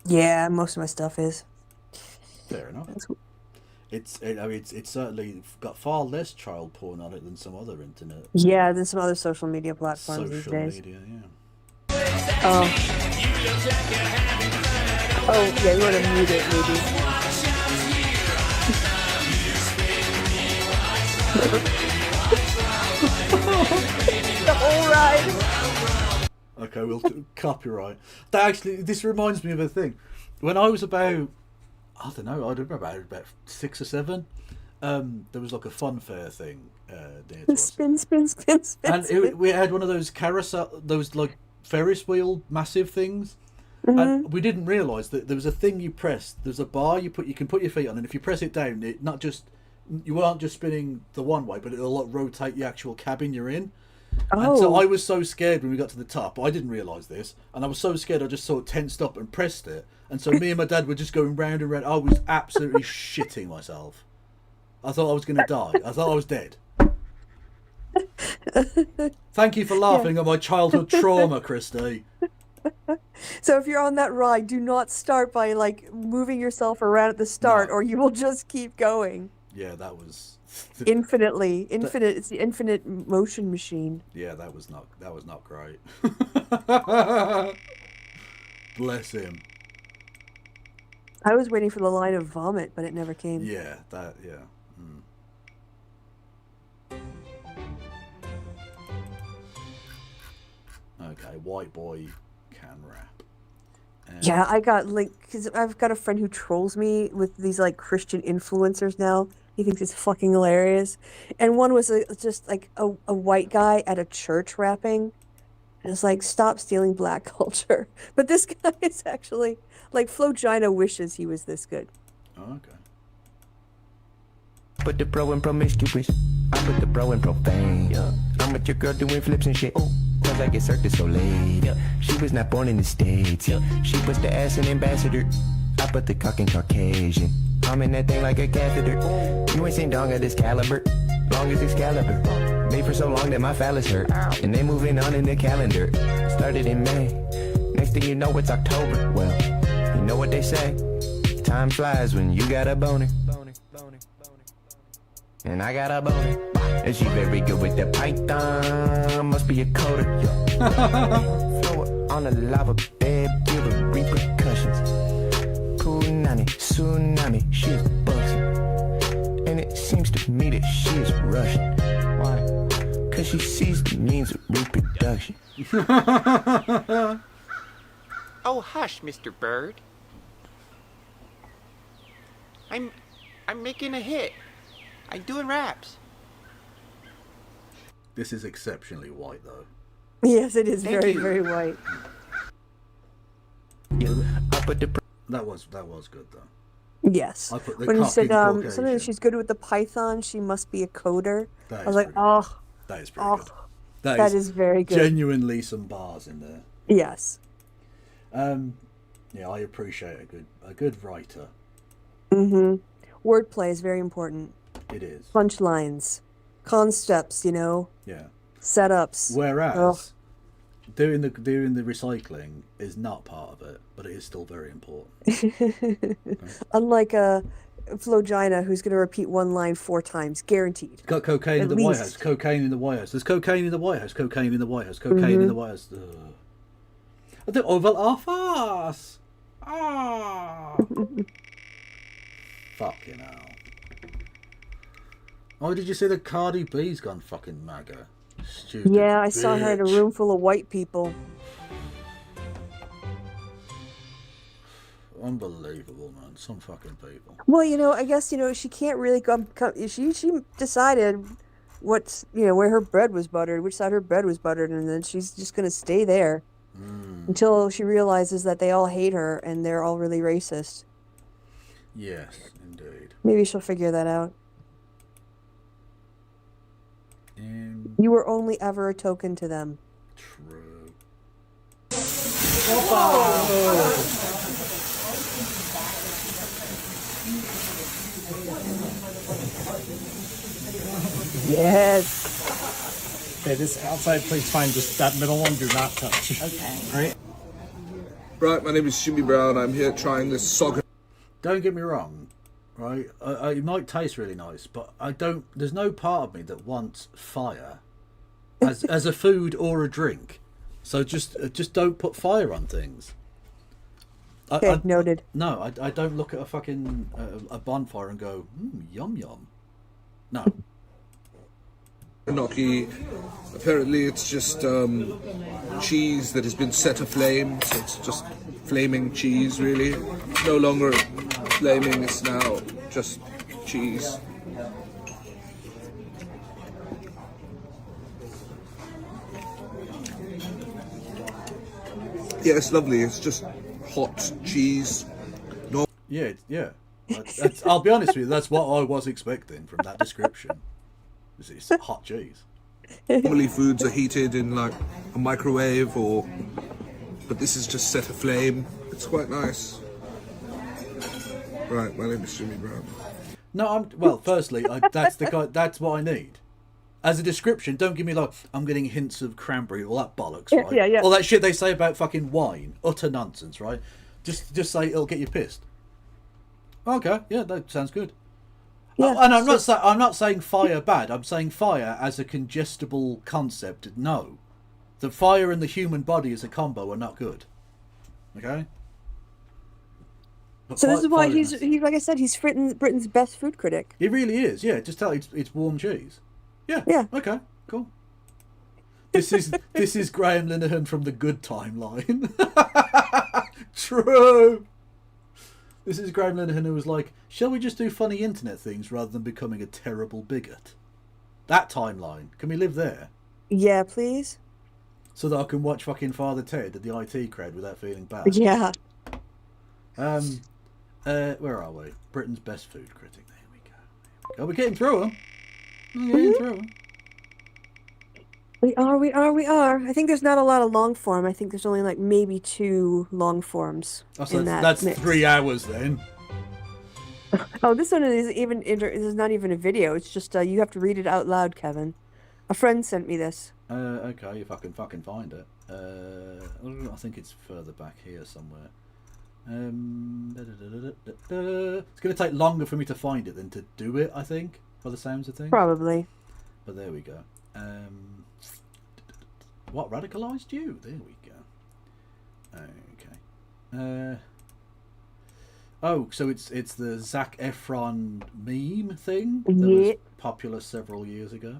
Yeah, most of my stuff is. Fair enough. It's certainly got far less child porn on it than some other internet. Yeah, than some other social media platforms these days. Media, yeah. Oh, yeah, you want to mute it, maybe. The whole ride. Okay, we'll copyright. This reminds me of a thing. When I was about, I don't know, about 6 or 7, there was like a fun fair thing near to us. Spin. And we had one of those carousel, those like Ferris wheel massive things. Mm-hmm. And we didn't realise that there was a thing you pressed. There's a bar you can put your feet on, and if you press it down, you aren't just spinning the one way, but it'll like rotate the actual cabin you're in. Oh. And so I was so scared when we got to the top. I didn't realise this, and I was so scared I just sort of tensed up and pressed it. And so me and my dad were just going round and round. I was absolutely shitting myself. I thought I was going to die. I thought I was dead. Thank you for laughing at my childhood trauma, Christy. So if you're on that ride, do not start by like moving yourself around at the start, or you will just keep going. Yeah, that was infinite. It's the infinite motion machine. Yeah, that was not great. Bless him. I was waiting for the line of vomit, but it never came. Yeah, Okay, white boy can rap. Yeah, I got like, because I've got a friend who trolls me with these like Christian influencers now. He thinks it's fucking hilarious. And one was just like a white guy at a church rapping. And it's like, stop stealing black culture. But this guy is actually, like, Flogina wishes he was this good. Oh, okay. Put the pro in promiscuous. I put the pro in profane. Yeah. I'm with your girl doing flips and shit. Oh, cause I get circus so late. Yeah. She was not born in the States. Yeah. She was the ass and ambassador. I put the cock in Caucasian. I'm in that thing like a catheter. You ain't seen dong of this caliber. Long as Excalibur. Made for so long that my phallus hurt. And they moving on in the calendar. Started in May. Next thing you know, it's October. Well, you know what they say. Time flies when you got a boner. And I got a boner. And she very good with the python. Must be a coder. Floor on a lava bed. Feel the repercussions. Punani, tsunami. She is buzzing. And it seems to me that she is Russian. Why? Cause she sees the means of reproduction. Oh, hush, Mr. Bird. I'm making a hit. I'm doing raps. This is exceptionally white, though. Yes, it is Thank very, you. very white. That was good, though. Yes. I put the When you cock said in something that Caucasian. she's good with the python, she must be a coder. That I is was like, pretty oh, That is pretty oh, good. that is very good. Genuinely some bars in there. Yes. Yeah, I appreciate a good writer. Mm-hmm. Wordplay is very important. It is. Punchlines, concepts, you know. Yeah. Setups. Whereas Ugh. doing the recycling is not part of it, but it is still very important. Unlike Flogina, who's going to repeat one line 4 times, guaranteed. Got cocaine At in the White least. House. Cocaine in the White House. There's cocaine in the White House. Cocaine in the White House. Cocaine in the White House. The Oval Office. Ah. Fucking hell. Oh, did you see that Cardi B's gone fucking MAGA? Stupid Yeah, I saw her in a bitch. room full of white people. Unbelievable, man. Some fucking people. Well, you know, I guess, you know, she can't really come she decided what's, you know, where her bread was buttered, which side her bread was buttered, and then she's just going to stay there until she realizes that they all hate her and they're all really racist. Yes, indeed. Maybe she'll figure that out. You were only ever a token to them. True. Yes. Okay, this outside plate's fine. Just that middle one, do not touch. Okay. Right? Right, my name is Jimmy Brown. I'm here trying this sog. Don't get me wrong, right? It might taste really nice, but I don't. There's no part of me that wants fire as a food or a drink. So just don't put fire on things. Okay, noted. No, I don't look at a fucking a bonfire and go, yum yum. No. Gnocchi. Apparently, it's just cheese that has been set aflame. So it's just flaming cheese, really. It's no longer flaming. It's now just cheese. Yeah, it's lovely. It's just hot cheese. No. Yeah, yeah. I'll be honest with you. That's what I was expecting from that description. It's hot cheese. Normally foods are heated in like a microwave but this is just set aflame. It's quite nice. Right, my name is Jimmy Brown. No, firstly, that's what I need. As a description, don't give me like, I'm getting hints of cranberry, all that bollocks, right? Yeah. All that shit they say about fucking wine. Utter nonsense, right? Just say it'll get you pissed. Okay, yeah, that sounds good. Yeah, and I'm not saying fire bad. I'm saying fire as a congestible concept. No, the fire and the human body as a combo are not good. Okay. But So this is why fire he's like I said, he's Britain's best food critic. He really is. Yeah, just tell it's warm cheese. Yeah. Yeah. Okay. Cool. This is Graham Linehan from the Good Timeline. True. This is Graham Linehan who was like, shall we just do funny internet things rather than becoming a terrible bigot? That timeline. Can we live there? Yeah, please. So that I can watch fucking Father Ted at the IT crowd without feeling bad. Yeah. Where are we? Britain's best food critic. There we go. Oh, we're getting through them. We're getting through them. We are. I think there's not a lot of long form. I think there's only like maybe 2 long forms So in that that's mix. 3 hours then. Oh, this one is even this is not even a video. It's just you have to read it out loud, Kevin. A friend sent me this. Okay, if I can fucking find it. I think it's further back here somewhere. It's going to take longer for me to find it than to do it, I think, by the sounds of things. Probably. But there we go. What radicalised you? There we go. Okay. Oh, so it's the Zac Efron meme thing that was popular several years ago.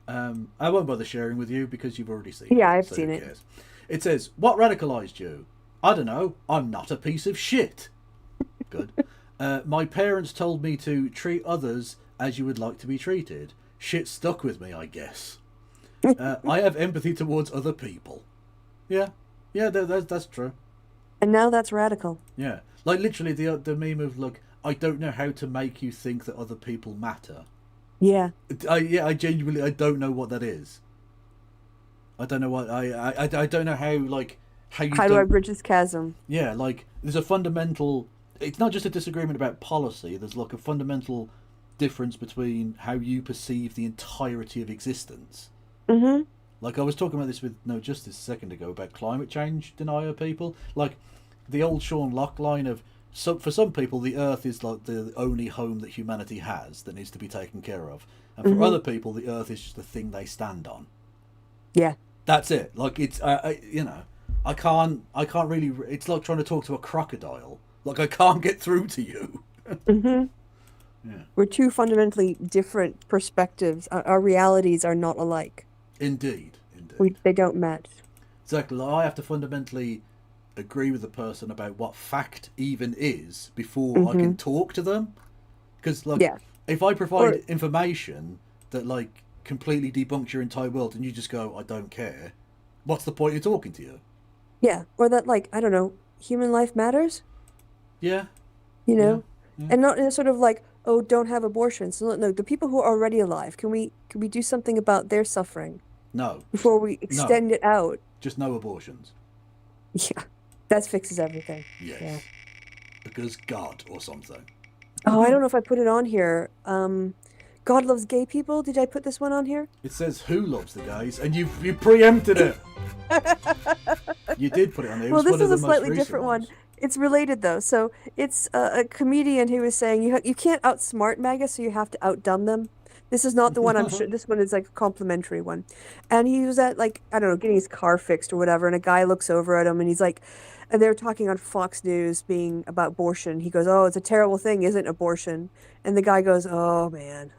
I won't bother sharing with you because you've already seen it. Yeah, I've so seen who it. cares? It says, what radicalised you? I don't know. I'm not a piece of shit. Good. My parents told me to treat others as you would like to be treated. Shit stuck with me, I guess. I have empathy towards other people. Yeah. Yeah, that's true. And now that's radical. Yeah. Like, literally, the meme of, like, I don't know how to make you think that other people matter. Yeah. I genuinely, I don't know what that is. I don't know what, I don't know how, like, how do I bridge this chasm? Yeah, like, there's a fundamental, it's not just a disagreement about policy, there's, like, a fundamental difference between how you perceive the entirety of existence. Mm-hmm. Like, I was talking about this with No Justice a second ago about climate change denier people. Like, the old Sean Locke line of, for some people, the Earth is like the only home that humanity has that needs to be taken care of. And for other people, the Earth is just the thing they stand on. Yeah. That's it. Like, it's, you know, I can't really, it's like trying to talk to a crocodile. Like, I can't get through to you. Mm-hmm. Yeah. We're two fundamentally different perspectives. Our realities are not alike. Indeed. They don't match. Exactly. Like, I have to fundamentally agree with the person about what fact even is before I can talk to them. Because, like, if I provide information that, like, completely debunks your entire world and you just go, I don't care, what's the point of talking to you? Yeah. Or that, like, I don't know, human life matters? Yeah. You know? Yeah. And not in a sort of like, oh, don't have abortions. No, the people who are already alive, can we do something about their suffering? No. Before we extend it out. Just no abortions. Yeah. That fixes everything. Yes. Yeah. Because God or something. Oh, I don't know if I put it on here. God loves gay people. Did I put this one on here? It says who loves the gays, and you preempted it. You did put it on there. Well, this is a slightly different one. It's related though. So it's a comedian who was saying you can't outsmart MAGA, so you have to outdumb them. This is not the one I'm sure. This one is like a complimentary one. And he was at, like, I don't know, getting his car fixed or whatever, and a guy looks over at him and he's like, and they're talking on Fox News being about abortion. He goes, oh, it's a terrible thing, isn't abortion? And the guy goes, oh man,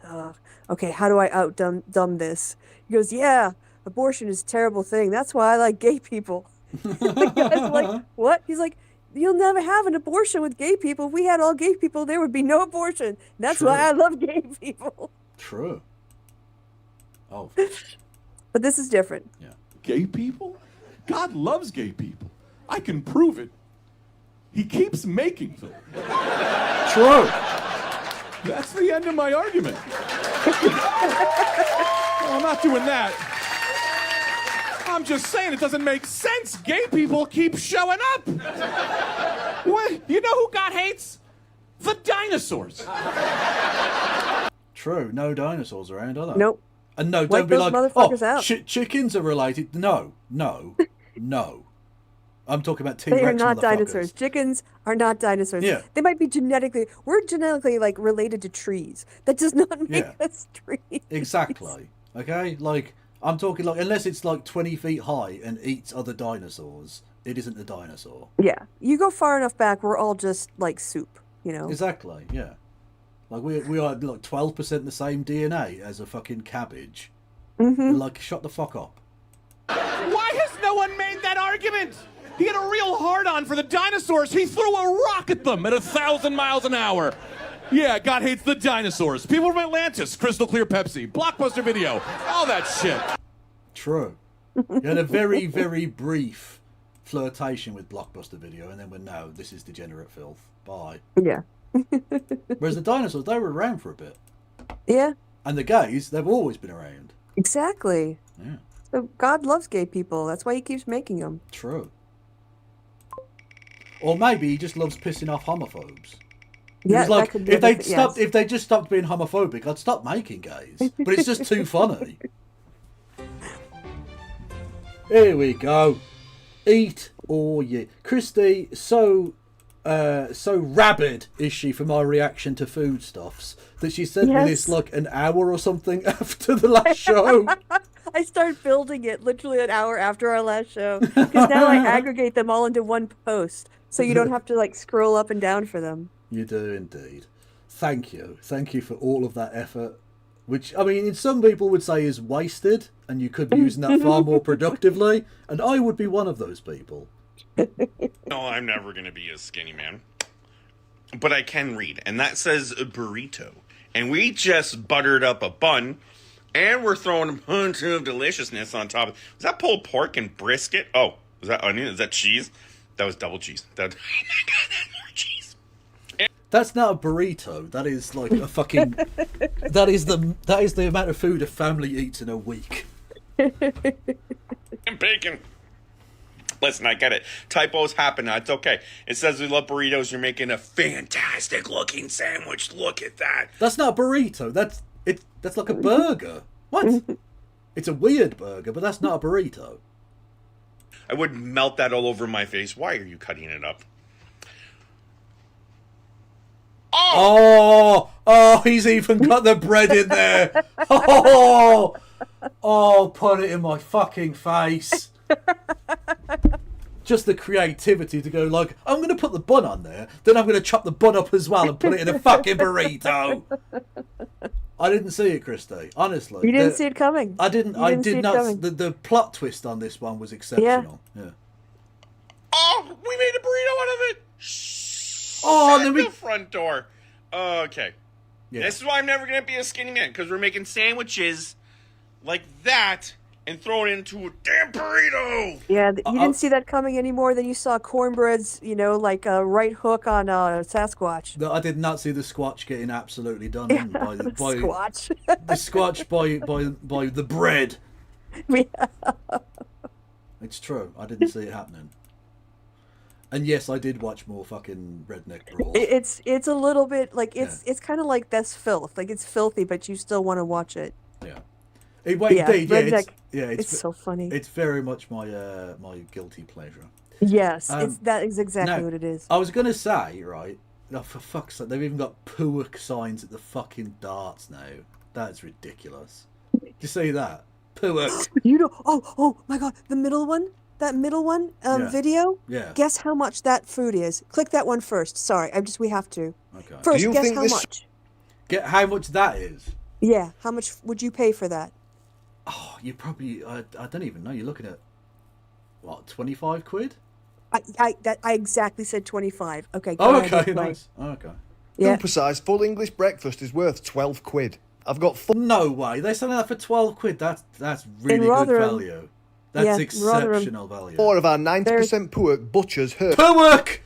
okay, how do I outdumb this? He goes, yeah, abortion is a terrible thing. That's why I like gay people. The guy's like, what? He's like, you'll never have an abortion with gay people. If we had all gay people, there would be no abortion. That's why I love gay people. True. Oh. But this is different. Yeah. Gay people? God loves gay people. I can prove it. He keeps making them. True. That's the end of my argument. No, I'm not doing that. I'm just saying it doesn't make sense. Gay people keep showing up. What? You know who God hates? The dinosaurs. True. No dinosaurs around, are there? Nope. And no, Wipe don't be those like, motherfuckers out. Chickens are related. No. I'm talking about T-Rex. They are not motherfuckers. dinosaurs. Chickens are not dinosaurs. Yeah. They might be we're genetically like related to trees. That does not make us trees. Exactly. Okay? Like, I'm talking like, unless it's like 20 feet high and eats other dinosaurs, it isn't a dinosaur. Yeah. You go far enough back, we're all just like soup, you know? Exactly, yeah. Like, we are like 12% the same DNA as a fucking cabbage. Mm-hmm. Like, shut the fuck up. that argument. He had a real hard-on for the dinosaurs. He threw a rock at them at 1,000 miles an hour. Yeah, God hates the dinosaurs. People from Atlantis, Crystal Clear Pepsi, Blockbuster Video, all that shit. True. You had a very, very brief flirtation with Blockbuster Video, and then went, no, this is degenerate filth. Bye. Yeah. Whereas the dinosaurs, they were around for a bit. Yeah. And the gays, they've always been around. Exactly. Yeah. So God loves gay people. That's why he keeps making them. True. Or maybe he just loves pissing off homophobes. Yeah, It was like, that could be if they yes. stopped, if they just stopped being homophobic, I'd stop making gays. But it's just too funny. Here we go. Eat or ye. Christy, so rabid is she for my reaction to foodstuffs that she sent me this like an hour or something after the last show. I started building it literally an hour after our last show because now I aggregate them all into one post, so you don't have to like scroll up and down for them. You do indeed. Thank you for all of that effort, which I mean, some people would say is wasted, and you could be using that far more productively, and I would be one of those people. No, I'm never going to be a skinny man. But I can read, and that says a burrito. And we just buttered up a bun, and we're throwing a bunch of deliciousness on top. Was that pulled pork and brisket? Oh, was that onion? Is that cheese? That was double cheese. That, oh my God, that's more cheese. That's not a burrito. That is like a fucking. that is the amount of food a family eats in a week. And bacon. Listen, I get it. Typos happen. It's okay. It says we love burritos. You're making a fantastic looking sandwich. Look at that. That's not a burrito. That's like a burger. What? It's a weird burger, but that's not a burrito. I would melt that all over my face. Why are you cutting it up? Oh, he's even got the bread in there. Oh, put it in my fucking face. Just the creativity to go like, I'm going to put the bun on there, then I'm going to chop the bun up as well and put it in a fucking burrito. I didn't see it, Christy. Honestly, You didn't see it coming. I didn't. I did not. The plot twist on this one was exceptional. Yeah. Oh, we made a burrito out of it. Oh, then the front door. Okay. Yeah. This is why I'm never going to be a skinny man, because we're making sandwiches like that and throwing it into a damn burrito. Yeah, you didn't see that coming any more than you saw cornbread's, like a right hook on Sasquatch. No, I did not see the Squatch getting absolutely done in by Squatch. The Squatch by the bread. Yeah. It's true. I didn't see it happening. And yes, I did watch more fucking redneck brawl. It's a little bit like it's kind of like that's filth. Like it's filthy, but you still want to watch it. Yeah. Indeed, it's so funny. It's very much my my guilty pleasure. Yes, that is exactly what it is. I was gonna say, right? Oh, for fuck's sake, they've even got Puak signs at the fucking darts now. That's ridiculous. Did you see that? Puak. Oh my God, the middle one. That middle one video. Yeah. Guess how much that food is. Click that one first. Sorry, we have to. Okay. First, guess how much. Get how much that is. Yeah. How much would you pay for that? Oh, you probably. I don't even know. You're looking at what, 25 quid? I exactly said 25. Okay. Oh, okay. Nice. Oh, okay. Yeah. To be precise, full English breakfast is worth 12 quid. I've got. No way. They're selling that for 12 quid. That's really good value. That's exceptional value. 4 of our 90% Puak butchers heard. Puak!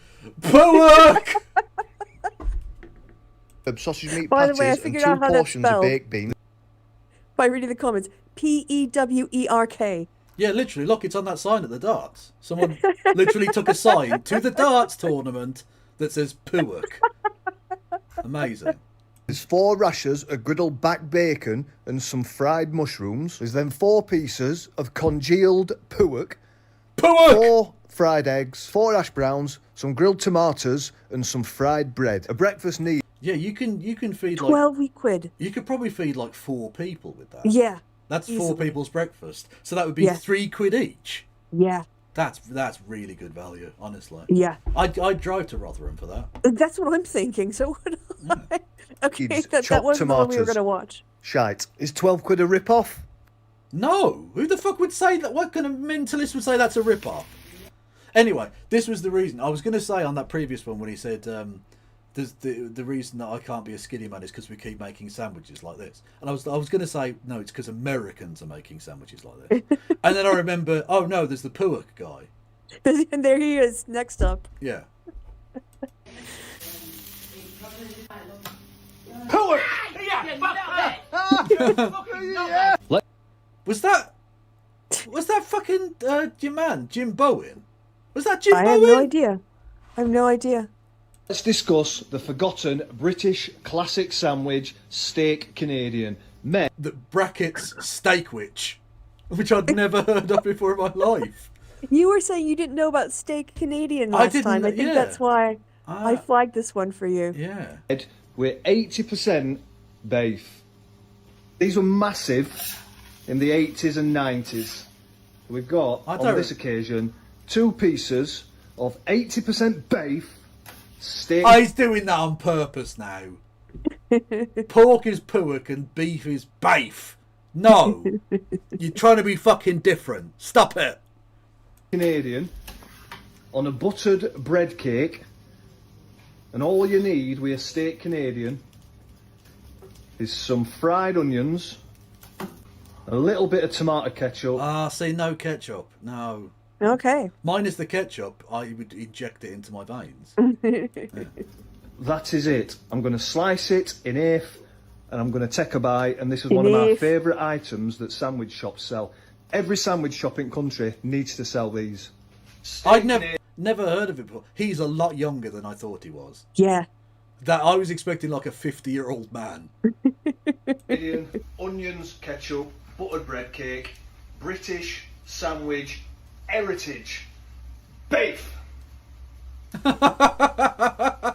Sausage meat By the patties way, I and figured 2 out how that's portions of spelled. baked beans. By reading the comments, Pewerk. Yeah, literally. Look, it's on that sign at the darts. Someone literally took a sign to the darts tournament that says Puak. Amazing. There's 4 rashers of griddled back bacon and some fried mushrooms. There's then 4 pieces of congealed Puak. 4 fried eggs, 4 hash browns, some grilled tomatoes, and some fried bread. A breakfast needs. Yeah, you can feed 12 quid. You could probably feed like 4 people with that. Yeah. That's easily. 4 people's breakfast. So that would be 3 quid each. Yeah. That's really good value, honestly. Yeah. I'd drive to Rotherham for that. That's what I'm thinking. So would I. Okay, Kids, that chopped wasn't the one we were tomatoes. going to watch. Shite. Is 12 quid a rip-off? No, who the fuck would say that? What kind of mentalist would say that's a rip-off? Anyway, this was the reason. I was going to say on that previous one when he said the reason that I can't be a skinny man is because we keep making sandwiches like this. And I was going to say, no, it's because Americans are making sandwiches like this. And then I remember, oh no, there's the Puak guy. And there he is, next up. Yeah. Puak! Was that fucking your man, Jim Bowen? Was that Jim Bowen? I have no idea. I have no idea. Let's discuss the forgotten British classic sandwich, steak Canadian. The brackets steakwich, which I'd never heard of before in my life. You were saying you didn't know about steak Canadian last time. I think that's why I flagged this one for you. Yeah. We're 80% beef. These were massive in the 80s and 90s. We've got, on this occasion, 2 pieces of 80% beef steak. Oh, he's doing that on purpose now. Pork is Puak and beef is beef. No. You're trying to be fucking different. Stop it. Canadian on a buttered bread cake, and all you need with a steak Canadian is some fried onions, a little bit of tomato ketchup. Ah, see, no ketchup. No. Okay. Minus the ketchup, I would inject it into my veins. That is it. I'm going to slice it in half, and I'm going to take a bite, and this is one of my favourite items that sandwich shops sell. Every sandwich shop in country needs to sell these. I'd never heard of it before. He's a lot younger than I thought he was. Yeah. That I was expecting like a 50-year-old man. Onions, ketchup, buttered bread cake, British sandwich, heritage, beef. I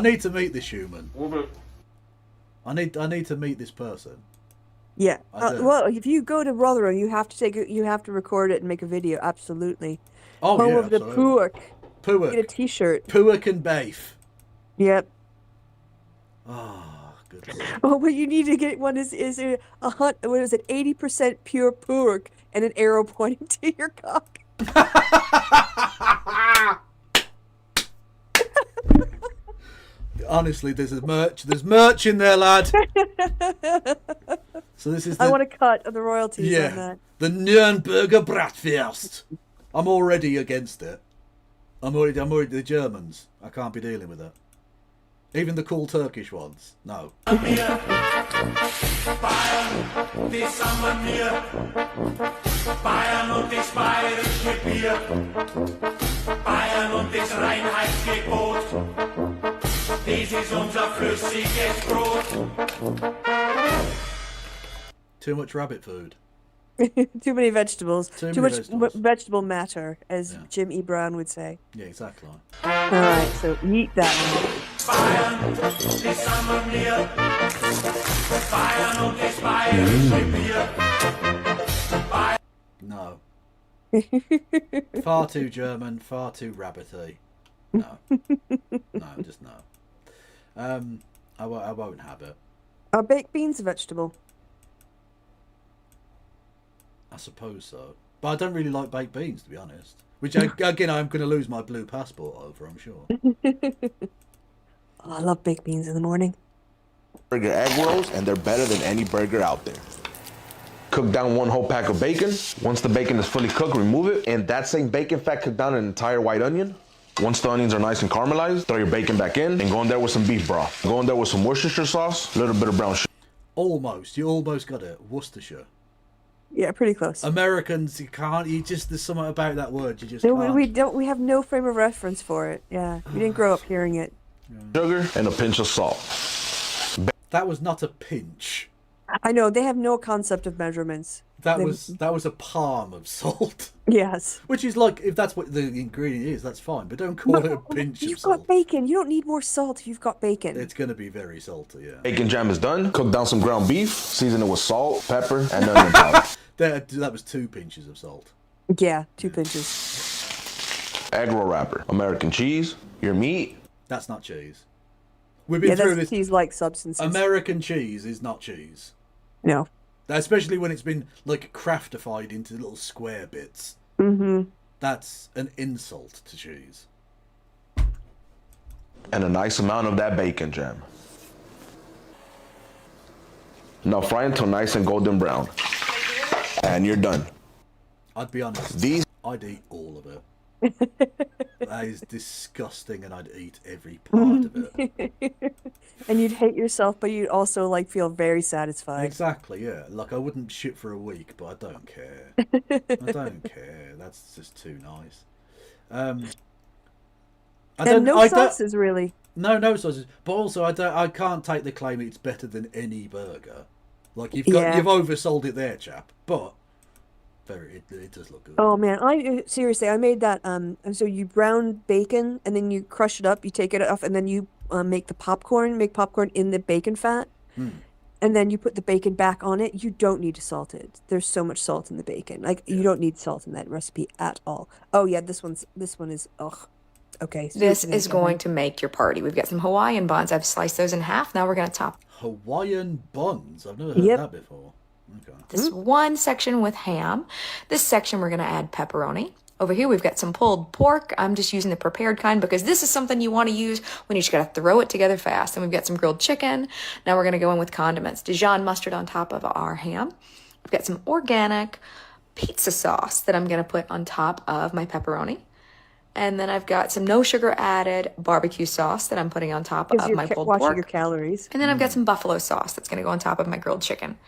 need to meet this human. I need to meet this person. Yeah. Well, if you go to Rotherham, you have to record it and make a video. Absolutely. Oh, Home yeah, of the absolutely. Puak. Get a T-shirt. Puak and beef. Yep. Oh, good. Oh, what you need to get one is what is it? 80% pure Puak and an arrow pointing to your cock. Honestly, there's merch in there, lad. So this is. I want a cut of the royalties on that. The Nürnberger Bratwurst. I'm already against it. I'm already the Germans. I can't be dealing with it. Even the cool Turkish ones. No. Bayern, und das bayerische Bier, Bayern und das Reinheitsgebot, dies ist unser flüssiges Brot. Too much rabbit food. Too many vegetables. Too much vegetables. vegetable matter, as Jim E. Brown would say. Yeah, exactly. All right, so eat that one. Bayern, das haben wir, Bayern und das bayerische Bier. No. Far too German, far too rabbity. No. No, just no. I won't have it. Are baked beans a vegetable? I suppose so. But I don't really like baked beans, to be honest. Which, again, I'm going to lose my blue passport over, I'm sure. Oh, I love baked beans in the morning. Burger egg rolls, and they're better than any burger out there. Cook down 1 whole pack of bacon. Once the bacon is fully cooked, remove it. And that same bacon fat, cook down an entire white onion. Once the onions are nice and caramelized, throw your bacon back in and go in there with some beef broth. Go in there with some Worcestershire sauce, a little bit of brown sugar. Almost. You almost got it. Worcestershire. Yeah, pretty close. Americans, there's something about that word, you just No, can't. we have no frame of reference for it. Yeah, we didn't grow up hearing it. Sugar and a pinch of salt. That was not a pinch. I know, they have no concept of measurements. That was a palm of salt. Yes. Which is like, if that's what the ingredient is, that's fine. But don't call it a pinch of You've salt. got bacon. You don't need more salt if you've got bacon. It's going to be very salty, yeah. Bacon jam is done. Cook down some ground beef, season it with salt, pepper, and onion powder. That was 2 pinches of salt. Yeah, 2 pinches. Egg roll wrapper, American cheese, your meat. That's not cheese. We've been through that's this. cheese-like substances. American cheese is not cheese. No. Especially when it's been like craftified into little square bits. Mm-hmm. That's an insult to cheese. And a nice amount of that bacon, Jam. Now fry until nice and golden brown. And you're done. I'd be honest. I'd eat all of it. That is disgusting, and I'd eat every part of it. And you'd hate yourself, but you'd also like feel very satisfied. Exactly, yeah. Like I wouldn't shit for a week, but I don't care. I don't care. That's just too nice. No sauces, really. No sauces. But also, I can't take the claim it's better than any burger. Like you've oversold it there, chap. But it does look good. Oh man, seriously, I made that. So you brown bacon, and then you crush it up. You take it off, and then you make popcorn in the bacon fat, and then you put the bacon back on it. You don't need to salt it. There's so much salt in the bacon. Like you don't need salt in that recipe at all. Oh yeah, this one is okay. This is going to make your party. We've got some Hawaiian buns. I've sliced those in half. Now we're going to top Hawaiian buns. I've never heard that before. Okay. this one section with ham. This section we're going to add pepperoni. Over here we've got some pulled pork. I'm just using the prepared kind because this is something you want to use when you just got to throw it together fast. And we've got some grilled chicken. Now we're going to go in with condiments. Dijon mustard on top of our ham. We've got some organic pizza sauce that I'm going to put on top of my pepperoni. And then I've got some no sugar added barbecue sauce that I'm putting on top of my pulled pork. Watching your calories. And then I've got some buffalo sauce that's going to go on top of my grilled chicken.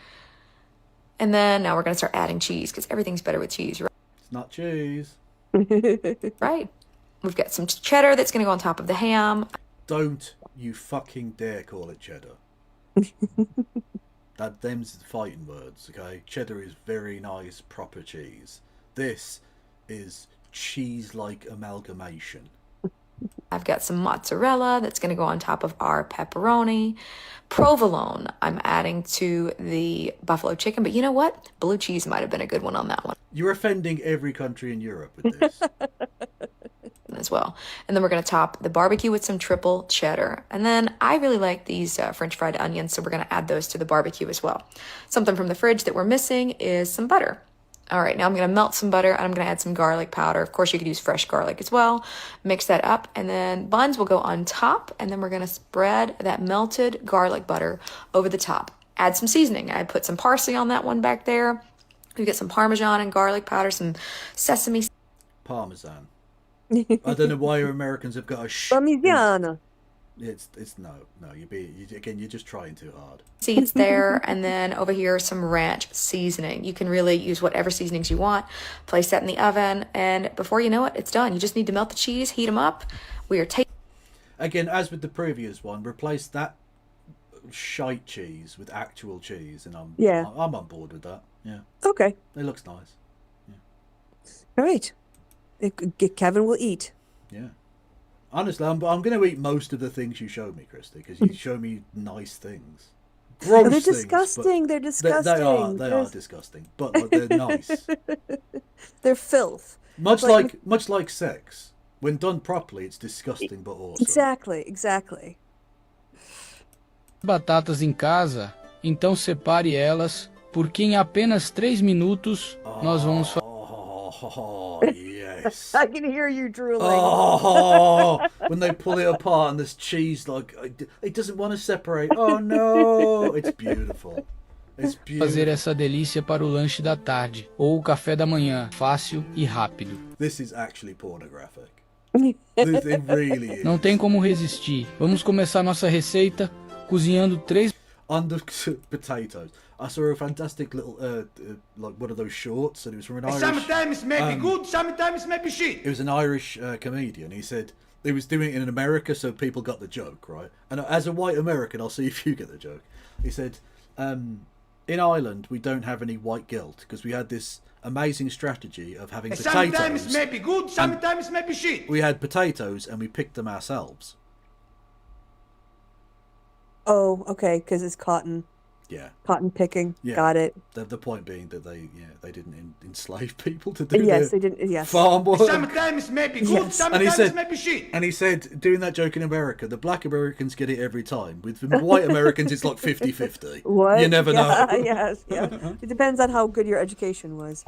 And then now we're going to start adding cheese because everything's better with cheese, right? It's not cheese. Right. We've got some cheddar that's going to go on top of the ham. Don't you fucking dare call it cheddar. Them's the fighting words, okay? Cheddar is very nice, proper cheese. This is cheese-like amalgamation. I've got some mozzarella that's going to go on top of our pepperoni. Provolone I'm adding to the buffalo chicken, but you know what? Blue cheese might have been a good one on that one. You're offending every country in Europe with this. As well. And then we're going to top the barbecue with some triple cheddar. And then I really like these French fried onions, so we're going to add those to the barbecue as well. Something from the fridge that we're missing is some butter. All right, now I'm going to melt some butter and I'm going to add some garlic powder. Of course, you could use fresh garlic as well. Mix that up, and then buns will go on top, and then we're going to spread that melted garlic butter over the top. Add some seasoning. I put some parsley on that one back there. We get some Parmesan and garlic powder, some sesame. Parmesan. I don't know why Americans have got a Parmigiana. It's no. You're just trying too hard. Seeds there, and then over here some ranch seasoning. You can really use whatever seasonings you want. Place that in the oven, and before you know it, it's done. You just need to melt the cheese, heat them up. We are taking. Again, as with the previous one, replace that shite cheese with actual cheese, and I'm on board with that. Yeah. Okay. It looks nice. Yeah. All right. Kevin will eat. Yeah. Honestly, I'm going to eat most of the things you showed me, Christy, because you show me nice things. Gross they're things, disgusting. They're disgusting. They are disgusting, but they're nice. They're filth. Much like sex. When done properly, it's disgusting but awesome. Exactly. Batatas em casa, então separe elas, porque em apenas 3 minutos nós vamos fazer. Oh, yes. I can hear you drooling. Oh, when they pull it apart and there's cheese, like, it doesn't want to separate. Oh, no. It's beautiful. It's beautiful. Fazer essa delícia para o lanche da tarde, ou o café da manhã, fácil e rápido. This is actually pornographic. It really is. Não tem como resistir. Vamos começar nossa receita cozinhando 3... On the potatoes. I saw a fantastic little, like one of those shorts, and it was from an Irish... Sometimes may be good, sometimes may be shit. It was an Irish comedian. He said he was doing it in America, so people got the joke, right? And as a white American, I'll see if you get the joke. He said, in Ireland, we don't have any white guilt, because we had this amazing strategy of having potatoes. Sometimes may be good, sometimes may be shit. We had potatoes, and we picked them ourselves. Oh, okay, because it's cotton. Yeah. Cotton picking. Yeah. Got it. The point being that they didn't enslave people to do Yes, their they didn't. Yes. farm work. Sometimes maybe good, Yes. sometimes maybe shit. And he said, doing that joke in America, the black Americans get it every time. With the white Americans, it's like 50-50. What? You never Yeah, know. Yes. Yeah. It depends on how good your education was.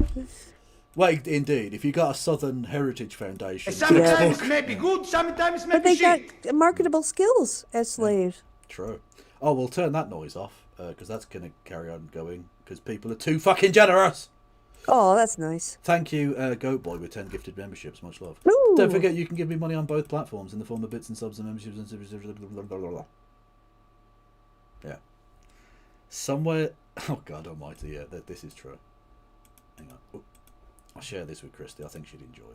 Well, indeed, if you got a Southern Heritage Foundation Sometimes textbook, maybe good, sometimes But maybe they shit. got marketable skills as slaves. true. Oh, we'll turn that noise off because that's going to carry on going because people are too fucking generous. Oh, that's nice. Thank you, Goat Boy, with 10 gifted memberships. Much love. Ooh. Don't forget, you can give me money on both platforms in the form of bits and subs and memberships and yeah. Somewhere. Oh God Almighty! Yeah, this is true. Hang on. Ooh. I'll share this with Christy. I think she'd enjoy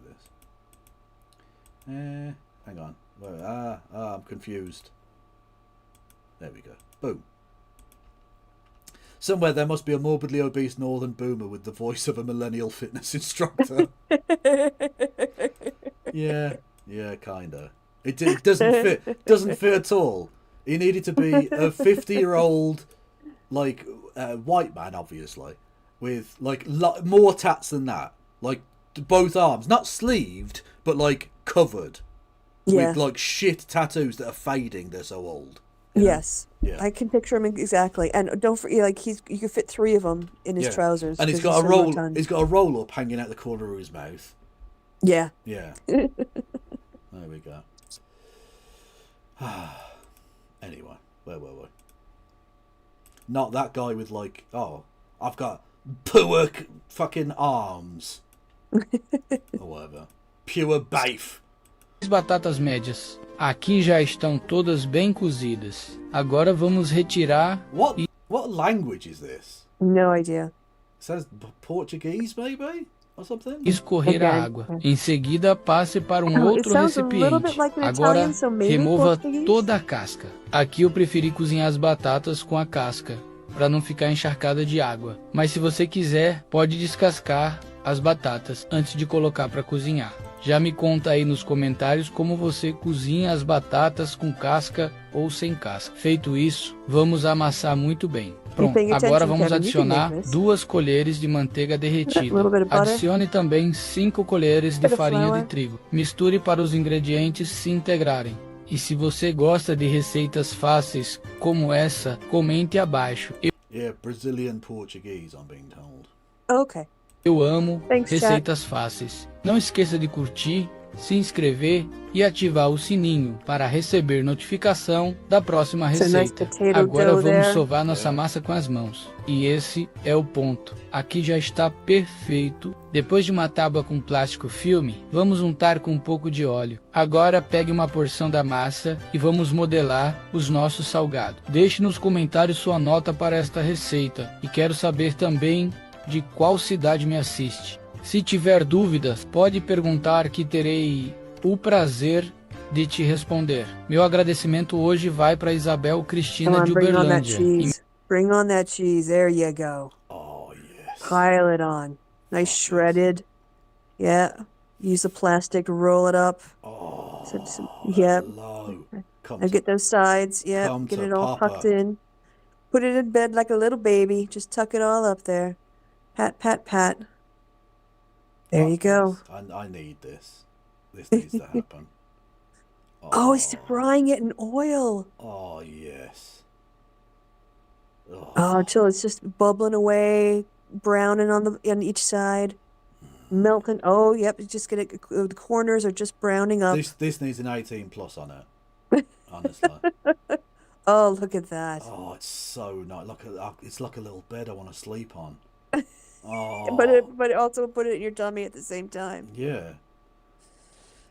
this. Hang on. Well, I'm confused. There we go. Boom. Somewhere there must be a morbidly obese northern boomer with the voice of a millennial fitness instructor. yeah, kinda. It doesn't fit. Doesn't fit at all. He needed to be a 50-year-old, like white man, obviously, with like more tats than that. Like both arms, not sleeved, but like covered with like shit tattoos that are fading. They're so old. Yes. Yeah. I can picture him exactly. And don't forget, like you could fit 3 of them in his trousers. And he's 'cause got a roll. rotund. He's got a roll up hanging out the corner of his mouth. Yeah. Yeah. There we go. Anyway, where were we? Not that guy with like, oh, I've got pure fucking arms. Or whatever. Pure beef. As batatas médias. Aqui já estão todas bem cozidas. Agora vamos retirar. What language is this? No idea. It says Portuguese, maybe? Or something? Escorrer a água. Em seguida, passe para um Oh, it outro sounds a little recipiente. bit like an Agora, Italian, so maybe remova Portuguese? toda a casca. Aqui eu preferi cozinhar as batatas com a casca, para não ficar encharcada de água. Mas se você quiser, pode descascar as batatas antes de colocar para cozinhar. Já me conta aí nos comentários como você cozinha as batatas com casca ou sem casca. Feito isso, vamos amassar muito bem. Pronto, paying agora attention, vamos Kevin. You can adicionar make this. 2 colheres de manteiga derretida. little bit of butter. Adicione também 5 colheres de Bit of farinha flour. de trigo. Misture para os ingredientes se integrarem. E se você gosta de receitas fáceis como essa, comente abaixo. Yeah, Brazilian Portuguese, I'm being told. Okay. Eu amo Thanks, chat. receitas fáceis. Não esqueça de curtir, se inscrever e ativar o sininho para receber notificação da próxima It's a nice receita. potato Agora dough vamos there. sovar nossa massa com as mãos. E esse é o ponto. Aqui já está perfeito. Depois de uma tábua com plástico filme, vamos untar com um pouco de óleo. Agora pegue uma porção da massa e vamos modelar os nossos salgados. Deixe nos comentários sua nota para esta receita. E quero saber também de qual cidade me assiste. Se tiver dúvidas, pode perguntar que terei o prazer de te responder. Meu agradecimento hoje vai para Isabel Cristina Come on, de bring on that Uberlândia. cheese. Bring on that cheese. There you go. Oh, yes. Pile it on. Nice shredded. Yeah. Use the plastic to roll it up. Oh, yep. hello. Now get those sides. Yep. come Get to it all Papa. tucked in. Put it in bed like a little baby. Just tuck it all up there. Pat, pat, pat. There you go. I need this. This needs to happen. Oh, he's frying it in oil. Oh, yes. Oh, until it's just bubbling away, browning on each side, melting. Oh, yep. You just get it. The corners are just browning up. This needs an 18 plus on it. Honestly. Oh, look at that. Oh, it's so nice. It's like a little bed I want to sleep on. Oh. But also put it in your tummy at the same time. Yeah.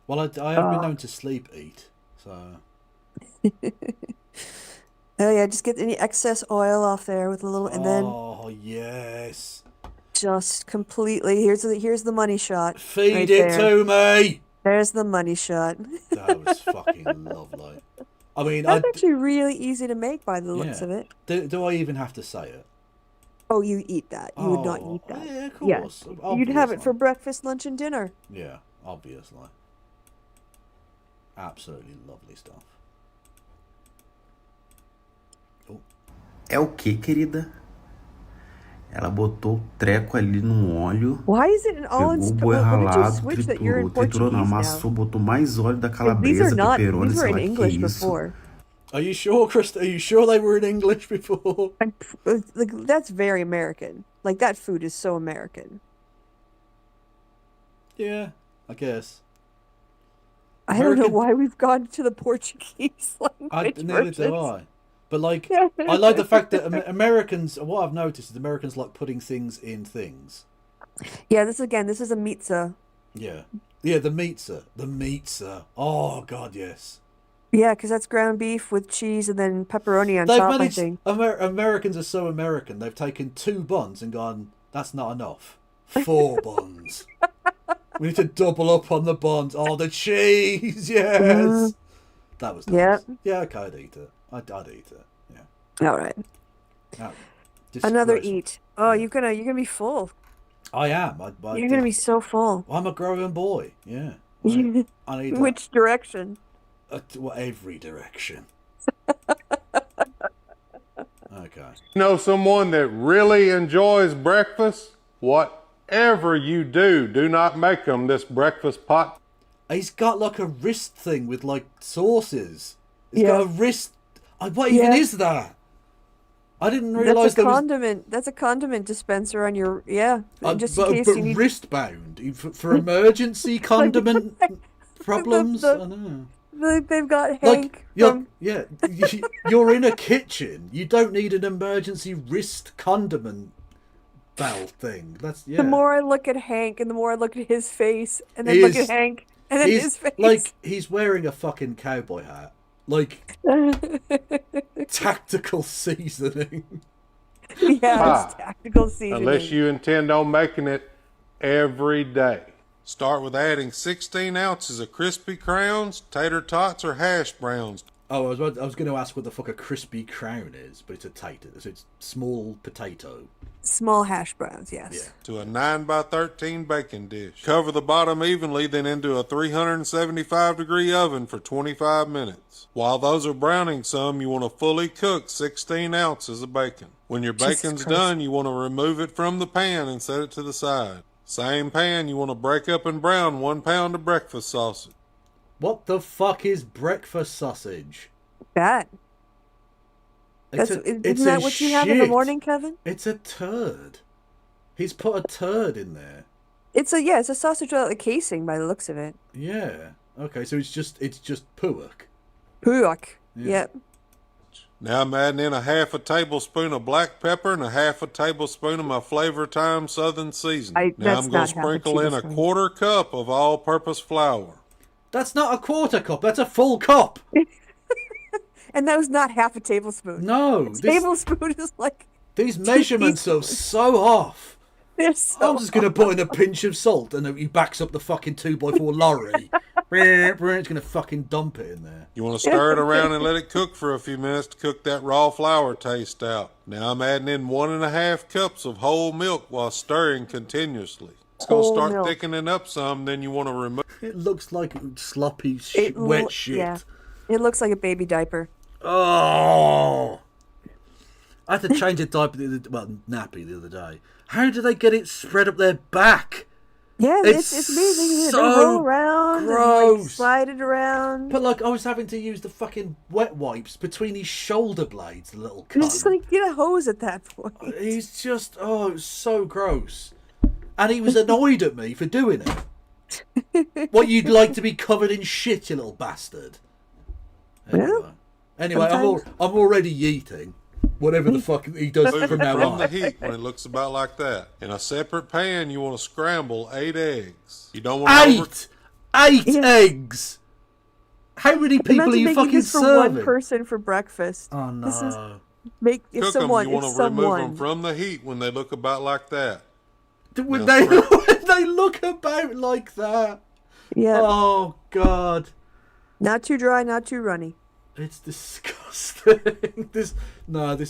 Well, I have been known to sleep eat, so. Oh yeah, just get any excess oil off there with a little, and then Oh yes. just completely. Here's the money shot. Feed right it there. to me. There's the money shot. That was fucking lovely. I mean, That's actually really easy to make by the looks yeah. of it. Do I even have to say it? Oh, you eat that. You would not eat that. Yeah, of Yes. course. You'd have it Obviously. for breakfast, lunch, and dinner. Yeah, obviously. Absolutely lovely stuff. Oh. É o que, querida? Ela botou o treco ali no óleo. Why is it all in Pegou o Sp- boi When did you ralado, switch that you're in triturou, não, Portuguese now? amassou, botou mais óleo da Like, calabresa, pepperoni, these were sei in lá que English é isso. before. Are you sure, Chris? Are you sure they were in English before? Like, that's very American. Like, that food is so American. Yeah, I guess. I don't know why we've gone to the Portuguese language Neither versions. do I. But like, I like the fact that Americans. What I've noticed is Americans like putting things in things. Yeah, this is a pizza. Yeah, the meatza. Oh God, yes. Yeah, because that's ground beef with cheese and then pepperoni on They've top, I managed. think. Americans are so American. They've taken 2 buns and gone, that's not enough. 4 buns. We need to double up on the buns. Oh, the cheese, yes. Mhm. That was Yeah. nice. Yeah, okay, I'd eat it. I'd eat it. Yeah. All right. No, Another disgraceful. eat. Oh, you're gonna be full. I am. You're gonna be so full. I'm a growing boy. Yeah. I need Which direction? every direction. Okay. You know someone that really enjoys breakfast? Whatever you do, do not make them this breakfast pot. He's got like a wrist thing with like sauces. He's Yeah. got a wrist. What even is that? I didn't realise That's a there was. condiment. That's a condiment dispenser on your just in but case you need. wristbound for emergency condiment problems. I know. They've got Like Hank. you're in a kitchen. You don't need an emergency wrist condiment belt thing. That's The more I look at Hank, and the more I look at his face, and then He look is- at Hank, and then he's his face. like he's wearing a fucking cowboy hat. Like tactical seasoning. Yeah, it's tactical seasoning. Unless you intend on making it every day. Start with adding 16 ounces of crispy crowns, tater tots, or hash browns. Oh, I was going to ask what the fuck a crispy crown is, but it's a tater. So it's small potato. Small hash browns, yes. To a 9x13 baking dish. Cover the bottom evenly, then into a 375-degree oven for 25 minutes. While those are browning some, you want to fully cook 16 ounces of bacon. When your Jesus bacon's Christ. done, you want to remove it from the pan and set it to the side. Same pan, you want to break up and brown 1 pound of breakfast sausage. What the fuck is breakfast sausage? That. It's Isn't that what you have in the shit. morning, Kevin? It's a turd. He's put a turd in there. It's a sausage without the casing by the looks of it. Yeah. Okay, so it's just puak. Puak. Yeah. Yep. Now I'm adding in a half a tablespoon of black pepper and a half a tablespoon of my Flavor Time Southern Seasoning. Now that's I'm going not to half a sprinkle in a tablespoon. 1/4 cup of all-purpose flour. That's not a 1/4 cup. That's a full cup. And that was not half a tablespoon. No. A tablespoon is like These measurements are so off. they're so. I'm just going to put in a pinch of salt and then he backs up the fucking 2x4 lorry. It's going to fucking dump it in there. You want to stir it around and let it cook for a few minutes to cook that raw flour taste out. Now I'm adding in 1½ cups of whole milk while stirring continuously. It's going to Whole start milk. thickening up some, then you want to remove... It looks like sloppy, It wet lo- shit. Yeah. It looks like a baby diaper. Oh! I had to change a diaper, nappy the other day. How do they get it spread up their back? Yeah, it's amazing. They roll around and like, gross. slide it around. But like, I was having to use the fucking wet wipes between his shoulder blades, the little You cunt. just like get a hose at that point. He's just, it was so gross. And he was annoyed at me for doing it. What, you'd like to be covered in shit, you little bastard. Anyway, I'm already yeeting. Whatever the fuck he does from now from on. the heat when it looks about like that. In a separate pan, you want to scramble 8 eggs. You don't want Eight eggs. How many people Imagine are you making fucking this for serving? one person for breakfast. Oh no! This is if cook someone, them. You want if to remove them someone. from the heat when they look about like that. When Now they look about like that. Yeah. Oh god. Not too dry, not too runny. It's disgusting. This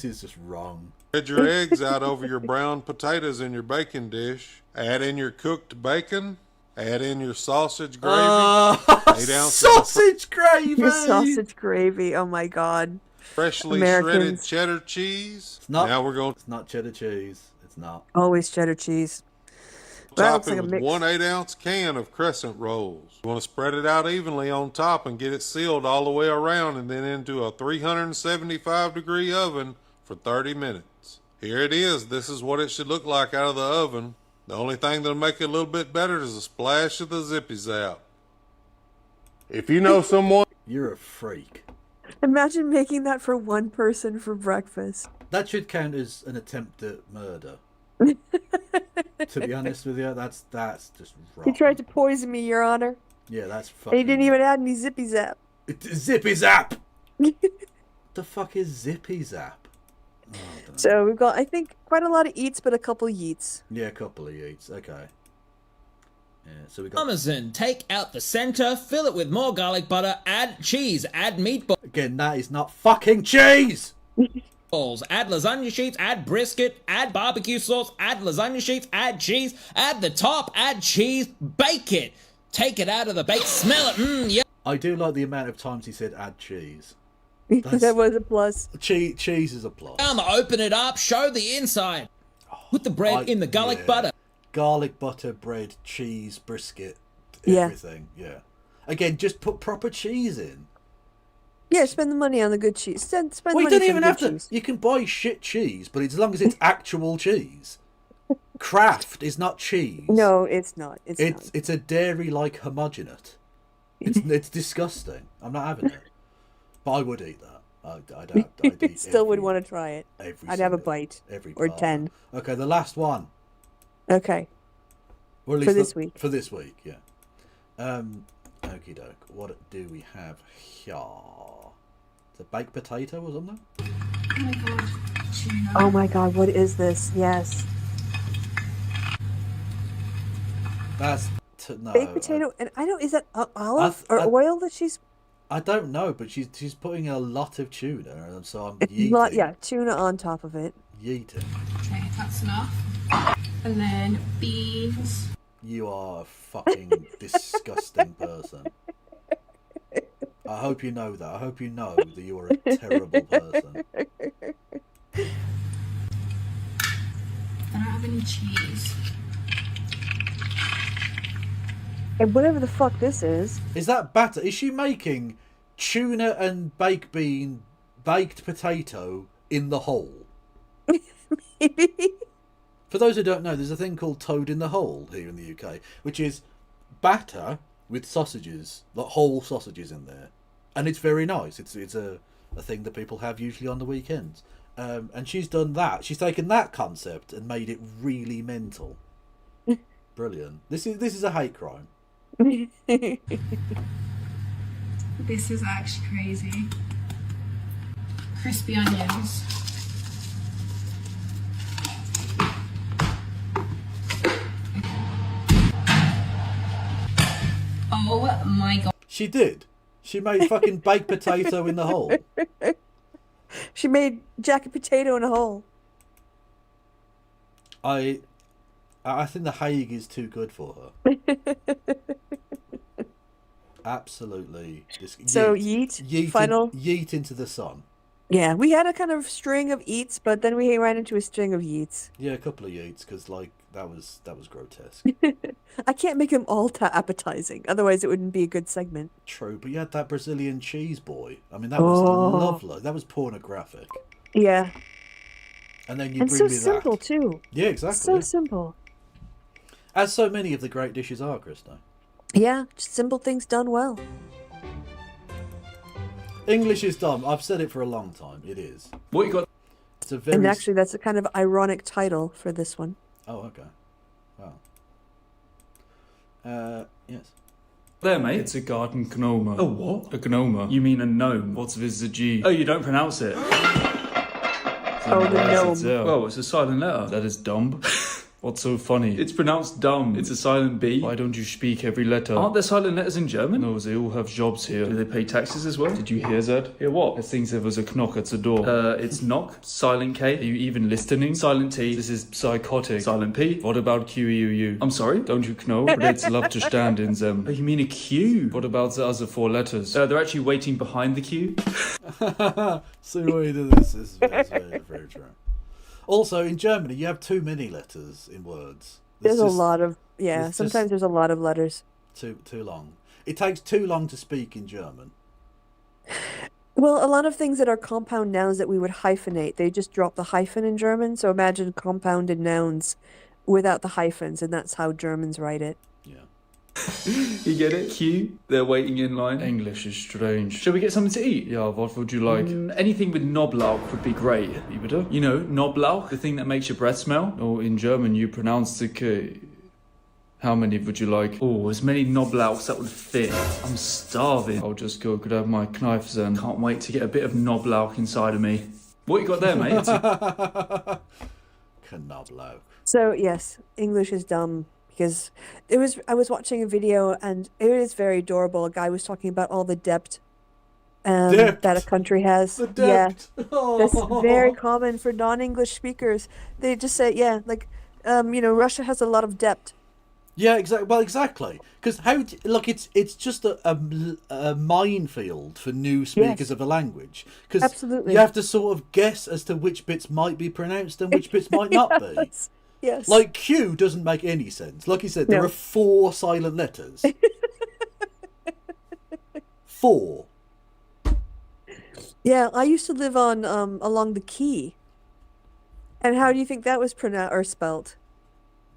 is just wrong. Spread your eggs out over your brown potatoes in your baking dish. Add in your cooked bacon. Add in your sausage gravy. 8 ounces Sausage gravy. Your sausage gravy. Oh my god. Freshly Americans. shredded cheddar cheese. It's not. Now we're going It's not cheddar cheese. It's not. Always cheddar cheese. to That top looks it like a with mix. 1 8-ounce can of crescent rolls. You want to spread it out evenly on top and get it sealed all the way around and then into a 375-degree oven for 30 minutes. Here it is. This is what it should look like out of the oven. The only thing that'll make it a little bit better is a splash of the Zippy Zap. If you know someone... You're a freak. Imagine making that for one person for breakfast. That should count as an attempt at murder. To be honest with you, that's just He wrong. tried to poison me, Your Honor. Yeah, that's And fucking... he didn't even add any Zippy Zap. Zippy Zap! The fuck is Zippy Zap? So we've got, I think, quite a lot of eats, but a couple yeets. Yeah, a couple of eats. Okay. Yeah, so we got... Parmesan, take out the center, fill it with more garlic butter, add cheese, add meatballs. Again, that is not fucking cheese! Add lasagna sheets, add brisket, add barbecue sauce, add lasagna sheets, add cheese, add the top, add cheese, bake it. Take it out of the bake, smell it, yeah. I do like the amount of times he said add cheese. That was a plus. Cheese is a plus. Open it up, show the inside. Put the bread in the garlic butter. Garlic butter, bread, cheese, brisket, Yeah. everything. Yeah. Again, just put proper cheese in. Yeah, spend the money on the good cheese. Spend Well, you money don't for even the have good to. cheese. You can buy shit cheese, but as long as it's actual cheese. Kraft is not cheese. No, it's not. It's not. It's a dairy-like homogenate. It's disgusting. I'm not having it. But I would eat that. I'd eat Still would want to try it. every I'd have a single- bite. every Or part. 10. Okay, the last one. Okay. Or at For least this week. For this week, yeah. Okie doke. What do we have here? It's a baked potato or something? Oh my god. Tuna. Oh my god, what is this? Yes. That's no. Baked potato, and I don't, is that olive I- or oil that she's... I don't know, but she's putting a lot of tuna, and so I'm yeeting. Yeah, tuna on top of it. Yeeting. Okay, that's enough. And then beans. You are a fucking disgusting person. I hope you know that. I hope you know that you are a terrible person. I don't have any cheese. And whatever the fuck this is. Is that batter? Is she making tuna and baked potato in the hole? Maybe. For those who don't know, there's a thing called toad in the hole here in the UK, which is batter with sausages, like whole sausages in there, and it's very nice. It's a thing that people have usually on the weekends, and she's done that. She's taken that concept and made it really mental. Brilliant. This is a hate crime. This is actually crazy. Crispy onions. Oh my god. She did. She made fucking baked potato in the hole. She made jacket potato in a hole. I think the Hague is too good for her. Absolutely. So yeet, final? Yeet into the sun. Yeah, we had a kind of string of eats, but then we ran into a string of yeets. Yeah, a couple of yeets, because like that was grotesque. I can't make them all appetizing, otherwise it wouldn't be a good segment. True, but you had that Brazilian cheese boy. I mean, that was lovely. That was pornographic. Yeah. And then you And bring so me simple that. too. Yeah, exactly. So simple. As so many of the great dishes are, Krista. Yeah, just simple things done well. English is dumb. I've said it for a long time. It is. What you got? It's a very. And actually, that's a kind of ironic title for this one. Oh, okay. Wow. Yes. There, mate. It's a garden gnoma. A what? A gnoma. You mean a gnome? What's with the G? Oh, you don't pronounce it. Oh, the gnome. Well, it's a silent letter. That is dumb. What's so funny? It's pronounced dumb. It's a silent B. Why don't you speak every letter? Aren't there silent letters in German? No, they all have jobs here. Do they pay taxes as well? Did you hear that? Hear what? I think there was a knock at the door. It's knock. Silent K. Are you even listening? Silent T. This is psychotic. Silent P. What about QEUU? I'm sorry? Don't you know? Brits love to stand in them. Oh, you mean a Q? What about the other 4 letters? They're actually waiting behind the Q. See what you do this. This is very, very true. Also, in Germany, you have too many letters in words. There's a lot of sometimes there's a lot of letters. Too long. It takes too long to speak in German. Well, a lot of things that are compound nouns that we would hyphenate, they just drop the hyphen in German. So imagine compounded nouns without the hyphens, and that's how Germans write it. You get it? Q. They're waiting in line. English is strange. Shall we get something to eat? Yeah, what would you like? Anything with Knoblauch would be great. Wie bitte? You know, Knoblauch, the thing that makes your breath smell? Or in German, you pronounce the K. How many would you like? Oh, as many Knoblauchs that would fit. I'm starving. I'll just go grab my knife then. Can't wait to get a bit of Knoblauch inside of me. What you got there, mate? Knoblauch. So yes, English is dumb. Because I was watching a video and it is very adorable. A guy was talking about all the debt that a country has. The debt. Yeah, that's very common for non-English speakers. They just say, Russia has a lot of debt. Yeah, exactly. Well, exactly. Because it's just a minefield for new speakers of a language. Because absolutely, you have to sort of guess as to which bits might be pronounced and which bits might not be. Yes. Like Q doesn't make any sense. Like you said, there are 4 silent letters. 4. Yeah, I used to live on along the quay. And how do you think that was pronounced or spelt?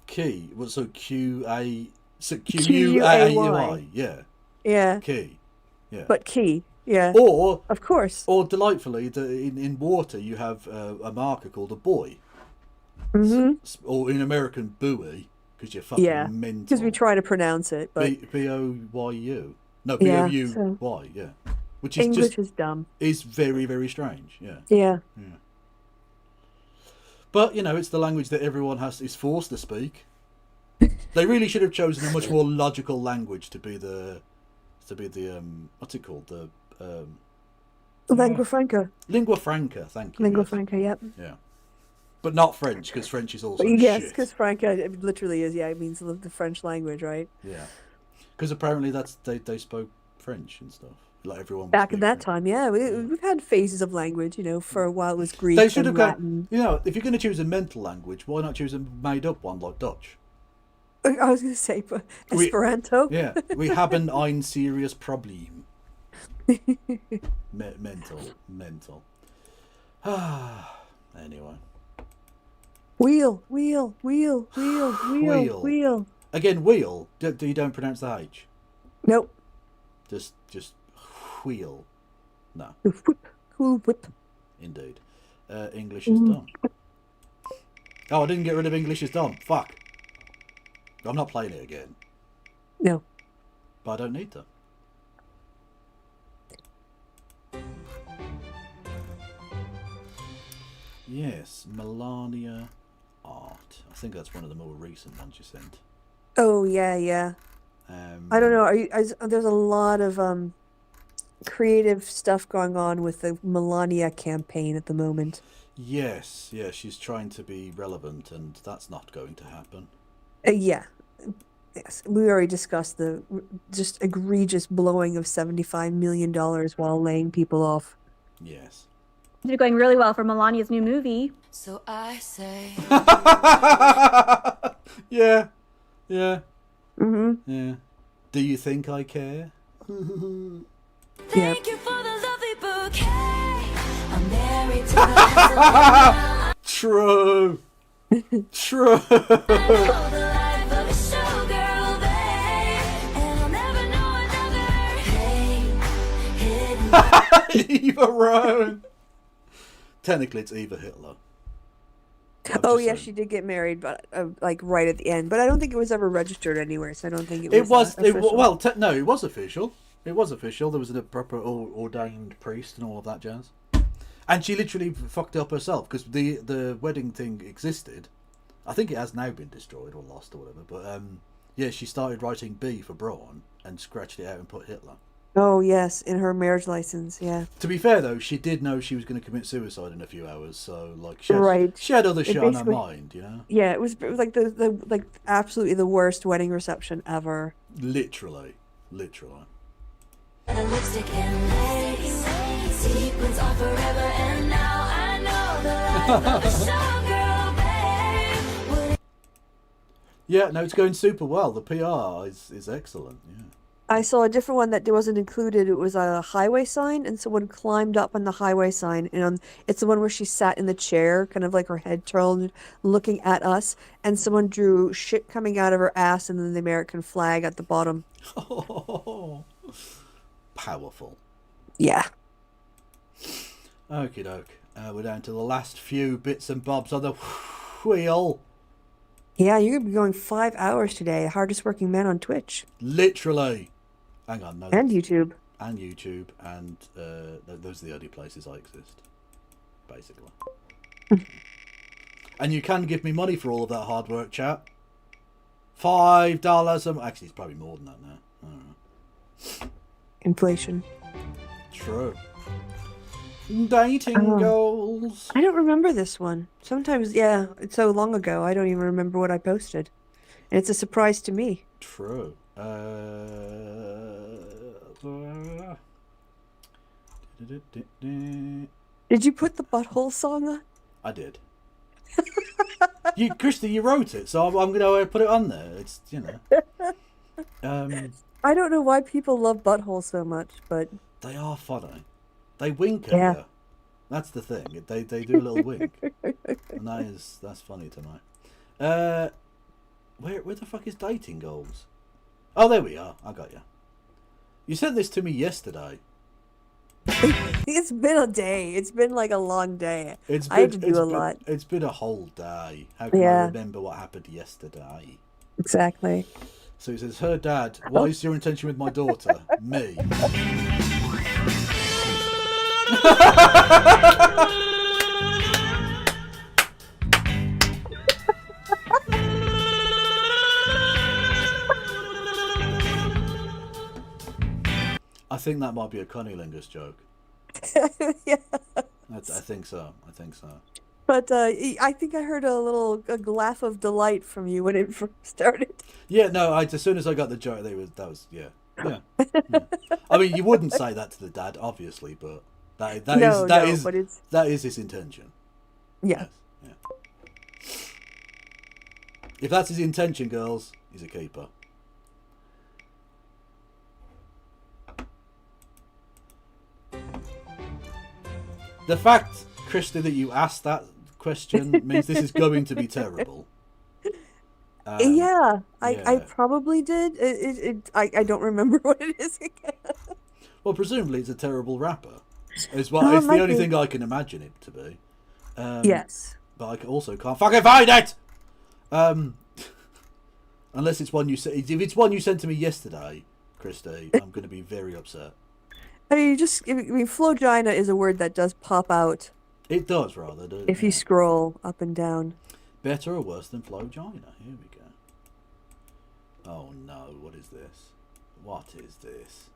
Key. Well, so Q-U-A-Y. Yeah. Yeah. Key. Yeah. But key. Yeah. Or of course. Or delightfully, in water you have a marker called a buoy. Mm-hmm. Or in American buoy, because you're fucking mental. Because we try to pronounce it, but B-O-Y-U. No, B-O-U-Y. Yeah. Which is English is dumb. Is very, very strange. Yeah. Yeah. But it's the language that everyone is forced to speak. They really should have chosen a much more logical language to be the what's it called, the lingua franca. Lingua franca, thank you. Lingua franca, yep. Yeah. But not French, because French is also yes, shit. because franca it literally is. Yeah, it means the French language, right? Yeah. Because apparently they spoke French and stuff. Like everyone back in that time, we've had phases of language. For a while it was Greek. They should have Latin. got. If you're going to choose a mental language, why not choose a made-up one like Dutch? I was going to say Esperanto. We haben ein serious problem. Mental. Anyway. Wheel. Again, wheel. You don't pronounce the H. Nope. Just wheel. No. Cool whip. Indeed. English is dumb. Oh, I didn't get rid of English is dumb. Fuck. I'm not playing it again. No. But I don't need to. Yes, Melania Art. I think that's one of the more recent ones you sent. Oh yeah. I don't know. There's a lot of creative stuff going on with the Melania campaign at the moment. Yes, she's trying to be relevant, and that's not going to happen. Yes, we already discussed the just egregious blowing of $75 million while laying people off. Yes. It's going really well for Melania's new movie. So I say. Yeah. Mm-hmm. Yeah. Do you think I care? Thank you for the lovely bouquet. I'm married to the True. True. Eva Rowan. Technically, it's Eva Hitler. Oh yeah, she did get married, but like right at the end. But I don't think it was ever registered anywhere, so I don't think it was. No, it was official. It was official. There was a proper ordained priest and all of that jazz. And she literally fucked up herself because the wedding thing existed. I think it has now been destroyed or lost or whatever. But yeah, she started writing B for Braun and scratched it out and put Hitler. Oh yes, in her marriage license. Yeah. To be fair though, she did know she was going to commit suicide in a few hours, so like she had, Right. she had other It shit on her basically- mind, you know. Yeah, it was like the like absolutely the worst wedding reception ever. Literally. Lipstick and lace, sequins on forever, and now I know the life of a showgirl, babe. Yeah, no, it's going super well. The PR is excellent. Yeah. I saw a different one that wasn't included. It was a highway sign, and someone climbed up on the highway sign, and it's the one where she sat in the chair, kind of like her head turned, looking at us, and someone drew shit coming out of her ass, and then the American flag at the bottom. Powerful. Yeah. Okie doke. We're down to the last few bits and bobs on the wheel. Yeah, you're gonna be going 5 hours today. Hardest working man on Twitch Literally. Hang on, no. and YouTube. And YouTube, and those are the only places I exist, basically. And you can give me money for all of that hard work, chat. $5 a month. Actually, it's probably more than that now. I don't know. Inflation. True. Dating goals. I don't remember this one. Sometimes, yeah, it's so long ago. I don't even remember what I posted, and it's a surprise to me. True. Did you put the butthole song on? I did. You, Christy, you wrote it, so I'm going to put it on there. It's, you know. I don't know why people love butthole so much, but They are funny. They wink at Yeah. you. That's the thing. They do a little wink, and that's funny to me. Where the fuck is dating goals? Oh, there we are. I got you. You sent this to me yesterday. it's been a day. It's been like a long day. It's been, I had to do it's a been- lot. It's been a whole day. How can I Yeah. remember what happened yesterday? Exactly. So it says, her dad, what is your intention with my daughter? Me. I think that might be a Cunnilingus joke. Yeah. I think so. I think so. But I think I heard a laugh of delight from you when it first started. Yeah, no. As soon as I got the joke, that was yeah. I mean, you wouldn't say that to the dad, obviously, but that is his intention. Yeah. Yes, yeah. If that's his intention, girls, he's a keeper. The fact, Christy, that you asked that question means this is going to be terrible. Yeah, I yeah. probably did. I don't remember what it is again. Well, presumably it's a terrible rapper. It's Oh, it it's the might only be. thing I can imagine it to be. Yes. But I also can't fucking find it! Unless it's one you sent. If it's one you sent to me yesterday, Christy, I'm going to be very upset. I mean, flogina is a word that does pop out It does, rather, doesn't it? if you scroll up and down. Better or worse than flogina? Here we go. Oh no, what is this? What is this?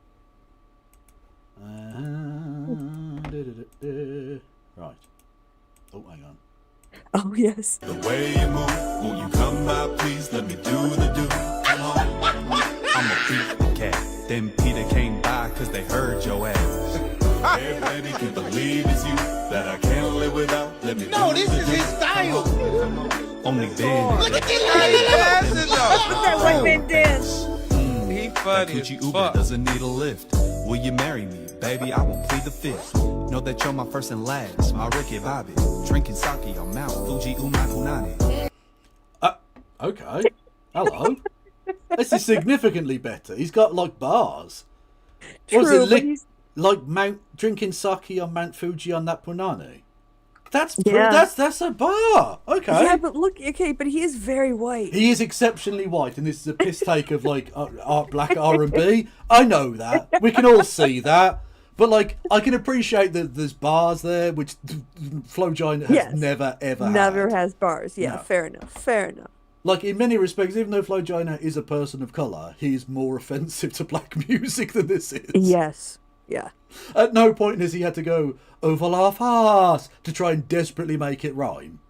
Right. Oh, hang on. Oh, yes. The way you move, won't you come by, please? Let me do the do. Come on. I'ma beat the cat. Then Peter came by, cause they heard your ass. Hey, baby, can believe it's you that I can't live without. Let me No, do this the is do. his style. Only then. Look at this dancing though. that white man dance. He funny Coochie Uber doesn't need a lift. Will you marry me? Baby, I won't plead the fifth. Know that you're my first and last. My Ricky Bobby. Drinking sake on Mount Fuji Umakunani. Okay. Hello. This is significantly better. He's got like bars. What True, was but it? he's- Like drinking sake on Mount Fuji on that Punani. That's Yeah. that's a bar. Okay. Yeah, but look, okay, but he is very white. He is exceptionally white, and this is a piss take of like black R&B. I know that. We can all see that. But like, I can appreciate that there's bars there, which Flowgina has Yes. never ever Never had. has bars. Yeah, No. fair enough. Fair enough. Like, in many respects, even though Flowgina is a person of colour, he is more offensive to black music than this is. Yes. Yeah. At no point has he had to go over la fast to try and desperately make it rhyme.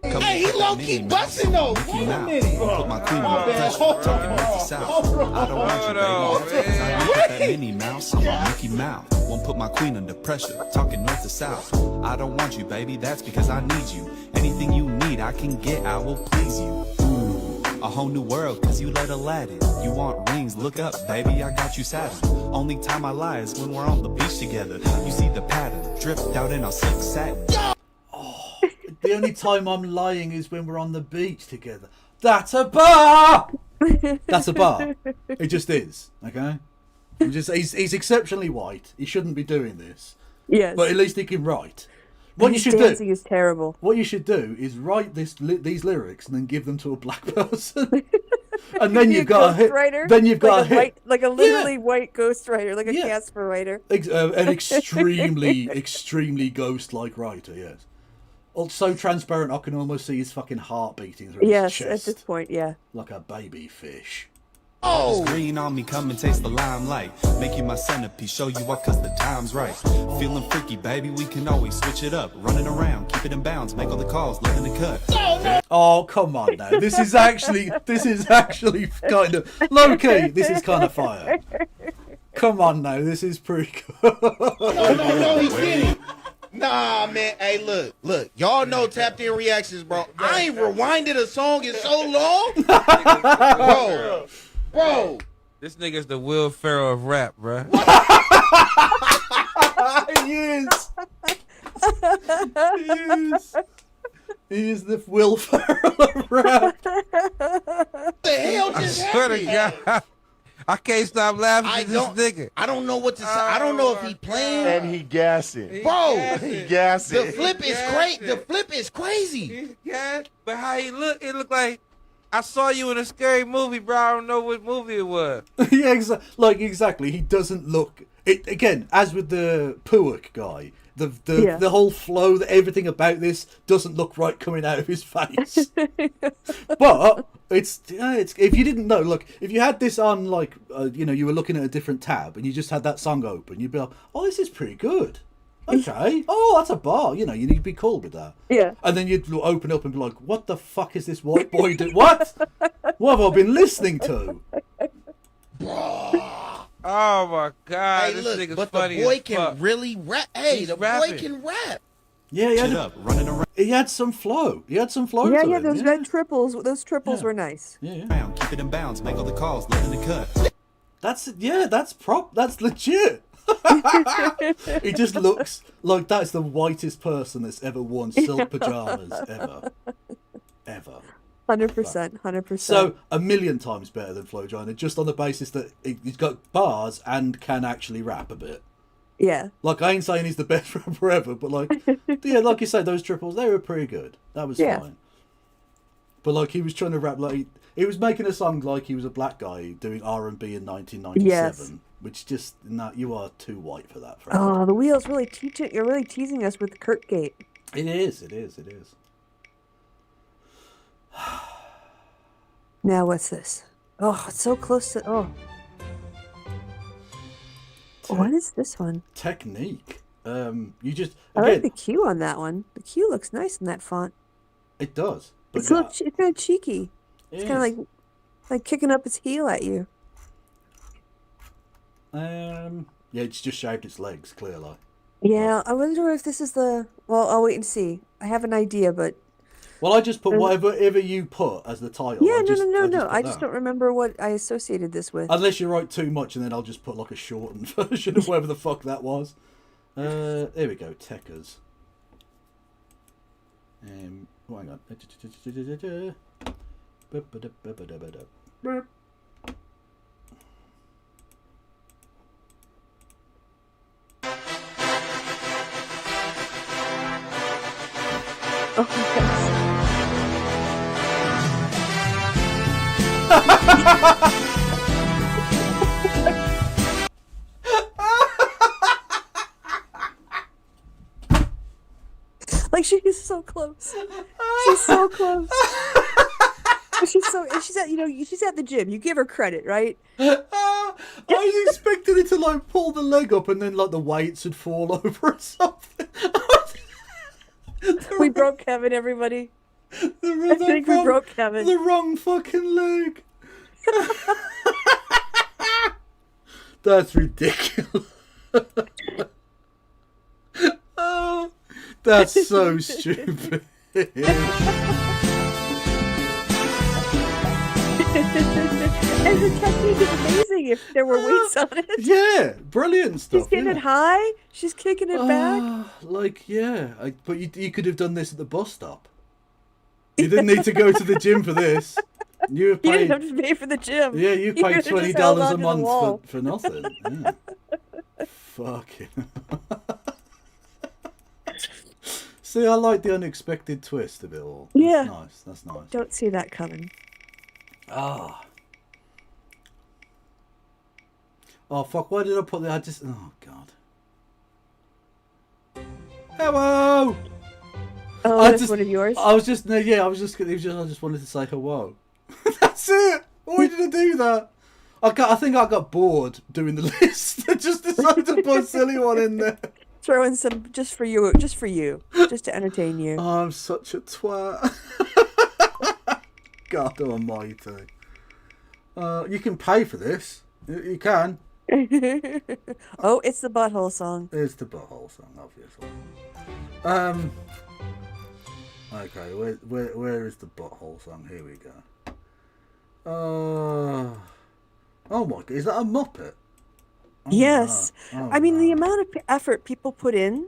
Hey, he low key busting though. Wait a minute. Put my queen My on bad. pressure, talking Mickey South. I don't want you, baby. Cause I look at that Minnie Mouse, I'm a Mickey Mouse. Won't put my queen under pressure, talking north to south. I don't want you, baby, that's because I need you. Anything you need, I can get, I will please you. Ooh, a whole new world, cause you let Aladdin. You want rings, look up, baby, I got you satin. Only time I lie is when we're on the beach together. You see the pattern, dripped out in our silk satin. The only time I'm lying is when we're on the beach together. That's a bar! That's a bar. It just is, okay? He's exceptionally white. He shouldn't be doing this. Yes. But at least he can write. And What you his should dancing do, is terrible. what you should do is write these lyrics and then give them to a black person. And then you've got a hit. Ghostwriter? Then you've got like a hit. white, like a literally white ghostwriter, like a Casper writer. An extremely ghost-like writer, yes. So transparent I can almost see his fucking heart beating through Yes, his at chest. this point, yeah. Like a baby fish. Oh. Green on me, come and taste the limelight. Make you my centerpiece, show you up cause the time's right. Feeling freaky, baby, we can always switch it up. Running around, keep it in bounds, make all the calls, letting it cut. Oh, come on now. This is actually kind of low-key. This is kind of fire. Come on now, this is pretty good. No, he didn't. Nah, man. Hey, look. Y'all know Tapped In Reactions, bro. I ain't rewinded a song in so long. Bro. This nigga's the Will Ferrell of rap, bruh. He is. He is the Will Ferrell of rap. What the hell I just swear to happened? God. I can't stop laughing at this nigga. I don't know what to say. I don't know if he playing. And he gassing. Bro, He gassing. the flip is crazy. The flip is crazy. Yeah, but how he look, it looked like I saw you in a scary movie, bro. I don't know what movie it was. Yeah, exactly. He doesn't look. It again, as with the Puak guy. The whole flow, everything about this doesn't look right coming out of his face. But it's if you didn't know, look, if you had this on like you were looking at a different tab and you just had that song open, you'd be like, oh, this is pretty good. Okay, oh, that's a bar. You need to be cool with that. Yeah. And then you'd open up and be like, what the fuck is this white boy doing? What have I been listening to? Oh my God, Hey, this look, nigga's but funny the boy as can fuck. really rap. Hey, He's the rapping. boy can rap. Yeah, he had some flow. He had some flow. to him, Those yeah. red triples. Those triples were nice. Yeah. Keep it in bounds, make all the calls, letting it cut. That's legit. He just looks like that's the whitest person that's ever worn silk pajamas ever. 100%. So 1,000,000 times better than Flowgina, just on the basis that he's got bars and can actually rap a bit. Yeah. Like, I ain't saying he's the best rapper ever, but like you say, those triples, they were pretty good. That was fine. But like, he was trying to rap like he was making a song like he was a black guy doing R&B in 1997. Yes. Which just you are too white for that. Oh, the wheels really teach it. You're really teasing us with Kurt Gate. It is. Now what's this? Oh, it's so close to. Oh. What is this one? Technique. You just I like the Q on that one. The Q looks nice in that font. It does. But It's kind of cheeky. It's kind of like kicking up its heel at you. Yeah, it's just shaved its legs, clearly. Yeah, I wonder if this is the. Well, I'll wait and see. I have an idea, but. Well, I just put whatever you put as the title. Yeah, I just I put just that. don't remember what I associated this with. Unless you write too much, and then I'll just put like a shortened version of whatever the fuck that was. There we go, Techers. Hang on. Oh my gosh. Like she's so close. She's so close. She's at the gym. You give her credit, right? I was expecting it to like pull the leg up and then like the weights would fall over or something. We broke Kevin, everybody. I think we broke Kevin. The wrong fucking leg. That's ridiculous. Oh, that's so stupid. And her technique is amazing if there were weights on it. Yeah, brilliant stuff. She's getting it high. She's kicking it back. Like, yeah. But you could have done this at the bus stop. You didn't need to go to the gym for this. You didn't have to pay for the gym. Yeah, you paid could've just held $20 a onto the wall. month for nothing. Yeah. Fucking. See, I like the unexpected twist of it all. That's Yeah. nice. That's nice. Don't see that coming. Ah. Oh fuck! Why did I put that? I just. Oh god. Hello. Oh, that's one of yours. I was just. No, yeah, I was just. I just wanted to say hello. That's it. Why did I do that? I think I got bored doing the list. I just decided to put a silly one in there. Throw in some just for you, just to entertain you. Oh, I'm such a twat. God almighty. You can pay for this. You can. Oh, it's the butthole song. It's the butthole song, obviously. Okay, where is the butthole song? Here we go. Oh my god, is that a Muppet? Oh, Yes. no. Oh, I mean, no. the amount of effort people put in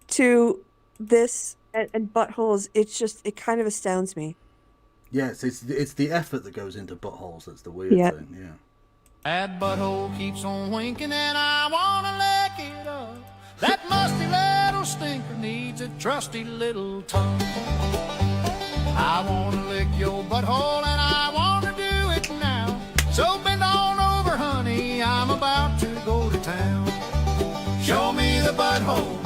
to this and buttholes, it kind of astounds me. Yes, it's the effort that goes into buttholes that's the weird Yeah. thing, yeah. That butthole keeps on winking and I wanna lick it up. That musty little stinker needs a trusty little tongue. I wanna lick your butthole and I wanna do it now. So bend on over, honey, I'm about to go to town. Show me the butthole,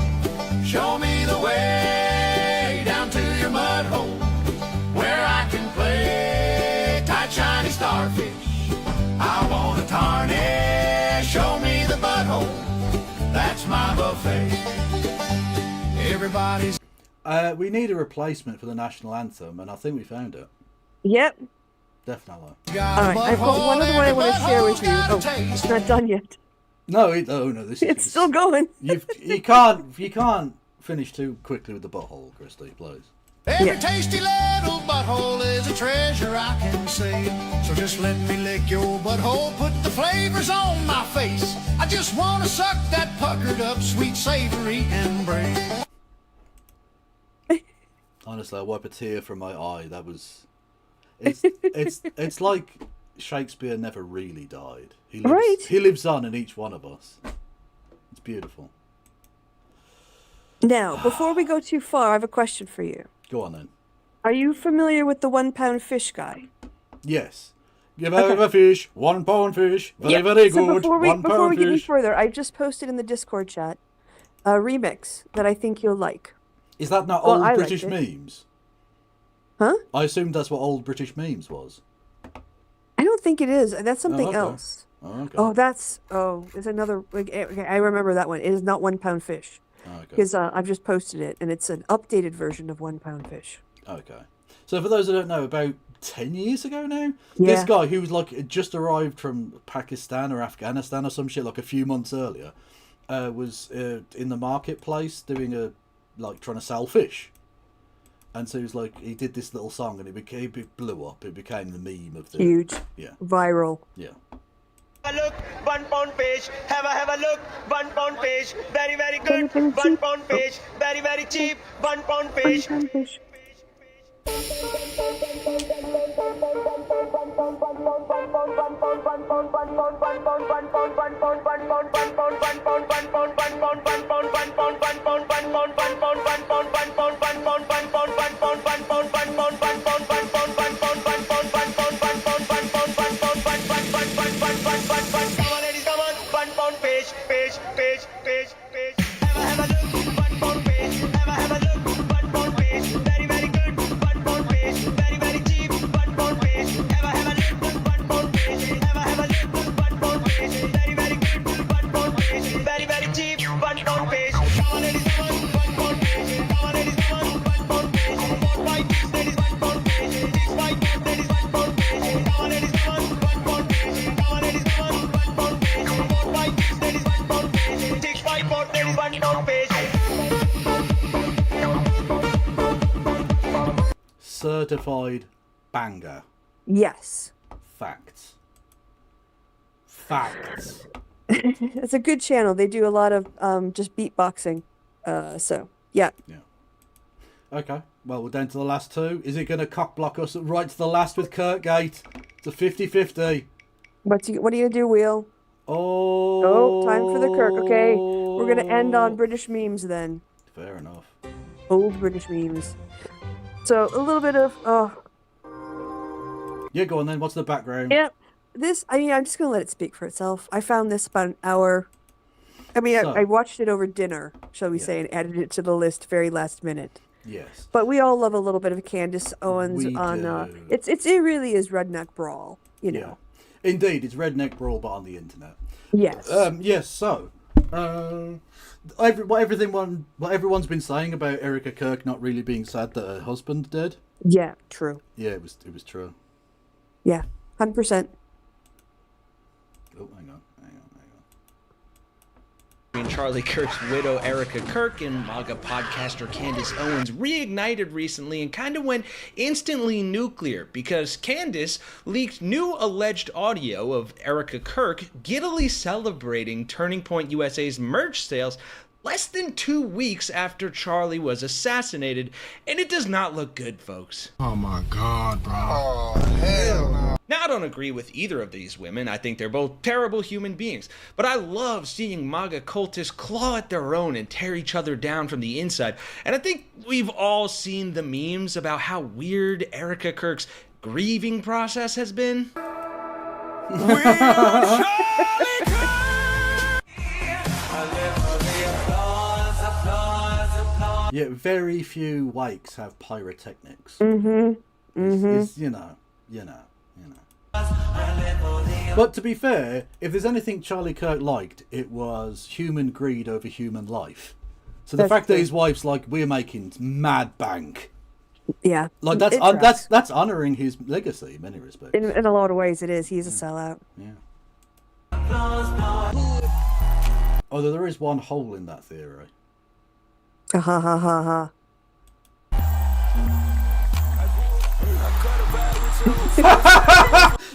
show me the way down to your mud hole, where I can play tight shiny starfish. I wanna tarnish, show me the butthole, that's my buffet. Everybody's... We need a replacement for the national anthem, and I think we found it. Yep. Definitely. Alright, I've got one other one I want to share with you. Oh, it's not done yet. No, this is... It's still going. You can't finish too quickly with the butthole, Christy, please. Every tasty little butthole is a treasure I can see. So just let me lick your butthole, put the flavors on my face. I just want to suck that puckered up, sweet, savory embrace. Honestly, I wipe a tear from my eye. That was... It's like Shakespeare never really died. He lives on in each one of us. It's beautiful. Now, before we go too far, I have a question for you. Go on then. Are you familiar with the 1 pound fish guy? Yes. Give out a fish, 1 pound fish. Very, Yep. very So good. before we 1 pound get any fish. further, I just posted in the Discord chat a remix that I think you'll like. Is that not Well, old I liked British it. memes? Huh? I assumed that's what old British memes was. I don't think it is. That's something okay. else. Oh, okay. It's another. Okay, I remember that one. It is not 1 pound fish. Okay. Because I've just posted it, and it's an updated version of 1 pound fish. Okay. So for those who don't know, about 10 years ago now, Yeah. this guy who was like had just arrived from Pakistan or Afghanistan or some shit like a few months earlier, was in the marketplace doing trying to sell fish. And so he was like, he did this little song and it blew up. It became the meme of the... Huge. Yeah. Viral. Yeah. Have a look, 1 pound fish. Have a look, 1 pound fish. Very, very good. 1 pound fish. Very, very cheap. 1 pound fish. Fish. Have a look, 1 pound fish. Have a look, 1 certified banger. Yes. Facts. Facts. It's a good channel. They do a lot of just beatboxing. So yeah. Okay. Well, we're down to the last two. Is it going to cock block us right to the last with Kirkgate? It's a 50-50. What are you gonna do, Wheel? Oh, time for the Kirk. Okay, we're gonna end on British memes then. Fair enough. Old British memes. So a little bit of Yeah, go on then. What's the background? yeah. This, I mean, I'm just gonna let it speak for itself. I found this about an hour. I mean, So- I watched it over dinner, shall we say, and added it to the list very last minute. Yes. But we all love a little bit of Candace Owens We on. do. It really is redneck brawl, you know. Indeed, it's redneck brawl, but on the internet. Yes. Yes. So, what everyone's been saying about Erica Kirk not really being sad that her husband's dead. Yeah, true. Yeah, it was true. Yeah, 100%. Oh, hang on. Between Charlie Kirk's widow Erica Kirk and MAGA podcaster Candace Owens reignited recently and kind of went instantly nuclear because Candace leaked new alleged audio of Erica Kirk giddily celebrating Turning Point USA's merch sales less than 2 weeks after Charlie was assassinated, and it does not look good, folks. Oh my God, bro. Oh, hell no. Now, I don't agree with either of these women. I think they're both terrible human beings. But I love seeing MAGA cultists claw at their own and tear each other down from the inside. And I think we've all seen the memes about how weird Erica Kirk's grieving process has been. Yeah, very few wakes have pyrotechnics. Mm-hmm. You know. But to be fair, if there's anything Charlie Kirk liked, it was human greed over human life. So the That's fact that true. his wife's like, we're making mad bank. Yeah. Like It tracks. that's honouring his legacy in many respects. In a lot of ways, it is. He's a sellout. Yeah. Although there is one hole in that theory. Ha ha ha ha ha.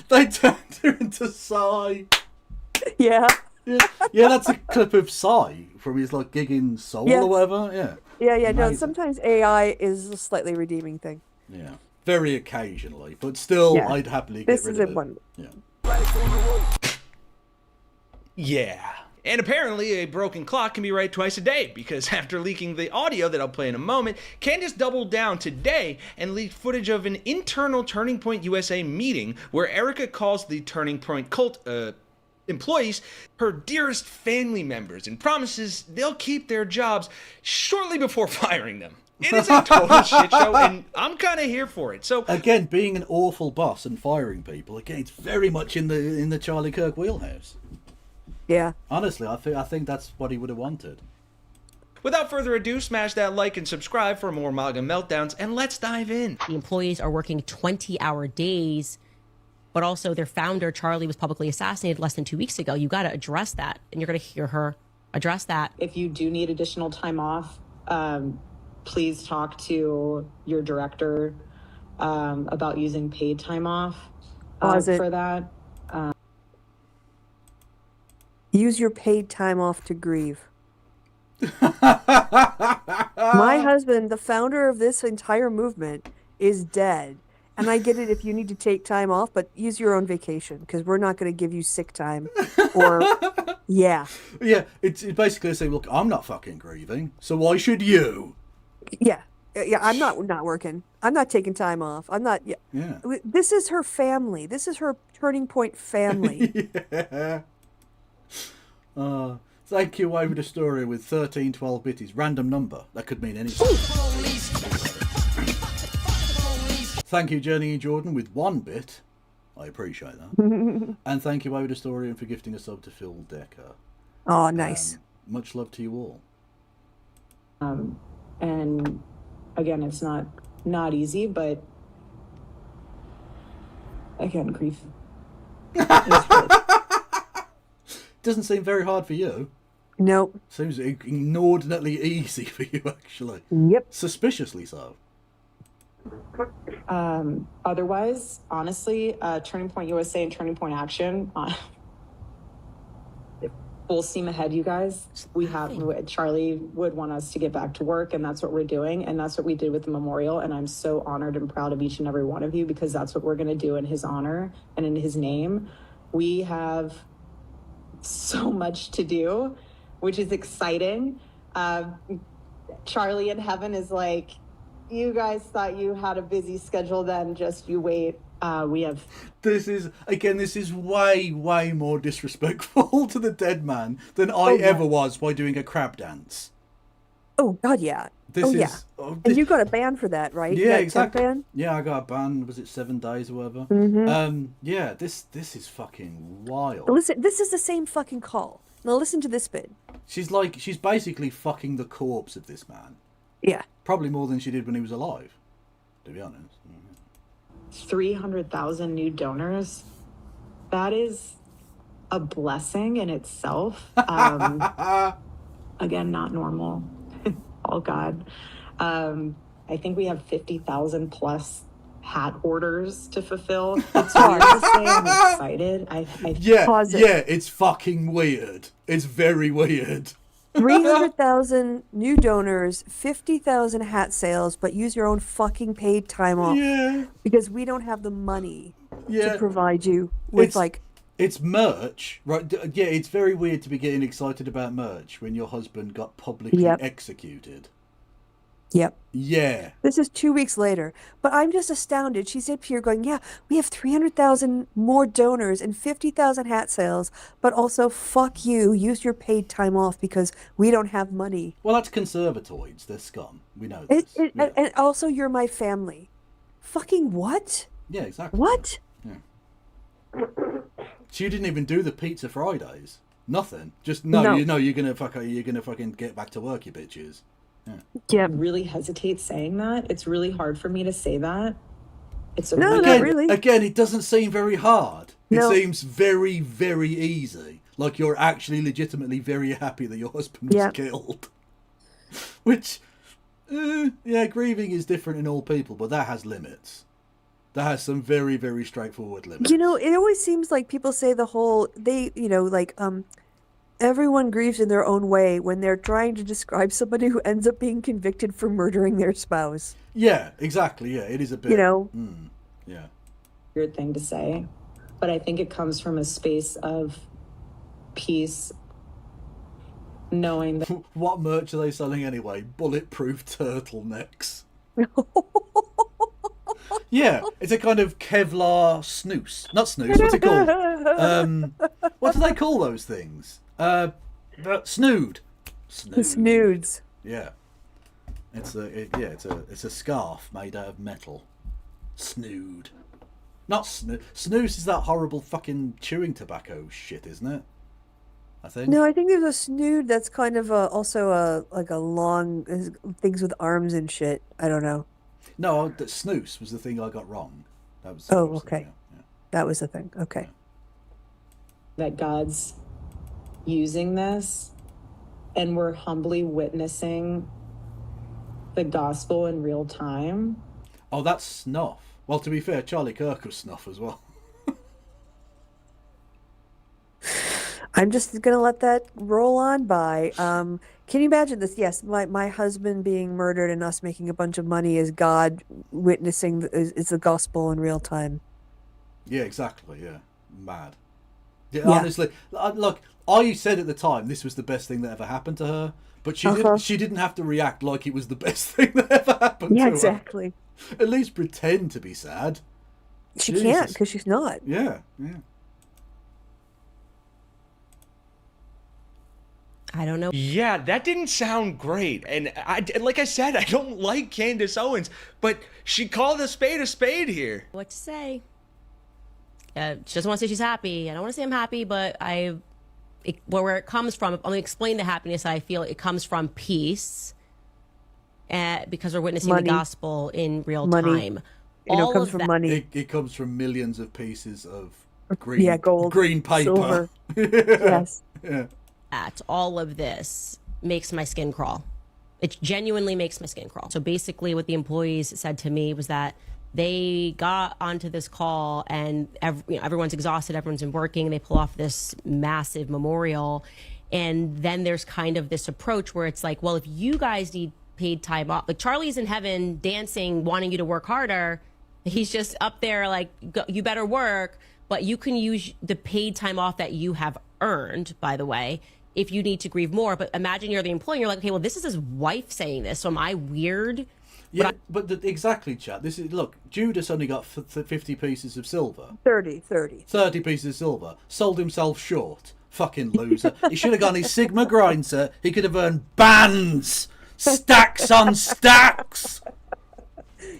They turned her into Psy. Yeah. Yeah, that's a clip of Psy from his like gigging soul Yes. or whatever. Yeah. Yeah. No, Amazing. sometimes AI is a slightly redeeming thing. Yeah. Very occasionally, but still, Yeah. I'd happily get This rid is of a it. one. Yeah. Yeah. And apparently a broken clock can be right twice a day, because after leaking the audio that I'll play in a moment, Candace doubled down today and leaked footage of an internal Turning Point USA meeting where Erica calls the Turning Point cult employees her dearest family members and promises they'll keep their jobs shortly before firing them. It is a total shit show, and I'm kind of here for it. So Again, being an awful boss and firing people, again, it's very much in the Charlie Kirk wheelhouse. Yeah. Honestly, I think that's what he would have wanted. without further ado, smash that like and subscribe for more MAGA meltdowns, and let's dive in. The employees are working 20-hour days, but also their founder, Charlie, was publicly assassinated less than 2 weeks ago. You got to address that, and you're going to hear her address that. If you do need additional time off, please talk to your director about using paid time off for that. Use your paid time off to grieve. My husband, the founder of this entire movement, is dead. And I get it if you need to take time off, but use your own vacation, because we're not going to give you sick time. Or, yeah. Yeah, it's basically saying, look, I'm not fucking grieving, so why should you? Yeah. Yeah, I'm not working. I'm not taking time off. I'm not. Yeah. Yeah. This is her family. This is her Turning Point family. Yeah. Thank you, over the story with 1312 bitties. Random number. That could mean anything. Thank you, Journey Jordan, with 1 bit. I appreciate that. And thank you, over the story, and for gifting a sub to Phil Decker. Oh, nice. Much love to you all. And again, it's not easy, but again, grief. Doesn't seem very hard for you. Nope. Seems inordinately easy for you, actually. Yep. Suspiciously so. Otherwise, honestly, Turning Point USA and Turning Point Action, full steam ahead, you guys. Charlie would want us to get back to work, and that's what we're doing, and that's what we did with the memorial, and I'm so honored and proud of each and every one of you, because that's what we're going to do in his honor and in his name. We have so much to do, which is exciting. Charlie in heaven is like, you guys thought you had a busy schedule, then just you wait. We have. This is way more disrespectful to the dead man than I ever was by doing a crab dance. Oh God, yeah. And you got a ban for that, right? Yeah, exactly. Ban? Yeah, I got a ban. Was it 7 days or whatever? Mhm. Yeah, this is fucking wild. Listen, this is the same fucking call. Now listen to this bit. She's basically fucking the corpse of this man. Yeah. Probably more than she did when he was alive, to be honest. 300,000 new donors. That is a blessing in itself. Again, not normal. All God. I think we have 50,000 plus hat orders to fulfill. It's weird to say. I'm excited. Yeah, it's fucking weird. It's very weird. 300,000 new donors, 50,000 hat sales, but use your own fucking paid time off. Yeah. Because we don't have the money to provide you with It's merch, right? Yeah, it's very weird to be getting excited about merch when your husband got publicly executed. Yep. Yeah. This is 2 weeks later, but I'm just astounded. She's up here going, yeah, we have 300,000 more donors and 50,000 hat sales, but also fuck you, use your paid time off because we don't have money. Well, that's conservatoids. They're scum. We know this. And also, you're my family. Fucking what? Yeah, exactly. What? Yeah. She didn't even do the Pizza Fridays. Nothing. Just you're gonna fucking get back to work, you bitches. Yeah. Really hesitate saying that. It's really hard for me to say that. It's not really. Again, it doesn't seem very hard. No. It seems very, very easy. Like you're actually legitimately very happy that your husband was killed. Which, grieving is different in all people, but that has limits. That has some very, very straightforward limits. You know, it always seems like people say everyone grieves in their own way when they're trying to describe somebody who ends up being convicted for murdering their spouse. Yeah, exactly. Yeah, it is a bit. Yeah. Weird thing to say, but I think it comes from a space of peace, knowing that. What merch are they selling anyway? Bulletproof turtlenecks. Yeah, it's a kind of Kevlar snooze. Not snooze, what's it called? What do they call those things? Snood. Snoods. Yeah. It's a scarf made out of metal. Snood. Not snooze. Snooze is that horrible fucking chewing tobacco shit, isn't it? I think. No, I think there's a snood that's kind of also a long things with arms and shit. I don't know. No, snooze was the thing I got wrong. That was. Okay. Yeah. That was the thing. Okay. That God's using this, and we're humbly witnessing the gospel in real time. Oh, that's snuff. Well, to be fair, Charlie Kirk was snuff as well. I'm just gonna let that roll on by. Can you imagine this? Yes, my husband being murdered and us making a bunch of money is God witnessing is the gospel in real time. Yeah, exactly. Yeah, mad. Yeah. Honestly, look, I said at the time this was the best thing that ever happened to her, but she didn't have to react like it was the best thing that ever happened to her. Yeah, exactly. At least pretend to be sad. She can't because she's not. Yeah. I don't know. Yeah, that didn't sound great. And like I said, I don't like Candace Owens, but she called a spade here. What to say? She doesn't want to say she's happy. I don't want to say I'm happy, but where it comes from, let me explain the happiness I feel. It comes from peace, because we're witnessing the gospel in real time. It comes from money. It comes from millions of pieces of green, gold, green paper. Silver. Yes. Yeah. All of this makes my skin crawl. It genuinely makes my skin crawl. So basically what the employees said to me was that they got onto this call and everyone's exhausted, everyone's been working, they pull off this massive memorial. And then there's kind of this approach where it's like, well, if you guys need paid time off, like Charlie's in heaven dancing, wanting you to work harder. He's just up there like, you better work, but you can use the paid time off that you have earned, by the way, if you need to grieve more. But imagine you're the employee, you're like, okay, well, this is his wife saying this, so am I weird? Yeah, exactly, Chad. This is, look, Judas only got 50 pieces of silver. 30 pieces of silver. Sold himself short. Fucking loser. He should have gone his Sigma grinder. He could have earned bands. Stacks on stacks.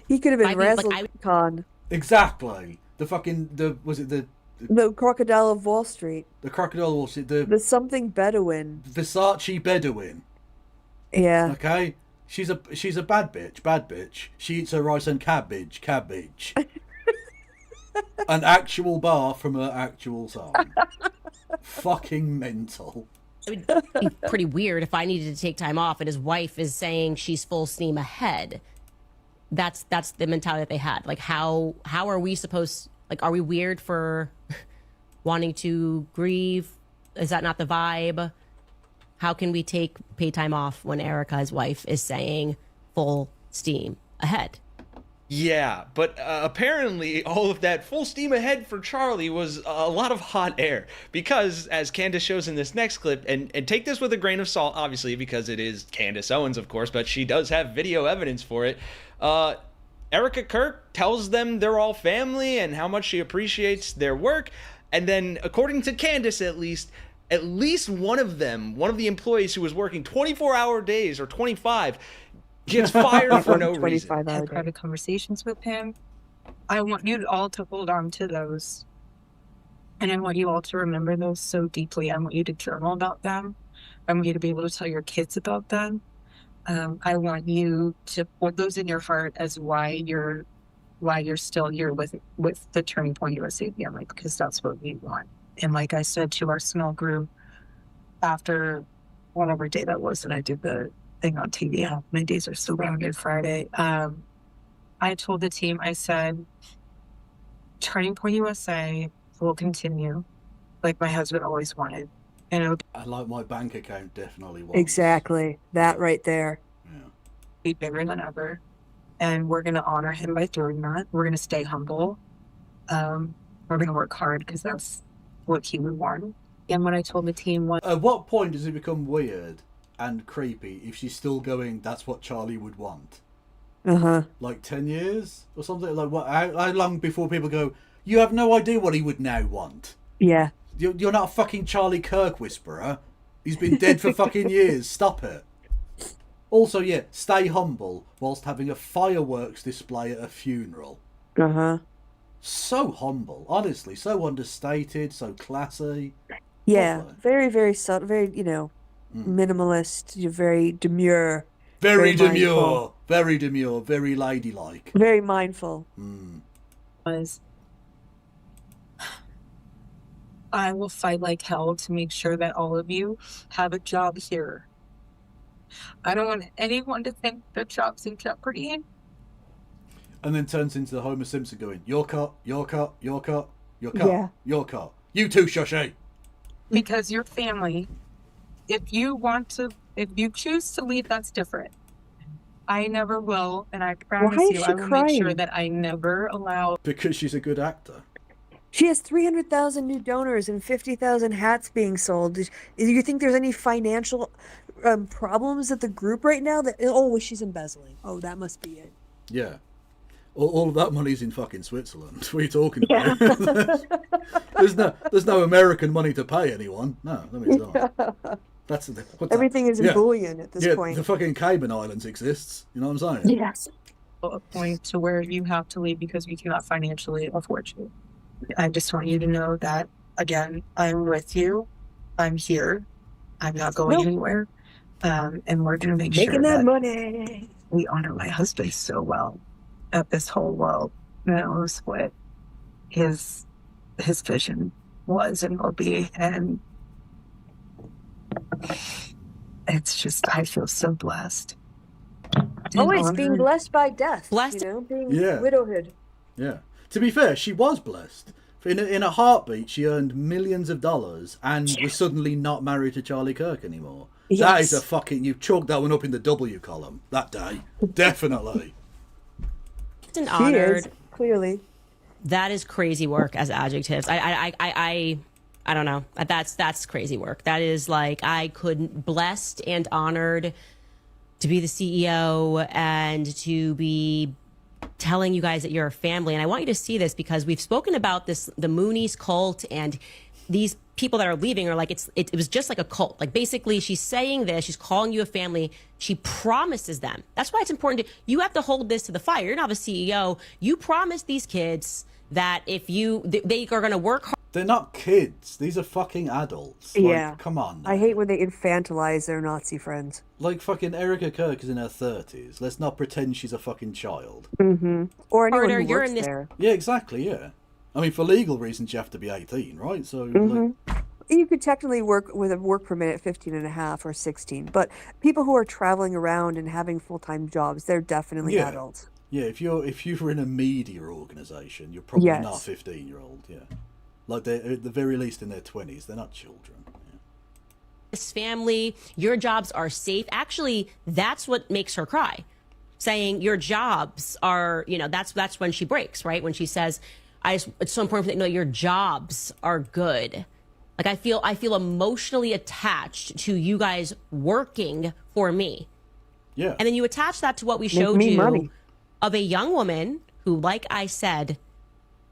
He could have been WrestleCon. Exactly. The Crocodile of Wall Street. The Crocodile of Wall Street. The something Bedouin. Versace Bedouin. Yeah. Okay. She's a bad bitch. She eats her rice and cabbage. An actual bar from her actual song. Fucking mental. It would be pretty weird if I needed to take time off and his wife is saying she's full steam ahead. That's the mentality that they had. Like, how are we supposed, like, are we weird for wanting to grieve? Is that not the vibe? How can we take paid time off when Erica, his wife, is saying full steam ahead? Yeah, but apparently all of that full steam ahead for Charlie was a lot of hot air, because as Candace shows in this next clip, and take this with a grain of salt, obviously, because it is Candace Owens, of course, but she does have video evidence for it. Erica Kirk tells them they're all family and how much she appreciates their work, and then, according to Candace at least one of the employees who was working 24-hour days or 25 gets fired for no reason. I had private conversations with him. I want you all to hold on to those. And I want you all to remember those so deeply. I want you to journal about them. I want you to be able to tell your kids about them. I want you to put those in your heart as why you're still here with the Turning Point USA family, because that's what we want. And like I said to our small group after whatever day that was that I did the thing on TV, how many days are still on Good Friday, I told the team, I said, Turning Point USA will continue like my husband always wanted. And it'll like my bank account definitely was. Exactly. That right there. be bigger than ever. And we're going to honor him by doing that. We're going to stay humble. We're going to work hard because that's what he would want. And when I told the team at what point does it become weird and creepy if she's still going, that's what Charlie would want? Like 10 years or something? Like what? How long before people go, you have no idea what he would now want? Yeah. You're not a fucking Charlie Kirk whisperer. He's been dead for fucking years. Stop it. Also, yeah, stay humble whilst having a fireworks display at a funeral. So humble, honestly, so understated, so classy. Yeah, very, very subtle, very, minimalist, very demure. Very demure, mindful. very demure, very ladylike. Very mindful. was, I will fight like hell to make sure that all of you have a job here. I don't want anyone to think their job's in jeopardy. And then turns into the Homer Simpson going, your cut, your cut, your cut, your cut, Yeah. your cut. You too, Shoshay. Because your family, if you choose to leave, that's different. I never will, and I promise is you, she I will make sure crying? that I never allow. Because she's a good actor. She has 300,000 new donors and 50,000 hats being sold. Do you think there's any financial problems at the group right now? She's embezzling. Oh, that must be it. Yeah. All of that money's in fucking Switzerland. What are you talking about? there's no American money to pay anyone. No, I mean, it's not. That's Everything is in bullion at this point. The fucking Cayman Islands exists. You know what I'm saying? Yes. A point to where you have to leave because we cannot financially afford you. I just want you to know that, again, I'm with you. I'm here. I'm not going anywhere. And we're going to make Making sure that that money. we honor my husband so well at this whole world knows what his vision was and will be. And it's just, I feel so blessed. And it's being honored. blessed by death. Blessed. You know, being Yeah. widowhood. Yeah. To be fair, she was blessed. In a heartbeat, she earned millions of dollars and was suddenly not married to Charlie Kirk anymore. That is Yes. a fucking... You chalked that one up in the W column that day. Definitely. It's an She honored. is, clearly. That is crazy work as adjectives. I don't know. That's crazy work. That is like, I couldn't, blessed and honored to be the CEO and to be telling you guys that you're a family. And I want you to see this because we've spoken about this, the Moonies cult, and these people that are leaving are like, it was just like a cult. Like basically she's saying this, she's calling you a family. She promises them. That's why it's important you have to hold this to the fire. You're not the CEO. You promise these kids that if they are going to work hard. They're not kids. These are fucking adults. Like, Yeah. come on. I hate when they infantilize their Nazi friends. Like fucking Erica Kirk is in her 30s. Let's not pretend she's a fucking child. Mm-hmm. Or anyone Carter, who you're works in this- there. Yeah, exactly, yeah. I mean, for legal reasons, you have to be 18, right? So, Mhm. You could technically work with a work permit at 15 and a half or 16, but people who are traveling around and having full-time jobs, they're definitely Yeah. adults. yeah, if you're in a media organisation, you're probably Yes. not a 15-year-old, yeah. Like, they're at the very least in their 20s. They're not children. This family, your jobs are safe. Actually, that's what makes her cry. Saying your jobs are, that's when she breaks, right? When she says, it's so important to know your jobs are good. Like I feel emotionally attached to you guys working for me. Yeah. And then you attach that to what we Make showed me you money. of a young woman who, like I said,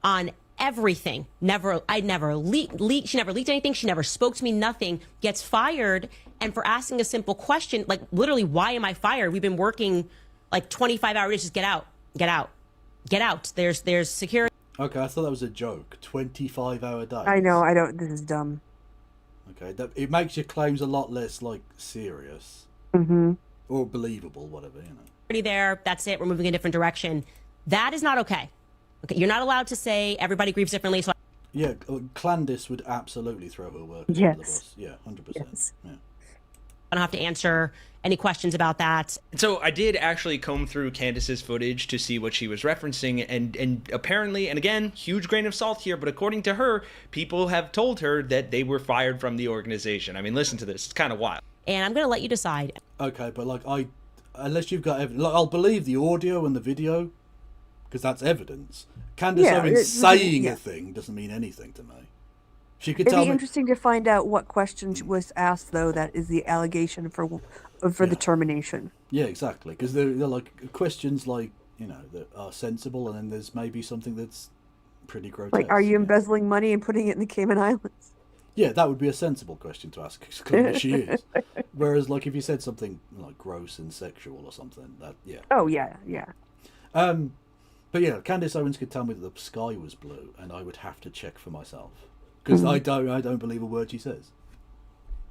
on everything, she never leaked anything. She never spoke to me, nothing, gets fired. And for asking a simple question, like literally, why am I fired? We've been working like 25 hours, just get out. There's security. Okay, I thought that was a joke. 25-hour day. I know, this is dumb. Okay, it makes your claims a lot less, like, serious. Mm-hmm. Or believable, whatever, you know. There, that's it, we're moving in a different direction. That is not okay. Okay, you're not allowed to say everybody grieves differently. So Yeah, Clandis would absolutely throw her work under the bus. Yeah, 100%. Yes. Yeah. I don't have to answer any questions about that. So I did actually comb through Candace's footage to see what she was referencing, and apparently, and again, huge grain of salt here, but according to her, people have told her that they were fired from the organization. I mean, listen to this. It's kind of wild. And I'm going to let you decide. Okay, but like unless you've got evidence, like, I'll believe the audio and the video because that's evidence. Candace Owens saying a thing doesn't mean anything to me. She could It'd tell be me. interesting to find out what question was asked, though, that is the allegation for the termination. Yeah, exactly. Because they're like questions like, that are sensible, and then there's maybe something that's pretty grotesque. Like, are you embezzling money and putting it in the Cayman Islands? Yeah, that would be a sensible question to ask. 'Cause clearly she is. Whereas, like, if you said something like gross and sexual or something, that Oh, yeah, yeah. But yeah, Candace Owens could tell me that the sky was blue, and I would have to check for myself because I don't believe a word she says.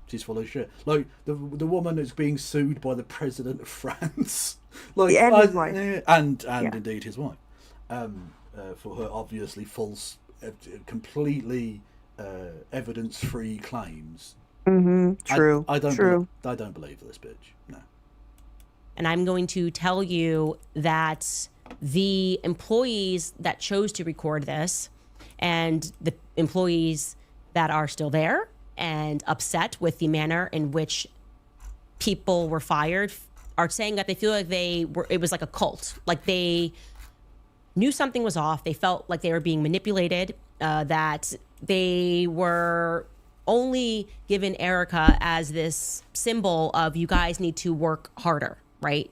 She's full of shit. Like the woman is being sued by the president of France, like and his wife, and indeed his wife, for her obviously false, completely evidence-free claims. Mm-hmm. True. I don't. True. I don't believe this bitch. No. And I'm going to tell you that the employees that chose to record this and the employees that are still there and upset with the manner in which people were fired are saying that they feel like it was like a cult. Like they knew something was off. They felt like they were being manipulated, that they were only given Erica as this symbol of you guys need to work harder, right?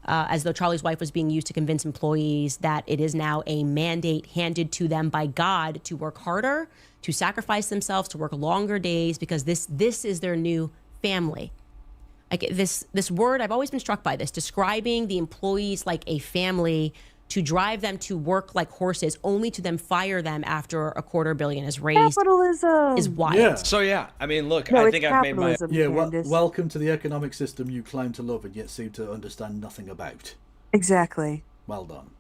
As though Charlie's wife was being used to convince employees that it is now a mandate handed to them by God to work harder, to sacrifice themselves, to work longer days, because this is their new family. Like this word, I've always been struck by this, describing the employees like a family, to drive them to work like horses, only to then fire them after $250 million is raised. Capitalism is wild. Yeah. So yeah, I mean, look, No, I it's think I've made my capitalism. Welcome to the economic system you claim to love and yet seem to understand nothing about. Exactly. Well done.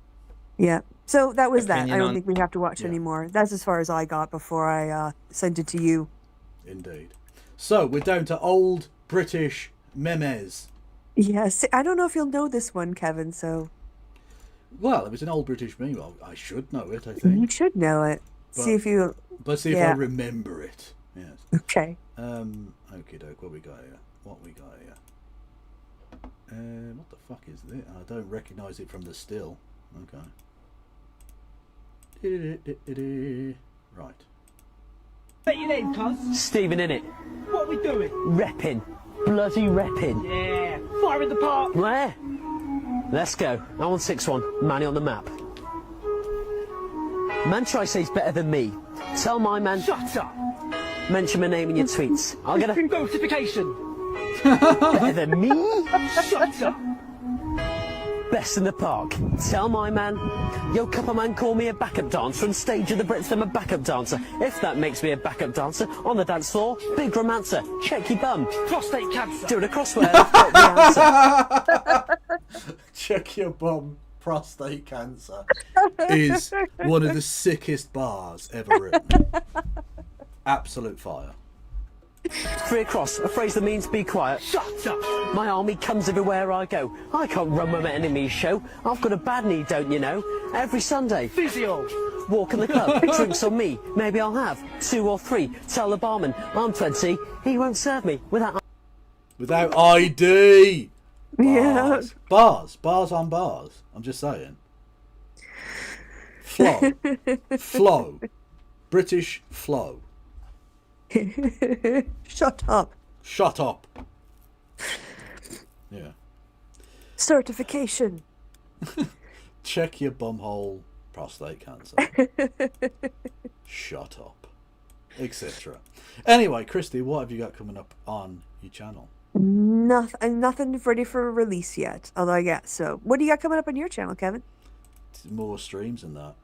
Yeah. So that was that. Opinion I don't on- think we have to watch anymore. That's as far as I got before I sent it to you. Indeed. So we're down to old British memes. Yes, I don't know if you'll know this one, Kevin. So Well, it was an old British meme. I should know it, I you think. should know it. See if you. But see if I remember it. Yes. Okay. Okie doke. What we got here? What the fuck is this? I don't recognise it from the still. Okay. Right. Say your name, cuz. Stephen, innit? What are we doing? Repping. Bloody repping. Yeah. Fire in the park. Where? Let's go. I want 6-1. Manny on the map. Man try say's better than me. Tell my man. Shut up. Mention my name in your tweets. I'll get a Notification. better than me. Shut up. Best in the park. Tell my man. Yo, couple man, call me a backup dancer and stage of the Brits. I'm a backup dancer. If that makes me a backup dancer on the dance floor, big romancer. Check your bum. Prostate cancer. Doing a crossword. Got the answer. Check your bum. Prostate cancer is one of the sickest bars ever written. Absolute fire. 3 across, a phrase that means be quiet. Shut up. My army comes everywhere I go. I can't run with my enemy's show. I've got a bad knee, don't you know? Every Sunday. Physio. Walk in the club, drinks on me. Maybe I'll have 2 or 3. Tell the barman, I'm 20. He won't serve me without ID. Yeah. Bars on bars. I'm just saying. Flow. British flow. Shut up. Shut up. Yeah. Certification. Check your bumhole. Prostate cancer. Shut up. Etc. Anyway, Christy, what have you got coming up on your channel? Nothing ready for release yet. Although I guess so. What do you got coming up on your channel, Kevin? More streams than that.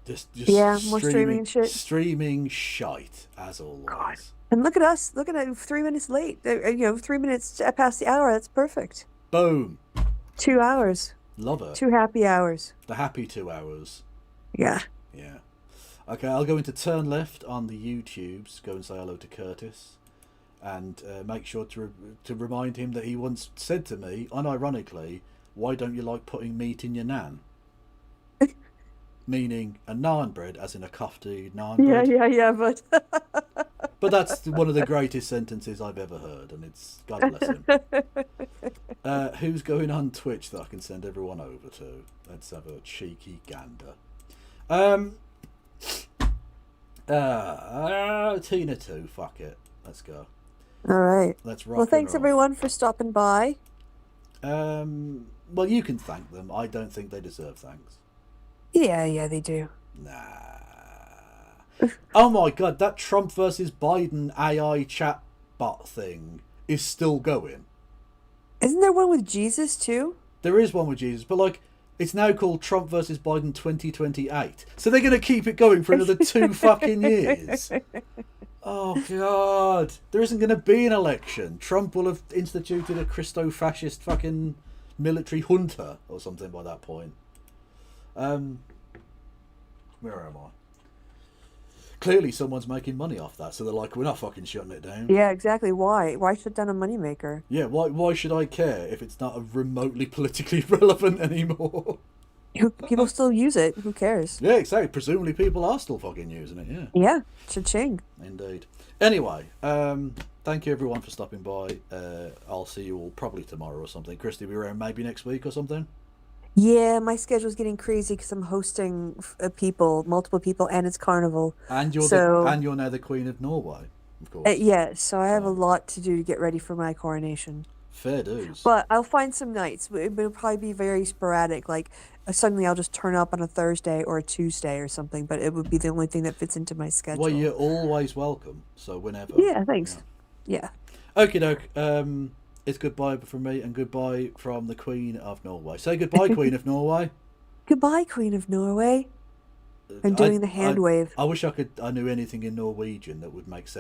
Just yeah, more streaming and shit. Streaming shite as always. God. And look at us. Look at it. 3 minutes late. 3 minutes past the hour. That's perfect. Boom. 2 hours. Love it. 2 happy hours. The happy 2 hours. Yeah. Yeah. Okay, I'll go into turn left on the YouTubes. Go and say hello to Curtis. And make sure to remind him that he once said to me, unironically, why don't you like putting meat in your naan? Meaning a naan bread, as in a kofta naan bread. Yeah, but... But that's one of the greatest sentences I've ever heard, and it's, God bless him. Who's going on Twitch that I can send everyone over to? Let's have a cheeky gander. Tina 2, fuck it. Let's go. All right. Let's rock. Well, thanks and roll. everyone for stopping by. Well, you can thank them. I don't think they deserve thanks. Yeah, they do. Oh my god, that Trump versus Biden AI chat bot thing is still going. Isn't there one with Jesus too? There is one with Jesus, but like, it's now called Trump versus Biden 2028. So they're going to keep it going for another 2 fucking years. Oh god, there isn't going to be an election. Trump will have instituted a Christo-fascist fucking military junta or something by that point. Where am I? Clearly someone's making money off that, so they're like, we're not fucking shutting it down. Yeah, exactly. Why shut down a moneymaker? Yeah, why should I care if it's not remotely politically relevant anymore? People still use it. Who cares? Yeah, exactly. Presumably people are still fucking using it, yeah. Yeah, cha-ching. Indeed. Anyway, thank you everyone for stopping by. I'll see you all probably tomorrow or something. Christy, be around maybe next week or something? Yeah, my schedule's getting crazy because I'm hosting multiple people, and it's carnival. And you're now the Queen of Norway, of course. Yeah, so I have a lot to do to get ready for my coronation. Fair dues. But I'll find some nights. It'll probably be very sporadic. Like suddenly I'll just turn up on a Thursday or a Tuesday or something. But it would be the only thing that fits into my schedule. Well, you're always welcome. So whenever. Yeah, thanks. Yeah. Okie doke. It's goodbye from me and goodbye from the Queen of Norway. Say goodbye, Queen of Norway. Goodbye, Queen of Norway. I'm doing the hand wave. I wish I knew anything in Norwegian that would make sense.